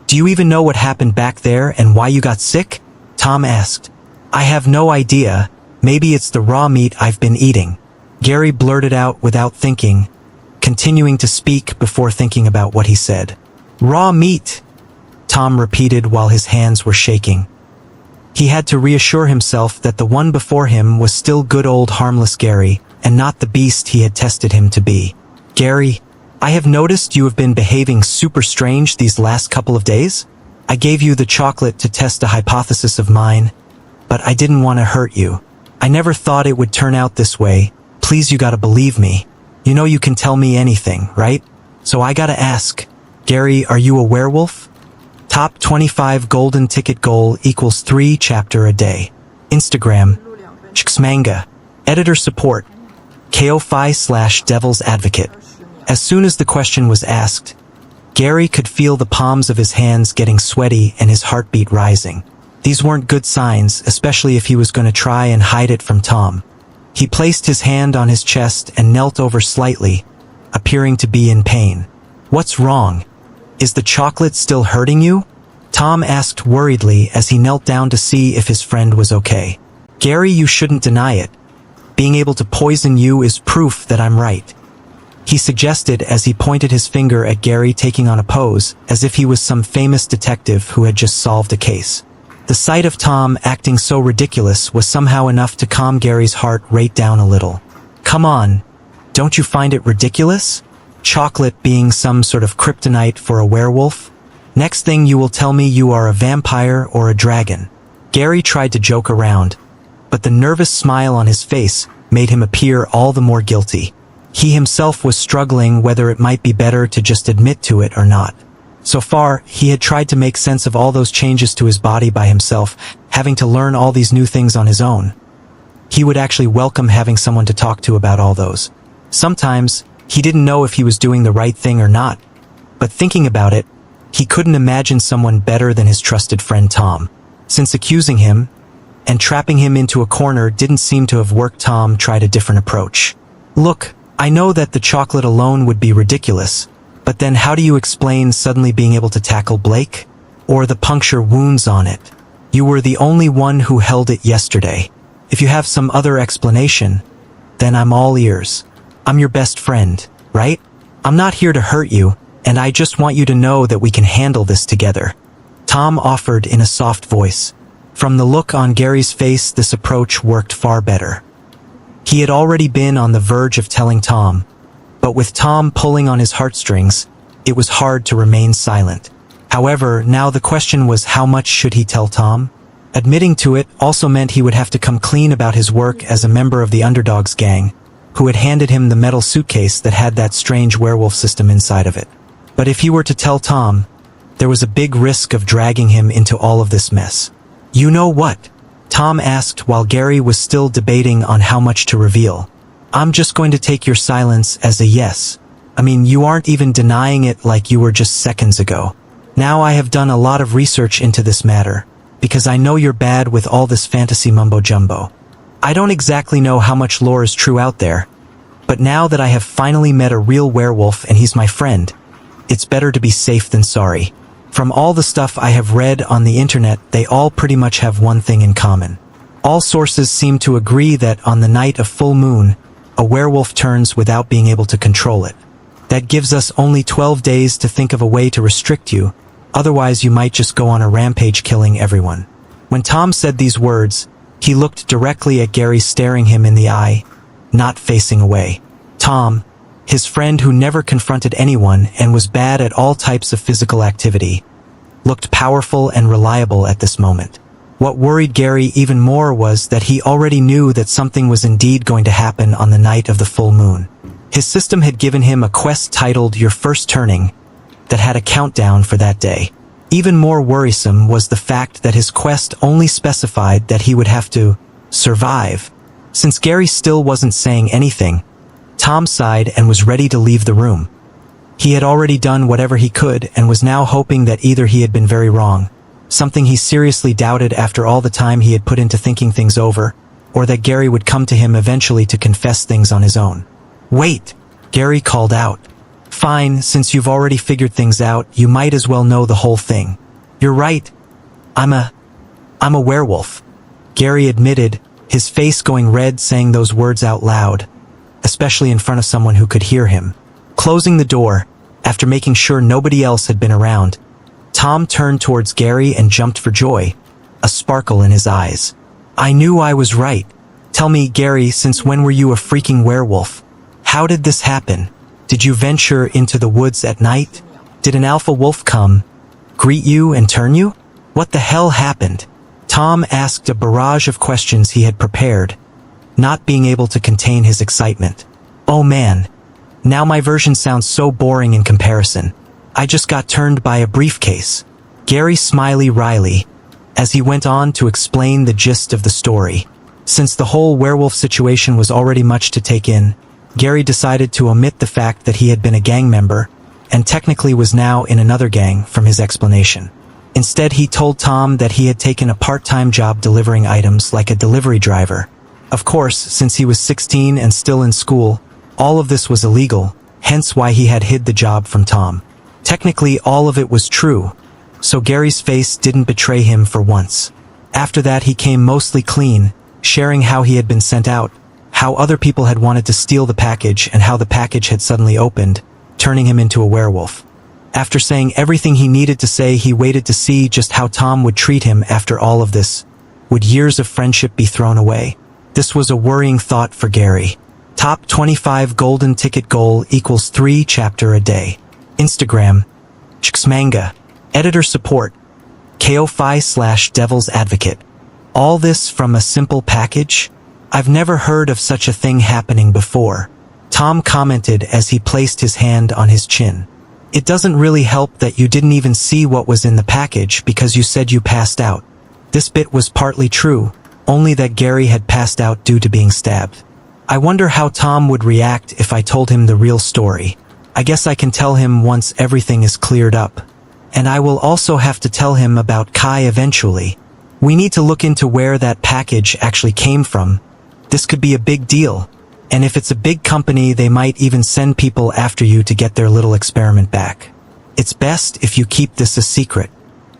do you even know what happened back there and why you got sick? Tom asked. I have no idea. Maybe it's the raw meat I've been eating. Gary blurted out without thinking, continuing to speak before thinking about what he said. Raw meat, Tom repeated while his hands were shaking. He had to reassure himself that the one before him was still good old harmless Gary, and not the beast he had tested him to be. Gary, I have noticed you have been behaving super strange these last couple of days. I gave you the chocolate to test a hypothesis of mine, but I didn't want to hurt you. I never thought it would turn out this way. Please, you gotta believe me. You know you can tell me anything, right? So I gotta ask, Gary, are you a werewolf? Top 25 golden ticket goal equals 3 chapter a day. Instagram, Xmanga. Editor support, KO5/Devil's Advocate. As soon as the question was asked, Gary could feel the palms of his hands getting sweaty and his heartbeat rising. These weren't good signs, especially if he was going to try and hide it from Tom. He placed his hand on his chest and knelt over slightly, appearing to be in pain. What's wrong? Is the chocolate still hurting you? Tom asked worriedly as he knelt down to see if his friend was okay. Gary, you shouldn't deny it. Being able to poison you is proof that I'm right, he suggested as he pointed his finger at Gary, taking on a pose as if he was some famous detective who had just solved a case. The sight of Tom acting so ridiculous was somehow enough to calm Gary's heart rate down a little. Come on, don't you find it ridiculous? Chocolate being some sort of kryptonite for a werewolf? Next thing you will tell me you are a vampire or a dragon. Gary tried to joke around, but the nervous smile on his face made him appear all the more guilty. He himself was struggling whether it might be better to just admit to it or not. So far, he had tried to make sense of all those changes to his body by himself, having to learn all these new things on his own. He would actually welcome having someone to talk to about all those. Sometimes, he didn't know if he was doing the right thing or not, but thinking about it, he couldn't imagine someone better than his trusted friend Tom. Since accusing him and trapping him into a corner didn't seem to have worked, Tom tried a different approach. Look, I know that the chocolate alone would be ridiculous, but then how do you explain suddenly being able to tackle Blake? Or the puncture wounds on it? You were the only one who held it yesterday. If you have some other explanation, then I'm all ears. I'm your best friend, right? I'm not here to hurt you, and I just want you to know that we can handle this together. Tom offered in a soft voice. From the look on Gary's face, this approach worked far better. He had already been on the verge of telling Tom, but with Tom pulling on his heartstrings, it was hard to remain silent. However, now the question was, how much should he tell Tom? Admitting to it also meant he would have to come clean about his work as a member of the Underdogs gang, who had handed him the metal suitcase that had that strange werewolf system inside of it. But if he were to tell Tom, there was a big risk of dragging him into all of this mess. You know what? Tom asked while Gary was still debating on how much to reveal. I'm just going to take your silence as a yes. I mean, you aren't even denying it like you were just seconds ago. Now I have done a lot of research into this matter, because I know you're bad with all this fantasy mumbo-jumbo. I don't exactly know how much lore is true out there, but now that I have finally met a real werewolf and he's my friend, it's better to be safe than sorry. From all the stuff I have read on the internet, they all pretty much have one thing in common. All sources seem to agree that on the night of full moon, a werewolf turns without being able to control it. That gives us only 12 days to think of a way to restrict you. Otherwise, you might just go on a rampage killing everyone. When Tom said these words, he looked directly at Gary, staring him in the eye, not facing away. Tom, his friend who never confronted anyone and was bad at all types of physical activity, looked powerful and reliable at this moment. What worried Gary even more was that he already knew that something was indeed going to happen on the night of the full moon. His system had given him a quest titled Your First Turning, that had a countdown for that day. Even more worrisome was the fact that his quest only specified that he would have to survive. Since Gary still wasn't saying anything, Tom sighed and was ready to leave the room. He had already done whatever he could and was now hoping that either he had been very wrong, something he seriously doubted after all the time he had put into thinking things over, or that Gary would come to him eventually to confess things on his own. Wait, Gary called out. Fine, since you've already figured things out, you might as well know the whole thing. You're right. I'm a werewolf, Gary admitted, his face going red saying those words out loud, especially in front of someone who could hear him. Closing the door, after making sure nobody else had been around, Tom turned towards Gary and jumped for joy, a sparkle in his eyes. I knew I was right. Tell me, Gary, since when were you a freaking werewolf? How did this happen? Did you venture into the woods at night? Did an alpha wolf come, greet you and turn you? What the hell happened? Tom asked a barrage of questions he had prepared, not being able to contain his excitement. Oh man, now my version sounds so boring in comparison. I just got turned by a briefcase. Gary Smiley Riley, as he went on to explain the gist of the story. Since the whole werewolf situation was already much to take in, Gary decided to omit the fact that he had been a gang member, and technically was now in another gang, from his explanation. Instead, he told Tom that he had taken a part-time job delivering items like a delivery driver. Of course, since he was 16 and still in school, all of this was illegal, hence why he had hid the job from Tom. Technically, all of it was true, so Gary's face didn't betray him for once. After that, he came mostly clean, sharing how he had been sent out, how other people had wanted to steal the package, and how the package had suddenly opened, turning him into a werewolf. After saying everything he needed to say, he waited to see just how Tom would treat him after all of this. Would years of friendship be thrown away? This was a worrying thought for Gary. Top 25 golden ticket goal equals 3 chapter a day. Instagram, Chxmanga. Editor support, KO5/Devil's Advocate. All this from a simple package? I've never heard of such a thing happening before. Tom commented as he placed his hand on his chin. It doesn't really help that you didn't even see what was in the package because you said you passed out. This bit was partly true, only that Gary had passed out due to being stabbed. I wonder how Tom would react if I told him the real story. I guess I can tell him once everything is cleared up. And I will also have to tell him about Kai eventually. We need to look into where that package actually came from. This could be a big deal. And if it's a big company, they might even send people after you to get their little experiment back. It's best if you keep this a secret.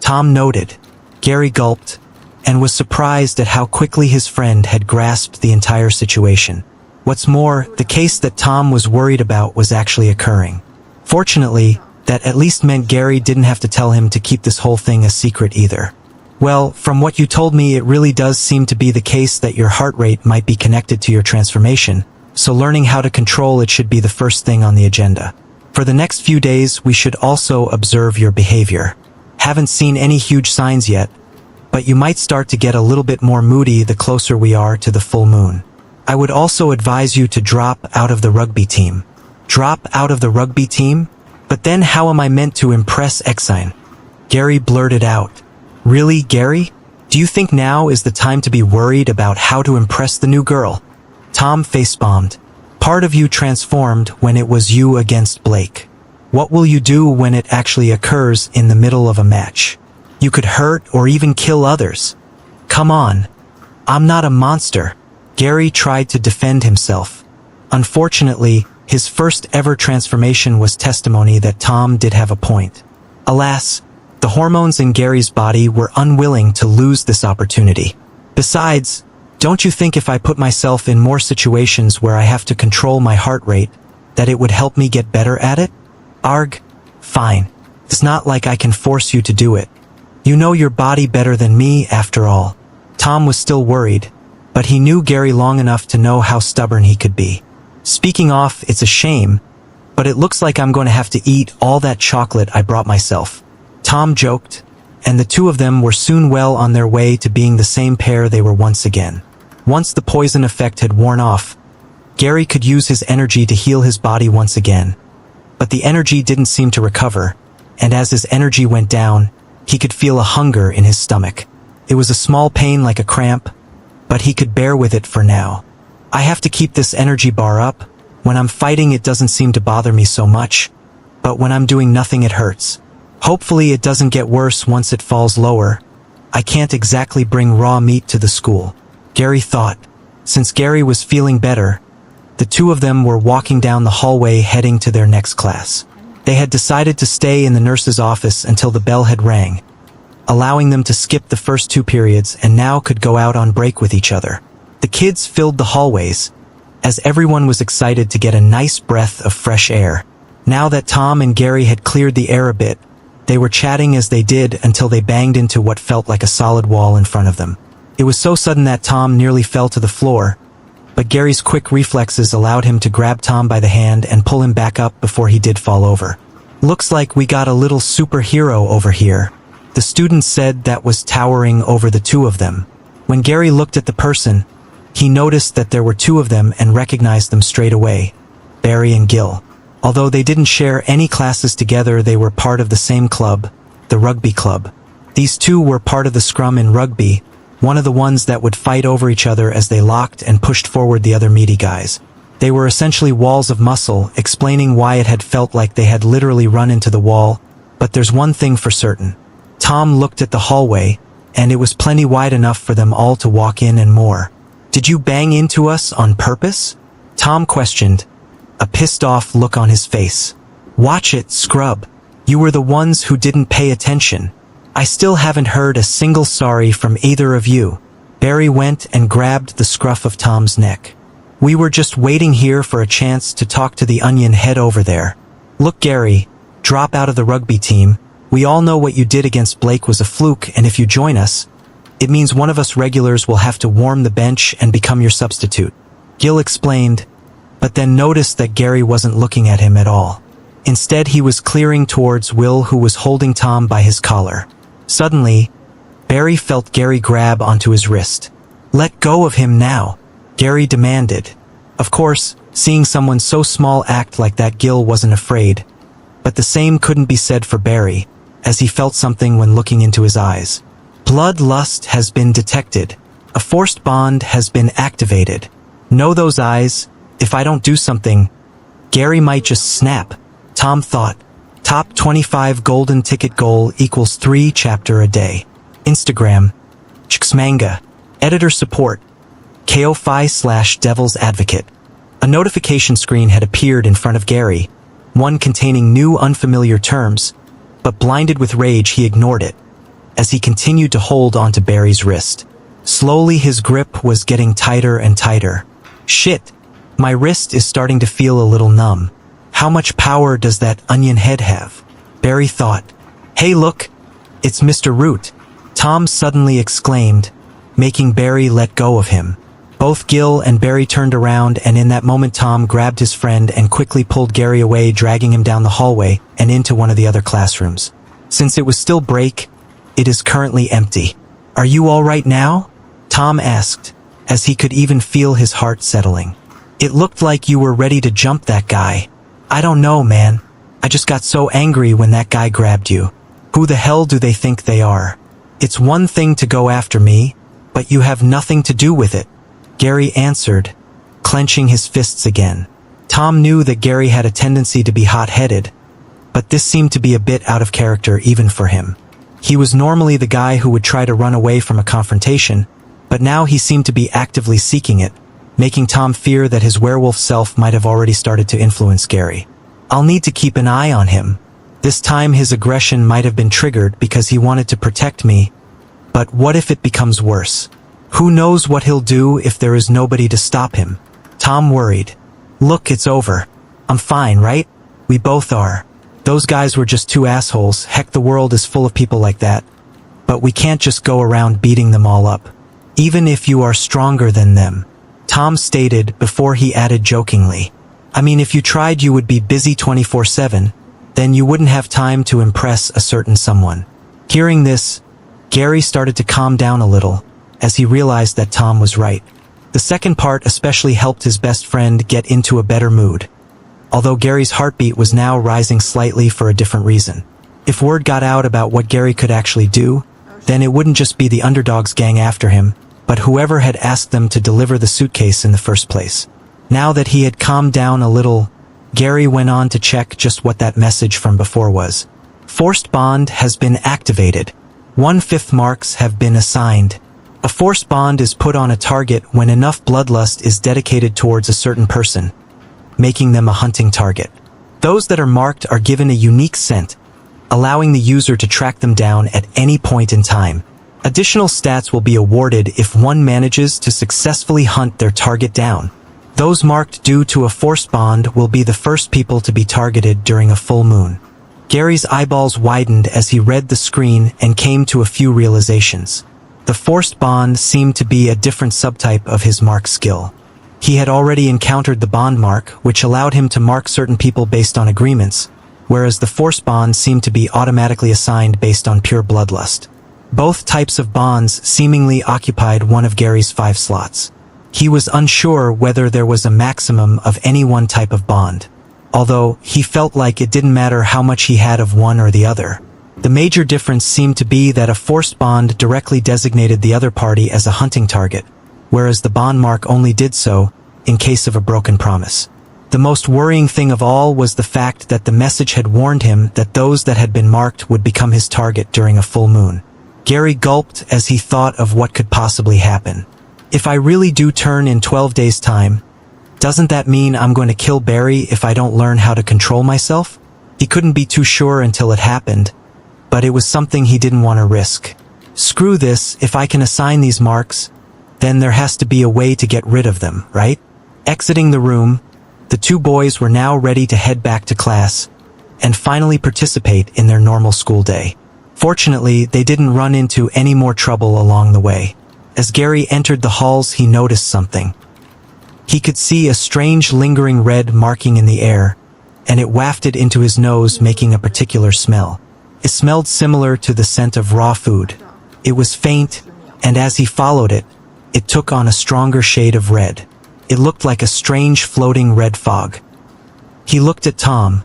Tom noted. Gary gulped, and was surprised at how quickly his friend had grasped the entire situation. What's more, the case that Tom was worried about was actually occurring. Fortunately, that at least meant Gary didn't have to tell him to keep this whole thing a secret either. Well, from what you told me, it really does seem to be the case that your heart rate might be connected to your transformation, so learning how to control it should be the first thing on the agenda. For the next few days, we should also observe your behavior. Haven't seen any huge signs yet, but you might start to get a little bit more moody the closer we are to the full moon. I would also advise you to drop out of the rugby team. Drop out of the rugby team? But then how am I meant to impress Exine? Gary blurted out. Really, Gary? Do you think now is the time to be worried about how to impress the new girl? Tom facepalmed. Part of you transformed when it was you against Blake. What will you do when it actually occurs in the middle of a match? You could hurt or even kill others. Come on. I'm not a monster. Gary tried to defend himself. Unfortunately, his first ever transformation was testimony that Tom did have a point. Alas, the hormones in Gary's body were unwilling to lose this opportunity. Besides, don't you think if I put myself in more situations where I have to control my heart rate, that it would help me get better at it? Arg, fine. It's not like I can force you to do it. You know your body better than me, after all. Tom was still worried, but he knew Gary long enough to know how stubborn he could be. Speaking off, it's a shame, but it looks like I'm going to have to eat all that chocolate I brought myself. Tom joked, and the two of them were soon well on their way to being the same pair they were once again. Once the poison effect had worn off, Gary could use his energy to heal his body once again. But the energy didn't seem to recover, and as his energy went down, he could feel a hunger in his stomach. It was a small pain like a cramp, but he could bear with it for now. I have to keep this energy bar up. When I'm fighting, it doesn't seem to bother me so much, but when I'm doing nothing, it hurts. Hopefully it doesn't get worse once it falls lower. I can't exactly bring raw meat to the school, Gary thought. Since Gary was feeling better, the two of them were walking down the hallway heading to their next class. They had decided to stay in the nurse's office until the bell had rang, allowing them to skip the first 2 periods and now could go out on break with each other. The kids filled the hallways, as everyone was excited to get a nice breath of fresh air. Now that Tom and Gary had cleared the air a bit, they were chatting as they did until they banged into what felt like a solid wall in front of them. It was so sudden that Tom nearly fell to the floor, but Gary's quick reflexes allowed him to grab Tom by the hand and pull him back up before he did fall over. Looks like we got a little superhero over here, the student said that was towering over the two of them. When Gary looked at the person, he noticed that there were 2 of them and recognized them straight away, Barry and Gil. Although they didn't share any classes together, they were part of the same club, the rugby club. These 2 were part of the scrum in rugby, one of the ones that would fight over each other as they locked and pushed forward the other meaty guys. They were essentially walls of muscle, explaining why it had felt like they had literally run into the wall. But there's one thing for certain. Tom looked at the hallway, and it was plenty wide enough for them all to walk in and more. Did you bang into us on purpose? Tom questioned, a pissed-off look on his face. Watch it, scrub. You were the ones who didn't pay attention. I still haven't heard a single sorry from either of you. Barry went and grabbed the scruff of Tom's neck. We were just waiting here for a chance to talk to the onion head over there. Look, Gary, drop out of the rugby team. We all know what you did against Blake was a fluke, and if you join us, it means one of us regulars will have to warm the bench and become your substitute. Gil explained, but then noticed that Gary wasn't looking at him at all. Instead, he was clearing towards Will, who was holding Tom by his collar. Suddenly, Barry felt Gary grab onto his wrist. Let go of him now, Gary demanded. Of course, seeing someone so small act like that, Gil wasn't afraid. But the same couldn't be said for Barry, as he felt something when looking into his eyes. Bloodlust has been detected. A forced bond has been activated. Know those eyes? If I don't do something, Gary might just snap. Tom thought. Top 25 golden ticket goal equals 3 chapter a day. Instagram. Manga. Editor support. KO5/Devil's Advocate. A notification screen had appeared in front of Gary, one containing new unfamiliar terms, but blinded with rage he ignored it, as he continued to hold onto Barry's wrist. Slowly his grip was getting tighter and tighter. Shit, my wrist is starting to feel a little numb. How much power does that onion head have? Barry thought. Hey look, it's Mr. Root, Tom suddenly exclaimed, making Barry let go of him. Both Gil and Barry turned around, and in that moment Tom grabbed his friend and quickly pulled Gary away, dragging him down the hallway and into one of the other classrooms. Since it was still break, it is currently empty. Are you all right now? Tom asked, as he could even feel his heart settling. It looked like you were ready to jump that guy. I don't know, man. I just got so angry when that guy grabbed you. Who the hell do they think they are? It's one thing to go after me, but you have nothing to do with it, Gary answered, clenching his fists again. Tom knew that Gary had a tendency to be hot-headed, but this seemed to be a bit out of character even for him. He was normally the guy who would try to run away from a confrontation, but now he seemed to be actively seeking it, making Tom fear that his werewolf self might have already started to influence Gary. I'll need to keep an eye on him. This time his aggression might have been triggered because he wanted to protect me, but what if it becomes worse? Who knows what he'll do if there is nobody to stop him? Tom worried. Look, it's over. I'm fine, right? We both are. Those guys were just two assholes. Heck, the world is full of people like that. But we can't just go around beating them all up. Even if you are stronger than them, Tom stated before he added jokingly. I mean, if you tried, you would be busy 24/7, then you wouldn't have time to impress a certain someone. Hearing this, Gary started to calm down a little, as he realized that Tom was right. The second part especially helped his best friend get into a better mood, although Gary's heartbeat was now rising slightly for a different reason. If word got out about what Gary could actually do, then it wouldn't just be the underdogs gang after him, but whoever had asked them to deliver the suitcase in the first place. Now that he had calmed down a little, Gary went on to check just what that message from before was. Forced bond has been activated. 1/5 marks have been assigned. A forced bond is put on a target when enough bloodlust is dedicated towards a certain person, making them a hunting target. Those that are marked are given a unique scent, allowing the user to track them down at any point in time. Additional stats will be awarded if one manages to successfully hunt their target down. Those marked due to a forced bond will be the first people to be targeted during a full moon. Gary's eyeballs widened as he read the screen and came to a few realizations. The forced bond seemed to be a different subtype of his mark skill. He had already encountered the bond mark, which allowed him to mark certain people based on agreements, whereas the forced bond seemed to be automatically assigned based on pure bloodlust. Both types of bonds seemingly occupied one of Gary's 5 slots. He was unsure whether there was a maximum of any one type of bond, although he felt like it didn't matter how much he had of one or the other. The major difference seemed to be that a forced bond directly designated the other party as a hunting target, whereas the bond mark only did so in case of a broken promise. The most worrying thing of all was the fact that the message had warned him that those that had been marked would become his target during a full moon. Gary gulped as he thought of what could possibly happen. If I really do turn in 12 days' time, doesn't that mean I'm going to kill Barry if I don't learn how to control myself? He couldn't be too sure until it happened, but it was something he didn't want to risk. Screw this, if I can assign these marks, then there has to be a way to get rid of them, right? Exiting the room, the two boys were now ready to head back to class and finally participate in their normal school day. Fortunately, they didn't run into any more trouble along the way. As Gary entered the halls, he noticed something. He could see a strange lingering red marking in the air, and it wafted into his nose, making a particular smell. It smelled similar to the scent of raw food. It was faint, and as he followed it, it took on a stronger shade of red. It looked like a strange floating red fog. He looked at Tom,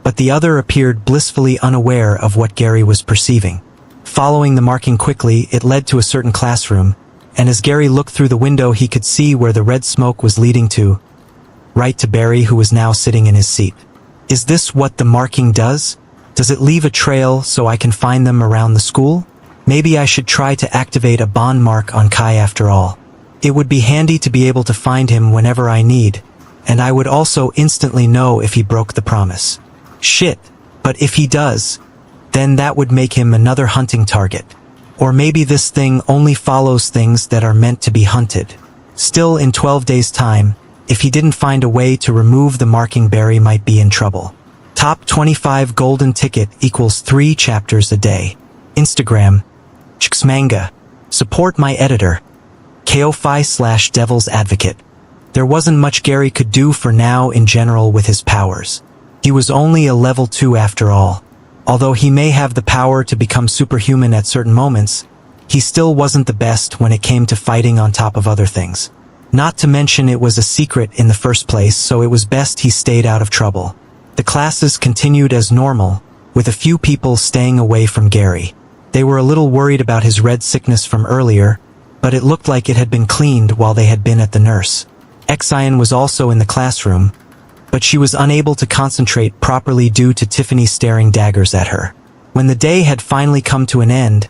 but the other appeared blissfully unaware of what Gary was perceiving. Following the marking quickly, it led to a certain classroom, and as Gary looked through the window he could see where the red smoke was leading to, right to Barry, who was now sitting in his seat. Is this what the marking does? Does it leave a trail so I can find them around the school? Maybe I should try to activate a bond mark on Kai after all. It would be handy to be able to find him whenever I need, and I would also instantly know if he broke the promise. Shit, but if he does, then that would make him another hunting target. Or maybe this thing only follows things that are meant to be hunted. Still, in 12 days' time, if he didn't find a way to remove the marking, Barry might be in trouble. Top 25 golden ticket equals 3 chapters a day. Instagram, Manga. Support my editor. KO5/Devil's Advocate. There wasn't much Gary could do for now in general with his powers. He was only a level 2 after all. Although he may have the power to become superhuman at certain moments, he still wasn't the best when it came to fighting on top of other things. Not to mention it was a secret in the first place, so it was best he stayed out of trouble. The classes continued as normal, with a few people staying away from Gary. They were a little worried about his red sickness from earlier, but it looked like it had been cleaned while they had been at the nurse. Exian was also in the classroom, but she was unable to concentrate properly due to Tiffany staring daggers at her. When the day had finally come to an end,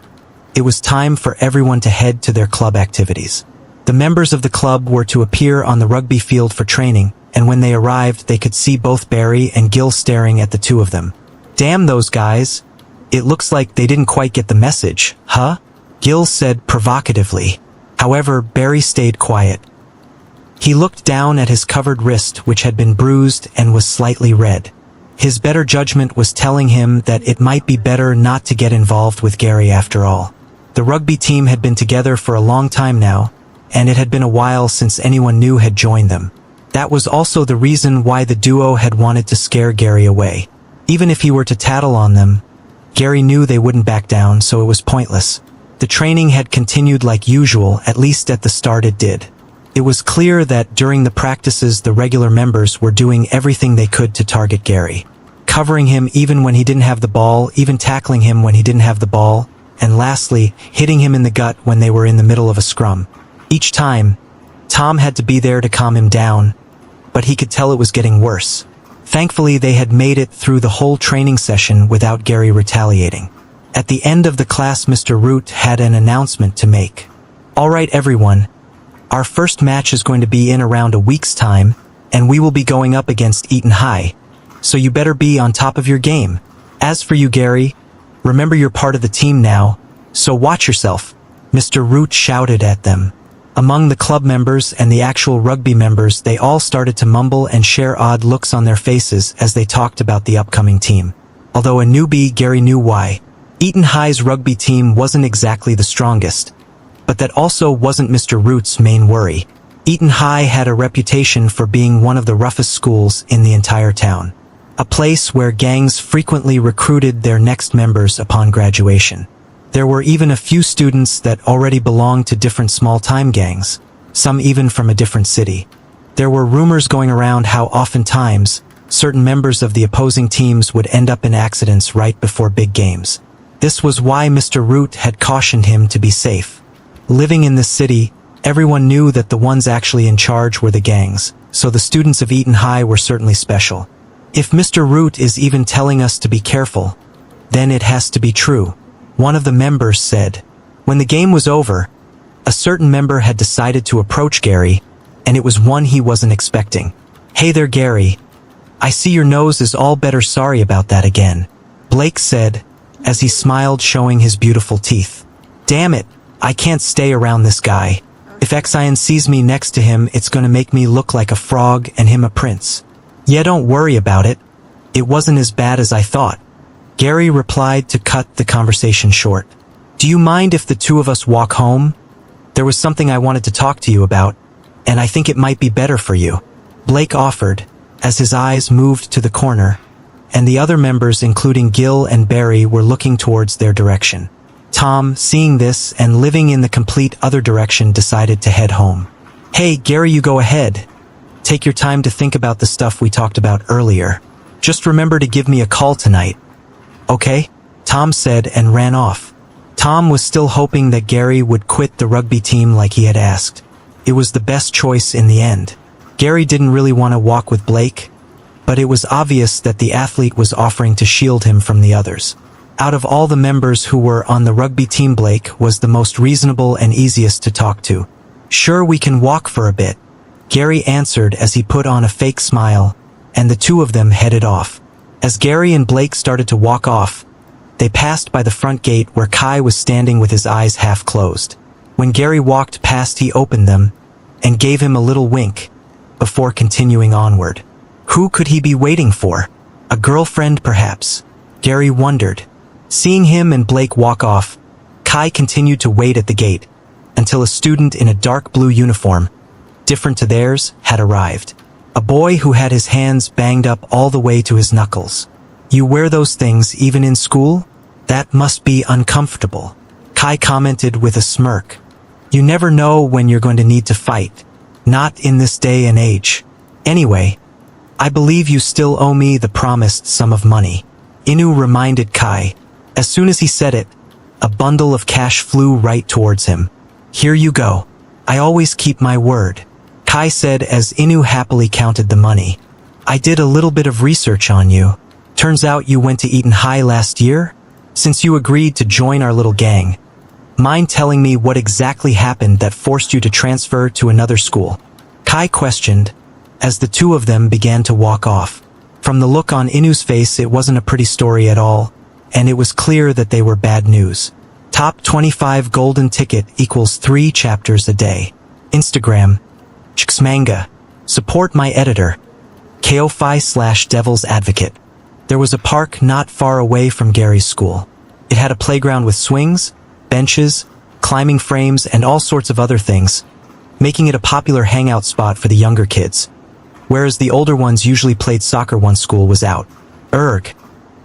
it was time for everyone to head to their club activities. The members of the club were to appear on the rugby field for training, and when they arrived they could see both Barry and Gil staring at the two of them. Damn those guys. It looks like they didn't quite get the message, huh? Gil said provocatively. However, Barry stayed quiet. He looked down at his covered wrist, which had been bruised and was slightly red. His better judgment was telling him that it might be better not to get involved with Gary after all. The rugby team had been together for a long time now, and it had been a while since anyone new had joined them. That was also the reason why the duo had wanted to scare Gary away. Even if he were to tattle on them, Gary knew they wouldn't back down, so it was pointless. The training had continued like usual, at least at the start it did. It was clear that during the practices the regular members were doing everything they could to target Gary. Covering him even when he didn't have the ball, even tackling him when he didn't have the ball, and lastly, hitting him in the gut when they were in the middle of a scrum. Each time, Tom had to be there to calm him down, but he could tell it was getting worse. Thankfully, they had made it through the whole training session without Gary retaliating. At the end of the class, Mr. Root had an announcement to make. Alright everyone, our first match is going to be in around a week's time, and we will be going up against Eton High, so you better be on top of your game. As for you, Gary, remember you're part of the team now, so watch yourself, Mr. Root shouted at them. Among the club members and the actual rugby members, they all started to mumble and share odd looks on their faces as they talked about the upcoming team. Although a newbie, Gary knew why. Eton High's rugby team wasn't exactly the strongest, but that also wasn't Mr. Root's main worry. Eton High had a reputation for being one of the roughest schools in the entire town. A place where gangs frequently recruited their next members upon graduation. There were even a few students that already belonged to different small-time gangs, some even from a different city. There were rumors going around how oftentimes certain members of the opposing teams would end up in accidents right before big games. This was why Mr. Root had cautioned him to be safe. Living in this city, everyone knew that the ones actually in charge were the gangs, so the students of Eton High were certainly special. If Mr. Root is even telling us to be careful, then it has to be true. One of the members said. When the game was over, a certain member had decided to approach Gary, and it was one he wasn't expecting. Hey there, Gary. I see your nose is all better. Sorry about that again, Blake said, as he smiled, showing his beautiful teeth. Damn it, I can't stay around this guy. If Exian sees me next to him, it's gonna make me look like a frog and him a prince. Yeah, don't worry about it. It wasn't as bad as I thought, Gary replied to cut the conversation short. Do you mind if the two of us walk home? There was something I wanted to talk to you about, and I think it might be better for you, Blake offered, as his eyes moved to the corner, and the other members, including Gil and Barry, were looking towards their direction. Tom, seeing this and living in the complete other direction, decided to head home. Hey, Gary, you go ahead. Take your time to think about the stuff we talked about earlier. Just remember to give me a call tonight. Okay? Tom said and ran off. Tom was still hoping that Gary would quit the rugby team like he had asked. It was the best choice in the end. Gary didn't really want to walk with Blake, but it was obvious that the athlete was offering to shield him from the others. Out of all the members who were on the rugby team, Blake was the most reasonable and easiest to talk to. Sure, we can walk for a bit, Gary answered as he put on a fake smile, and the two of them headed off. As Gary and Blake started to walk off, they passed by the front gate where Kai was standing with his eyes half closed. When Gary walked past, he opened them and gave him a little wink before continuing onward. Who could he be waiting for? A girlfriend, perhaps? Gary wondered. Seeing him and Blake walk off, Kai continued to wait at the gate until a student in a dark blue uniform, different to theirs, had arrived. A boy who had his hands banged up all the way to his knuckles. You wear those things even in school? That must be uncomfortable, Kai commented with a smirk. You never know when you're going to need to fight. Not in this day and age. Anyway, I believe you still owe me the promised sum of money, Inu reminded Kai. As soon as he said it, a bundle of cash flew right towards him. Here you go. I always keep my word, Kai said as Inu happily counted the money. I did a little bit of research on you. Turns out you went to Eton High last year? Since you agreed to join our little gang, mind telling me what exactly happened that forced you to transfer to another school? Kai questioned, as the two of them began to walk off. From the look on Inu's face, it wasn't a pretty story at all, and it was clear that they were bad news. Top 25 golden ticket equals 3 chapters a day. Instagram, Chxmanga. Support my editor, KO5/Devil's Advocate. There was a park not far away from Gary's school. It had a playground with swings, benches, climbing frames, and all sorts of other things, making it a popular hangout spot for the younger kids. Whereas the older ones usually played soccer once school was out. Erg.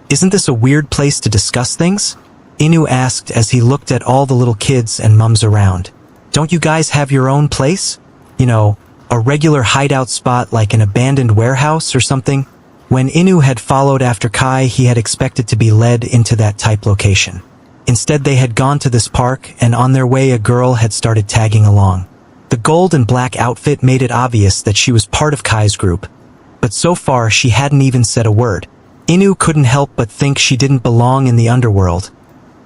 Isn't this a weird place to discuss things? Inu asked as he looked at all the little kids and mums around. Don't you guys have your own place? You know, a regular hideout spot like an abandoned warehouse or something? When Inu had followed after Kai, he had expected to be led into that type location. Instead, they had gone to this park, and on their way a girl had started tagging along. The gold and black outfit made it obvious that she was part of Kai's group, but so far she hadn't even said a word. Inu couldn't help but think she didn't belong in the underworld,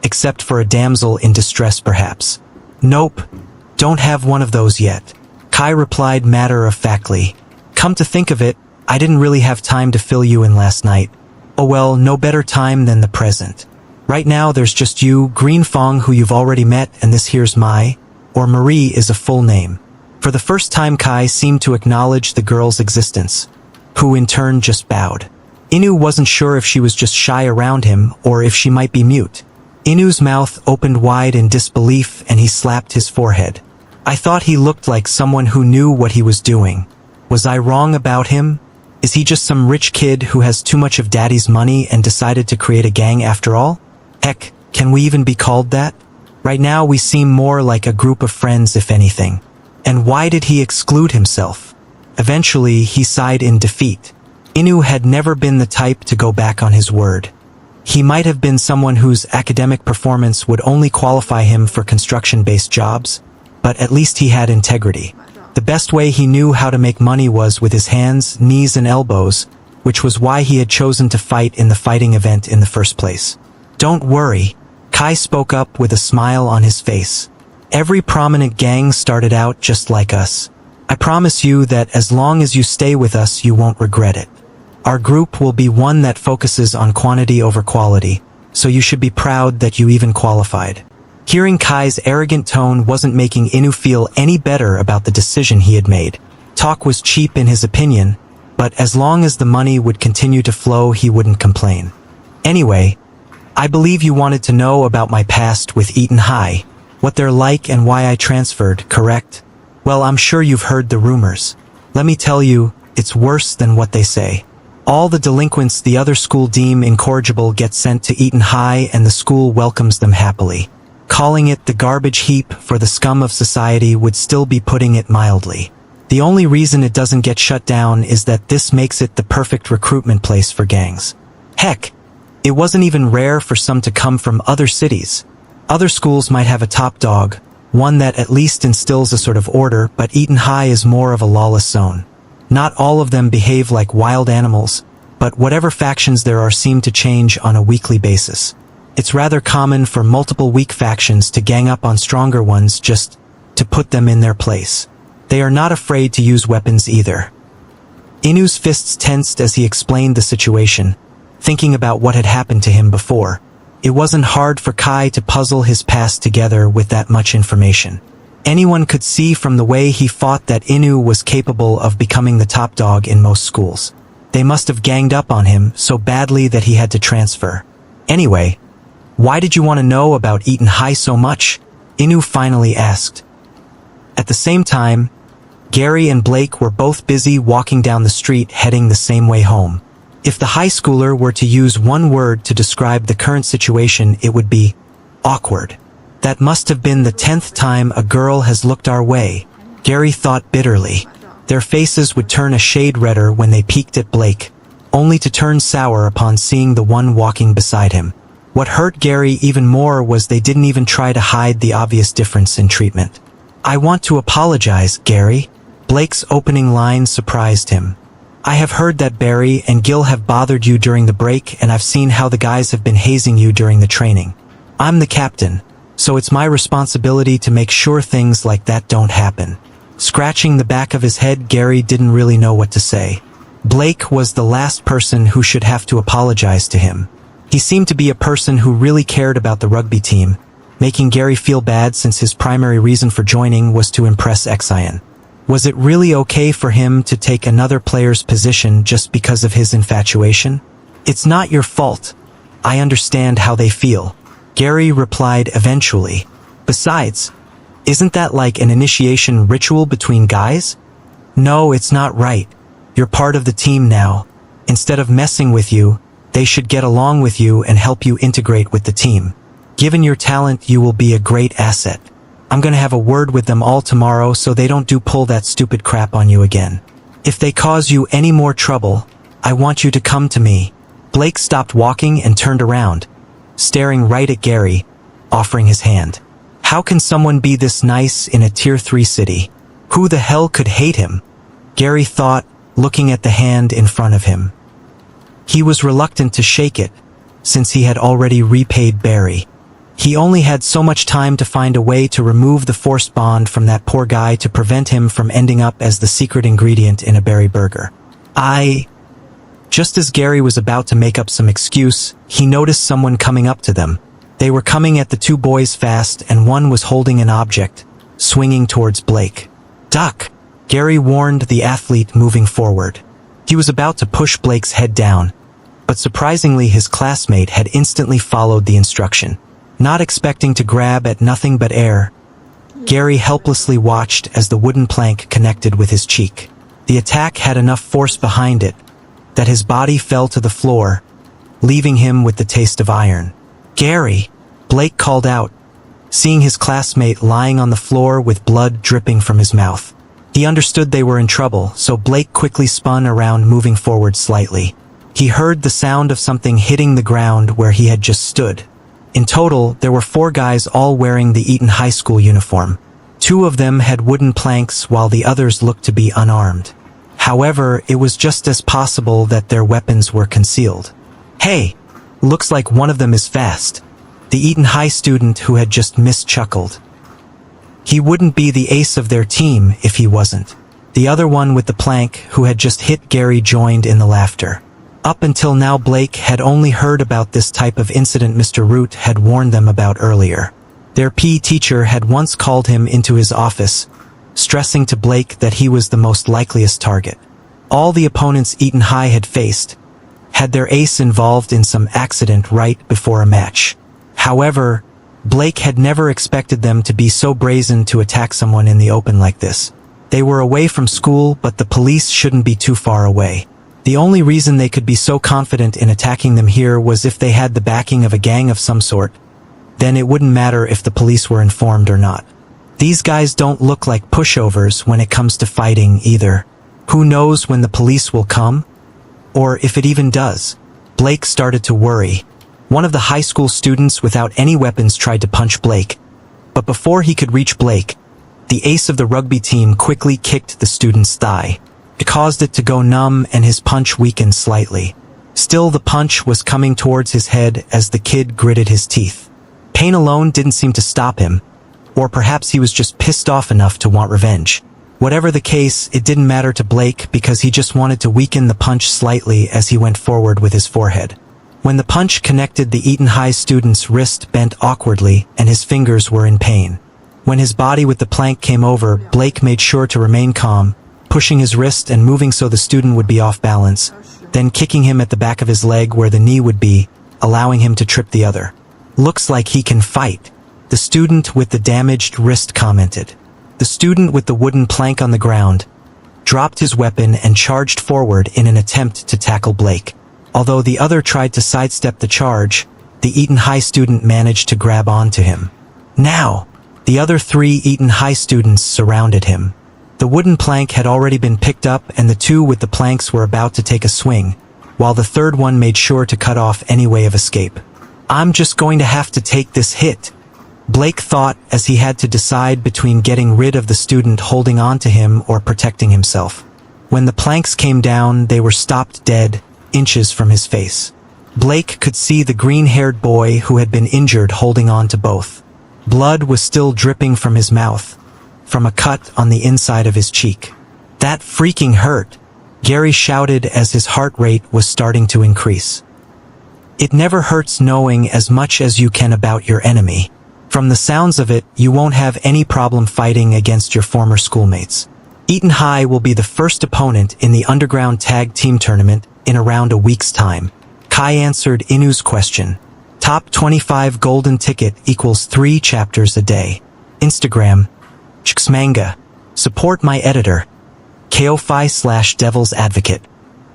except for a damsel in distress perhaps. Nope, don't have one of those yet, Kai replied matter-of-factly. Come to think of it, I didn't really have time to fill you in last night. Oh well, no better time than the present. Right now there's just you, Green Fong, who you've already met, and this here's Mai, or Marie is a full name. For the first time Kai seemed to acknowledge the girl's existence, who in turn just bowed. Inu wasn't sure if she was just shy around him or if she might be mute. Inu's mouth opened wide in disbelief and he slapped his forehead. I thought he looked like someone who knew what he was doing. Was I wrong about him? Is he just some rich kid who has too much of daddy's money and decided to create a gang after all? Heck, can we even be called that? Right now we seem more like a group of friends if anything. And why did he exclude himself? Eventually he sighed in defeat. Inu had never been the type to go back on his word. He might have been someone whose academic performance would only qualify him for construction-based jobs, but at least he had integrity. The best way he knew how to make money was with his hands, knees, and elbows, which was why he had chosen to fight in the fighting event in the first place. Don't worry, Kai spoke up with a smile on his face. Every prominent gang started out just like us. I promise you that as long as you stay with us, you won't regret it. Our group will be one that focuses on quantity over quality, so you should be proud that you even qualified. Hearing Kai's arrogant tone wasn't making Inu feel any better about the decision he had made. Talk was cheap in his opinion, but as long as the money would continue to flow, he wouldn't complain. Anyway, I believe you wanted to know about my past with Eton High, what they're like and why I transferred, correct? Well, I'm sure you've heard the rumors. Let me tell you, it's worse than what they say. All the delinquents the other school deem incorrigible get sent to Eton High and the school welcomes them happily. Calling it the garbage heap for the scum of society would still be putting it mildly. The only reason it doesn't get shut down is that this makes it the perfect recruitment place for gangs. Heck, it wasn't even rare for some to come from other cities. Other schools might have a top dog, one that at least instills a sort of order, but Eton High is more of a lawless zone. Not all of them behave like wild animals, but whatever factions there are seem to change on a weekly basis. It's rather common for multiple weak factions to gang up on stronger ones just to put them in their place. They are not afraid to use weapons either. Inu's fists tensed as he explained the situation, thinking about what had happened to him before. It wasn't hard for Kai to puzzle his past together with that much information. Anyone could see from the way he fought that Inu was capable of becoming the top dog in most schools. They must have ganged up on him so badly that he had to transfer. Anyway, why did you want to know about Eton High so much? Inu finally asked. At the same time, Gary and Blake were both busy walking down the street heading the same way home. If the high schooler were to use one word to describe the current situation, it would be awkward. That must have been the 10th time a girl has looked our way, Gary thought bitterly. Their faces would turn a shade redder when they peeked at Blake, only to turn sour upon seeing the one walking beside him. What hurt Gary even more was they didn't even try to hide the obvious difference in treatment. I want to apologize, Gary. Blake's opening line surprised him. I have heard that Barry and Gil have bothered you during the break, and I've seen how the guys have been hazing you during the training. I'm the captain, so it's my responsibility to make sure things like that don't happen. Scratching the back of his head, Gary didn't really know what to say. Blake was the last person who should have to apologize to him. He seemed to be a person who really cared about the rugby team, making Gary feel bad since his primary reason for joining was to impress Xian. Was it really okay for him to take another player's position just because of his infatuation? It's not your fault. I understand how they feel, Gary replied eventually. Besides, isn't that like an initiation ritual between guys? No, it's not right. You're part of the team now. Instead of messing with you, they should get along with you and help you integrate with the team. Given your talent, you will be a great asset. I'm gonna have a word with them all tomorrow so they don't pull that stupid crap on you again. If they cause you any more trouble, I want you to come to me. Blake stopped walking and turned around, staring right at Gary, offering his hand. How can someone be this nice in a Tier 3 city? Who the hell could hate him? Gary thought, looking at the hand in front of him. He was reluctant to shake it, since he had already repaid Barry. He only had so much time to find a way to remove the forced bond from that poor guy to prevent him from ending up as the secret ingredient in a berry burger. Just as Gary was about to make up some excuse, he noticed someone coming up to them. They were coming at the two boys fast, and one was holding an object, swinging towards Blake. Duck! Gary warned the athlete, moving forward. He was about to push Blake's head down, but surprisingly his classmate had instantly followed the instruction. Not expecting to grab at nothing but air, Gary helplessly watched as the wooden plank connected with his cheek. The attack had enough force behind it that his body fell to the floor, leaving him with the taste of iron. Gary! Blake called out, seeing his classmate lying on the floor with blood dripping from his mouth. He understood they were in trouble, so Blake quickly spun around, moving forward slightly. He heard the sound of something hitting the ground where he had just stood. In total, there were 4 guys all wearing the Eton High School uniform. 2 of them had wooden planks while the others looked to be unarmed. However, it was just as possible that their weapons were concealed. Hey! Looks like one of them is fast. The Eton High student who had just missed chuckled. He wouldn't be the ace of their team if he wasn't. The other one with the plank, who had just hit Gary, joined in the laughter. Up until now, Blake had only heard about this type of incident Mr. Root had warned them about earlier. Their PE teacher had once called him into his office, stressing to Blake that he was the most likeliest target. All the opponents Eton High had faced had their ace involved in some accident right before a match. However, Blake had never expected them to be so brazen to attack someone in the open like this. They were away from school, but the police shouldn't be too far away. The only reason they could be so confident in attacking them here was if they had the backing of a gang of some sort. Then it wouldn't matter if the police were informed or not. These guys don't look like pushovers when it comes to fighting either. Who knows when the police will come? Or if it even does. Blake started to worry. One of the high school students without any weapons tried to punch Blake. But before he could reach Blake, the ace of the rugby team quickly kicked the student's thigh. It caused it to go numb and his punch weakened slightly. Still, the punch was coming towards his head as the kid gritted his teeth. Pain alone didn't seem to stop him. Or perhaps he was just pissed off enough to want revenge. Whatever the case, it didn't matter to Blake because he just wanted to weaken the punch slightly as he went forward with his forehead. When the punch connected, the Eton High student's wrist bent awkwardly and his fingers were in pain. When his body with the plank came over, Blake made sure to remain calm, pushing his wrist and moving so the student would be off balance, then kicking him at the back of his leg where the knee would be, allowing him to trip the other. "Looks like he can fight," the student with the damaged wrist commented. The student with the wooden plank on the ground dropped his weapon and charged forward in an attempt to tackle Blake. Although the other tried to sidestep the charge, the Eton High student managed to grab onto him. Now, the other 3 Eton High students surrounded him. The wooden plank had already been picked up and the 2 with the planks were about to take a swing, while the third one made sure to cut off any way of escape. "I'm just going to have to take this hit," Blake thought as he had to decide between getting rid of the student holding on to him or protecting himself. When the planks came down, they were stopped dead, inches from his face. Blake could see the green-haired boy who had been injured holding on to both. Blood was still dripping from his mouth, from a cut on the inside of his cheek. "That freaking hurt," Gary shouted as his heart rate was starting to increase. It never hurts knowing as much as you can about your enemy. From the sounds of it, you won't have any problem fighting against your former schoolmates. Eton High will be the first opponent in the underground tag team tournament in around a week's time. Kai answered Inu's question. Top 25 golden ticket equals 3 chapters a day. Instagram. Manga. Support my editor. KO-Fi/Devil's Advocate.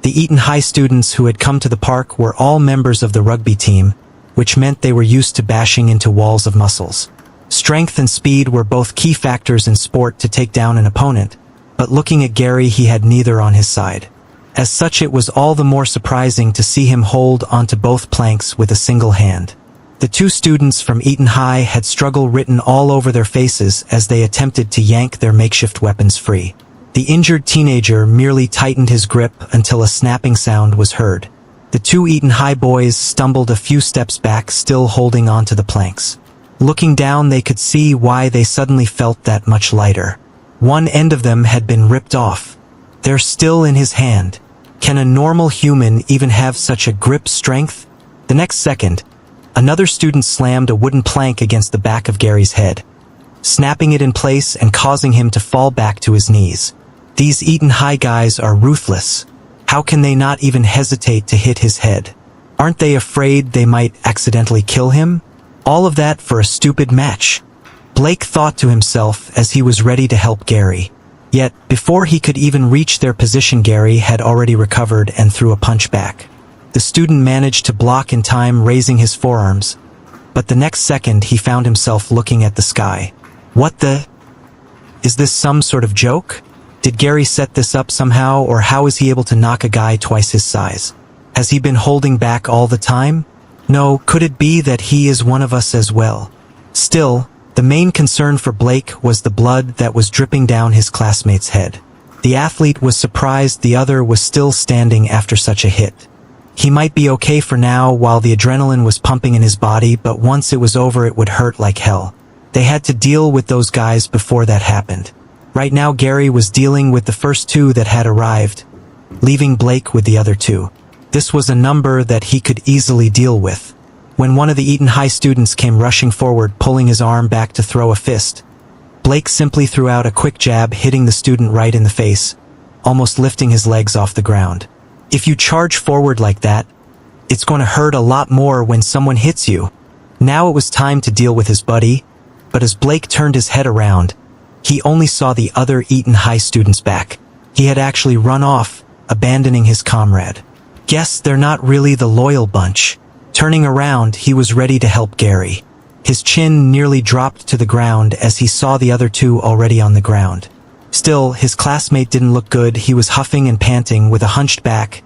The Eton High students who had come to the park were all members of the rugby team, which meant they were used to bashing into walls of muscles. Strength and speed were both key factors in sport to take down an opponent, but looking at Gary, he had neither on his side. As such, it was all the more surprising to see him hold onto both planks with a single hand. The 2 students from Eton High had struggle written all over their faces as they attempted to yank their makeshift weapons free. The injured teenager merely tightened his grip until a snapping sound was heard. The 2 Eton High boys stumbled a few steps back, still holding onto the planks. Looking down, they could see why they suddenly felt that much lighter. One end of them had been ripped off. They're still in his hand. Can a normal human even have such a grip strength? The next second, another student slammed a wooden plank against the back of Gary's head, snapping it in place and causing him to fall back to his knees. These Eton High guys are ruthless. How can they not even hesitate to hit his head? Aren't they afraid they might accidentally kill him? All of that for a stupid match. Blake thought to himself as he was ready to help Gary. Yet, before he could even reach their position, Gary had already recovered and threw a punch back. The student managed to block in time, raising his forearms, but the next second he found himself looking at the sky. What the? Is this some sort of joke? Did Gary set this up somehow, or how is he able to knock a guy twice his size? Has he been holding back all the time? No, could it be that he is one of us as well? Still, the main concern for Blake was the blood that was dripping down his classmate's head. The athlete was surprised the other was still standing after such a hit. He might be okay for now while the adrenaline was pumping in his body, but once it was over it would hurt like hell. They had to deal with those guys before that happened. Right now Gary was dealing with the first 2 that had arrived, leaving Blake with the other 2. This was a number that he could easily deal with. When one of the Eton High students came rushing forward, pulling his arm back to throw a fist, Blake simply threw out a quick jab, hitting the student right in the face, almost lifting his legs off the ground. If you charge forward like that, it's going to hurt a lot more when someone hits you. Now it was time to deal with his buddy, but as Blake turned his head around, he only saw the other Eton High student's back. He had actually run off, abandoning his comrade. Guess they're not really the loyal bunch. Turning around, he was ready to help Gary. His chin nearly dropped to the ground as he saw the other two already on the ground. Still, his classmate didn't look good. He was huffing and panting with a hunched back,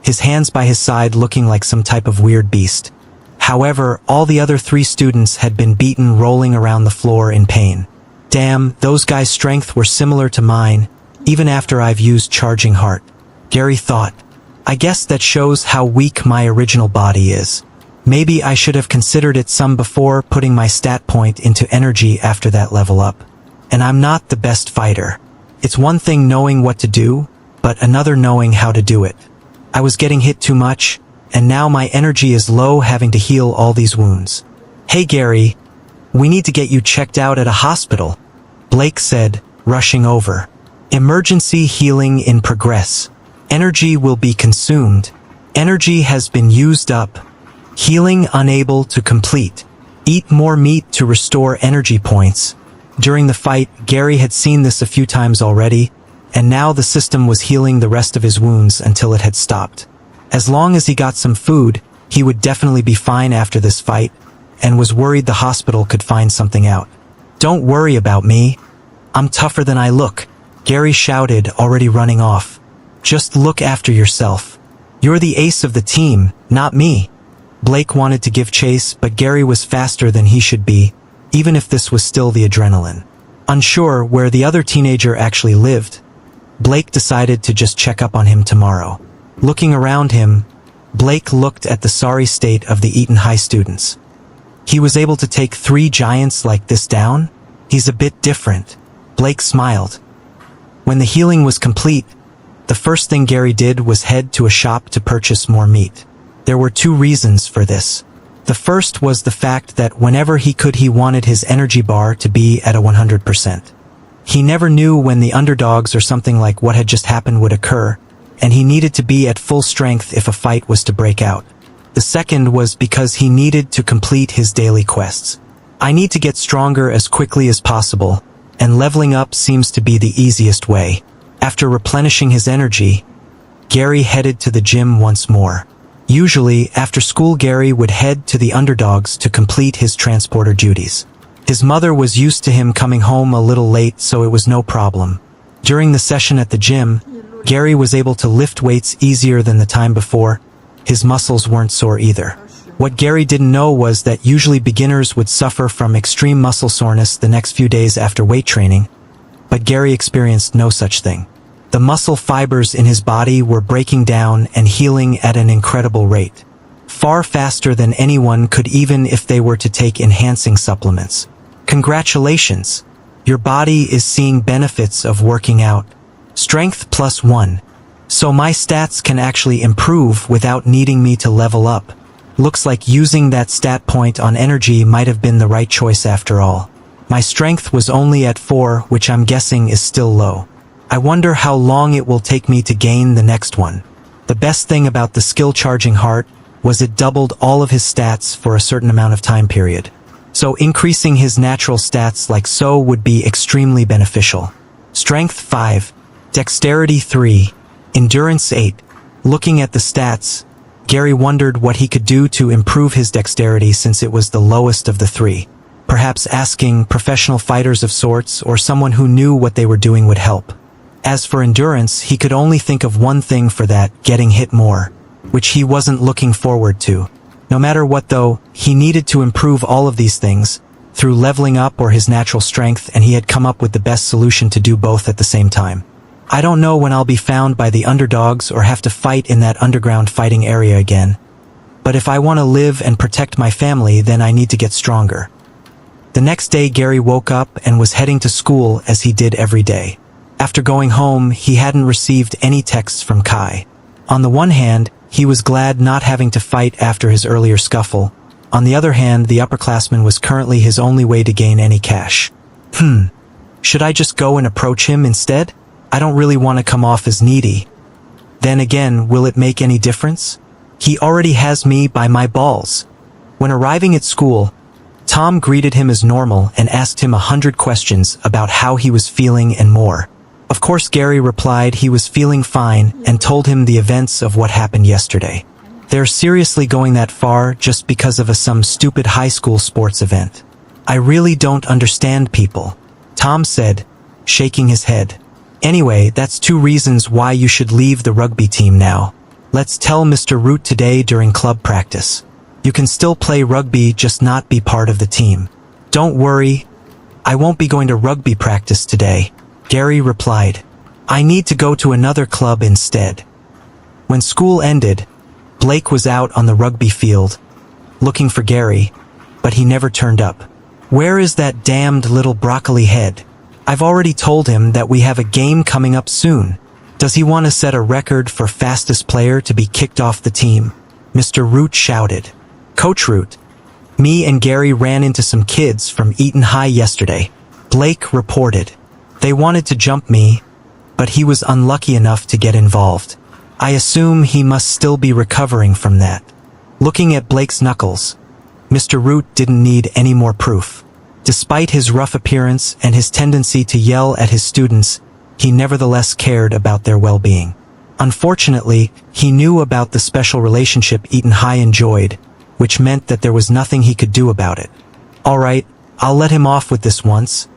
his hands by his side looking like some type of weird beast. However, all the other 3 students had been beaten, rolling around the floor in pain. Damn, those guys' strength were similar to mine, even after I've used Charging Heart. Gary thought. I guess that shows how weak my original body is. Maybe I should have considered it some before putting my stat point into energy after that level up. And I'm not the best fighter. It's one thing knowing what to do, but another knowing how to do it. I was getting hit too much, and now my energy is low, having to heal all these wounds. Hey Gary, we need to get you checked out at a hospital, Blake said, rushing over. Emergency healing in progress. Energy will be consumed. Energy has been used up. Healing unable to complete. Eat more meat to restore energy points. During the fight, Gary had seen this a few times already, and now the system was healing the rest of his wounds until it had stopped. As long as he got some food, he would definitely be fine after this fight, and was worried the hospital could find something out. Don't worry about me. I'm tougher than I look, Gary shouted, already running off. Just look after yourself. You're the ace of the team, not me. Blake wanted to give chase, but Gary was faster than he should be, even if this was still the adrenaline. Unsure where the other teenager actually lived, Blake decided to just check up on him tomorrow. Looking around him, Blake looked at the sorry state of the Eton High students. He was able to take 3 giants like this down? He's a bit different. Blake smiled. When the healing was complete, the first thing Gary did was head to a shop to purchase more meat. There were 2 reasons for this. The first was the fact that whenever he could, he wanted his energy bar to be at a 100%. He never knew when the underdogs or something like what had just happened would occur, and he needed to be at full strength if a fight was to break out. The second was because he needed to complete his daily quests. I need to get stronger as quickly as possible, and leveling up seems to be the easiest way. After replenishing his energy, Gary headed to the gym once more. Usually, after school, Gary would head to the underdogs to complete his transporter duties. His mother was used to him coming home a little late, so it was no problem. During the session at the gym, Gary was able to lift weights easier than the time before. His muscles weren't sore either. What Gary didn't know was that usually beginners would suffer from extreme muscle soreness the next few days after weight training, but Gary experienced no such thing. The muscle fibers in his body were breaking down and healing at an incredible rate, far faster than anyone could, even if they were to take enhancing supplements. Congratulations! Your body is seeing benefits of working out. Strength +1. So my stats can actually improve without needing me to level up. Looks like using that stat point on energy might have been the right choice after all. My strength was only at 4, which I'm guessing is still low. I wonder how long it will take me to gain the next one. The best thing about the skill Charging Heart was it doubled all of his stats for a certain amount of time period. So increasing his natural stats like so would be extremely beneficial. Strength 5, Dexterity 3, Endurance 8. Looking at the stats, Gary wondered what he could do to improve his dexterity since it was the lowest of the 3. Perhaps asking professional fighters of sorts or someone who knew what they were doing would help. As for endurance, he could only think of one thing for that: getting hit more, which he wasn't looking forward to. No matter what though, he needed to improve all of these things, through leveling up or his natural strength, and he had come up with the best solution to do both at the same time. I don't know when I'll be found by the underdogs or have to fight in that underground fighting area again. But if I want to live and protect my family, then I need to get stronger. The next day, Gary woke up and was heading to school as he did every day. After going home, he hadn't received any texts from Kai. On the one hand, he was glad not having to fight after his earlier scuffle. On the other hand, the upperclassman was currently his only way to gain any cash. Should I just go and approach him instead? I don't really want to come off as needy. Then again, will it make any difference? He already has me by my balls. When arriving at school, Tom greeted him as normal and asked him 100 questions about how he was feeling and more. Of course, Gary replied he was feeling fine and told him the events of what happened yesterday. They're seriously going that far just because of some stupid high school sports event. I really don't understand people, Tom said, shaking his head. Anyway, that's 2 reasons why you should leave the rugby team now. Let's tell Mr. Root today during club practice. You can still play rugby, just not be part of the team. Don't worry, I won't be going to rugby practice today, Gary replied. I need to go to another club instead. When school ended, Blake was out on the rugby field, looking for Gary, but he never turned up. Where is that damned little broccoli head? I've already told him that we have a game coming up soon. Does he want to set a record for fastest player to be kicked off the team? Mr. Root shouted. Coach Root, me and Gary ran into some kids from Eaton High yesterday, Blake reported. They wanted to jump me, but he was unlucky enough to get involved. I assume he must still be recovering from that. Looking at Blake's knuckles, Mr. Root didn't need any more proof. Despite his rough appearance and his tendency to yell at his students, he nevertheless cared about their well-being. Unfortunately, he knew about the special relationship Eaton High enjoyed, which meant that there was nothing he could do about it. All right, I'll let him off with this once,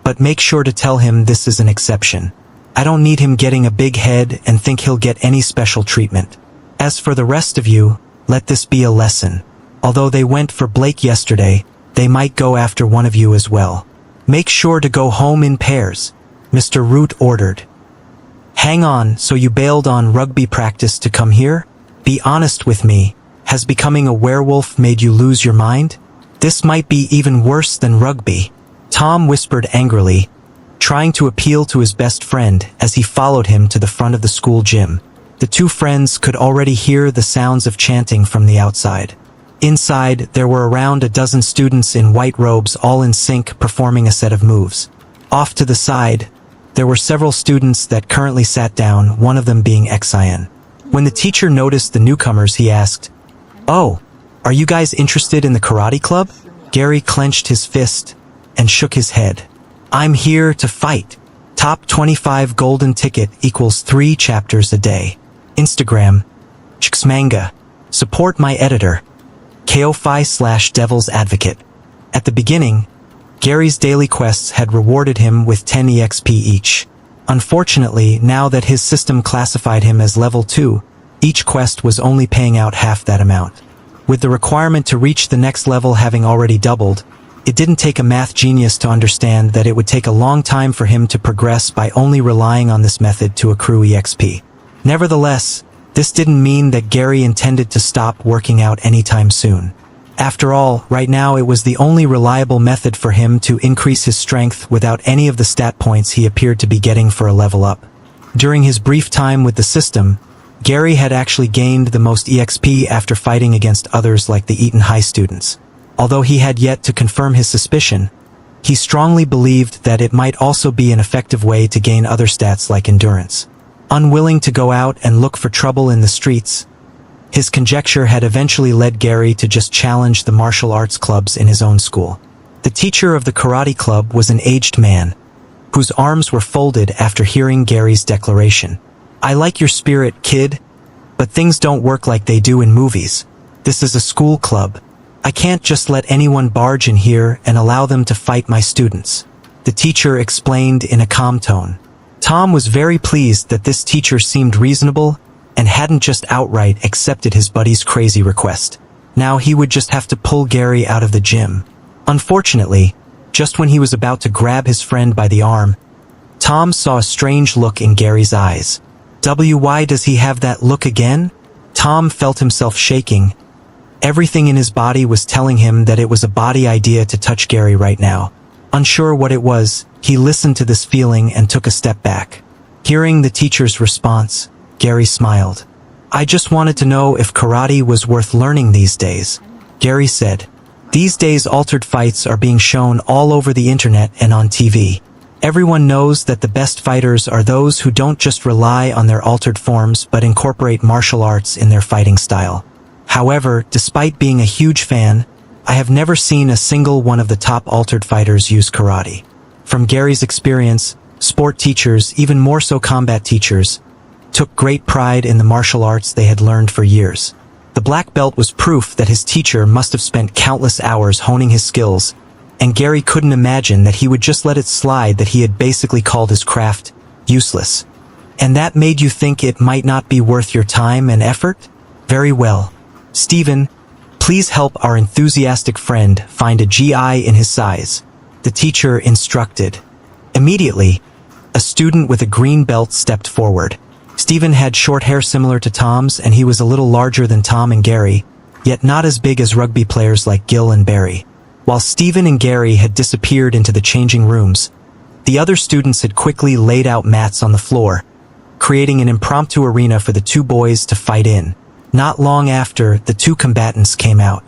but make sure to tell him this is an exception. I don't need him getting a big head and think he'll get any special treatment. As for the rest of you, let this be a lesson. Although they went for Blake yesterday, they might go after one of you as well. Make sure to go home in pairs, Mr. Root ordered. Hang on, so you bailed on rugby practice to come here? Be honest with me, has becoming a werewolf made you lose your mind? This might be even worse than rugby, Tom whispered angrily, trying to appeal to his best friend as he followed him to the front of the school gym. The 2 friends could already hear the sounds of chanting from the outside. Inside, there were around a dozen students in white robes, all in sync, performing a set of moves. Off to the side, there were several students that currently sat down, one of them being Xian. When the teacher noticed the newcomers, he asked, "Oh, are you guys interested in the karate club?" Gary clenched his fist and shook his head. "I'm here to fight. Top 25 golden ticket equals 3 chapters a day. Instagram, Manga. Support my editor. KO5/Devil's Advocate." At the beginning, Gary's daily quests had rewarded him with 10 EXP each. Unfortunately, now that his system classified him as level 2, each quest was only paying out half that amount. With the requirement to reach the next level having already doubled, it didn't take a math genius to understand that it would take a long time for him to progress by only relying on this method to accrue EXP. Nevertheless, this didn't mean that Gary intended to stop working out anytime soon. After all, right now it was the only reliable method for him to increase his strength without any of the stat points he appeared to be getting for a level up. During his brief time with the system, Gary had actually gained the most EXP after fighting against others like the Eaton High students. Although he had yet to confirm his suspicion, he strongly believed that it might also be an effective way to gain other stats like endurance. Unwilling to go out and look for trouble in the streets, his conjecture had eventually led Gary to just challenge the martial arts clubs in his own school. The teacher of the karate club was an aged man, whose arms were folded after hearing Gary's declaration. "I like your spirit, kid, but things don't work like they do in movies. This is a school club. I can't just let anyone barge in here and allow them to fight my students," the teacher explained in a calm tone. Tom was very pleased that this teacher seemed reasonable and hadn't just outright accepted his buddy's crazy request. Now he would just have to pull Gary out of the gym. Unfortunately, just when he was about to grab his friend by the arm, Tom saw a strange look in Gary's eyes. Why does he have that look again? Tom felt himself shaking. Everything in his body was telling him that it was a body idea to touch Gary right now. Unsure what it was, he listened to this feeling and took a step back. Hearing the teacher's response, Gary smiled. "I just wanted to know if karate was worth learning these days," Gary said. "These days altered fights are being shown all over the internet and on TV. Everyone knows that the best fighters are those who don't just rely on their altered forms but incorporate martial arts in their fighting style. However, despite being a huge fan, I have never seen a single one of the top altered fighters use karate." From Gary's experience, sport teachers, even more so combat teachers, took great pride in the martial arts they had learned for years. The black belt was proof that his teacher must have spent countless hours honing his skills, and Gary couldn't imagine that he would just let it slide that he had basically called his craft useless. And that made you think it might not be worth your time and effort? Very well. Stephen, please help our enthusiastic friend find a GI in his size, the teacher instructed. Immediately, a student with a green belt stepped forward. Stephen had short hair similar to Tom's, and he was a little larger than Tom and Gary, yet not as big as rugby players like Gil and Barry. While Stephen and Gary had disappeared into the changing rooms, the other students had quickly laid out mats on the floor, creating an impromptu arena for the two boys to fight in. Not long after, the two combatants came out.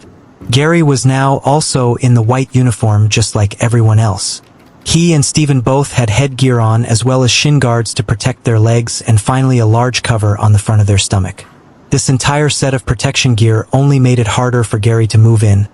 Gary was now also in the white uniform just like everyone else. He and Stephen both had headgear on as well as shin guards to protect their legs and finally a large cover on the front of their stomach. This entire set of protection gear only made it harder for Gary to move in,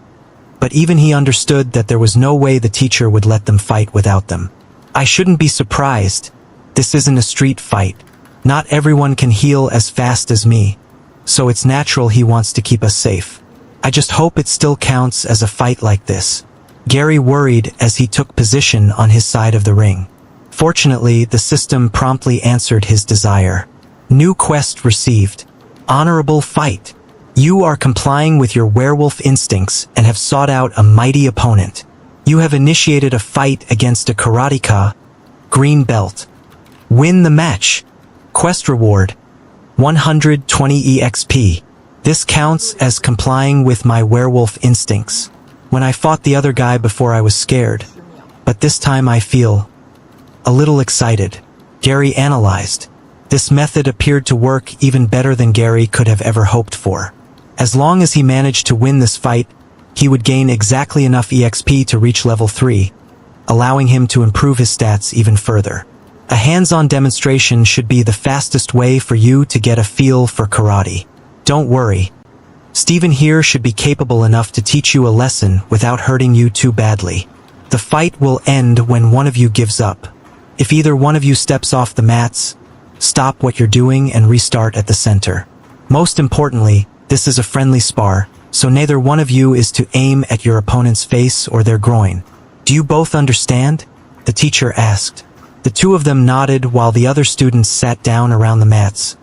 but even he understood that there was no way the teacher would let them fight without them. I shouldn't be surprised. This isn't a street fight. Not everyone can heal as fast as me, so it's natural he wants to keep us safe. I just hope it still counts as a fight like this. Gary worried as he took position on his side of the ring. Fortunately, the system promptly answered his desire. New quest received. Honorable fight. You are complying with your werewolf instincts and have sought out a mighty opponent. You have initiated a fight against a karateka, green belt. Win the match. Quest reward, 120 EXP. This counts as complying with my werewolf instincts. When I fought the other guy before I was scared, but this time I feel a little excited. Gary analyzed. This method appeared to work even better than Gary could have ever hoped for. As long as he managed to win this fight, he would gain exactly enough EXP to reach level 3, allowing him to improve his stats even further. A hands-on demonstration should be the fastest way for you to get a feel for karate. Don't worry. Stephen here should be capable enough to teach you a lesson without hurting you too badly. The fight will end when one of you gives up. If either one of you steps off the mats, stop what you're doing and restart at the center. Most importantly, this is a friendly spar, so neither one of you is to aim at your opponent's face or their groin. Do you both understand? The teacher asked. The two of them nodded while the other students sat down around the mats,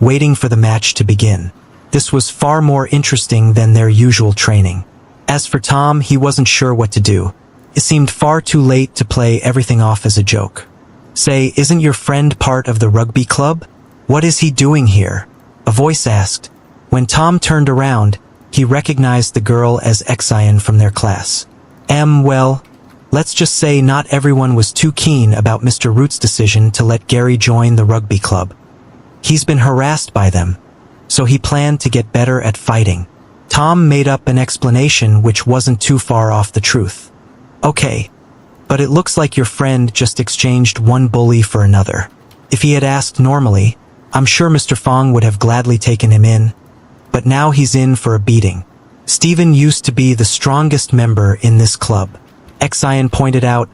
waiting for the match to begin. This was far more interesting than their usual training. As for Tom, he wasn't sure what to do. It seemed far too late to play everything off as a joke. Say, isn't your friend part of the rugby club? What is he doing here? A voice asked. When Tom turned around, he recognized the girl as Isekai from their class. Well, let's just say not everyone was too keen about Mr. Root's decision to let Gary join the rugby club. He's been harassed by them, so he planned to get better at fighting. Tom made up an explanation which wasn't too far off the truth. Okay, but it looks like your friend just exchanged one bully for another. If he had asked normally, I'm sure Mr. Fong would have gladly taken him in, but now he's in for a beating. Stephen used to be the strongest member in this club. Isekai pointed out,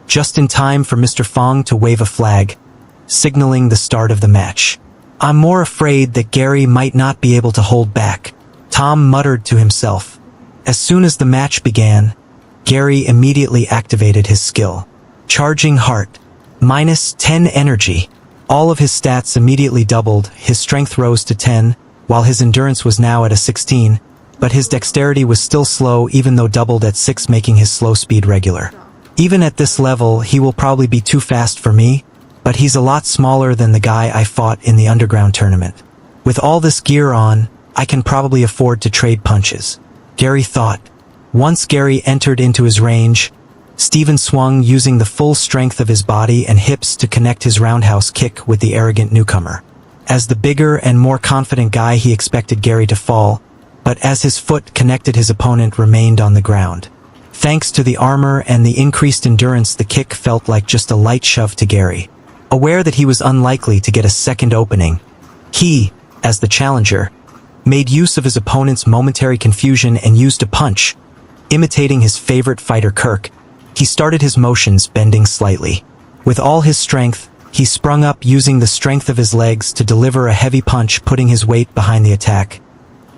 just in time for Mr. Fong to wave a flag, signaling the start of the match. I'm more afraid that Gary might not be able to hold back, Tom muttered to himself. As soon as the match began, Gary immediately activated his skill. Charging Heart. -10 energy. All of his stats immediately doubled, his strength rose to 10, while his endurance was now at a 16, but his dexterity was still slow even though doubled at 6, making his slow speed regular. Even at this level, he will probably be too fast for me, but he's a lot smaller than the guy I fought in the underground tournament. With all this gear on, I can probably afford to trade punches, Gary thought. Once Gary entered into his range, Stephen swung using the full strength of his body and hips to connect his roundhouse kick with the arrogant newcomer. As the bigger and more confident guy, he expected Gary to fall, but as his foot connected, his opponent remained on the ground. Thanks to the armor and the increased endurance, the kick felt like just a light shove to Gary. Aware that he was unlikely to get a second opening, he, as the challenger, made use of his opponent's momentary confusion and used a punch. Imitating his favorite fighter Kirk, he started his motions, bending slightly. With all his strength, he sprung up using the strength of his legs to deliver a heavy punch, putting his weight behind the attack.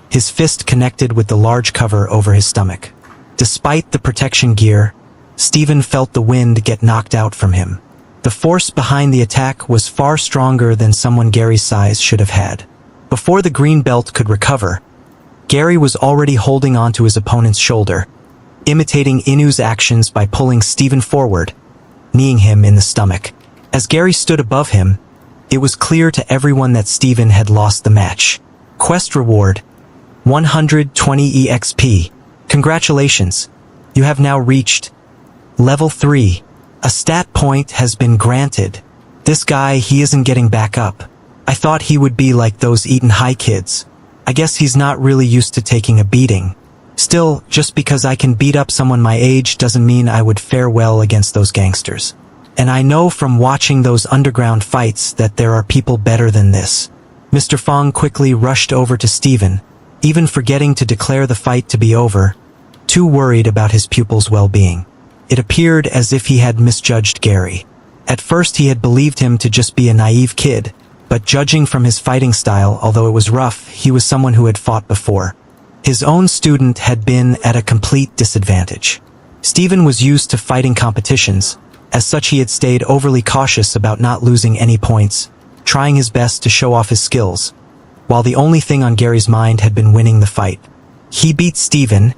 his fist connected with the large cover over his stomach. Despite the protection gear, Steven felt the wind get knocked out from him. The force behind the attack was far stronger than someone Gary's size should have had. Before the green belt could recover, Gary was already holding onto his opponent's shoulder, imitating Inu's actions by pulling Steven forward, kneeing him in the stomach. As Gary stood above him, it was clear to everyone that Steven had lost the match. Quest reward: 120 EXP. Congratulations, you have now reached Level 3. A stat point has been granted. This guy, he isn't getting back up. I thought he would be like those Eaton High kids. I guess he's not really used to taking a beating. Still, just because I can beat up someone my age doesn't mean I would fare well against those gangsters. And I know from watching those underground fights that there are people better than this. Mr. Fong quickly rushed over to Steven, even forgetting to declare the fight to be over, too worried about his pupil's well-being. It appeared as if he had misjudged Gary. At first he had believed him to just be a naive kid, but judging from his fighting style, although it was rough, he was someone who had fought before. His own student had been at a complete disadvantage. Steven was used to fighting competitions. As such, he had stayed overly cautious about not losing any points, trying his best to show off his skills, while the only thing on Gary's mind had been winning the fight. He beat Steven,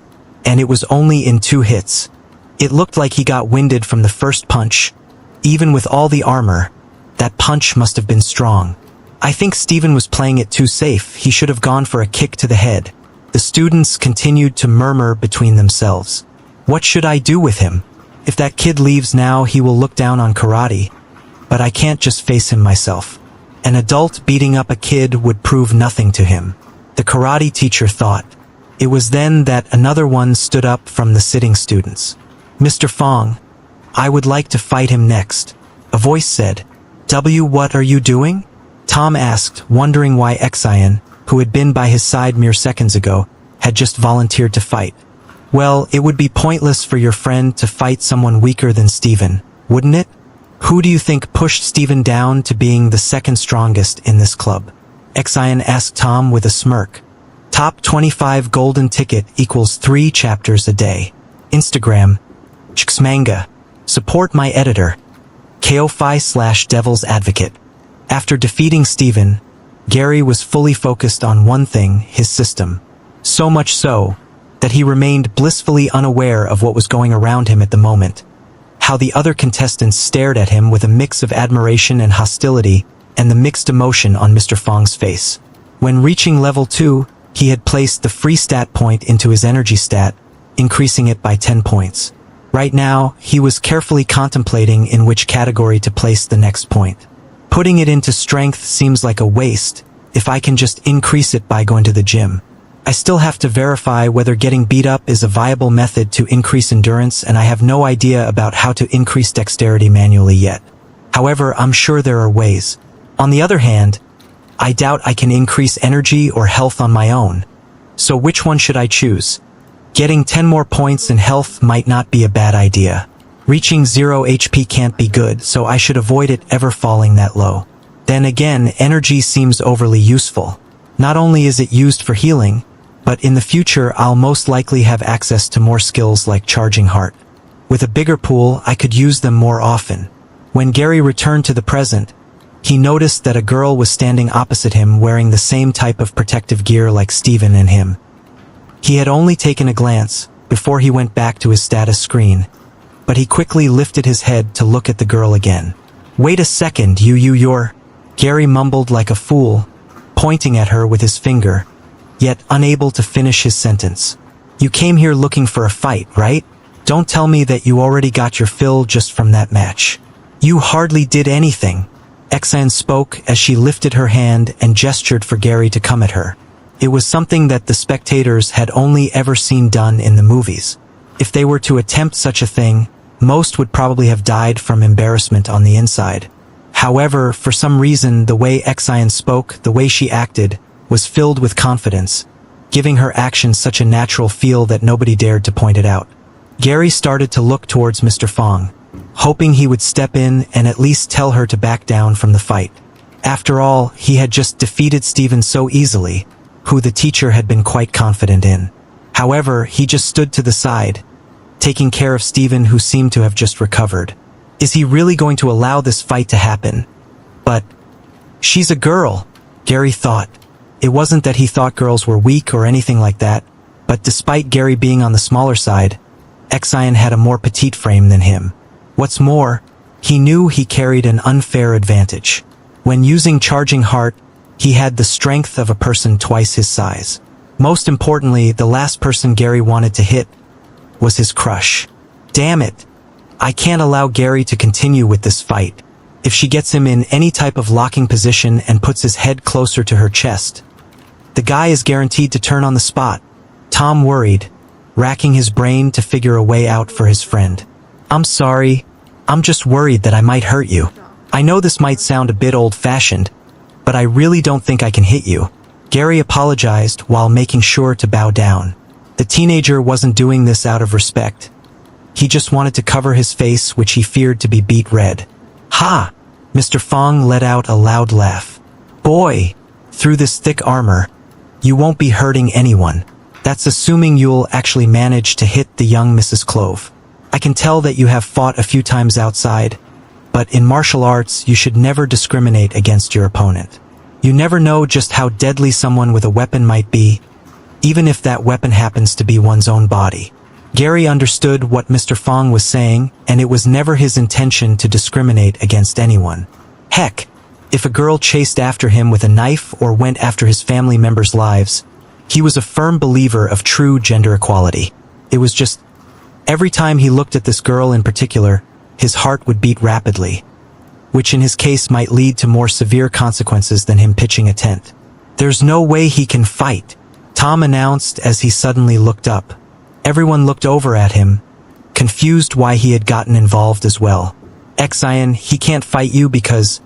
and it was only in 2 hits. It looked like he got winded from the first punch. Even with all the armor, that punch must have been strong. I think Steven was playing it too safe. He should have gone for a kick to the head. The students continued to murmur between themselves. What should I do with him? If that kid leaves now, he will look down on karate. But I can't just face him myself. An adult beating up a kid would prove nothing to him, the karate teacher thought. It was then that another one stood up from the sitting students. Mr. Fong, I would like to fight him next. A voice said. What are you doing? Tom asked, wondering why Xian, who had been by his side mere seconds ago, had just volunteered to fight. Well, it would be pointless for your friend to fight someone weaker than Steven, wouldn't it? Who do you think pushed Steven down to being the second strongest in this club? Xian asked Tom with a smirk. Top 25 golden ticket equals 3 chapters a day. Instagram. Manga. Support my editor. KO5/Devil's Advocate. After defeating Steven, Gary was fully focused on one thing, his system. So much so, that he remained blissfully unaware of what was going around him at the moment. How the other contestants stared at him with a mix of admiration and hostility, and the mixed emotion on Mr. Fong's face. When reaching level 2, he had placed the free stat point into his energy stat, increasing it by 10 points. Right now, he was carefully contemplating in which category to place the next point. Putting it into strength seems like a waste, if I can just increase it by going to the gym. I still have to verify whether getting beat up is a viable method to increase endurance, and I have no idea about how to increase dexterity manually yet. However, I'm sure there are ways. On the other hand, I doubt I can increase energy or health on my own. So which one should I choose? Getting 10 more points in health might not be a bad idea. Reaching 0 HP can't be good, so I should avoid it ever falling that low. Then again, energy seems overly useful. Not only is it used for healing, but in the future I'll most likely have access to more skills like charging heart. With a bigger pool, I could use them more often. When Gary returned to the present, he noticed that a girl was standing opposite him wearing the same type of protective gear like Steven and him. He had only taken a glance before he went back to his status screen, but he quickly lifted his head to look at the girl again. Wait a second, you're... Gary mumbled like a fool, pointing at her with his finger, yet unable to finish his sentence. You came here looking for a fight, right? Don't tell me that you already got your fill just from that match. You hardly did anything. Xian spoke as she lifted her hand and gestured for Gary to come at her. It was something that the spectators had only ever seen done in the movies. If they were to attempt such a thing, most would probably have died from embarrassment on the inside. However, for some reason, the way Xian spoke, the way she acted, was filled with confidence, giving her actions such a natural feel that nobody dared to point it out. Gary started to look towards Mr. Fong, hoping he would step in and at least tell her to back down from the fight. After all, he had just defeated Steven so easily. who the teacher had been quite confident in. However, he just stood to the side, taking care of Steven, who seemed to have just recovered. Is he really going to allow this fight to happen? But she's a girl, Gary thought. It wasn't that he thought girls were weak or anything like that, but despite Gary being on the smaller side, Ixion had a more petite frame than him. What's more, he knew he carried an unfair advantage. When using Charging Heart, he had the strength of a person twice his size. Most importantly, the last person Gary wanted to hit was his crush. Damn it! I can't allow Gary to continue with this fight. If she gets him in any type of locking position and puts his head closer to her chest, the guy is guaranteed to turn on the spot. Tom worried, racking his brain to figure a way out for his friend. I'm sorry, I'm just worried that I might hurt you. I know this might sound a bit old-fashioned, but I really don't think I can hit you. Gary apologized while making sure to bow down. The teenager wasn't doing this out of respect. He just wanted to cover his face, which he feared to be beet red. Ha! Mr. Fong let out a loud laugh. Boy, through this thick armor, you won't be hurting anyone. That's assuming you'll actually manage to hit the young Mrs. Clove. I can tell that you have fought a few times outside, but in martial arts you should never discriminate against your opponent. You never know just how deadly someone with a weapon might be, even if that weapon happens to be one's own body. Gary understood what Mr. Fong was saying, and it was never his intention to discriminate against anyone. Heck, if a girl chased after him with a knife or went after his family members' lives, he was a firm believer of true gender equality. It was just, every time he looked at this girl in particular, his heart would beat rapidly, which in his case might lead to more severe consequences than him pitching a tent. There's no way he can fight, Tom announced as he suddenly looked up. Everyone looked over at him, confused why he had gotten involved as well. Ixion, he can't fight you because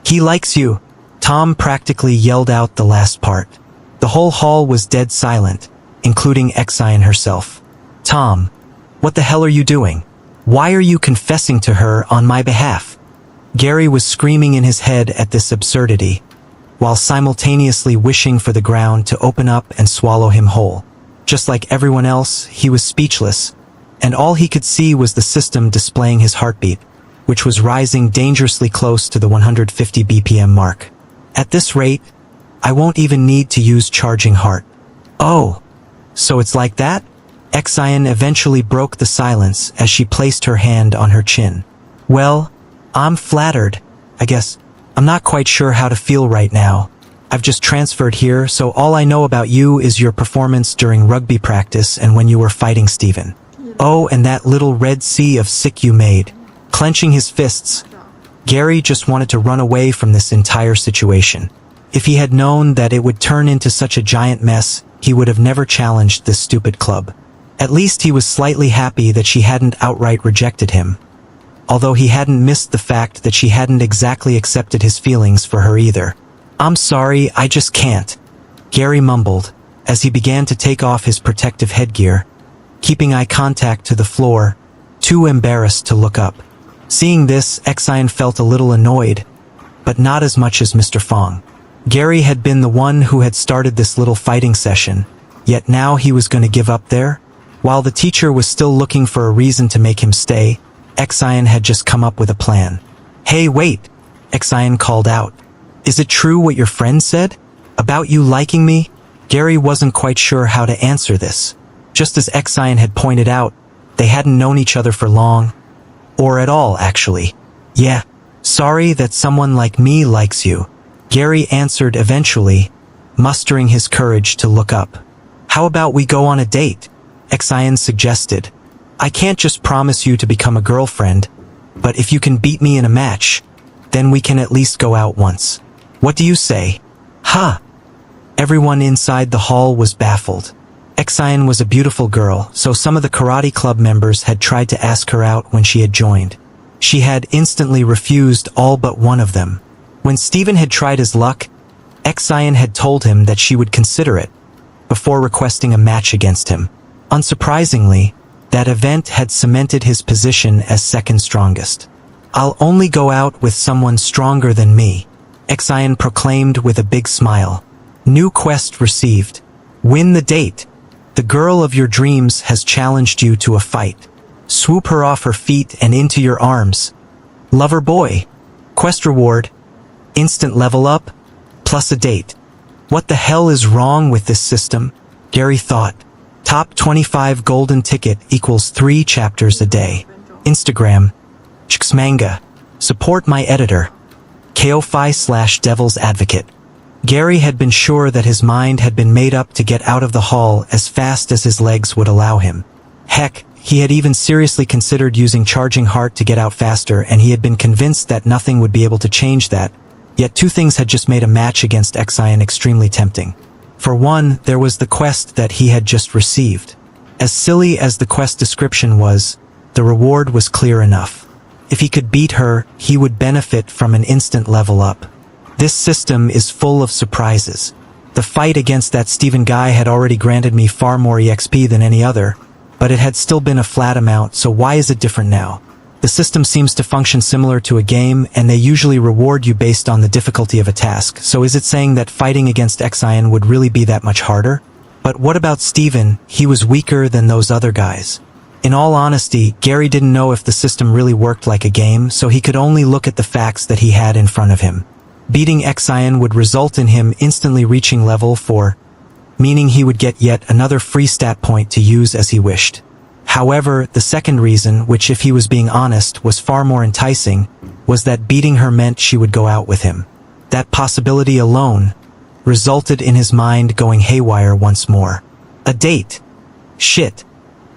he likes you. Tom practically yelled out the last part. The whole hall was dead silent, including Ixion herself. Tom, what the hell are you doing? Why are you confessing to her on my behalf? Gary was screaming in his head at this absurdity, while simultaneously wishing for the ground to open up and swallow him whole. Just like everyone else, he was speechless, and all he could see was the system displaying his heartbeat, which was rising dangerously close to the 150 BPM mark. At this rate, I won't even need to use Charging Heart. Oh, so it's like that? Ixion eventually broke the silence as she placed her hand on her chin. Well, I'm flattered, I guess. I'm not quite sure how to feel right now. I've just transferred here, so all I know about you is your performance during rugby practice and when you were fighting Steven. Oh, and that little red sea of sick you made. Clenching his fists, Gary just wanted to run away from this entire situation. If he had known that it would turn into such a giant mess, he would have never challenged this stupid club. At least he was slightly happy that she hadn't outright rejected him, although he hadn't missed the fact that she hadn't exactly accepted his feelings for her either. I'm sorry, I just can't, Gary mumbled, as he began to take off his protective headgear, keeping eye contact to the floor, too embarrassed to look up. Seeing this, Ixion felt a little annoyed, but not as much as Mr. Fong. Gary had been the one who had started this little fighting session, yet now he was going to give up there? While the teacher was still looking for a reason to make him stay, Ixion had just come up with a plan. Hey, wait! Ixion called out. Is it true what your friend said? About you liking me? Gary wasn't quite sure how to answer this. Just as Ixion had pointed out, they hadn't known each other for long. Or at all, actually. Yeah. Sorry that someone like me likes you, Gary answered eventually, mustering his courage to look up. How about we go on a date? Ixion suggested. I can't just promise you to become a girlfriend, but if you can beat me in a match, then we can at least go out once. What do you say? Ha! Everyone inside the hall was baffled. Ixion was a beautiful girl, so some of the karate club members had tried to ask her out when she had joined. She had instantly refused all but one of them. When Steven had tried his luck, Ixion had told him that she would consider it, before requesting a match against him. Unsurprisingly, that event had cemented his position as second strongest. I'll only go out with someone stronger than me, Ixion proclaimed with a big smile. New quest received. Win the date. The girl of your dreams has challenged you to a fight. Swoop her off her feet and into your arms. Lover boy. Quest reward. Instant level up, plus a date. What the hell is wrong with this system? Gary thought. Top 25 golden ticket equals 3 chapters a day. Instagram. Manga. Support my editor. KOFI/Devil's Advocate. Gary had been sure that his mind had been made up to get out of the hall as fast as his legs would allow him. Heck, he had even seriously considered using Charging Heart to get out faster, and he had been convinced that nothing would be able to change that. Yet two things had just made a match against Exion extremely tempting. For one, there was the quest that he had just received. As silly as the quest description was, the reward was clear enough. If he could beat her, he would benefit from an instant level up. This system is full of surprises. The fight against that Steven guy had already granted me far more EXP than any other, but it had still been a flat amount, so why is it different now? The system seems to function similar to a game, and they usually reward you based on the difficulty of a task, so is it saying that fighting against Exion would really be that much harder? But what about Steven? He was weaker than those other guys. In all honesty, Gary didn't know if the system really worked like a game, so he could only look at the facts that he had in front of him. Beating Exion would result in him instantly reaching level 4, meaning he would get yet another free stat point to use as he wished. However, the second reason, which if he was being honest, was far more enticing, was that beating her meant she would go out with him. That possibility alone resulted in his mind going haywire once more. A date. Shit.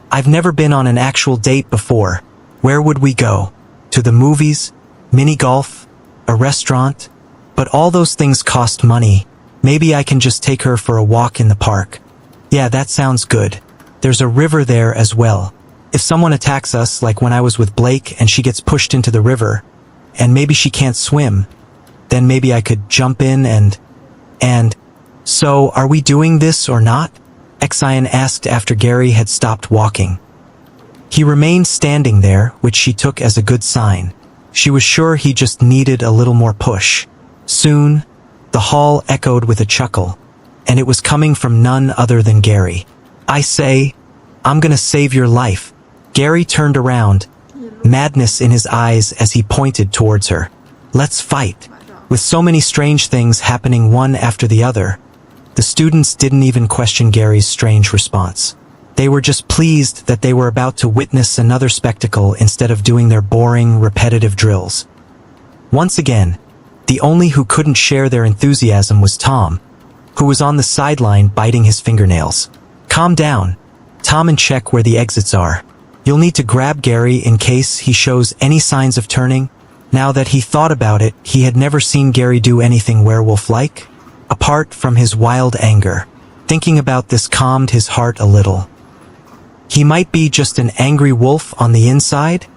I've never been on an actual date before. Where would we go? To the movies? Mini golf? A restaurant? But all those things cost money. Maybe I can just take her for a walk in the park. Yeah, that sounds good. There's a river there as well. If someone attacks us, like when I was with Blake and she gets pushed into the river, and maybe she can't swim, then maybe I could jump in and... So, are we doing this or not? Exion asked after Gary had stopped walking. He remained standing there, which she took as a good sign. She was sure he just needed a little more push. Soon, the hall echoed with a chuckle, and it was coming from none other than Gary. I say, I'm gonna save your life. Gary turned around, madness in his eyes as he pointed towards her. Let's fight. With so many strange things happening one after the other, the students didn't even question Gary's strange response. They were just pleased that they were about to witness another spectacle instead of doing their boring, repetitive drills. Once again, the only who couldn't share their enthusiasm was Tom, who was on the sideline biting his fingernails. Calm down. Tom, and check where the exits are. You'll need to grab Gary in case he shows any signs of turning. Now that he thought about it, he had never seen Gary do anything werewolf-like, apart from his wild anger. Thinking about this calmed his heart a little. He might be just an angry wolf on the inside?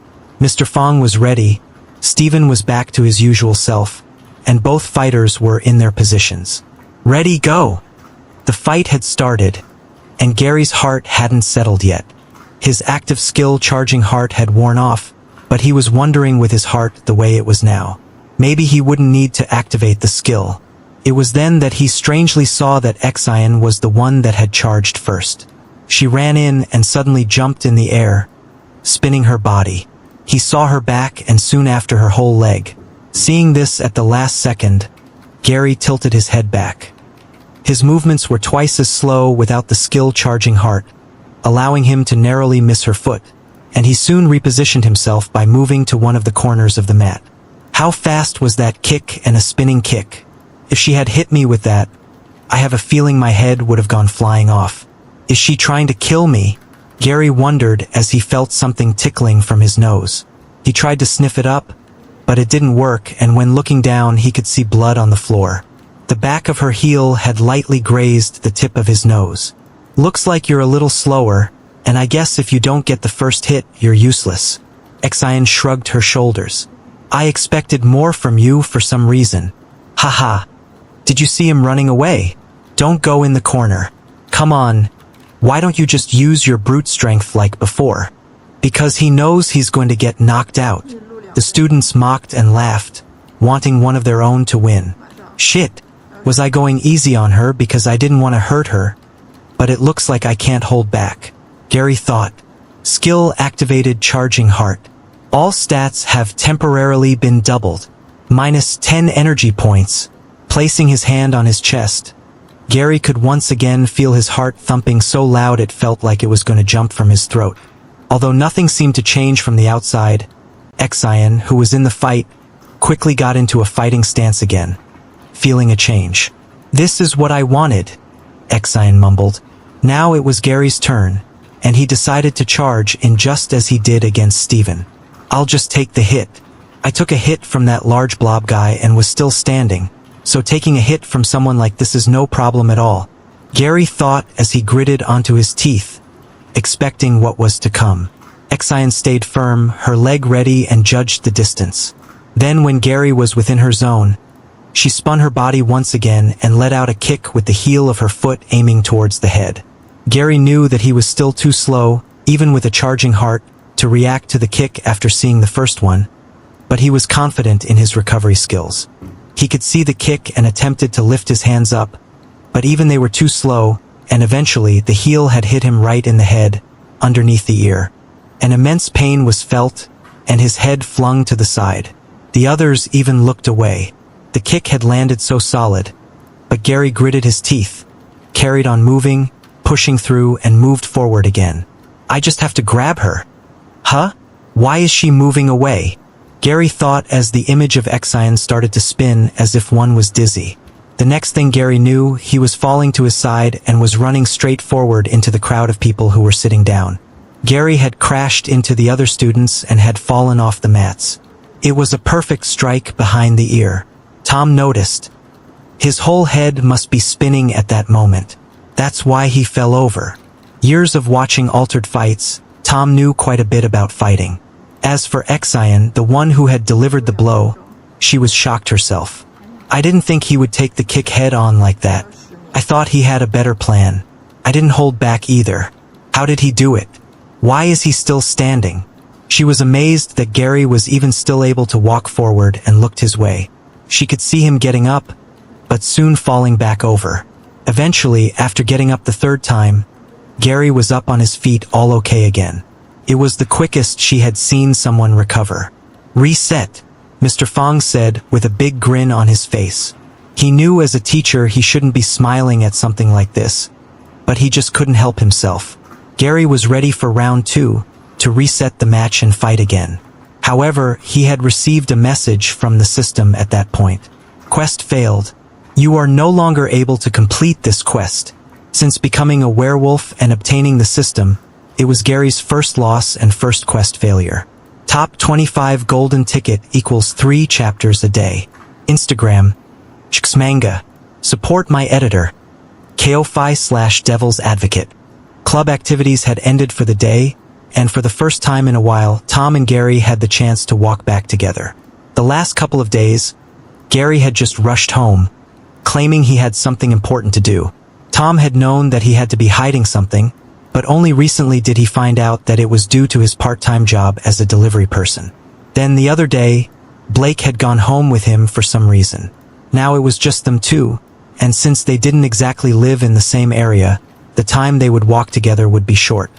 Mr. Fong was ready, Steven was back to his usual self, and both fighters were in their positions. Ready, go! The fight had started, and Gary's heart hadn't settled yet. His active skill Charging Heart had worn off, but he was wondering with his heart the way it was now. Maybe he wouldn't need to activate the skill. It was then that he strangely saw that Exion was the one that had charged first. She ran in and suddenly jumped in the air, spinning her body. He saw her back and soon after her whole leg. Seeing this at the last second, Gary tilted his head back. His movements were twice as slow without the skill Charging Heart, allowing him to narrowly miss her foot, and he soon repositioned himself by moving to one of the corners of the mat. How fast was that kick, and a spinning kick? If she had hit me with that, I have a feeling my head would have gone flying off. Is she trying to kill me? Gary wondered as he felt something tickling from his nose. He tried to sniff it up, but it didn't work, and when looking down he could see blood on the floor. The back of her heel had lightly grazed the tip of his nose. Looks like you're a little slower, and I guess if you don't get the first hit, you're useless. Exion shrugged her shoulders. I expected more from you for some reason. Haha. Did you see him running away? Don't go in the corner. Come on. Why don't you just use your brute strength like before? Because he knows he's going to get knocked out. The students mocked and laughed, wanting one of their own to win. Shit. Was I going easy on her because I didn't want to hurt her? But it looks like I can't hold back. Gary thought. Skill activated charging heart. All stats have temporarily been doubled. Minus 10 energy points. Placing his hand on his chest, Gary could once again feel his heart thumping so loud it felt like it was going to jump from his throat. Although nothing seemed to change from the outside, Exion, who was in the fight, quickly got into a fighting stance again, feeling a change. This is what I wanted, Exion mumbled. Now it was Gary's turn, and he decided to charge in just as he did against Steven. I'll just take the hit. I took a hit from that large blob guy and was still standing, so taking a hit from someone like this is no problem at all, Gary thought as he gritted onto his teeth, expecting what was to come. Exion stayed firm, her leg ready, and judged the distance. Then when Gary was within her zone, she spun her body once again and let out a kick with the heel of her foot aiming towards the head. Gary knew that he was still too slow, even with a charging heart, to react to the kick after seeing the first one, but he was confident in his recovery skills. He could see the kick and attempted to lift his hands up, but even they were too slow, and eventually the heel had hit him right in the head, underneath the ear. An immense pain was felt, and his head flung to the side. The others even looked away. The kick had landed so solid, but Gary gritted his teeth, carried on moving, pushing through, and moved forward again. I just have to grab her. Huh? Why is she moving away? Gary thought as the image of Exion started to spin as if one was dizzy. The next thing Gary knew, he was falling to his side and was running straight forward into the crowd of people who were sitting down. Gary had crashed into the other students and had fallen off the mats. It was a perfect strike behind the ear. Tom noticed. His whole head must be spinning at that moment. That's why he fell over. Years of watching altered fights, Tom knew quite a bit about fighting. As for Exion, the one who had delivered the blow, she was shocked herself. I didn't think he would take the kick head on like that. I thought he had a better plan. I didn't hold back either. How did he do it? Why is he still standing? She was amazed that Gary was even still able to walk forward and looked his way. She could see him getting up, but soon falling back over. Eventually, after getting up the third time, Gary was up on his feet all okay again. It was the quickest she had seen someone recover. Reset, Mr. Fong said with a big grin on his face. He knew as a teacher he shouldn't be smiling at something like this, but he just couldn't help himself. Gary was ready for round 2, to reset the match and fight again. However, he had received a message from the system at that point. Quest failed. You are no longer able to complete this quest. Since becoming a werewolf and obtaining the system, it was Gary's first loss and first quest failure. Top 25 golden ticket equals 3 chapters a day. Instagram. Manga. Support my editor. KO5/Devil's Advocate. Club activities had ended for the day, and for the first time in a while, Tom and Gary had the chance to walk back together. The last couple of days, Gary had just rushed home, claiming he had something important to do. Tom had known that he had to be hiding something, but only recently did he find out that it was due to his part-time job as a delivery person. Then the other day, Blake had gone home with him for some reason. Now it was just them two, and since they didn't exactly live in the same area, the time they would walk together would be short.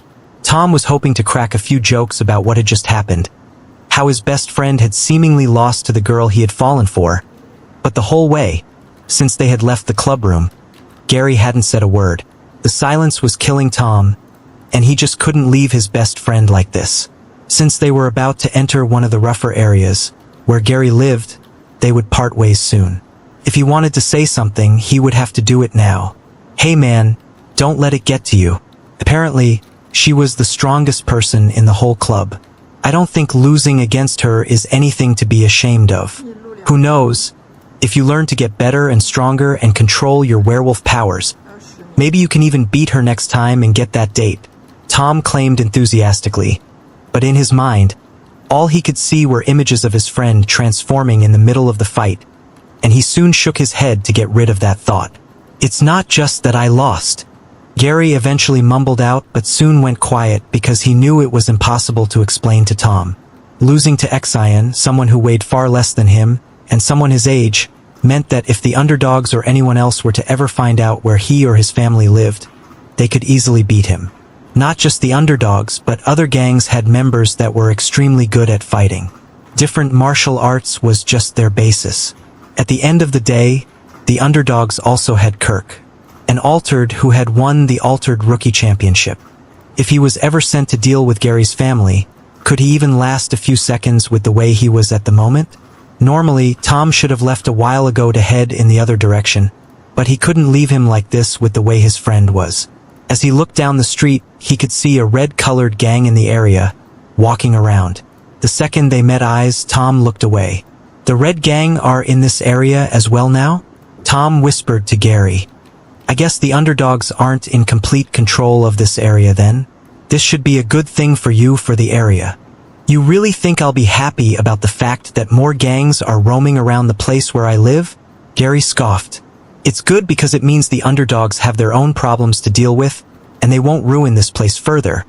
Tom was hoping to crack a few jokes about what had just happened, how his best friend had seemingly lost to the girl he had fallen for, but the whole way, since they had left the club room, Gary hadn't said a word. The silence was killing Tom, and he just couldn't leave his best friend like this. Since they were about to enter one of the rougher areas, where Gary lived, they would part ways soon. If he wanted to say something, he would have to do it now. Hey man, don't let it get to you. Apparently, she was the strongest person in the whole club. I don't think losing against her is anything to be ashamed of. Who knows? If you learn to get better and stronger and control your werewolf powers, maybe you can even beat her next time and get that date. Tom claimed enthusiastically, but in his mind, all he could see were images of his friend transforming in the middle of the fight, and he soon shook his head to get rid of that thought. It's not just that I lost, Gary eventually mumbled out, but soon went quiet because he knew it was impossible to explain to Tom. Losing to Exion, someone who weighed far less than him, and someone his age, meant that if the underdogs or anyone else were to ever find out where he or his family lived, they could easily beat him. Not just the underdogs, but other gangs had members that were extremely good at fighting. Different martial arts was just their basis. At the end of the day, the underdogs also had Kirk, an altered who had won the altered rookie championship. If he was ever sent to deal with Gary's family, could he even last a few seconds with the way he was at the moment? Normally, Tom should have left a while ago to head in the other direction, but he couldn't leave him like this with the way his friend was. As he looked down the street, he could see a red-colored gang in the area, walking around. The second they met eyes, Tom looked away. "The red gang are in this area as well now?" Tom whispered to Gary. "I guess the underdogs aren't in complete control of this area then? This should be a good thing for you for the area." "You really think I'll be happy about the fact that more gangs are roaming around the place where I live?" Gary scoffed. "It's good because it means the underdogs have their own problems to deal with, and they won't ruin this place further.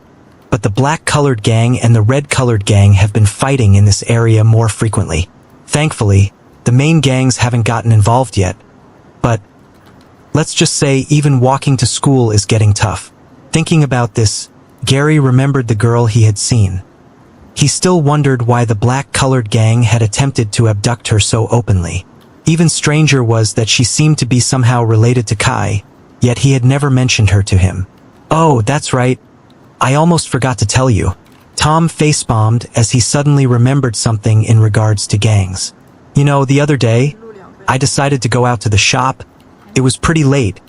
But the black-colored gang and the red-colored gang have been fighting in this area more frequently. Thankfully, the main gangs haven't gotten involved yet. But let's just say even walking to school is getting tough." Thinking about this, Gary remembered the girl he had seen. He still wondered why the black-colored gang had attempted to abduct her so openly. Even stranger was that she seemed to be somehow related to Kai, yet he had never mentioned her to him. "Oh, that's right. I almost forgot to tell you." Tom face-bombed as he suddenly remembered something in regards to gangs. "You know, the other day, I decided to go out to the shop. It was pretty late,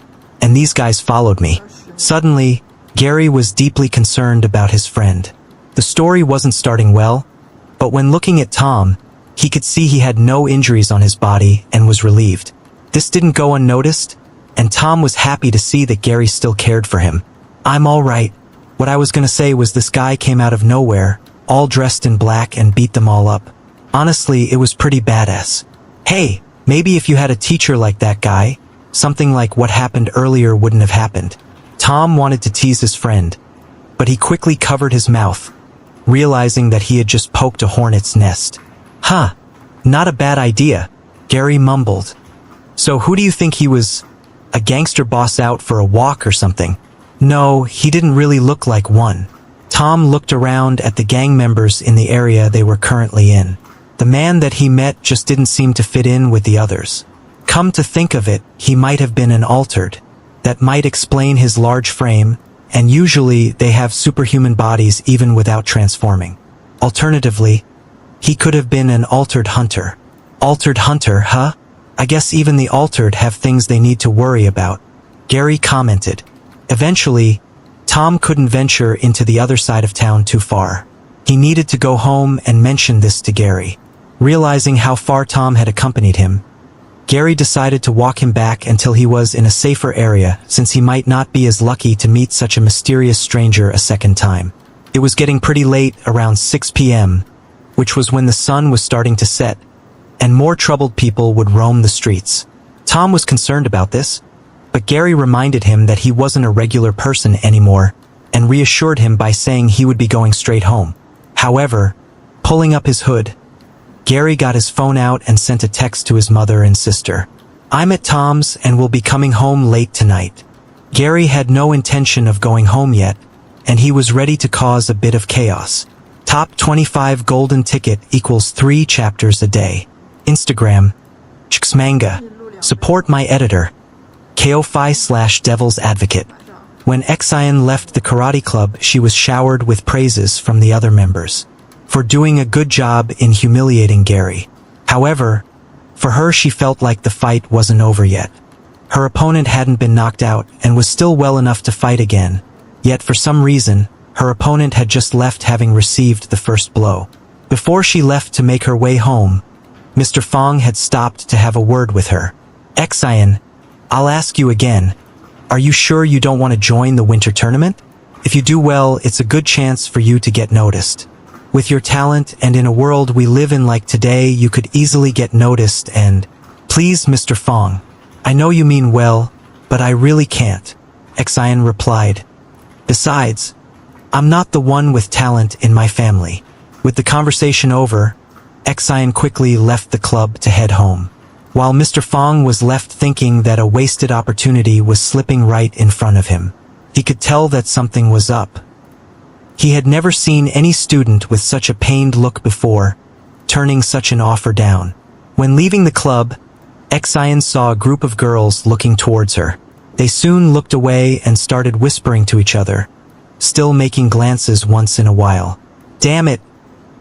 and these guys followed me." Suddenly, Gary was deeply concerned about his friend. The story wasn't starting well, but when looking at Tom, he could see he had no injuries on his body and was relieved. This didn't go unnoticed, and Tom was happy to see that Gary still cared for him. "I'm all right. What I was gonna say was this guy came out of nowhere, all dressed in black and beat them all up. Honestly, it was pretty badass. Hey, maybe if you had a teacher like that guy, something like what happened earlier wouldn't have happened." Tom wanted to tease his friend, but he quickly covered his mouth, realizing that he had just poked a hornet's nest. "Huh, not a bad idea," Gary mumbled. "So who do you think he was? A gangster boss out for a walk or something?" "No, he didn't really look like one." Tom looked around at the gang members in the area they were currently in. The man that he met just didn't seem to fit in with the others. Come to think of it, he might have been an altered. That might explain his large frame, and usually they have superhuman bodies even without transforming. Alternatively, he could have been an altered hunter. Altered hunter, huh? I guess even the altered have things they need to worry about, Gary commented. Eventually, Tom couldn't venture into the other side of town too far. He needed to go home and mention this to Gary. Realizing how far Tom had accompanied him, Gary decided to walk him back until he was in a safer area, since he might not be as lucky to meet such a mysterious stranger a second time. It was getting pretty late, around 6 p.m., which was when the sun was starting to set, and more troubled people would roam the streets. Tom was concerned about this, but Gary reminded him that he wasn't a regular person anymore, and reassured him by saying he would be going straight home. However, pulling up his hood, Gary got his phone out and sent a text to his mother and sister. "I'm at Tom's and will be coming home late tonight." Gary had no intention of going home yet, and he was ready to cause a bit of chaos. Top 25 golden ticket equals 3 chapters a day. Instagram, Manga. Support my editor. KO5/Devil's Advocate. When Xian left the karate club, she was showered with praises from the other members for doing a good job in humiliating Gary. However, for her she felt like the fight wasn't over yet. Her opponent hadn't been knocked out and was still well enough to fight again, yet for some reason, her opponent had just left having received the first blow. Before she left to make her way home, Mr. Fong had stopped to have a word with her. "Xian, I'll ask you again. Are you sure you don't want to join the winter tournament? If you do well, it's a good chance for you to get noticed. With your talent and in a world we live in like today, you could easily get noticed and—" "Please, Mr. Fong. I know you mean well, but I really can't," Xian replied. "Besides, I'm not the one with talent in my family." With the conversation over, Xian quickly left the club to head home. while Mr. Fong was left thinking that a wasted opportunity was slipping right in front of him. He could tell that something was up. He had never seen any student with such a pained look before, turning such an offer down. When leaving the club, Xian saw a group of girls looking towards her. They soon looked away and started whispering to each other, still making glances once in a while. Damn it!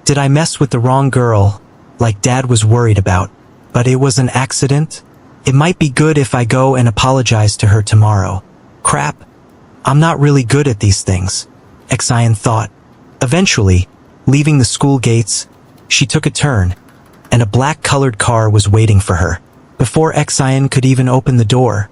Did I mess with the wrong girl, like Dad was worried about? But it was an accident? It might be good if I go and apologize to her tomorrow. Crap. I'm not really good at these things, Xian thought. Eventually, leaving the school gates, she took a turn, and a black-colored car was waiting for her. Before Xian could even open the door,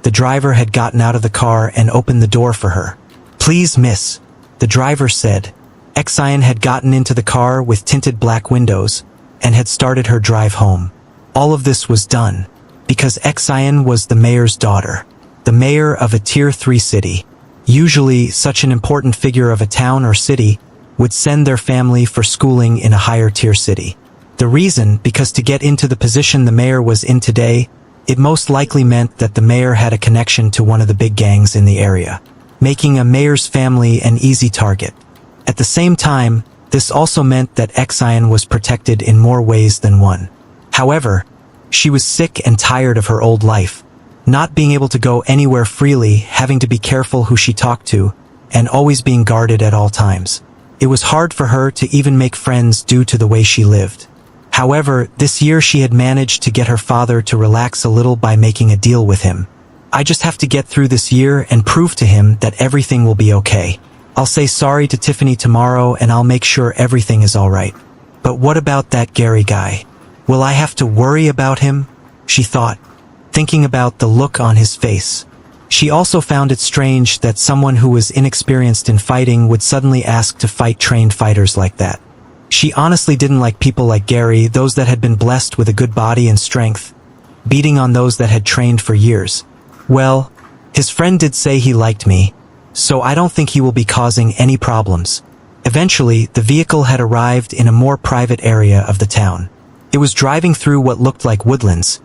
the driver had gotten out of the car and opened the door for her. Please, miss, the driver said. Xian had gotten into the car with tinted black windows and had started her drive home. All of this was done because Xian was the mayor's daughter, the mayor of a Tier 3 city. Usually, such an important figure of a town or city would send their family for schooling in a higher tier city. The reason, because to get into the position the mayor was in today, it most likely meant that the mayor had a connection to one of the big gangs in the area, making a mayor's family an easy target. At the same time, this also meant that Xian was protected in more ways than one. However, she was sick and tired of her old life, not being able to go anywhere freely, having to be careful who she talked to, and always being guarded at all times. It was hard for her to even make friends due to the way she lived. However, this year she had managed to get her father to relax a little by making a deal with him. I just have to get through this year and prove to him that everything will be okay. I'll say sorry to Tiffany tomorrow and I'll make sure everything is alright. But what about that Gary guy? Will I have to worry about him? She thought, thinking about the look on his face. She also found it strange that someone who was inexperienced in fighting would suddenly ask to fight trained fighters like that. She honestly didn't like people like Gary, those that had been blessed with a good body and strength, beating on those that had trained for years. Well, his friend did say he liked me, so I don't think he will be causing any problems. Eventually, the vehicle had arrived in a more private area of the town. It was driving through what looked like woodlands,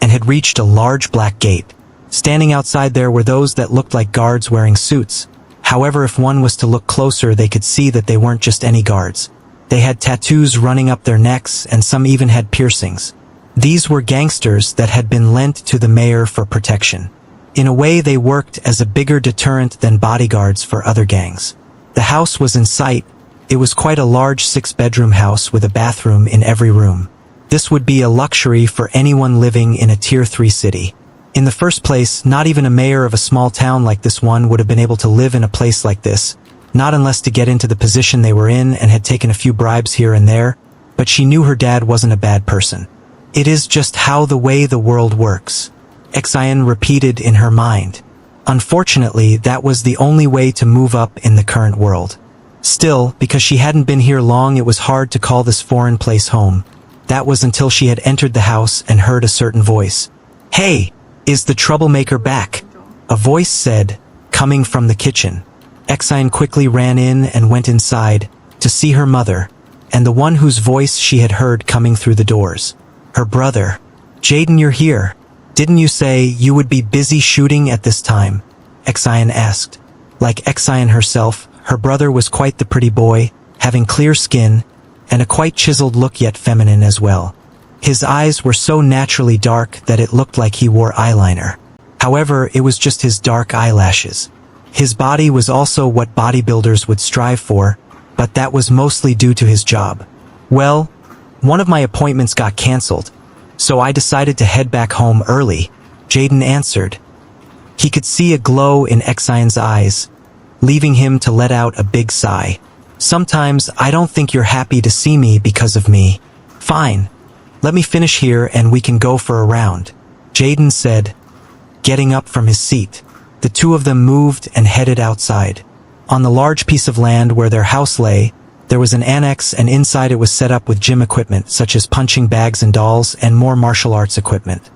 and had reached a large black gate. Standing outside there were those that looked like guards wearing suits. However, if one was to look closer, they could see that they weren't just any guards. They had tattoos running up their necks, and some even had piercings. These were gangsters that had been lent to the mayor for protection. In a way, they worked as a bigger deterrent than bodyguards for other gangs. The house was in sight. It was quite a large 6-bedroom house with a bathroom in every room. This would be a luxury for anyone living in a Tier 3 city. In the first place, not even a mayor of a small town like this one would have been able to live in a place like this, not unless to get into the position they were in and had taken a few bribes here and there, but she knew her dad wasn't a bad person. It is just how the way the world works, Xian repeated in her mind. Unfortunately, that was the only way to move up in the current world. Still, because she hadn't been here long, it was hard to call this foreign place home. That was until she had entered the house and heard a certain voice. Hey, is the troublemaker back? A voice said, coming from the kitchen. Xian quickly ran in and went inside to see her mother, and the one whose voice she had heard coming through the doors. Her brother. Jaden, you're here. Didn't you say you would be busy shooting at this time? Xian asked. Like Xian herself, her brother was quite the pretty boy, having clear skin, and a quite chiseled look yet feminine as well. His eyes were so naturally dark that it looked like he wore eyeliner. However, it was just his dark eyelashes. His body was also what bodybuilders would strive for, but that was mostly due to his job. Well, one of my appointments got cancelled, so I decided to head back home early, Jaden answered. He could see a glow in Xian's eyes, leaving him to let out a big sigh. Sometimes I don't think you're happy to see me because of me. Fine. Let me finish here and we can go for a round, Jaden said, getting up from his seat. The two of them moved and headed outside. On the large piece of land where their house lay, there was an annex, and inside it was set up with gym equipment such as punching bags and dolls and more martial arts equipment.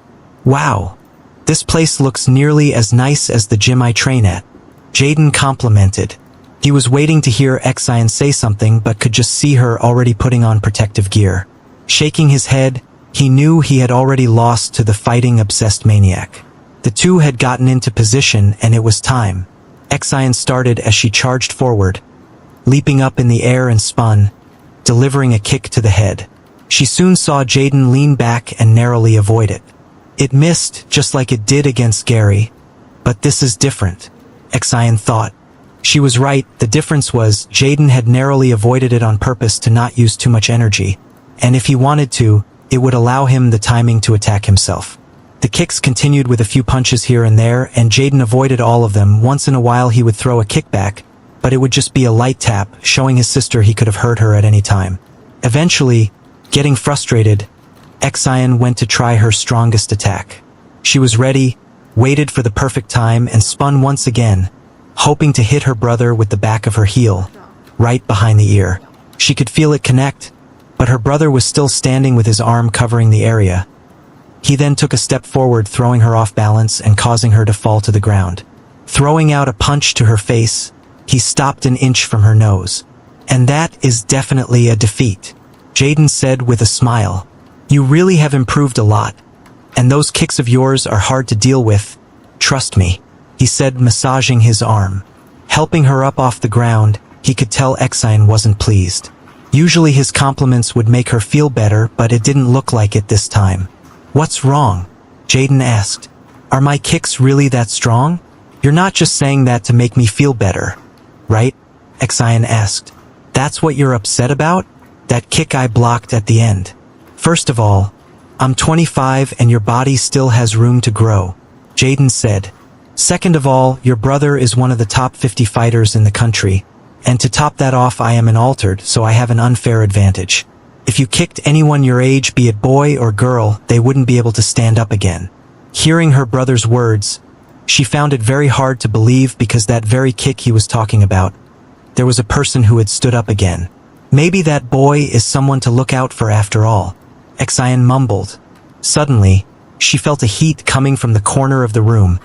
Wow! This place looks nearly as nice as the gym I train at, Jaden complimented. He was waiting to hear Xian say something but could just see her already putting on protective gear. Shaking his head, He knew he had already lost to the fighting-obsessed maniac. The two had gotten into position and it was time. Ixion started as she charged forward, leaping up in the air and spun, delivering a kick to the head. She soon saw Jaden lean back and narrowly avoid it. It missed just like it did against Gary. But this is different, Ixion thought. She was right. The difference was Jaden had narrowly avoided it on purpose to not use too much energy, and if he wanted to, it would allow him the timing to attack himself. The kicks continued with a few punches here and there, and Jaden avoided all of them. Once in a while he would throw a kickback, but it would just be a light tap, showing his sister he could have hurt her at any time. Eventually, getting frustrated, Ixion went to try her strongest attack. She was ready, waited for the perfect time, and spun once again, hoping to hit her brother with the back of her heel, right behind the ear. She could feel it connect, but her brother was still standing with his arm covering the area. He then took a step forward, throwing her off balance and causing her to fall to the ground. Throwing out a punch to her face, he stopped an inch from her nose. And that is definitely a defeat, Jaden said with a smile. You really have improved a lot. And those kicks of yours are hard to deal with. Trust me, he said, massaging his arm. Helping her up off the ground, he could tell Ixion wasn't pleased. Usually his compliments would make her feel better, but it didn't look like it this time. What's wrong? Jaden asked. Are my kicks really that strong? You're not just saying that to make me feel better, right? Ixion asked. That's what you're upset about? That kick I blocked at the end. First of all, I'm 25 and your body still has room to grow, Jaden said. Second of all, your brother is one of the top 50 fighters in the country, and to top that off I am an altered, so I have an unfair advantage. If you kicked anyone your age, be it boy or girl, they wouldn't be able to stand up again. Hearing her brother's words, she found it very hard to believe, because that very kick he was talking about, there was a person who had stood up again. Maybe that boy is someone to look out for after all, Ixion mumbled. Suddenly, she felt a heat coming from the corner of the room,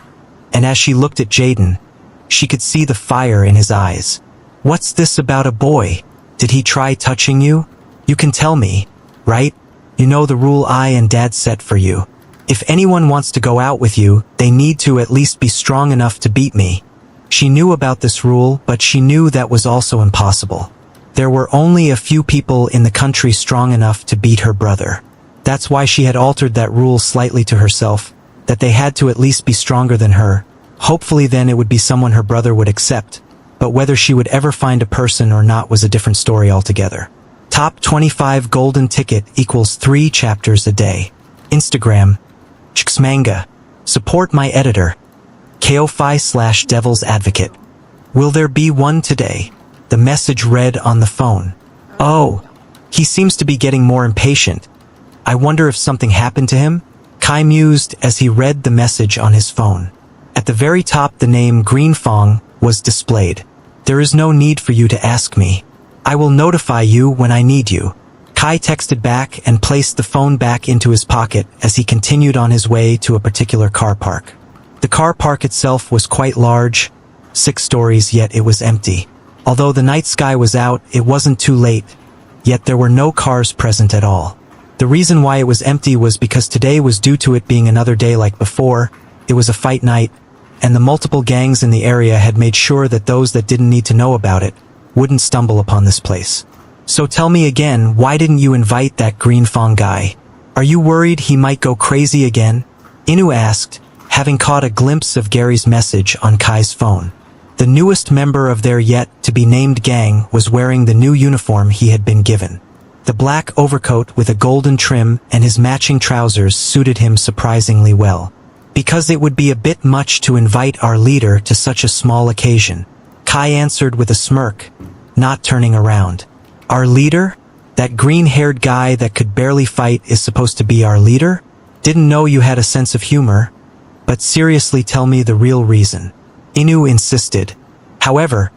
and as she looked at Jaden, she could see the fire in his eyes. What's this about a boy? Did he try touching you? You can tell me, right? You know the rule I and Dad set for you. If anyone wants to go out with you, they need to at least be strong enough to beat me. She knew about this rule, but she knew that was also impossible. There were only a few people in the country strong enough to beat her brother. That's why she had altered that rule slightly to herself, that they had to at least be stronger than her. Hopefully then it would be someone her brother would accept, but whether she would ever find a person or not was a different story altogether. Top 25 golden ticket equals 3 chapters a day. Instagram, Manga. Support my editor. KO5/Devil's Advocate. Will there be one today? The message read on the phone. Oh, he seems to be getting more impatient. I wonder if something happened to him? Kai mused as he read the message on his phone. At the very top the name Greenfong was displayed. There is no need for you to ask me. I will notify you when I need you. Kai texted back and placed the phone back into his pocket as he continued on his way to a particular car park. The car park itself was quite large, 6 stories, yet it was empty. Although the night sky was out, it wasn't too late, yet there were no cars present at all. The reason why it was empty was because today was, due to it being another day like before, it was a fight night, and the multiple gangs in the area had made sure that those that didn't need to know about it wouldn't stumble upon this place. So tell me again, why didn't you invite that Greenfong guy? Are you worried he might go crazy again? Inu asked, having caught a glimpse of Gary's message on Kai's phone. The newest member of their yet-to-be-named gang was wearing the new uniform he had been given. The black overcoat with a golden trim and his matching trousers suited him surprisingly well. Because it would be a bit much to invite our leader to such a small occasion, Kai answered with a smirk, not turning around. Our leader? That green-haired guy that could barely fight is supposed to be our leader? Didn't know you had a sense of humor. But seriously, tell me the real reason. Inu insisted. However,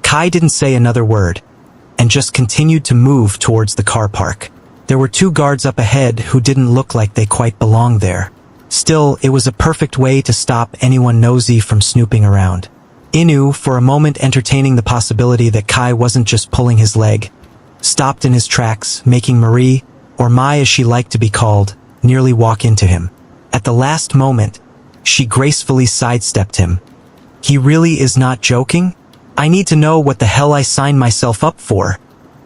Kai didn't say another word, and just continued to move towards the car park. There were 2 guards up ahead who didn't look like they quite belonged there. Still, it was a perfect way to stop anyone nosy from snooping around. Inu, for a moment entertaining the possibility that Kai wasn't just pulling his leg, stopped in his tracks, making Marie, or Mai as she liked to be called, nearly walk into him. At the last moment, she gracefully sidestepped him. He really is not joking? I need to know what the hell I signed myself up for.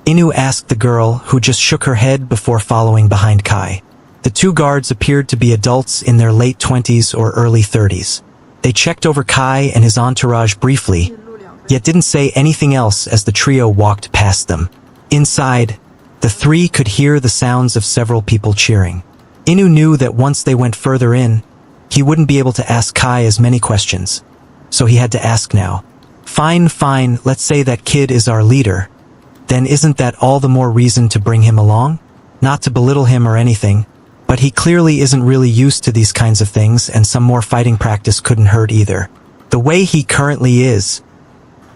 Inu asked the girl, who just shook her head before following behind Kai. The two guards appeared to be adults in their late 20s or early 30s. They checked over Kai and his entourage briefly, yet didn't say anything else as the trio walked past them. Inside, the three could hear the sounds of several people cheering. Inu knew that once they went further in, he wouldn't be able to ask Kai as many questions, so he had to ask now. Fine, let's say that kid is our leader. Then isn't that all the more reason to bring him along? Not to belittle him or anything, but he clearly isn't really used to these kinds of things, and some more fighting practice couldn't hurt either. The way he currently is,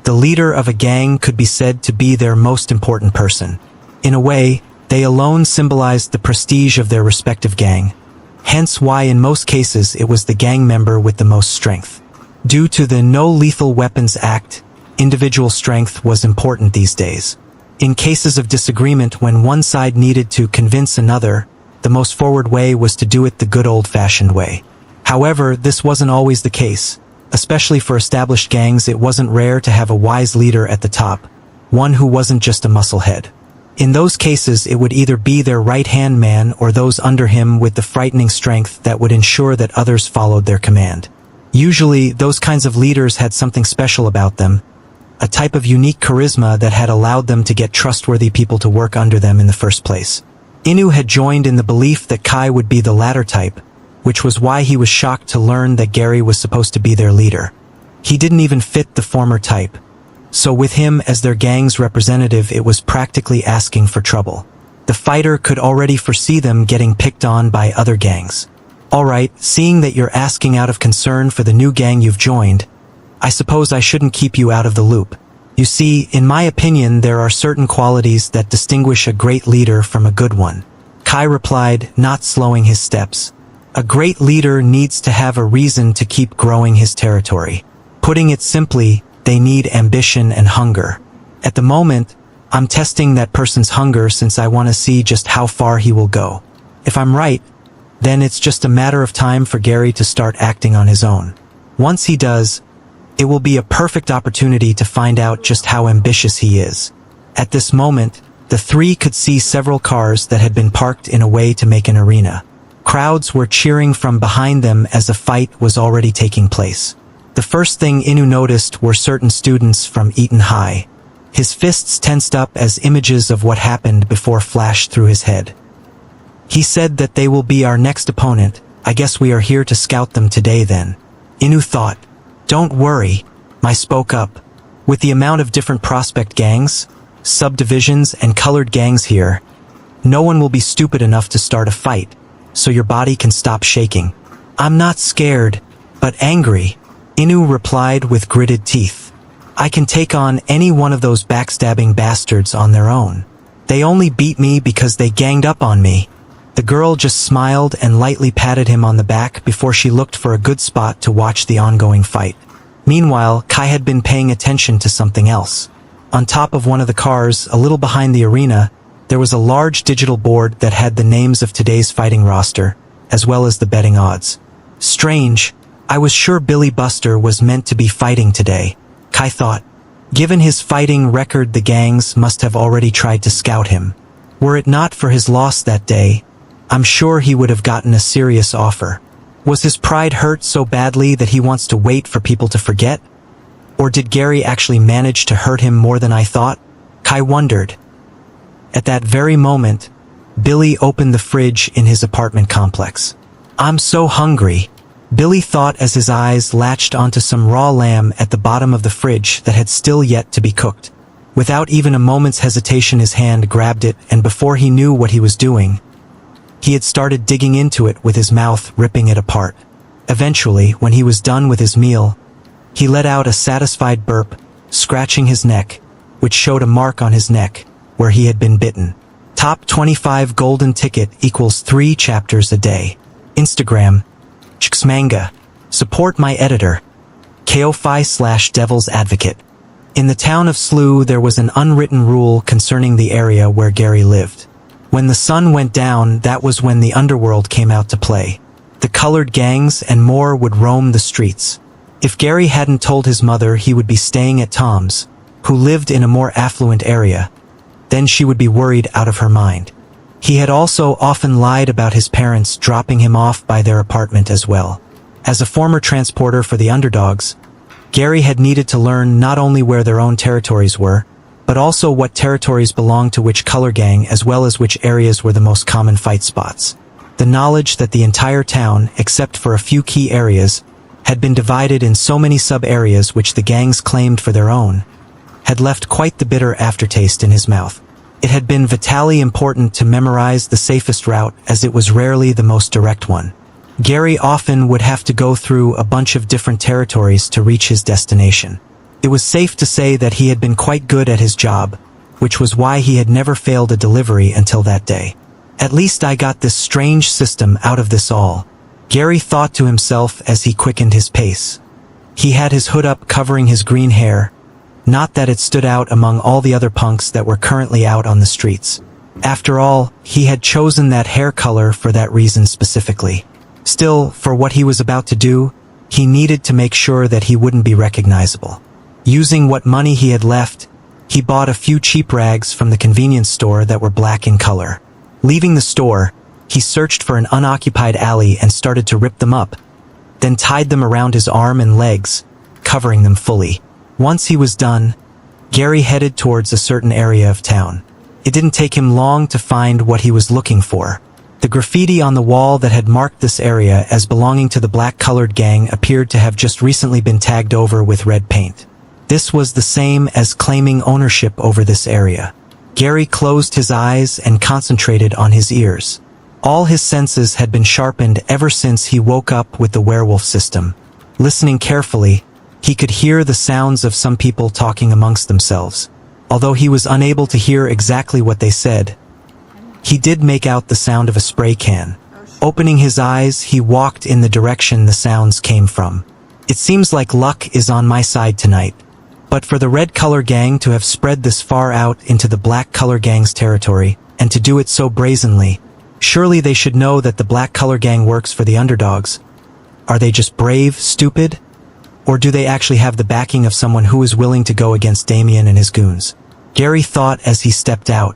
the leader of a gang could be said to be their most important person. In a way, they alone symbolized the prestige of their respective gang, hence why in most cases it was the gang member with the most strength. Due to the No Lethal Weapons Act, individual strength was important these days. In cases of disagreement, when one side needed to convince another, the most forward way was to do it the good old-fashioned way. However, this wasn't always the case. Especially for established gangs, it wasn't rare to have a wise leader at the top, one who wasn't just a musclehead. In those cases, it would either be their right-hand man or those under him with the frightening strength that would ensure that others followed their command. Usually, those kinds of leaders had something special about them, a type of unique charisma that had allowed them to get trustworthy people to work under them in the first place. Inu had joined in the belief that Kai would be the latter type, which was why he was shocked to learn that Gary was supposed to be their leader. He didn't even fit the former type, so with him as their gang's representative, it was practically asking for trouble. The fighter could already foresee them getting picked on by other gangs. Alright, seeing that you're asking out of concern for the new gang you've joined, I suppose I shouldn't keep you out of the loop. You see, in my opinion, there are certain qualities that distinguish a great leader from a good one. Kai replied, not slowing his steps. A great leader needs to have a reason to keep growing his territory. Putting it simply, they need ambition and hunger. At the moment, I'm testing that person's hunger since I want to see just how far he will go. If I'm right, then it's just a matter of time for Gary to start acting on his own. Once he does, it will be a perfect opportunity to find out just how ambitious he is. At this moment, the three could see several cars that had been parked in a way to make an arena. Crowds were cheering from behind them as a fight was already taking place. The first thing Inu noticed were certain students from Eton High. His fists tensed up as images of what happened before flashed through his head. He said that they will be our next opponent. I guess we are here to scout them today then. Inu thought. Don't worry, Mai spoke up. With the amount of different prospect gangs, subdivisions, and colored gangs here, no one will be stupid enough to start a fight, so your body can stop shaking. I'm not scared, but angry, Inu replied with gritted teeth. I can take on any one of those backstabbing bastards on their own. They only beat me because they ganged up on me. The girl just smiled and lightly patted him on the back before she looked for a good spot to watch the ongoing fight. Meanwhile, Kai had been paying attention to something else. On top of one of the cars, a little behind the arena, there was a large digital board that had the names of today's fighting roster, as well as the betting odds. Strange, I was sure Billy Buster was meant to be fighting today, Kai thought. Given his fighting record, the gangs must have already tried to scout him. Were it not for his loss that day, I'm sure he would have gotten a serious offer. Was his pride hurt so badly that he wants to wait for people to forget? Or did Gary actually manage to hurt him more than I thought? Kai wondered. At that very moment, Billy opened the fridge in his apartment complex. I'm so hungry, Billy thought as his eyes latched onto some raw lamb at the bottom of the fridge that had still yet to be cooked. Without even a moment's hesitation, his hand grabbed it, and before he knew what he was doing, he had started digging into it with his mouth, ripping it apart. Eventually, when he was done with his meal, he let out a satisfied burp, scratching his neck, which showed a mark on his neck, where he had been bitten. Top 25 golden ticket equals 3 chapters a day. Instagram, Manga. Support my editor. KO5/Devil's Advocate. In the town of Slew, there was an unwritten rule concerning the area where Gary lived. When the sun went down, that was when the underworld came out to play. The colored gangs and more would roam the streets. If Gary hadn't told his mother he would be staying at Tom's, who lived in a more affluent area, then she would be worried out of her mind. He had also often lied about his parents dropping him off by their apartment as well. As a former transporter for the underdogs, Gary had needed to learn not only where their own territories were, but also what territories belonged to which color gang as well as which areas were the most common fight spots. The knowledge that the entire town, except for a few key areas, had been divided in so many sub-areas which the gangs claimed for their own, had left quite the bitter aftertaste in his mouth. It had been vitally important to memorize the safest route as it was rarely the most direct one. Gary often would have to go through a bunch of different territories to reach his destination. It was safe to say that he had been quite good at his job, which was why he had never failed a delivery until that day. At least I got this strange system out of this all, Gary thought to himself as he quickened his pace. He had his hood up covering his green hair, not that it stood out among all the other punks that were currently out on the streets. After all, he had chosen that hair color for that reason specifically. Still, for what he was about to do, he needed to make sure that he wouldn't be recognizable. Using what money he had left, he bought a few cheap rags from the convenience store that were black in color. Leaving the store, he searched for an unoccupied alley and started to rip them up, then tied them around his arm and legs, covering them fully. Once he was done, Gary headed towards a certain area of town. It didn't take him long to find what he was looking for. The graffiti on the wall that had marked this area as belonging to the black-colored gang appeared to have just recently been tagged over with red paint. This was the same as claiming ownership over this area. Gary closed his eyes and concentrated on his ears. All his senses had been sharpened ever since he woke up with the werewolf system. Listening carefully, he could hear the sounds of some people talking amongst themselves. Although he was unable to hear exactly what they said, he did make out the sound of a spray can. Opening his eyes, he walked in the direction the sounds came from. It seems like luck is on my side tonight. But for the red color gang to have spread this far out into the black color gang's territory, and to do it so brazenly, surely they should know that the black color gang works for the underdogs. Are they just brave, stupid? Or do they actually have the backing of someone who is willing to go against Damien and his goons? Gary thought as he stepped out.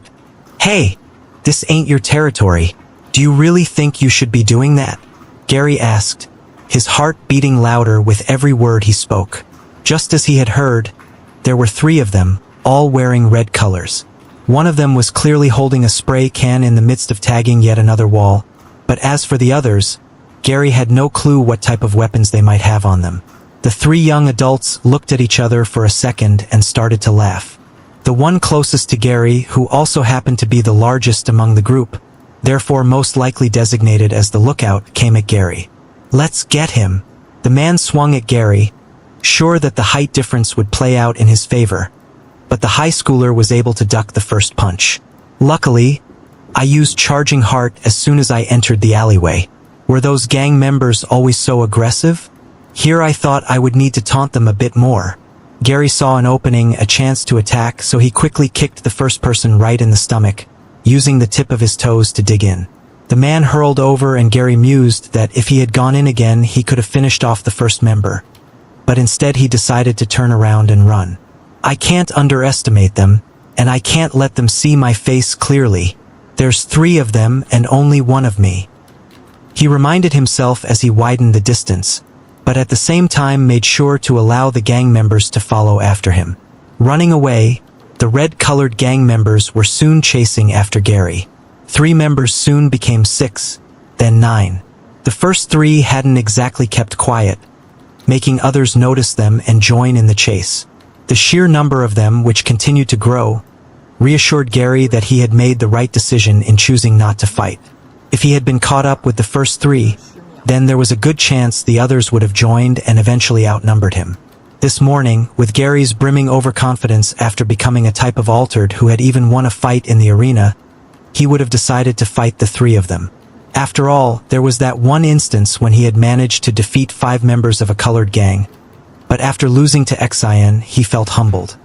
Hey, this ain't your territory. Do you really think you should be doing that? Gary asked, his heart beating louder with every word he spoke. Just as he had heard, there were 3 of them, all wearing red colors. One of them was clearly holding a spray can in the midst of tagging yet another wall, but as for the others, Gary had no clue what type of weapons they might have on them. The 3 young adults looked at each other for a second and started to laugh. The one closest to Gary, who also happened to be the largest among the group, therefore most likely designated as the lookout, came at Gary. Let's get him. The man swung at Gary, sure that the height difference would play out in his favor, but the high schooler was able to duck the first punch. Luckily, I used charging heart as soon as I entered the alleyway. Were those gang members always so aggressive? Here I thought I would need to taunt them a bit more. Gary saw an opening, a chance to attack, so he quickly kicked the first person right in the stomach, using the tip of his toes to dig in. The man hurled over and Gary mused that if he had gone in again, he could have finished off the first member. But instead he decided to turn around and run. I can't underestimate them, and I can't let them see my face clearly. There's 3 of them and only 1 of me. He reminded himself as he widened the distance, but at the same time made sure to allow the gang members to follow after him. Running away, the red-colored gang members were soon chasing after Gary. 3 members soon became 6, then 9. The first 3 hadn't exactly kept quiet, making others notice them and join in the chase. The sheer number of them, which continued to grow, reassured Gary that he had made the right decision in choosing not to fight. If he had been caught up with the first 3, then there was a good chance the others would have joined and eventually outnumbered him. This morning, with Gary's brimming overconfidence after becoming a type of altered who had even won a fight in the arena, he would have decided to fight the 3 of them. After all, there was that one instance when he had managed to defeat 5 members of a colored gang, but after losing to Xian, he felt humbled.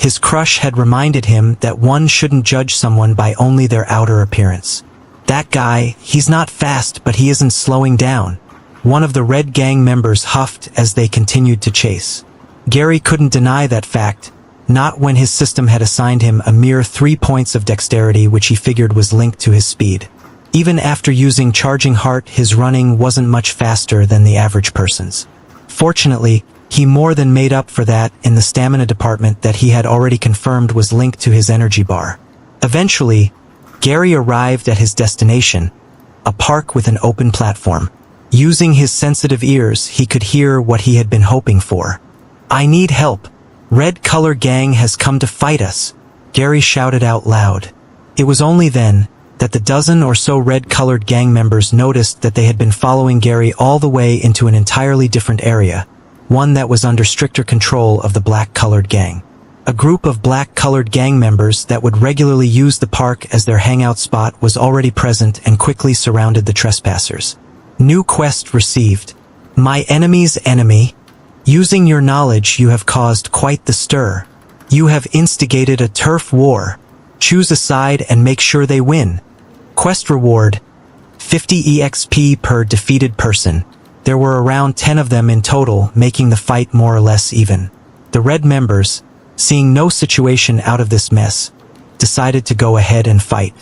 His crush had reminded him that one shouldn't judge someone by only their outer appearance. That guy, he's not fast, but he isn't slowing down. One of the Red Gang members huffed as they continued to chase. Gary couldn't deny that fact, not when his system had assigned him a mere 3 points of dexterity, which he figured was linked to his speed. Even after using Charging Heart, his running wasn't much faster than the average person's. Fortunately, he more than made up for that in the stamina department that he had already confirmed was linked to his energy bar. Eventually, Gary arrived at his destination, a park with an open platform. Using his sensitive ears, he could hear what he had been hoping for. "I need help. Red Color Gang has come to fight us," Gary shouted out loud. It was only then that the dozen or so red-colored gang members noticed that they had been following Gary all the way into an entirely different area, one that was under stricter control of the black-colored gang. A group of black-colored gang members that would regularly use the park as their hangout spot was already present and quickly surrounded the trespassers. New quest received. My enemy's enemy. Using your knowledge, you have caused quite the stir. You have instigated a turf war. Choose a side and make sure they win. Quest reward: 50 EXP per defeated person. There were around 10 of them in total, making the fight more or less even. The red members, seeing no situation out of this mess, decided to go ahead and fight.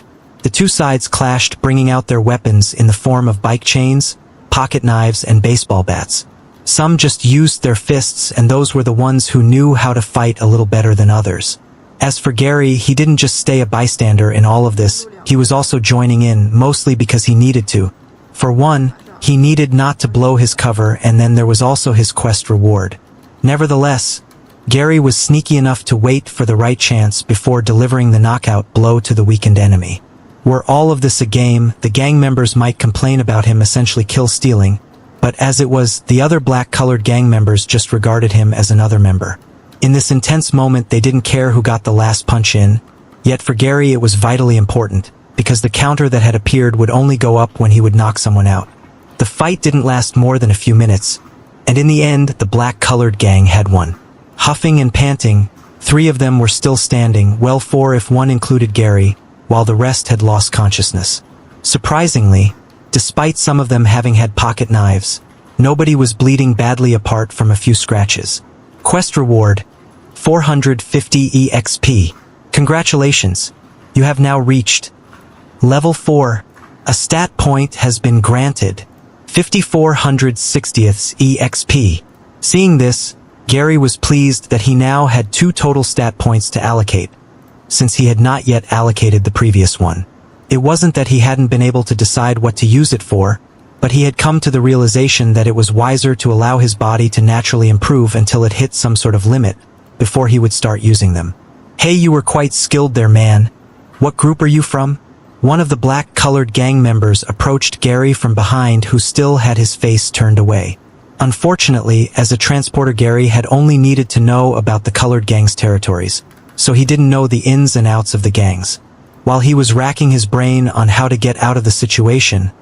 The two sides clashed, bringing out their weapons in the form of bike chains, pocket knives, and baseball bats. Some just used their fists, and those were the ones who knew how to fight a little better than others. As for Gary, he didn't just stay a bystander in all of this, he was also joining in, mostly because he needed to. For one, he needed not to blow his cover, and then there was also his quest reward. Nevertheless, Gary was sneaky enough to wait for the right chance before delivering the knockout blow to the weakened enemy. Were all of this a game, the gang members might complain about him essentially kill-stealing, but as it was, the other black-colored gang members just regarded him as another member. In this intense moment, they didn't care who got the last punch in, yet for Gary it was vitally important, because the counter that had appeared would only go up when he would knock someone out. The fight didn't last more than a few minutes, and in the end, the black-colored gang had won. Huffing and panting, 3 of them were still standing, well 4 if one included Gary, while the rest had lost consciousness. Surprisingly, despite some of them having had pocket knives, nobody was bleeding badly apart from a few scratches. Quest reward: 450 EXP. Congratulations, you have now reached Level 4. A stat point has been granted. 5460th EXP. Seeing this, Gary was pleased that he now had 2 total stat points to allocate, since he had not yet allocated the previous one. It wasn't that he hadn't been able to decide what to use it for, but he had come to the realization that it was wiser to allow his body to naturally improve until it hit some sort of limit, before he would start using them. Hey, you were quite skilled there, man. What group are you from? One of the black-colored gang members approached Gary from behind, who still had his face turned away. Unfortunately, as a transporter, Gary had only needed to know about the colored gang's territories, so he didn't know the ins and outs of the gangs. While he was racking his brain on how to get out of the situation,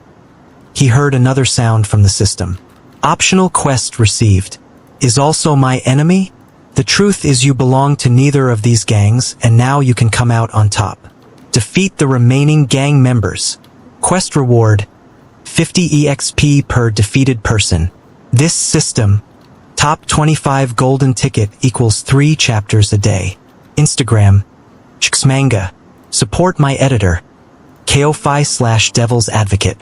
he heard another sound from the system. Optional quest received. Is also my enemy? The truth is you belong to neither of these gangs, and now you can come out on top. Defeat the remaining gang members. Quest reward: 50 EXP per defeated person. This system, top 25 golden ticket equals 3 chapters a day. Instagram, Manga. Support my editor, KOFI/Devil's Advocate.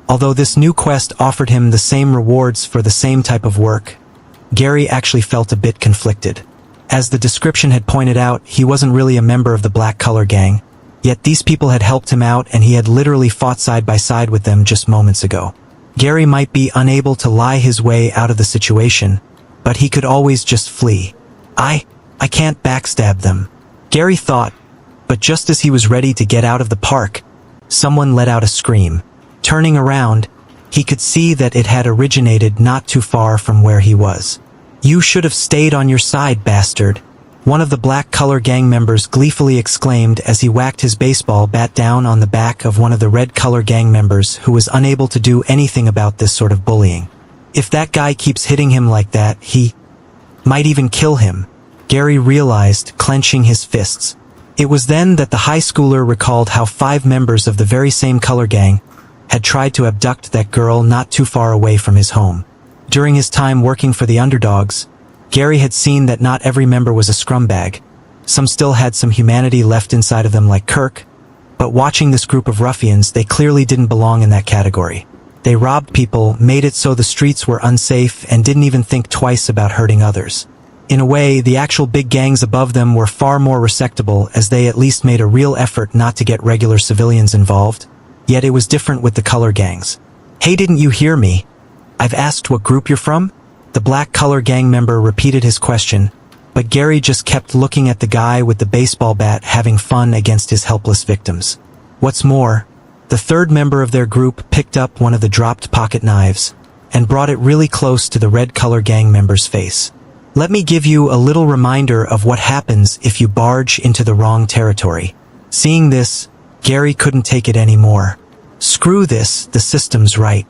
Although this new quest offered him the same rewards for the same type of work, Gary actually felt a bit conflicted. As the description had pointed out, he wasn't really a member of the Black Color Gang, yet these people had helped him out and he had literally fought side by side with them just moments ago. Gary might be unable to lie his way out of the situation, but he could always just flee. I can't backstab them, Gary thought, but just as he was ready to get out of the park, someone let out a scream. Turning around, he could see that it had originated not too far from where he was. You should have stayed on your side, bastard, one of the Black Color Gang members gleefully exclaimed as he whacked his baseball bat down on the back of one of the Red Color Gang members who was unable to do anything about this sort of bullying. If that guy keeps hitting him like that, he might even kill him. Gary realized, clenching his fists. It was then that the high schooler recalled how 5 members of the very same color gang had tried to abduct that girl not too far away from his home. During his time working for the underdogs, Gary had seen that not every member was a scrumbag. Some still had some humanity left inside of them like Kirk, but watching this group of ruffians, they clearly didn't belong in that category. They robbed people, made it so the streets were unsafe, and didn't even think twice about hurting others. In a way, the actual big gangs above them were far more respectable, as they at least made a real effort not to get regular civilians involved. Yet it was different with the color gangs. "Hey, didn't you hear me? I've asked what group you're from?" The black color gang member repeated his question, but Gary just kept looking at the guy with the baseball bat having fun against his helpless victims. What's more, the third member of their group picked up one of the dropped pocket knives and brought it really close to the red color gang member's face. "Let me give you a little reminder of what happens if you barge into the wrong territory." Seeing this, Gary couldn't take it anymore. "Screw this, the system's right,"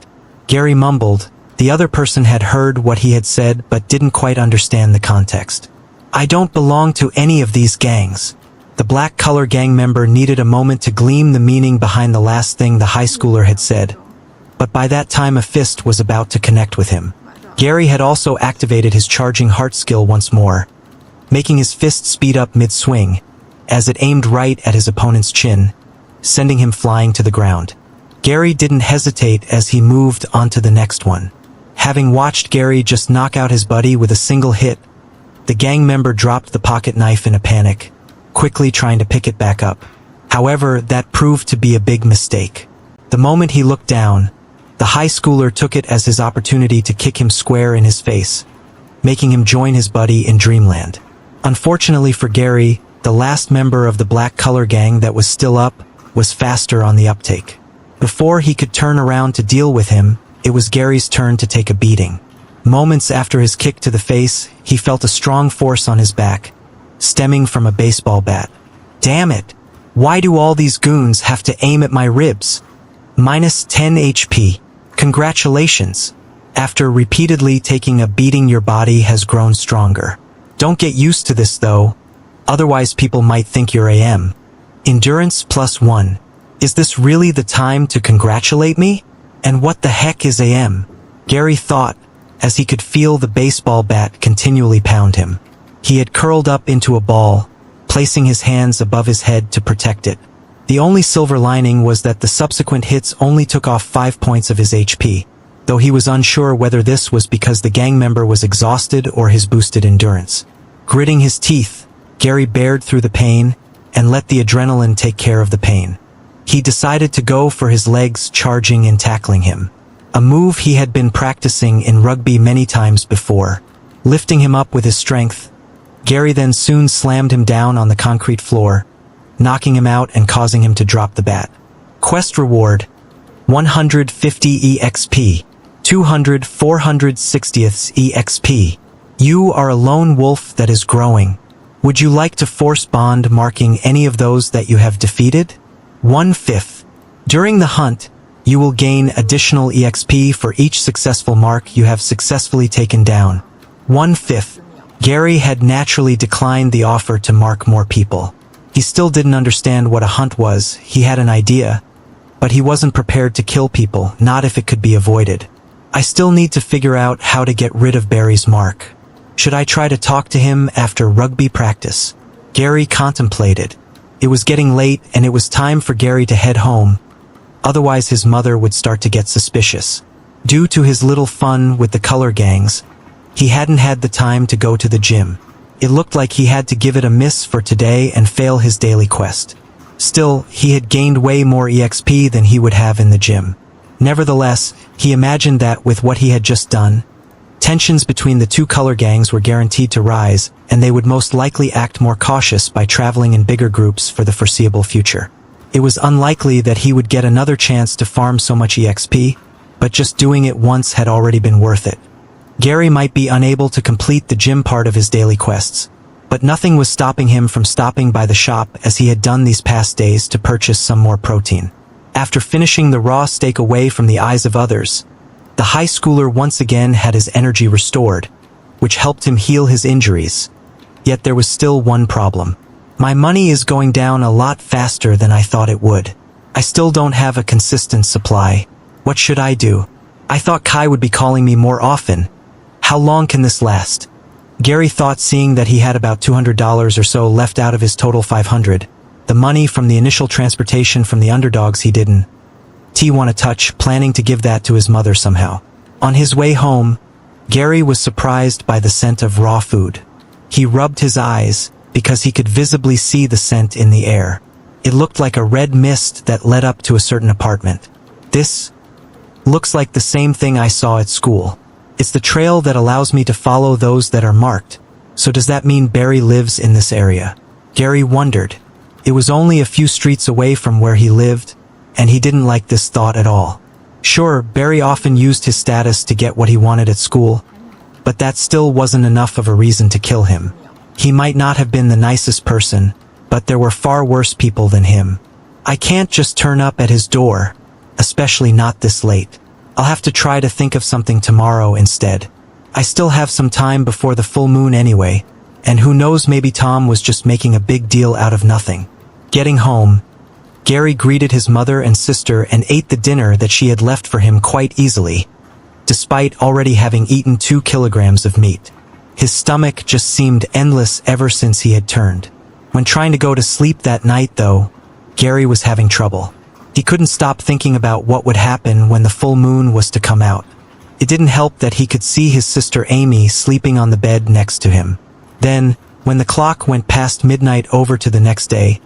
Gary mumbled. The other person had heard what he had said but didn't quite understand the context. "I don't belong to any of these gangs." The black color gang member needed a moment to glean the meaning behind the last thing the high schooler had said, but by that time a fist was about to connect with him. Gary had also activated his charging heart skill once more, making his fist speed up mid-swing, as it aimed right at his opponent's chin, sending him flying to the ground. Gary didn't hesitate as he moved on to the next one. Having watched Gary just knock out his buddy with a single hit, the gang member dropped the pocket knife in a panic, quickly trying to pick it back up. However, that proved to be a big mistake. The moment he looked down, the high schooler took it as his opportunity to kick him square in his face, making him join his buddy in dreamland. Unfortunately for Gary, the last member of the black color gang that was still up was faster on the uptake. Before he could turn around to deal with him, it was Gary's turn to take a beating. Moments after his kick to the face, he felt a strong force on his back, stemming from a baseball bat. "Damn it! Why do all these goons have to aim at my ribs? Minus 10 HP. Congratulations. After repeatedly taking a beating, your body has grown stronger. Don't get used to this though, otherwise people might think you're AM. Endurance +1. Is this really the time to congratulate me? And what the heck is AM?" Gary thought, as he could feel the baseball bat continually pound him. He had curled up into a ball, placing his hands above his head to protect it. The only silver lining was that the subsequent hits only took off 5 points of his HP, though he was unsure whether this was because the gang member was exhausted or his boosted endurance. Gritting his teeth, Gary bared through the pain and let the adrenaline take care of the pain. He decided to go for his legs, charging and tackling him, a move he had been practicing in rugby many times before. Lifting him up with his strength, Gary then soon slammed him down on the concrete floor, knocking him out and causing him to drop the bat. Quest reward: 150 EXP, 200 460th EXP. You are a lone wolf that is growing. Would you like to force bond marking any of those that you have defeated? 1/5. During the hunt, you will gain additional EXP for each successful mark you have successfully taken down. 1/5. Gary had naturally declined the offer to mark more people. He still didn't understand what a hunt was. He had an idea, but he wasn't prepared to kill people, not if it could be avoided. "I still need to figure out how to get rid of Barry's mark. Should I try to talk to him after rugby practice?" Gary contemplated. It was getting late and it was time for Gary to head home, otherwise his mother would start to get suspicious. Due to his little fun with the color gangs, he hadn't had the time to go to the gym. It looked like he had to give it a miss for today and fail his daily quest. Still, he had gained way more EXP than he would have in the gym. Nevertheless, he imagined that with what he had just done, tensions between the two color gangs were guaranteed to rise, and they would most likely act more cautious by traveling in bigger groups for the foreseeable future. It was unlikely that he would get another chance to farm so much EXP, but just doing it once had already been worth it. Gary might be unable to complete the gym part of his daily quests, but nothing was stopping him from stopping by the shop as he had done these past days to purchase some more protein. After finishing the raw steak away from the eyes of others, the high schooler once again had his energy restored, which helped him heal his injuries. Yet there was still one problem. My money is going down a lot faster than I thought it would. I still don't have a consistent supply. What should I do? I thought Kai would be calling me more often. How long can this last? Gary thought, seeing that he had about $200 or so left out of his total $500. The money from the initial transportation from the underdogs he didn't want to touch, planning to give that to his mother somehow. On his way home, Gary was surprised by the scent of raw food. He rubbed his eyes because he could visibly see the scent in the air. It looked like a red mist that led up to a certain apartment. This looks like the same thing I saw at school. It's the trail that allows me to follow those that are marked. So does that mean Barry lives in this area? Gary wondered. It was only a few streets away from where he lived, and he didn't like this thought at all. Sure, Barry often used his status to get what he wanted at school, but that still wasn't enough of a reason to kill him. He might not have been the nicest person, but there were far worse people than him. I can't just turn up at his door, especially not this late. I'll have to try to think of something tomorrow instead. I still have some time before the full moon anyway, and who knows, maybe Tom was just making a big deal out of nothing. Getting home, Gary greeted his mother and sister and ate the dinner that she had left for him quite easily, despite already having eaten 2 kilograms of meat. His stomach just seemed endless ever since he had turned. When trying to go to sleep that night, though, Gary was having trouble. He couldn't stop thinking about what would happen when the full moon was to come out. It didn't help that he could see his sister Amy sleeping on the bed next to him. Then, when the clock went past midnight over to the next day,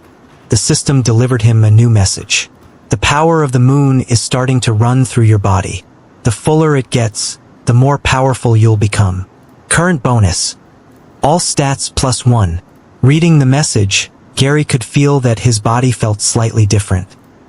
the system delivered him a new message. The power of the moon is starting to run through your body. The fuller it gets, the more powerful you'll become. Current bonus. All stats +1. Reading the message, Gary could feel that his body felt slightly different.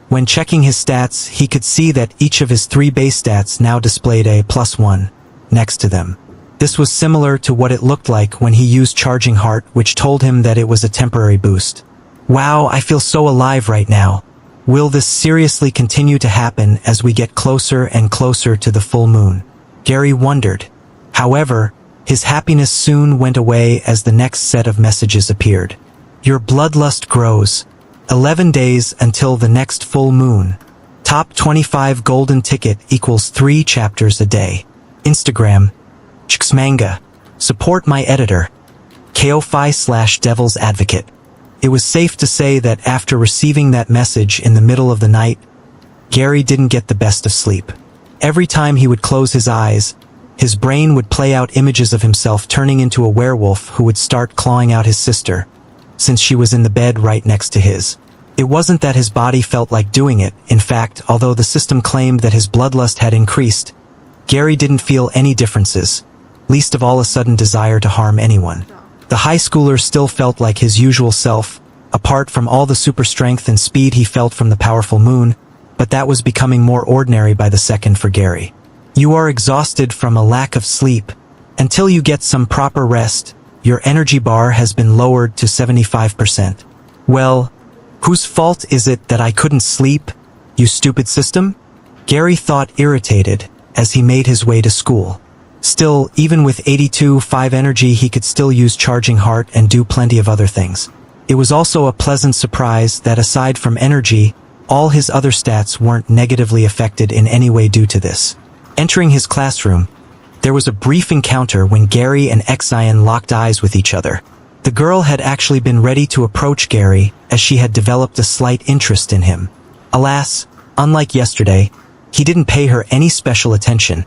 When checking his stats, he could see that each of his 3 base stats now displayed a +1 next to them. This was similar to what it looked like when he used Charging Heart, which told him that it was a temporary boost. Wow, I feel so alive right now. Will this seriously continue to happen as we get closer and closer to the full moon? Gary wondered. However, his happiness soon went away as the next set of messages appeared. Your bloodlust grows. 11 days until the next full moon. Top 25 golden ticket equals 3 chapters a day. Instagram. Manga. Support my editor. KO5/Devil's Advocate. It was safe to say that after receiving that message in the middle of the night, Gary didn't get the best of sleep. Every time he would close his eyes, his brain would play out images of himself turning into a werewolf who would start clawing out his sister, since she was in the bed right next to his. It wasn't that his body felt like doing it. In fact, although the system claimed that his bloodlust had increased, Gary didn't feel any differences, least of all a sudden desire to harm anyone. The high schooler still felt like his usual self, apart from all the super strength and speed he felt from the powerful moon, but that was becoming more ordinary by the second for Gary. You are exhausted from a lack of sleep. Until you get some proper rest, your energy bar has been lowered to 75%. Well, whose fault is it that I couldn't sleep, you stupid system? Gary thought, irritated, as he made his way to school. Still, even with 82.5 energy, he could still use Charging Heart and do plenty of other things. It was also a pleasant surprise that aside from energy, all his other stats weren't negatively affected in any way due to this. Entering his classroom, there was a brief encounter when Gary and Xian locked eyes with each other. The girl had actually been ready to approach Gary, as she had developed a slight interest in him. Alas, unlike yesterday, he didn't pay her any special attention,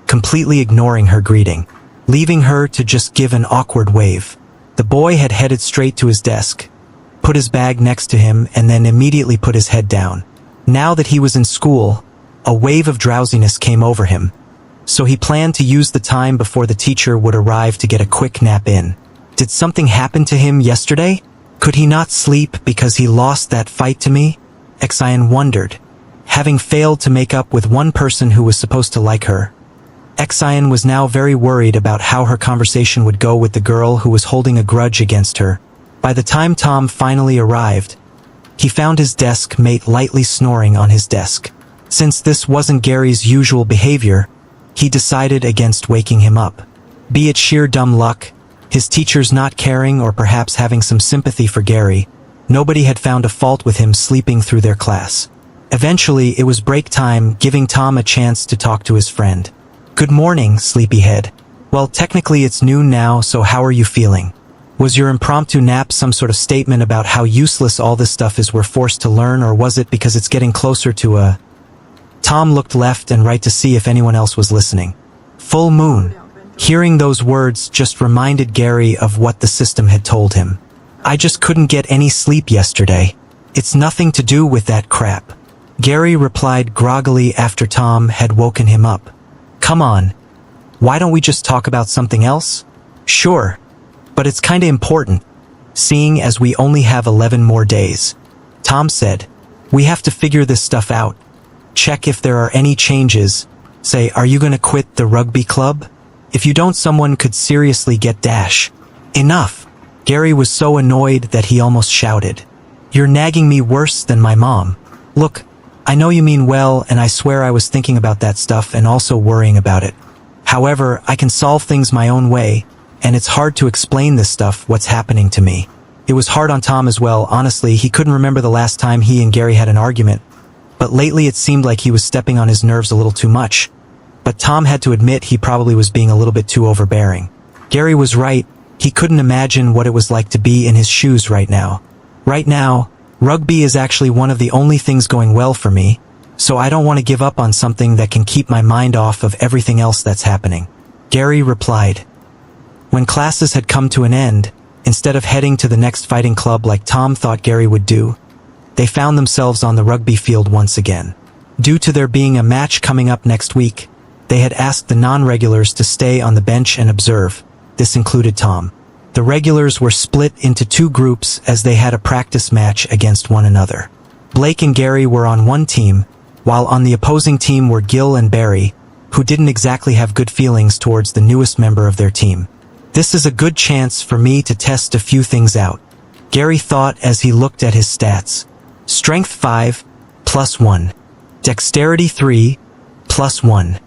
completely ignoring her greeting, leaving her to just give an awkward wave. The boy had headed straight to his desk, put his bag next to him, and then immediately put his head down. Now that he was in school, a wave of drowsiness came over him, so he planned to use the time before the teacher would arrive to get a quick nap in. Did something happen to him yesterday? Could he not sleep because he lost that fight to me? Xian wondered. Having failed to make up with one person who was supposed to like her, Xian was now very worried about how her conversation would go with the girl who was holding a grudge against her. By the time Tom finally arrived, he found his desk mate lightly snoring on his desk. Since this wasn't Gary's usual behavior, he decided against waking him up. Be it sheer dumb luck, His teachers not caring or perhaps having some sympathy for Gary, nobody had found a fault with him sleeping through their class. Eventually, it was break time, giving Tom a chance to talk to his friend. "Good morning, sleepyhead. Well, technically it's noon now, so how are you feeling? Was your impromptu nap some sort of statement about how useless all this stuff is we're forced to learn, or was it because it's getting closer to a—" Tom looked left and right to see if anyone else was listening. Full moon. Hearing those words just reminded Gary of what the system had told him. "I just couldn't get any sleep yesterday. It's nothing to do with that crap," Gary replied groggily after Tom had woken him up. "Come on. Why don't we just talk about something else?" "Sure. But it's kinda important, seeing as we only have 11 more days," Tom said. "We have to figure this stuff out. Check if there are any changes. Say, are you gonna quit the rugby club? If you don't, someone could seriously get dash." "Enough." Gary was so annoyed that he almost shouted. "You're nagging me worse than my mom. Look, I know you mean well, and I swear I was thinking about that stuff and also worrying about it. However, I can solve things my own way, and it's hard to explain this stuff, what's happening to me." It was hard on Tom as well. Honestly, he couldn't remember the last time he and Gary had an argument, but lately it seemed like he was stepping on his nerves a little too much. But Tom had to admit he probably was being a little bit too overbearing. Gary was right. He couldn't imagine what it was like to be in his shoes right now. "Right now, rugby is actually one of the only things going well for me, so I don't want to give up on something that can keep my mind off of everything else that's happening," Gary replied. When classes had come to an end, instead of heading to the next fighting club like Tom thought Gary would do, they found themselves on the rugby field once again. Due to there being a match coming up next week, they had asked the non-regulars to stay on the bench and observe. This included Tom. The regulars were split into two groups as they had a practice match against one another. Blake and Gary were on one team, while on the opposing team were Gil and Barry, who didn't exactly have good feelings towards the newest member of their team. "This is a good chance for me to test a few things out," Gary thought as he looked at his stats. Strength 5, +1. Dexterity 3, +1.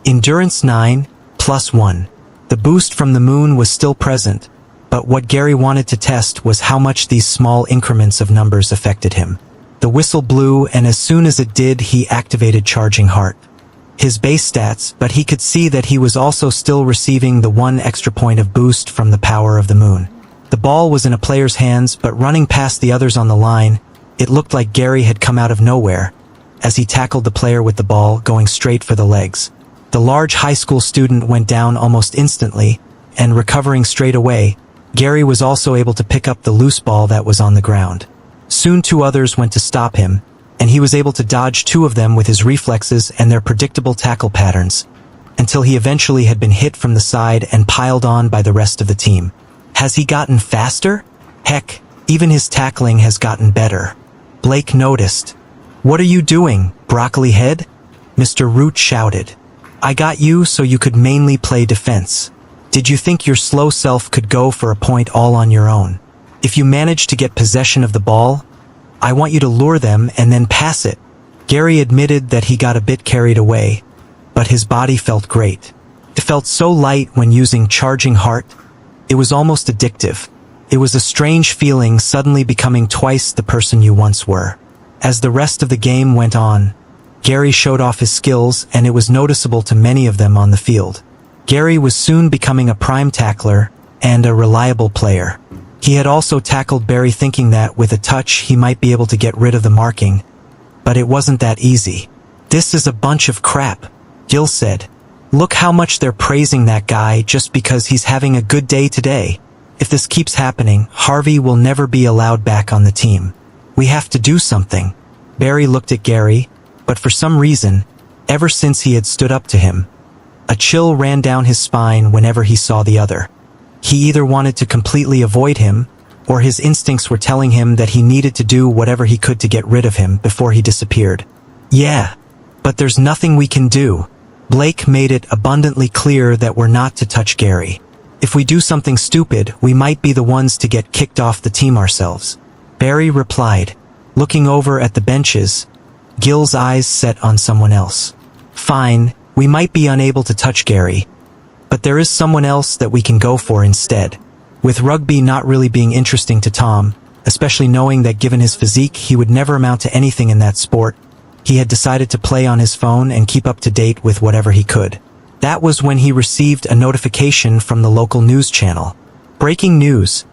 Endurance 9, +1. The boost from the moon was still present, but what Gary wanted to test was how much these small increments of numbers affected him. The whistle blew, and as soon as it did, he activated Charging Heart. His base stats, but he could see that he was also still receiving the 1 extra point of boost from the power of the moon. The ball was in a player's hands, but running past the others on the line, it looked like Gary had come out of nowhere, as he tackled the player with the ball, going straight for the legs. The large high school student went down almost instantly, and recovering straight away, Gary was also able to pick up the loose ball that was on the ground. Soon 2 others went to stop him, and he was able to dodge 2 of them with his reflexes and their predictable tackle patterns, until he eventually had been hit from the side and piled on by the rest of the team. Has he gotten faster? Heck, even his tackling has gotten better. Blake noticed. "What are you doing, broccoli head?" Mr. Root shouted. "I got you so you could mainly play defense. Did you think your slow self could go for a point all on your own? If you manage to get possession of the ball, I want you to lure them and then pass it." Gary admitted that he got a bit carried away, but his body felt great. It felt so light when using Charging Heart. It was almost addictive. It was a strange feeling, suddenly becoming twice the person you once were. As the rest of the game went on, Gary showed off his skills, and it was noticeable to many of them on the field. Gary was soon becoming a prime tackler and a reliable player. He had also tackled Barry, thinking that with a touch he might be able to get rid of the marking, but it wasn't that easy. "This is a bunch of crap," Gil said. "Look how much they're praising that guy just because he's having a good day today. If this keeps happening, Harvey will never be allowed back on the team. We have to do something." Barry looked at Gary, but for some reason, ever since he had stood up to him, a chill ran down his spine whenever he saw the other. He either wanted to completely avoid him, or his instincts were telling him that he needed to do whatever he could to get rid of him before he disappeared. "Yeah, but there's nothing we can do." Blake made it abundantly clear that we're not to touch Gary. "If we do something stupid, we might be the ones to get kicked off the team ourselves," Barry replied. Looking over at the benches, Gil's eyes set on someone else. "Fine, we might be unable to touch Gary, but there is someone else that we can go for instead." With rugby not really being interesting to Tom, especially knowing that given his physique he would never amount to anything in that sport, he had decided to play on his phone and keep up to date with whatever he could. That was when he received a notification from the local news channel. Breaking news.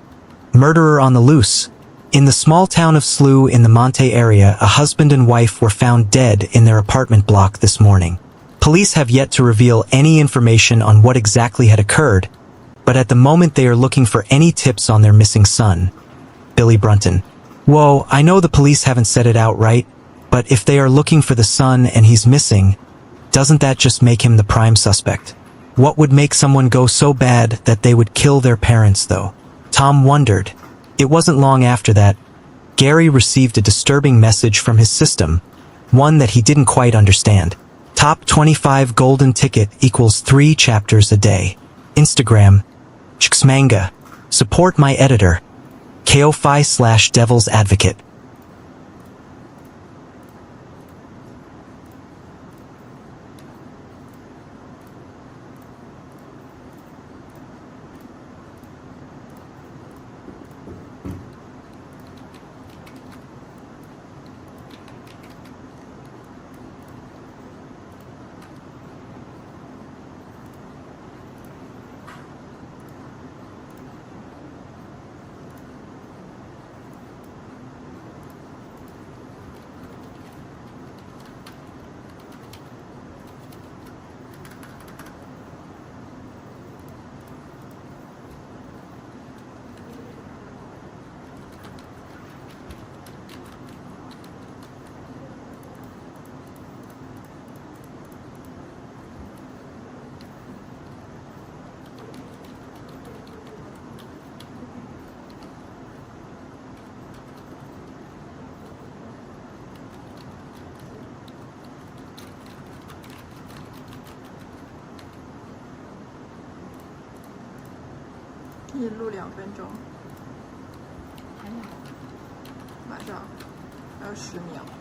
Murderer on the loose. In the small town of Slough in the Monte area, a husband and wife were found dead in their apartment block this morning. Police have yet to reveal any information on what exactly had occurred, but at the moment they are looking for any tips on their missing son. Billy Brunton. Whoa, I know the police haven't said it outright, but if they are looking for the son and he's missing, doesn't that just make him the prime suspect? What would make someone go so bad that they would kill their parents, though? Tom wondered. It wasn't long after that, Gary received a disturbing message from his system, one that he didn't quite understand. Top 25 golden ticket equals 3 chapters a day. Instagram. Chxmanga. Support my editor. KO5/Devil's Advocate.可以录2分钟，马上还有10秒。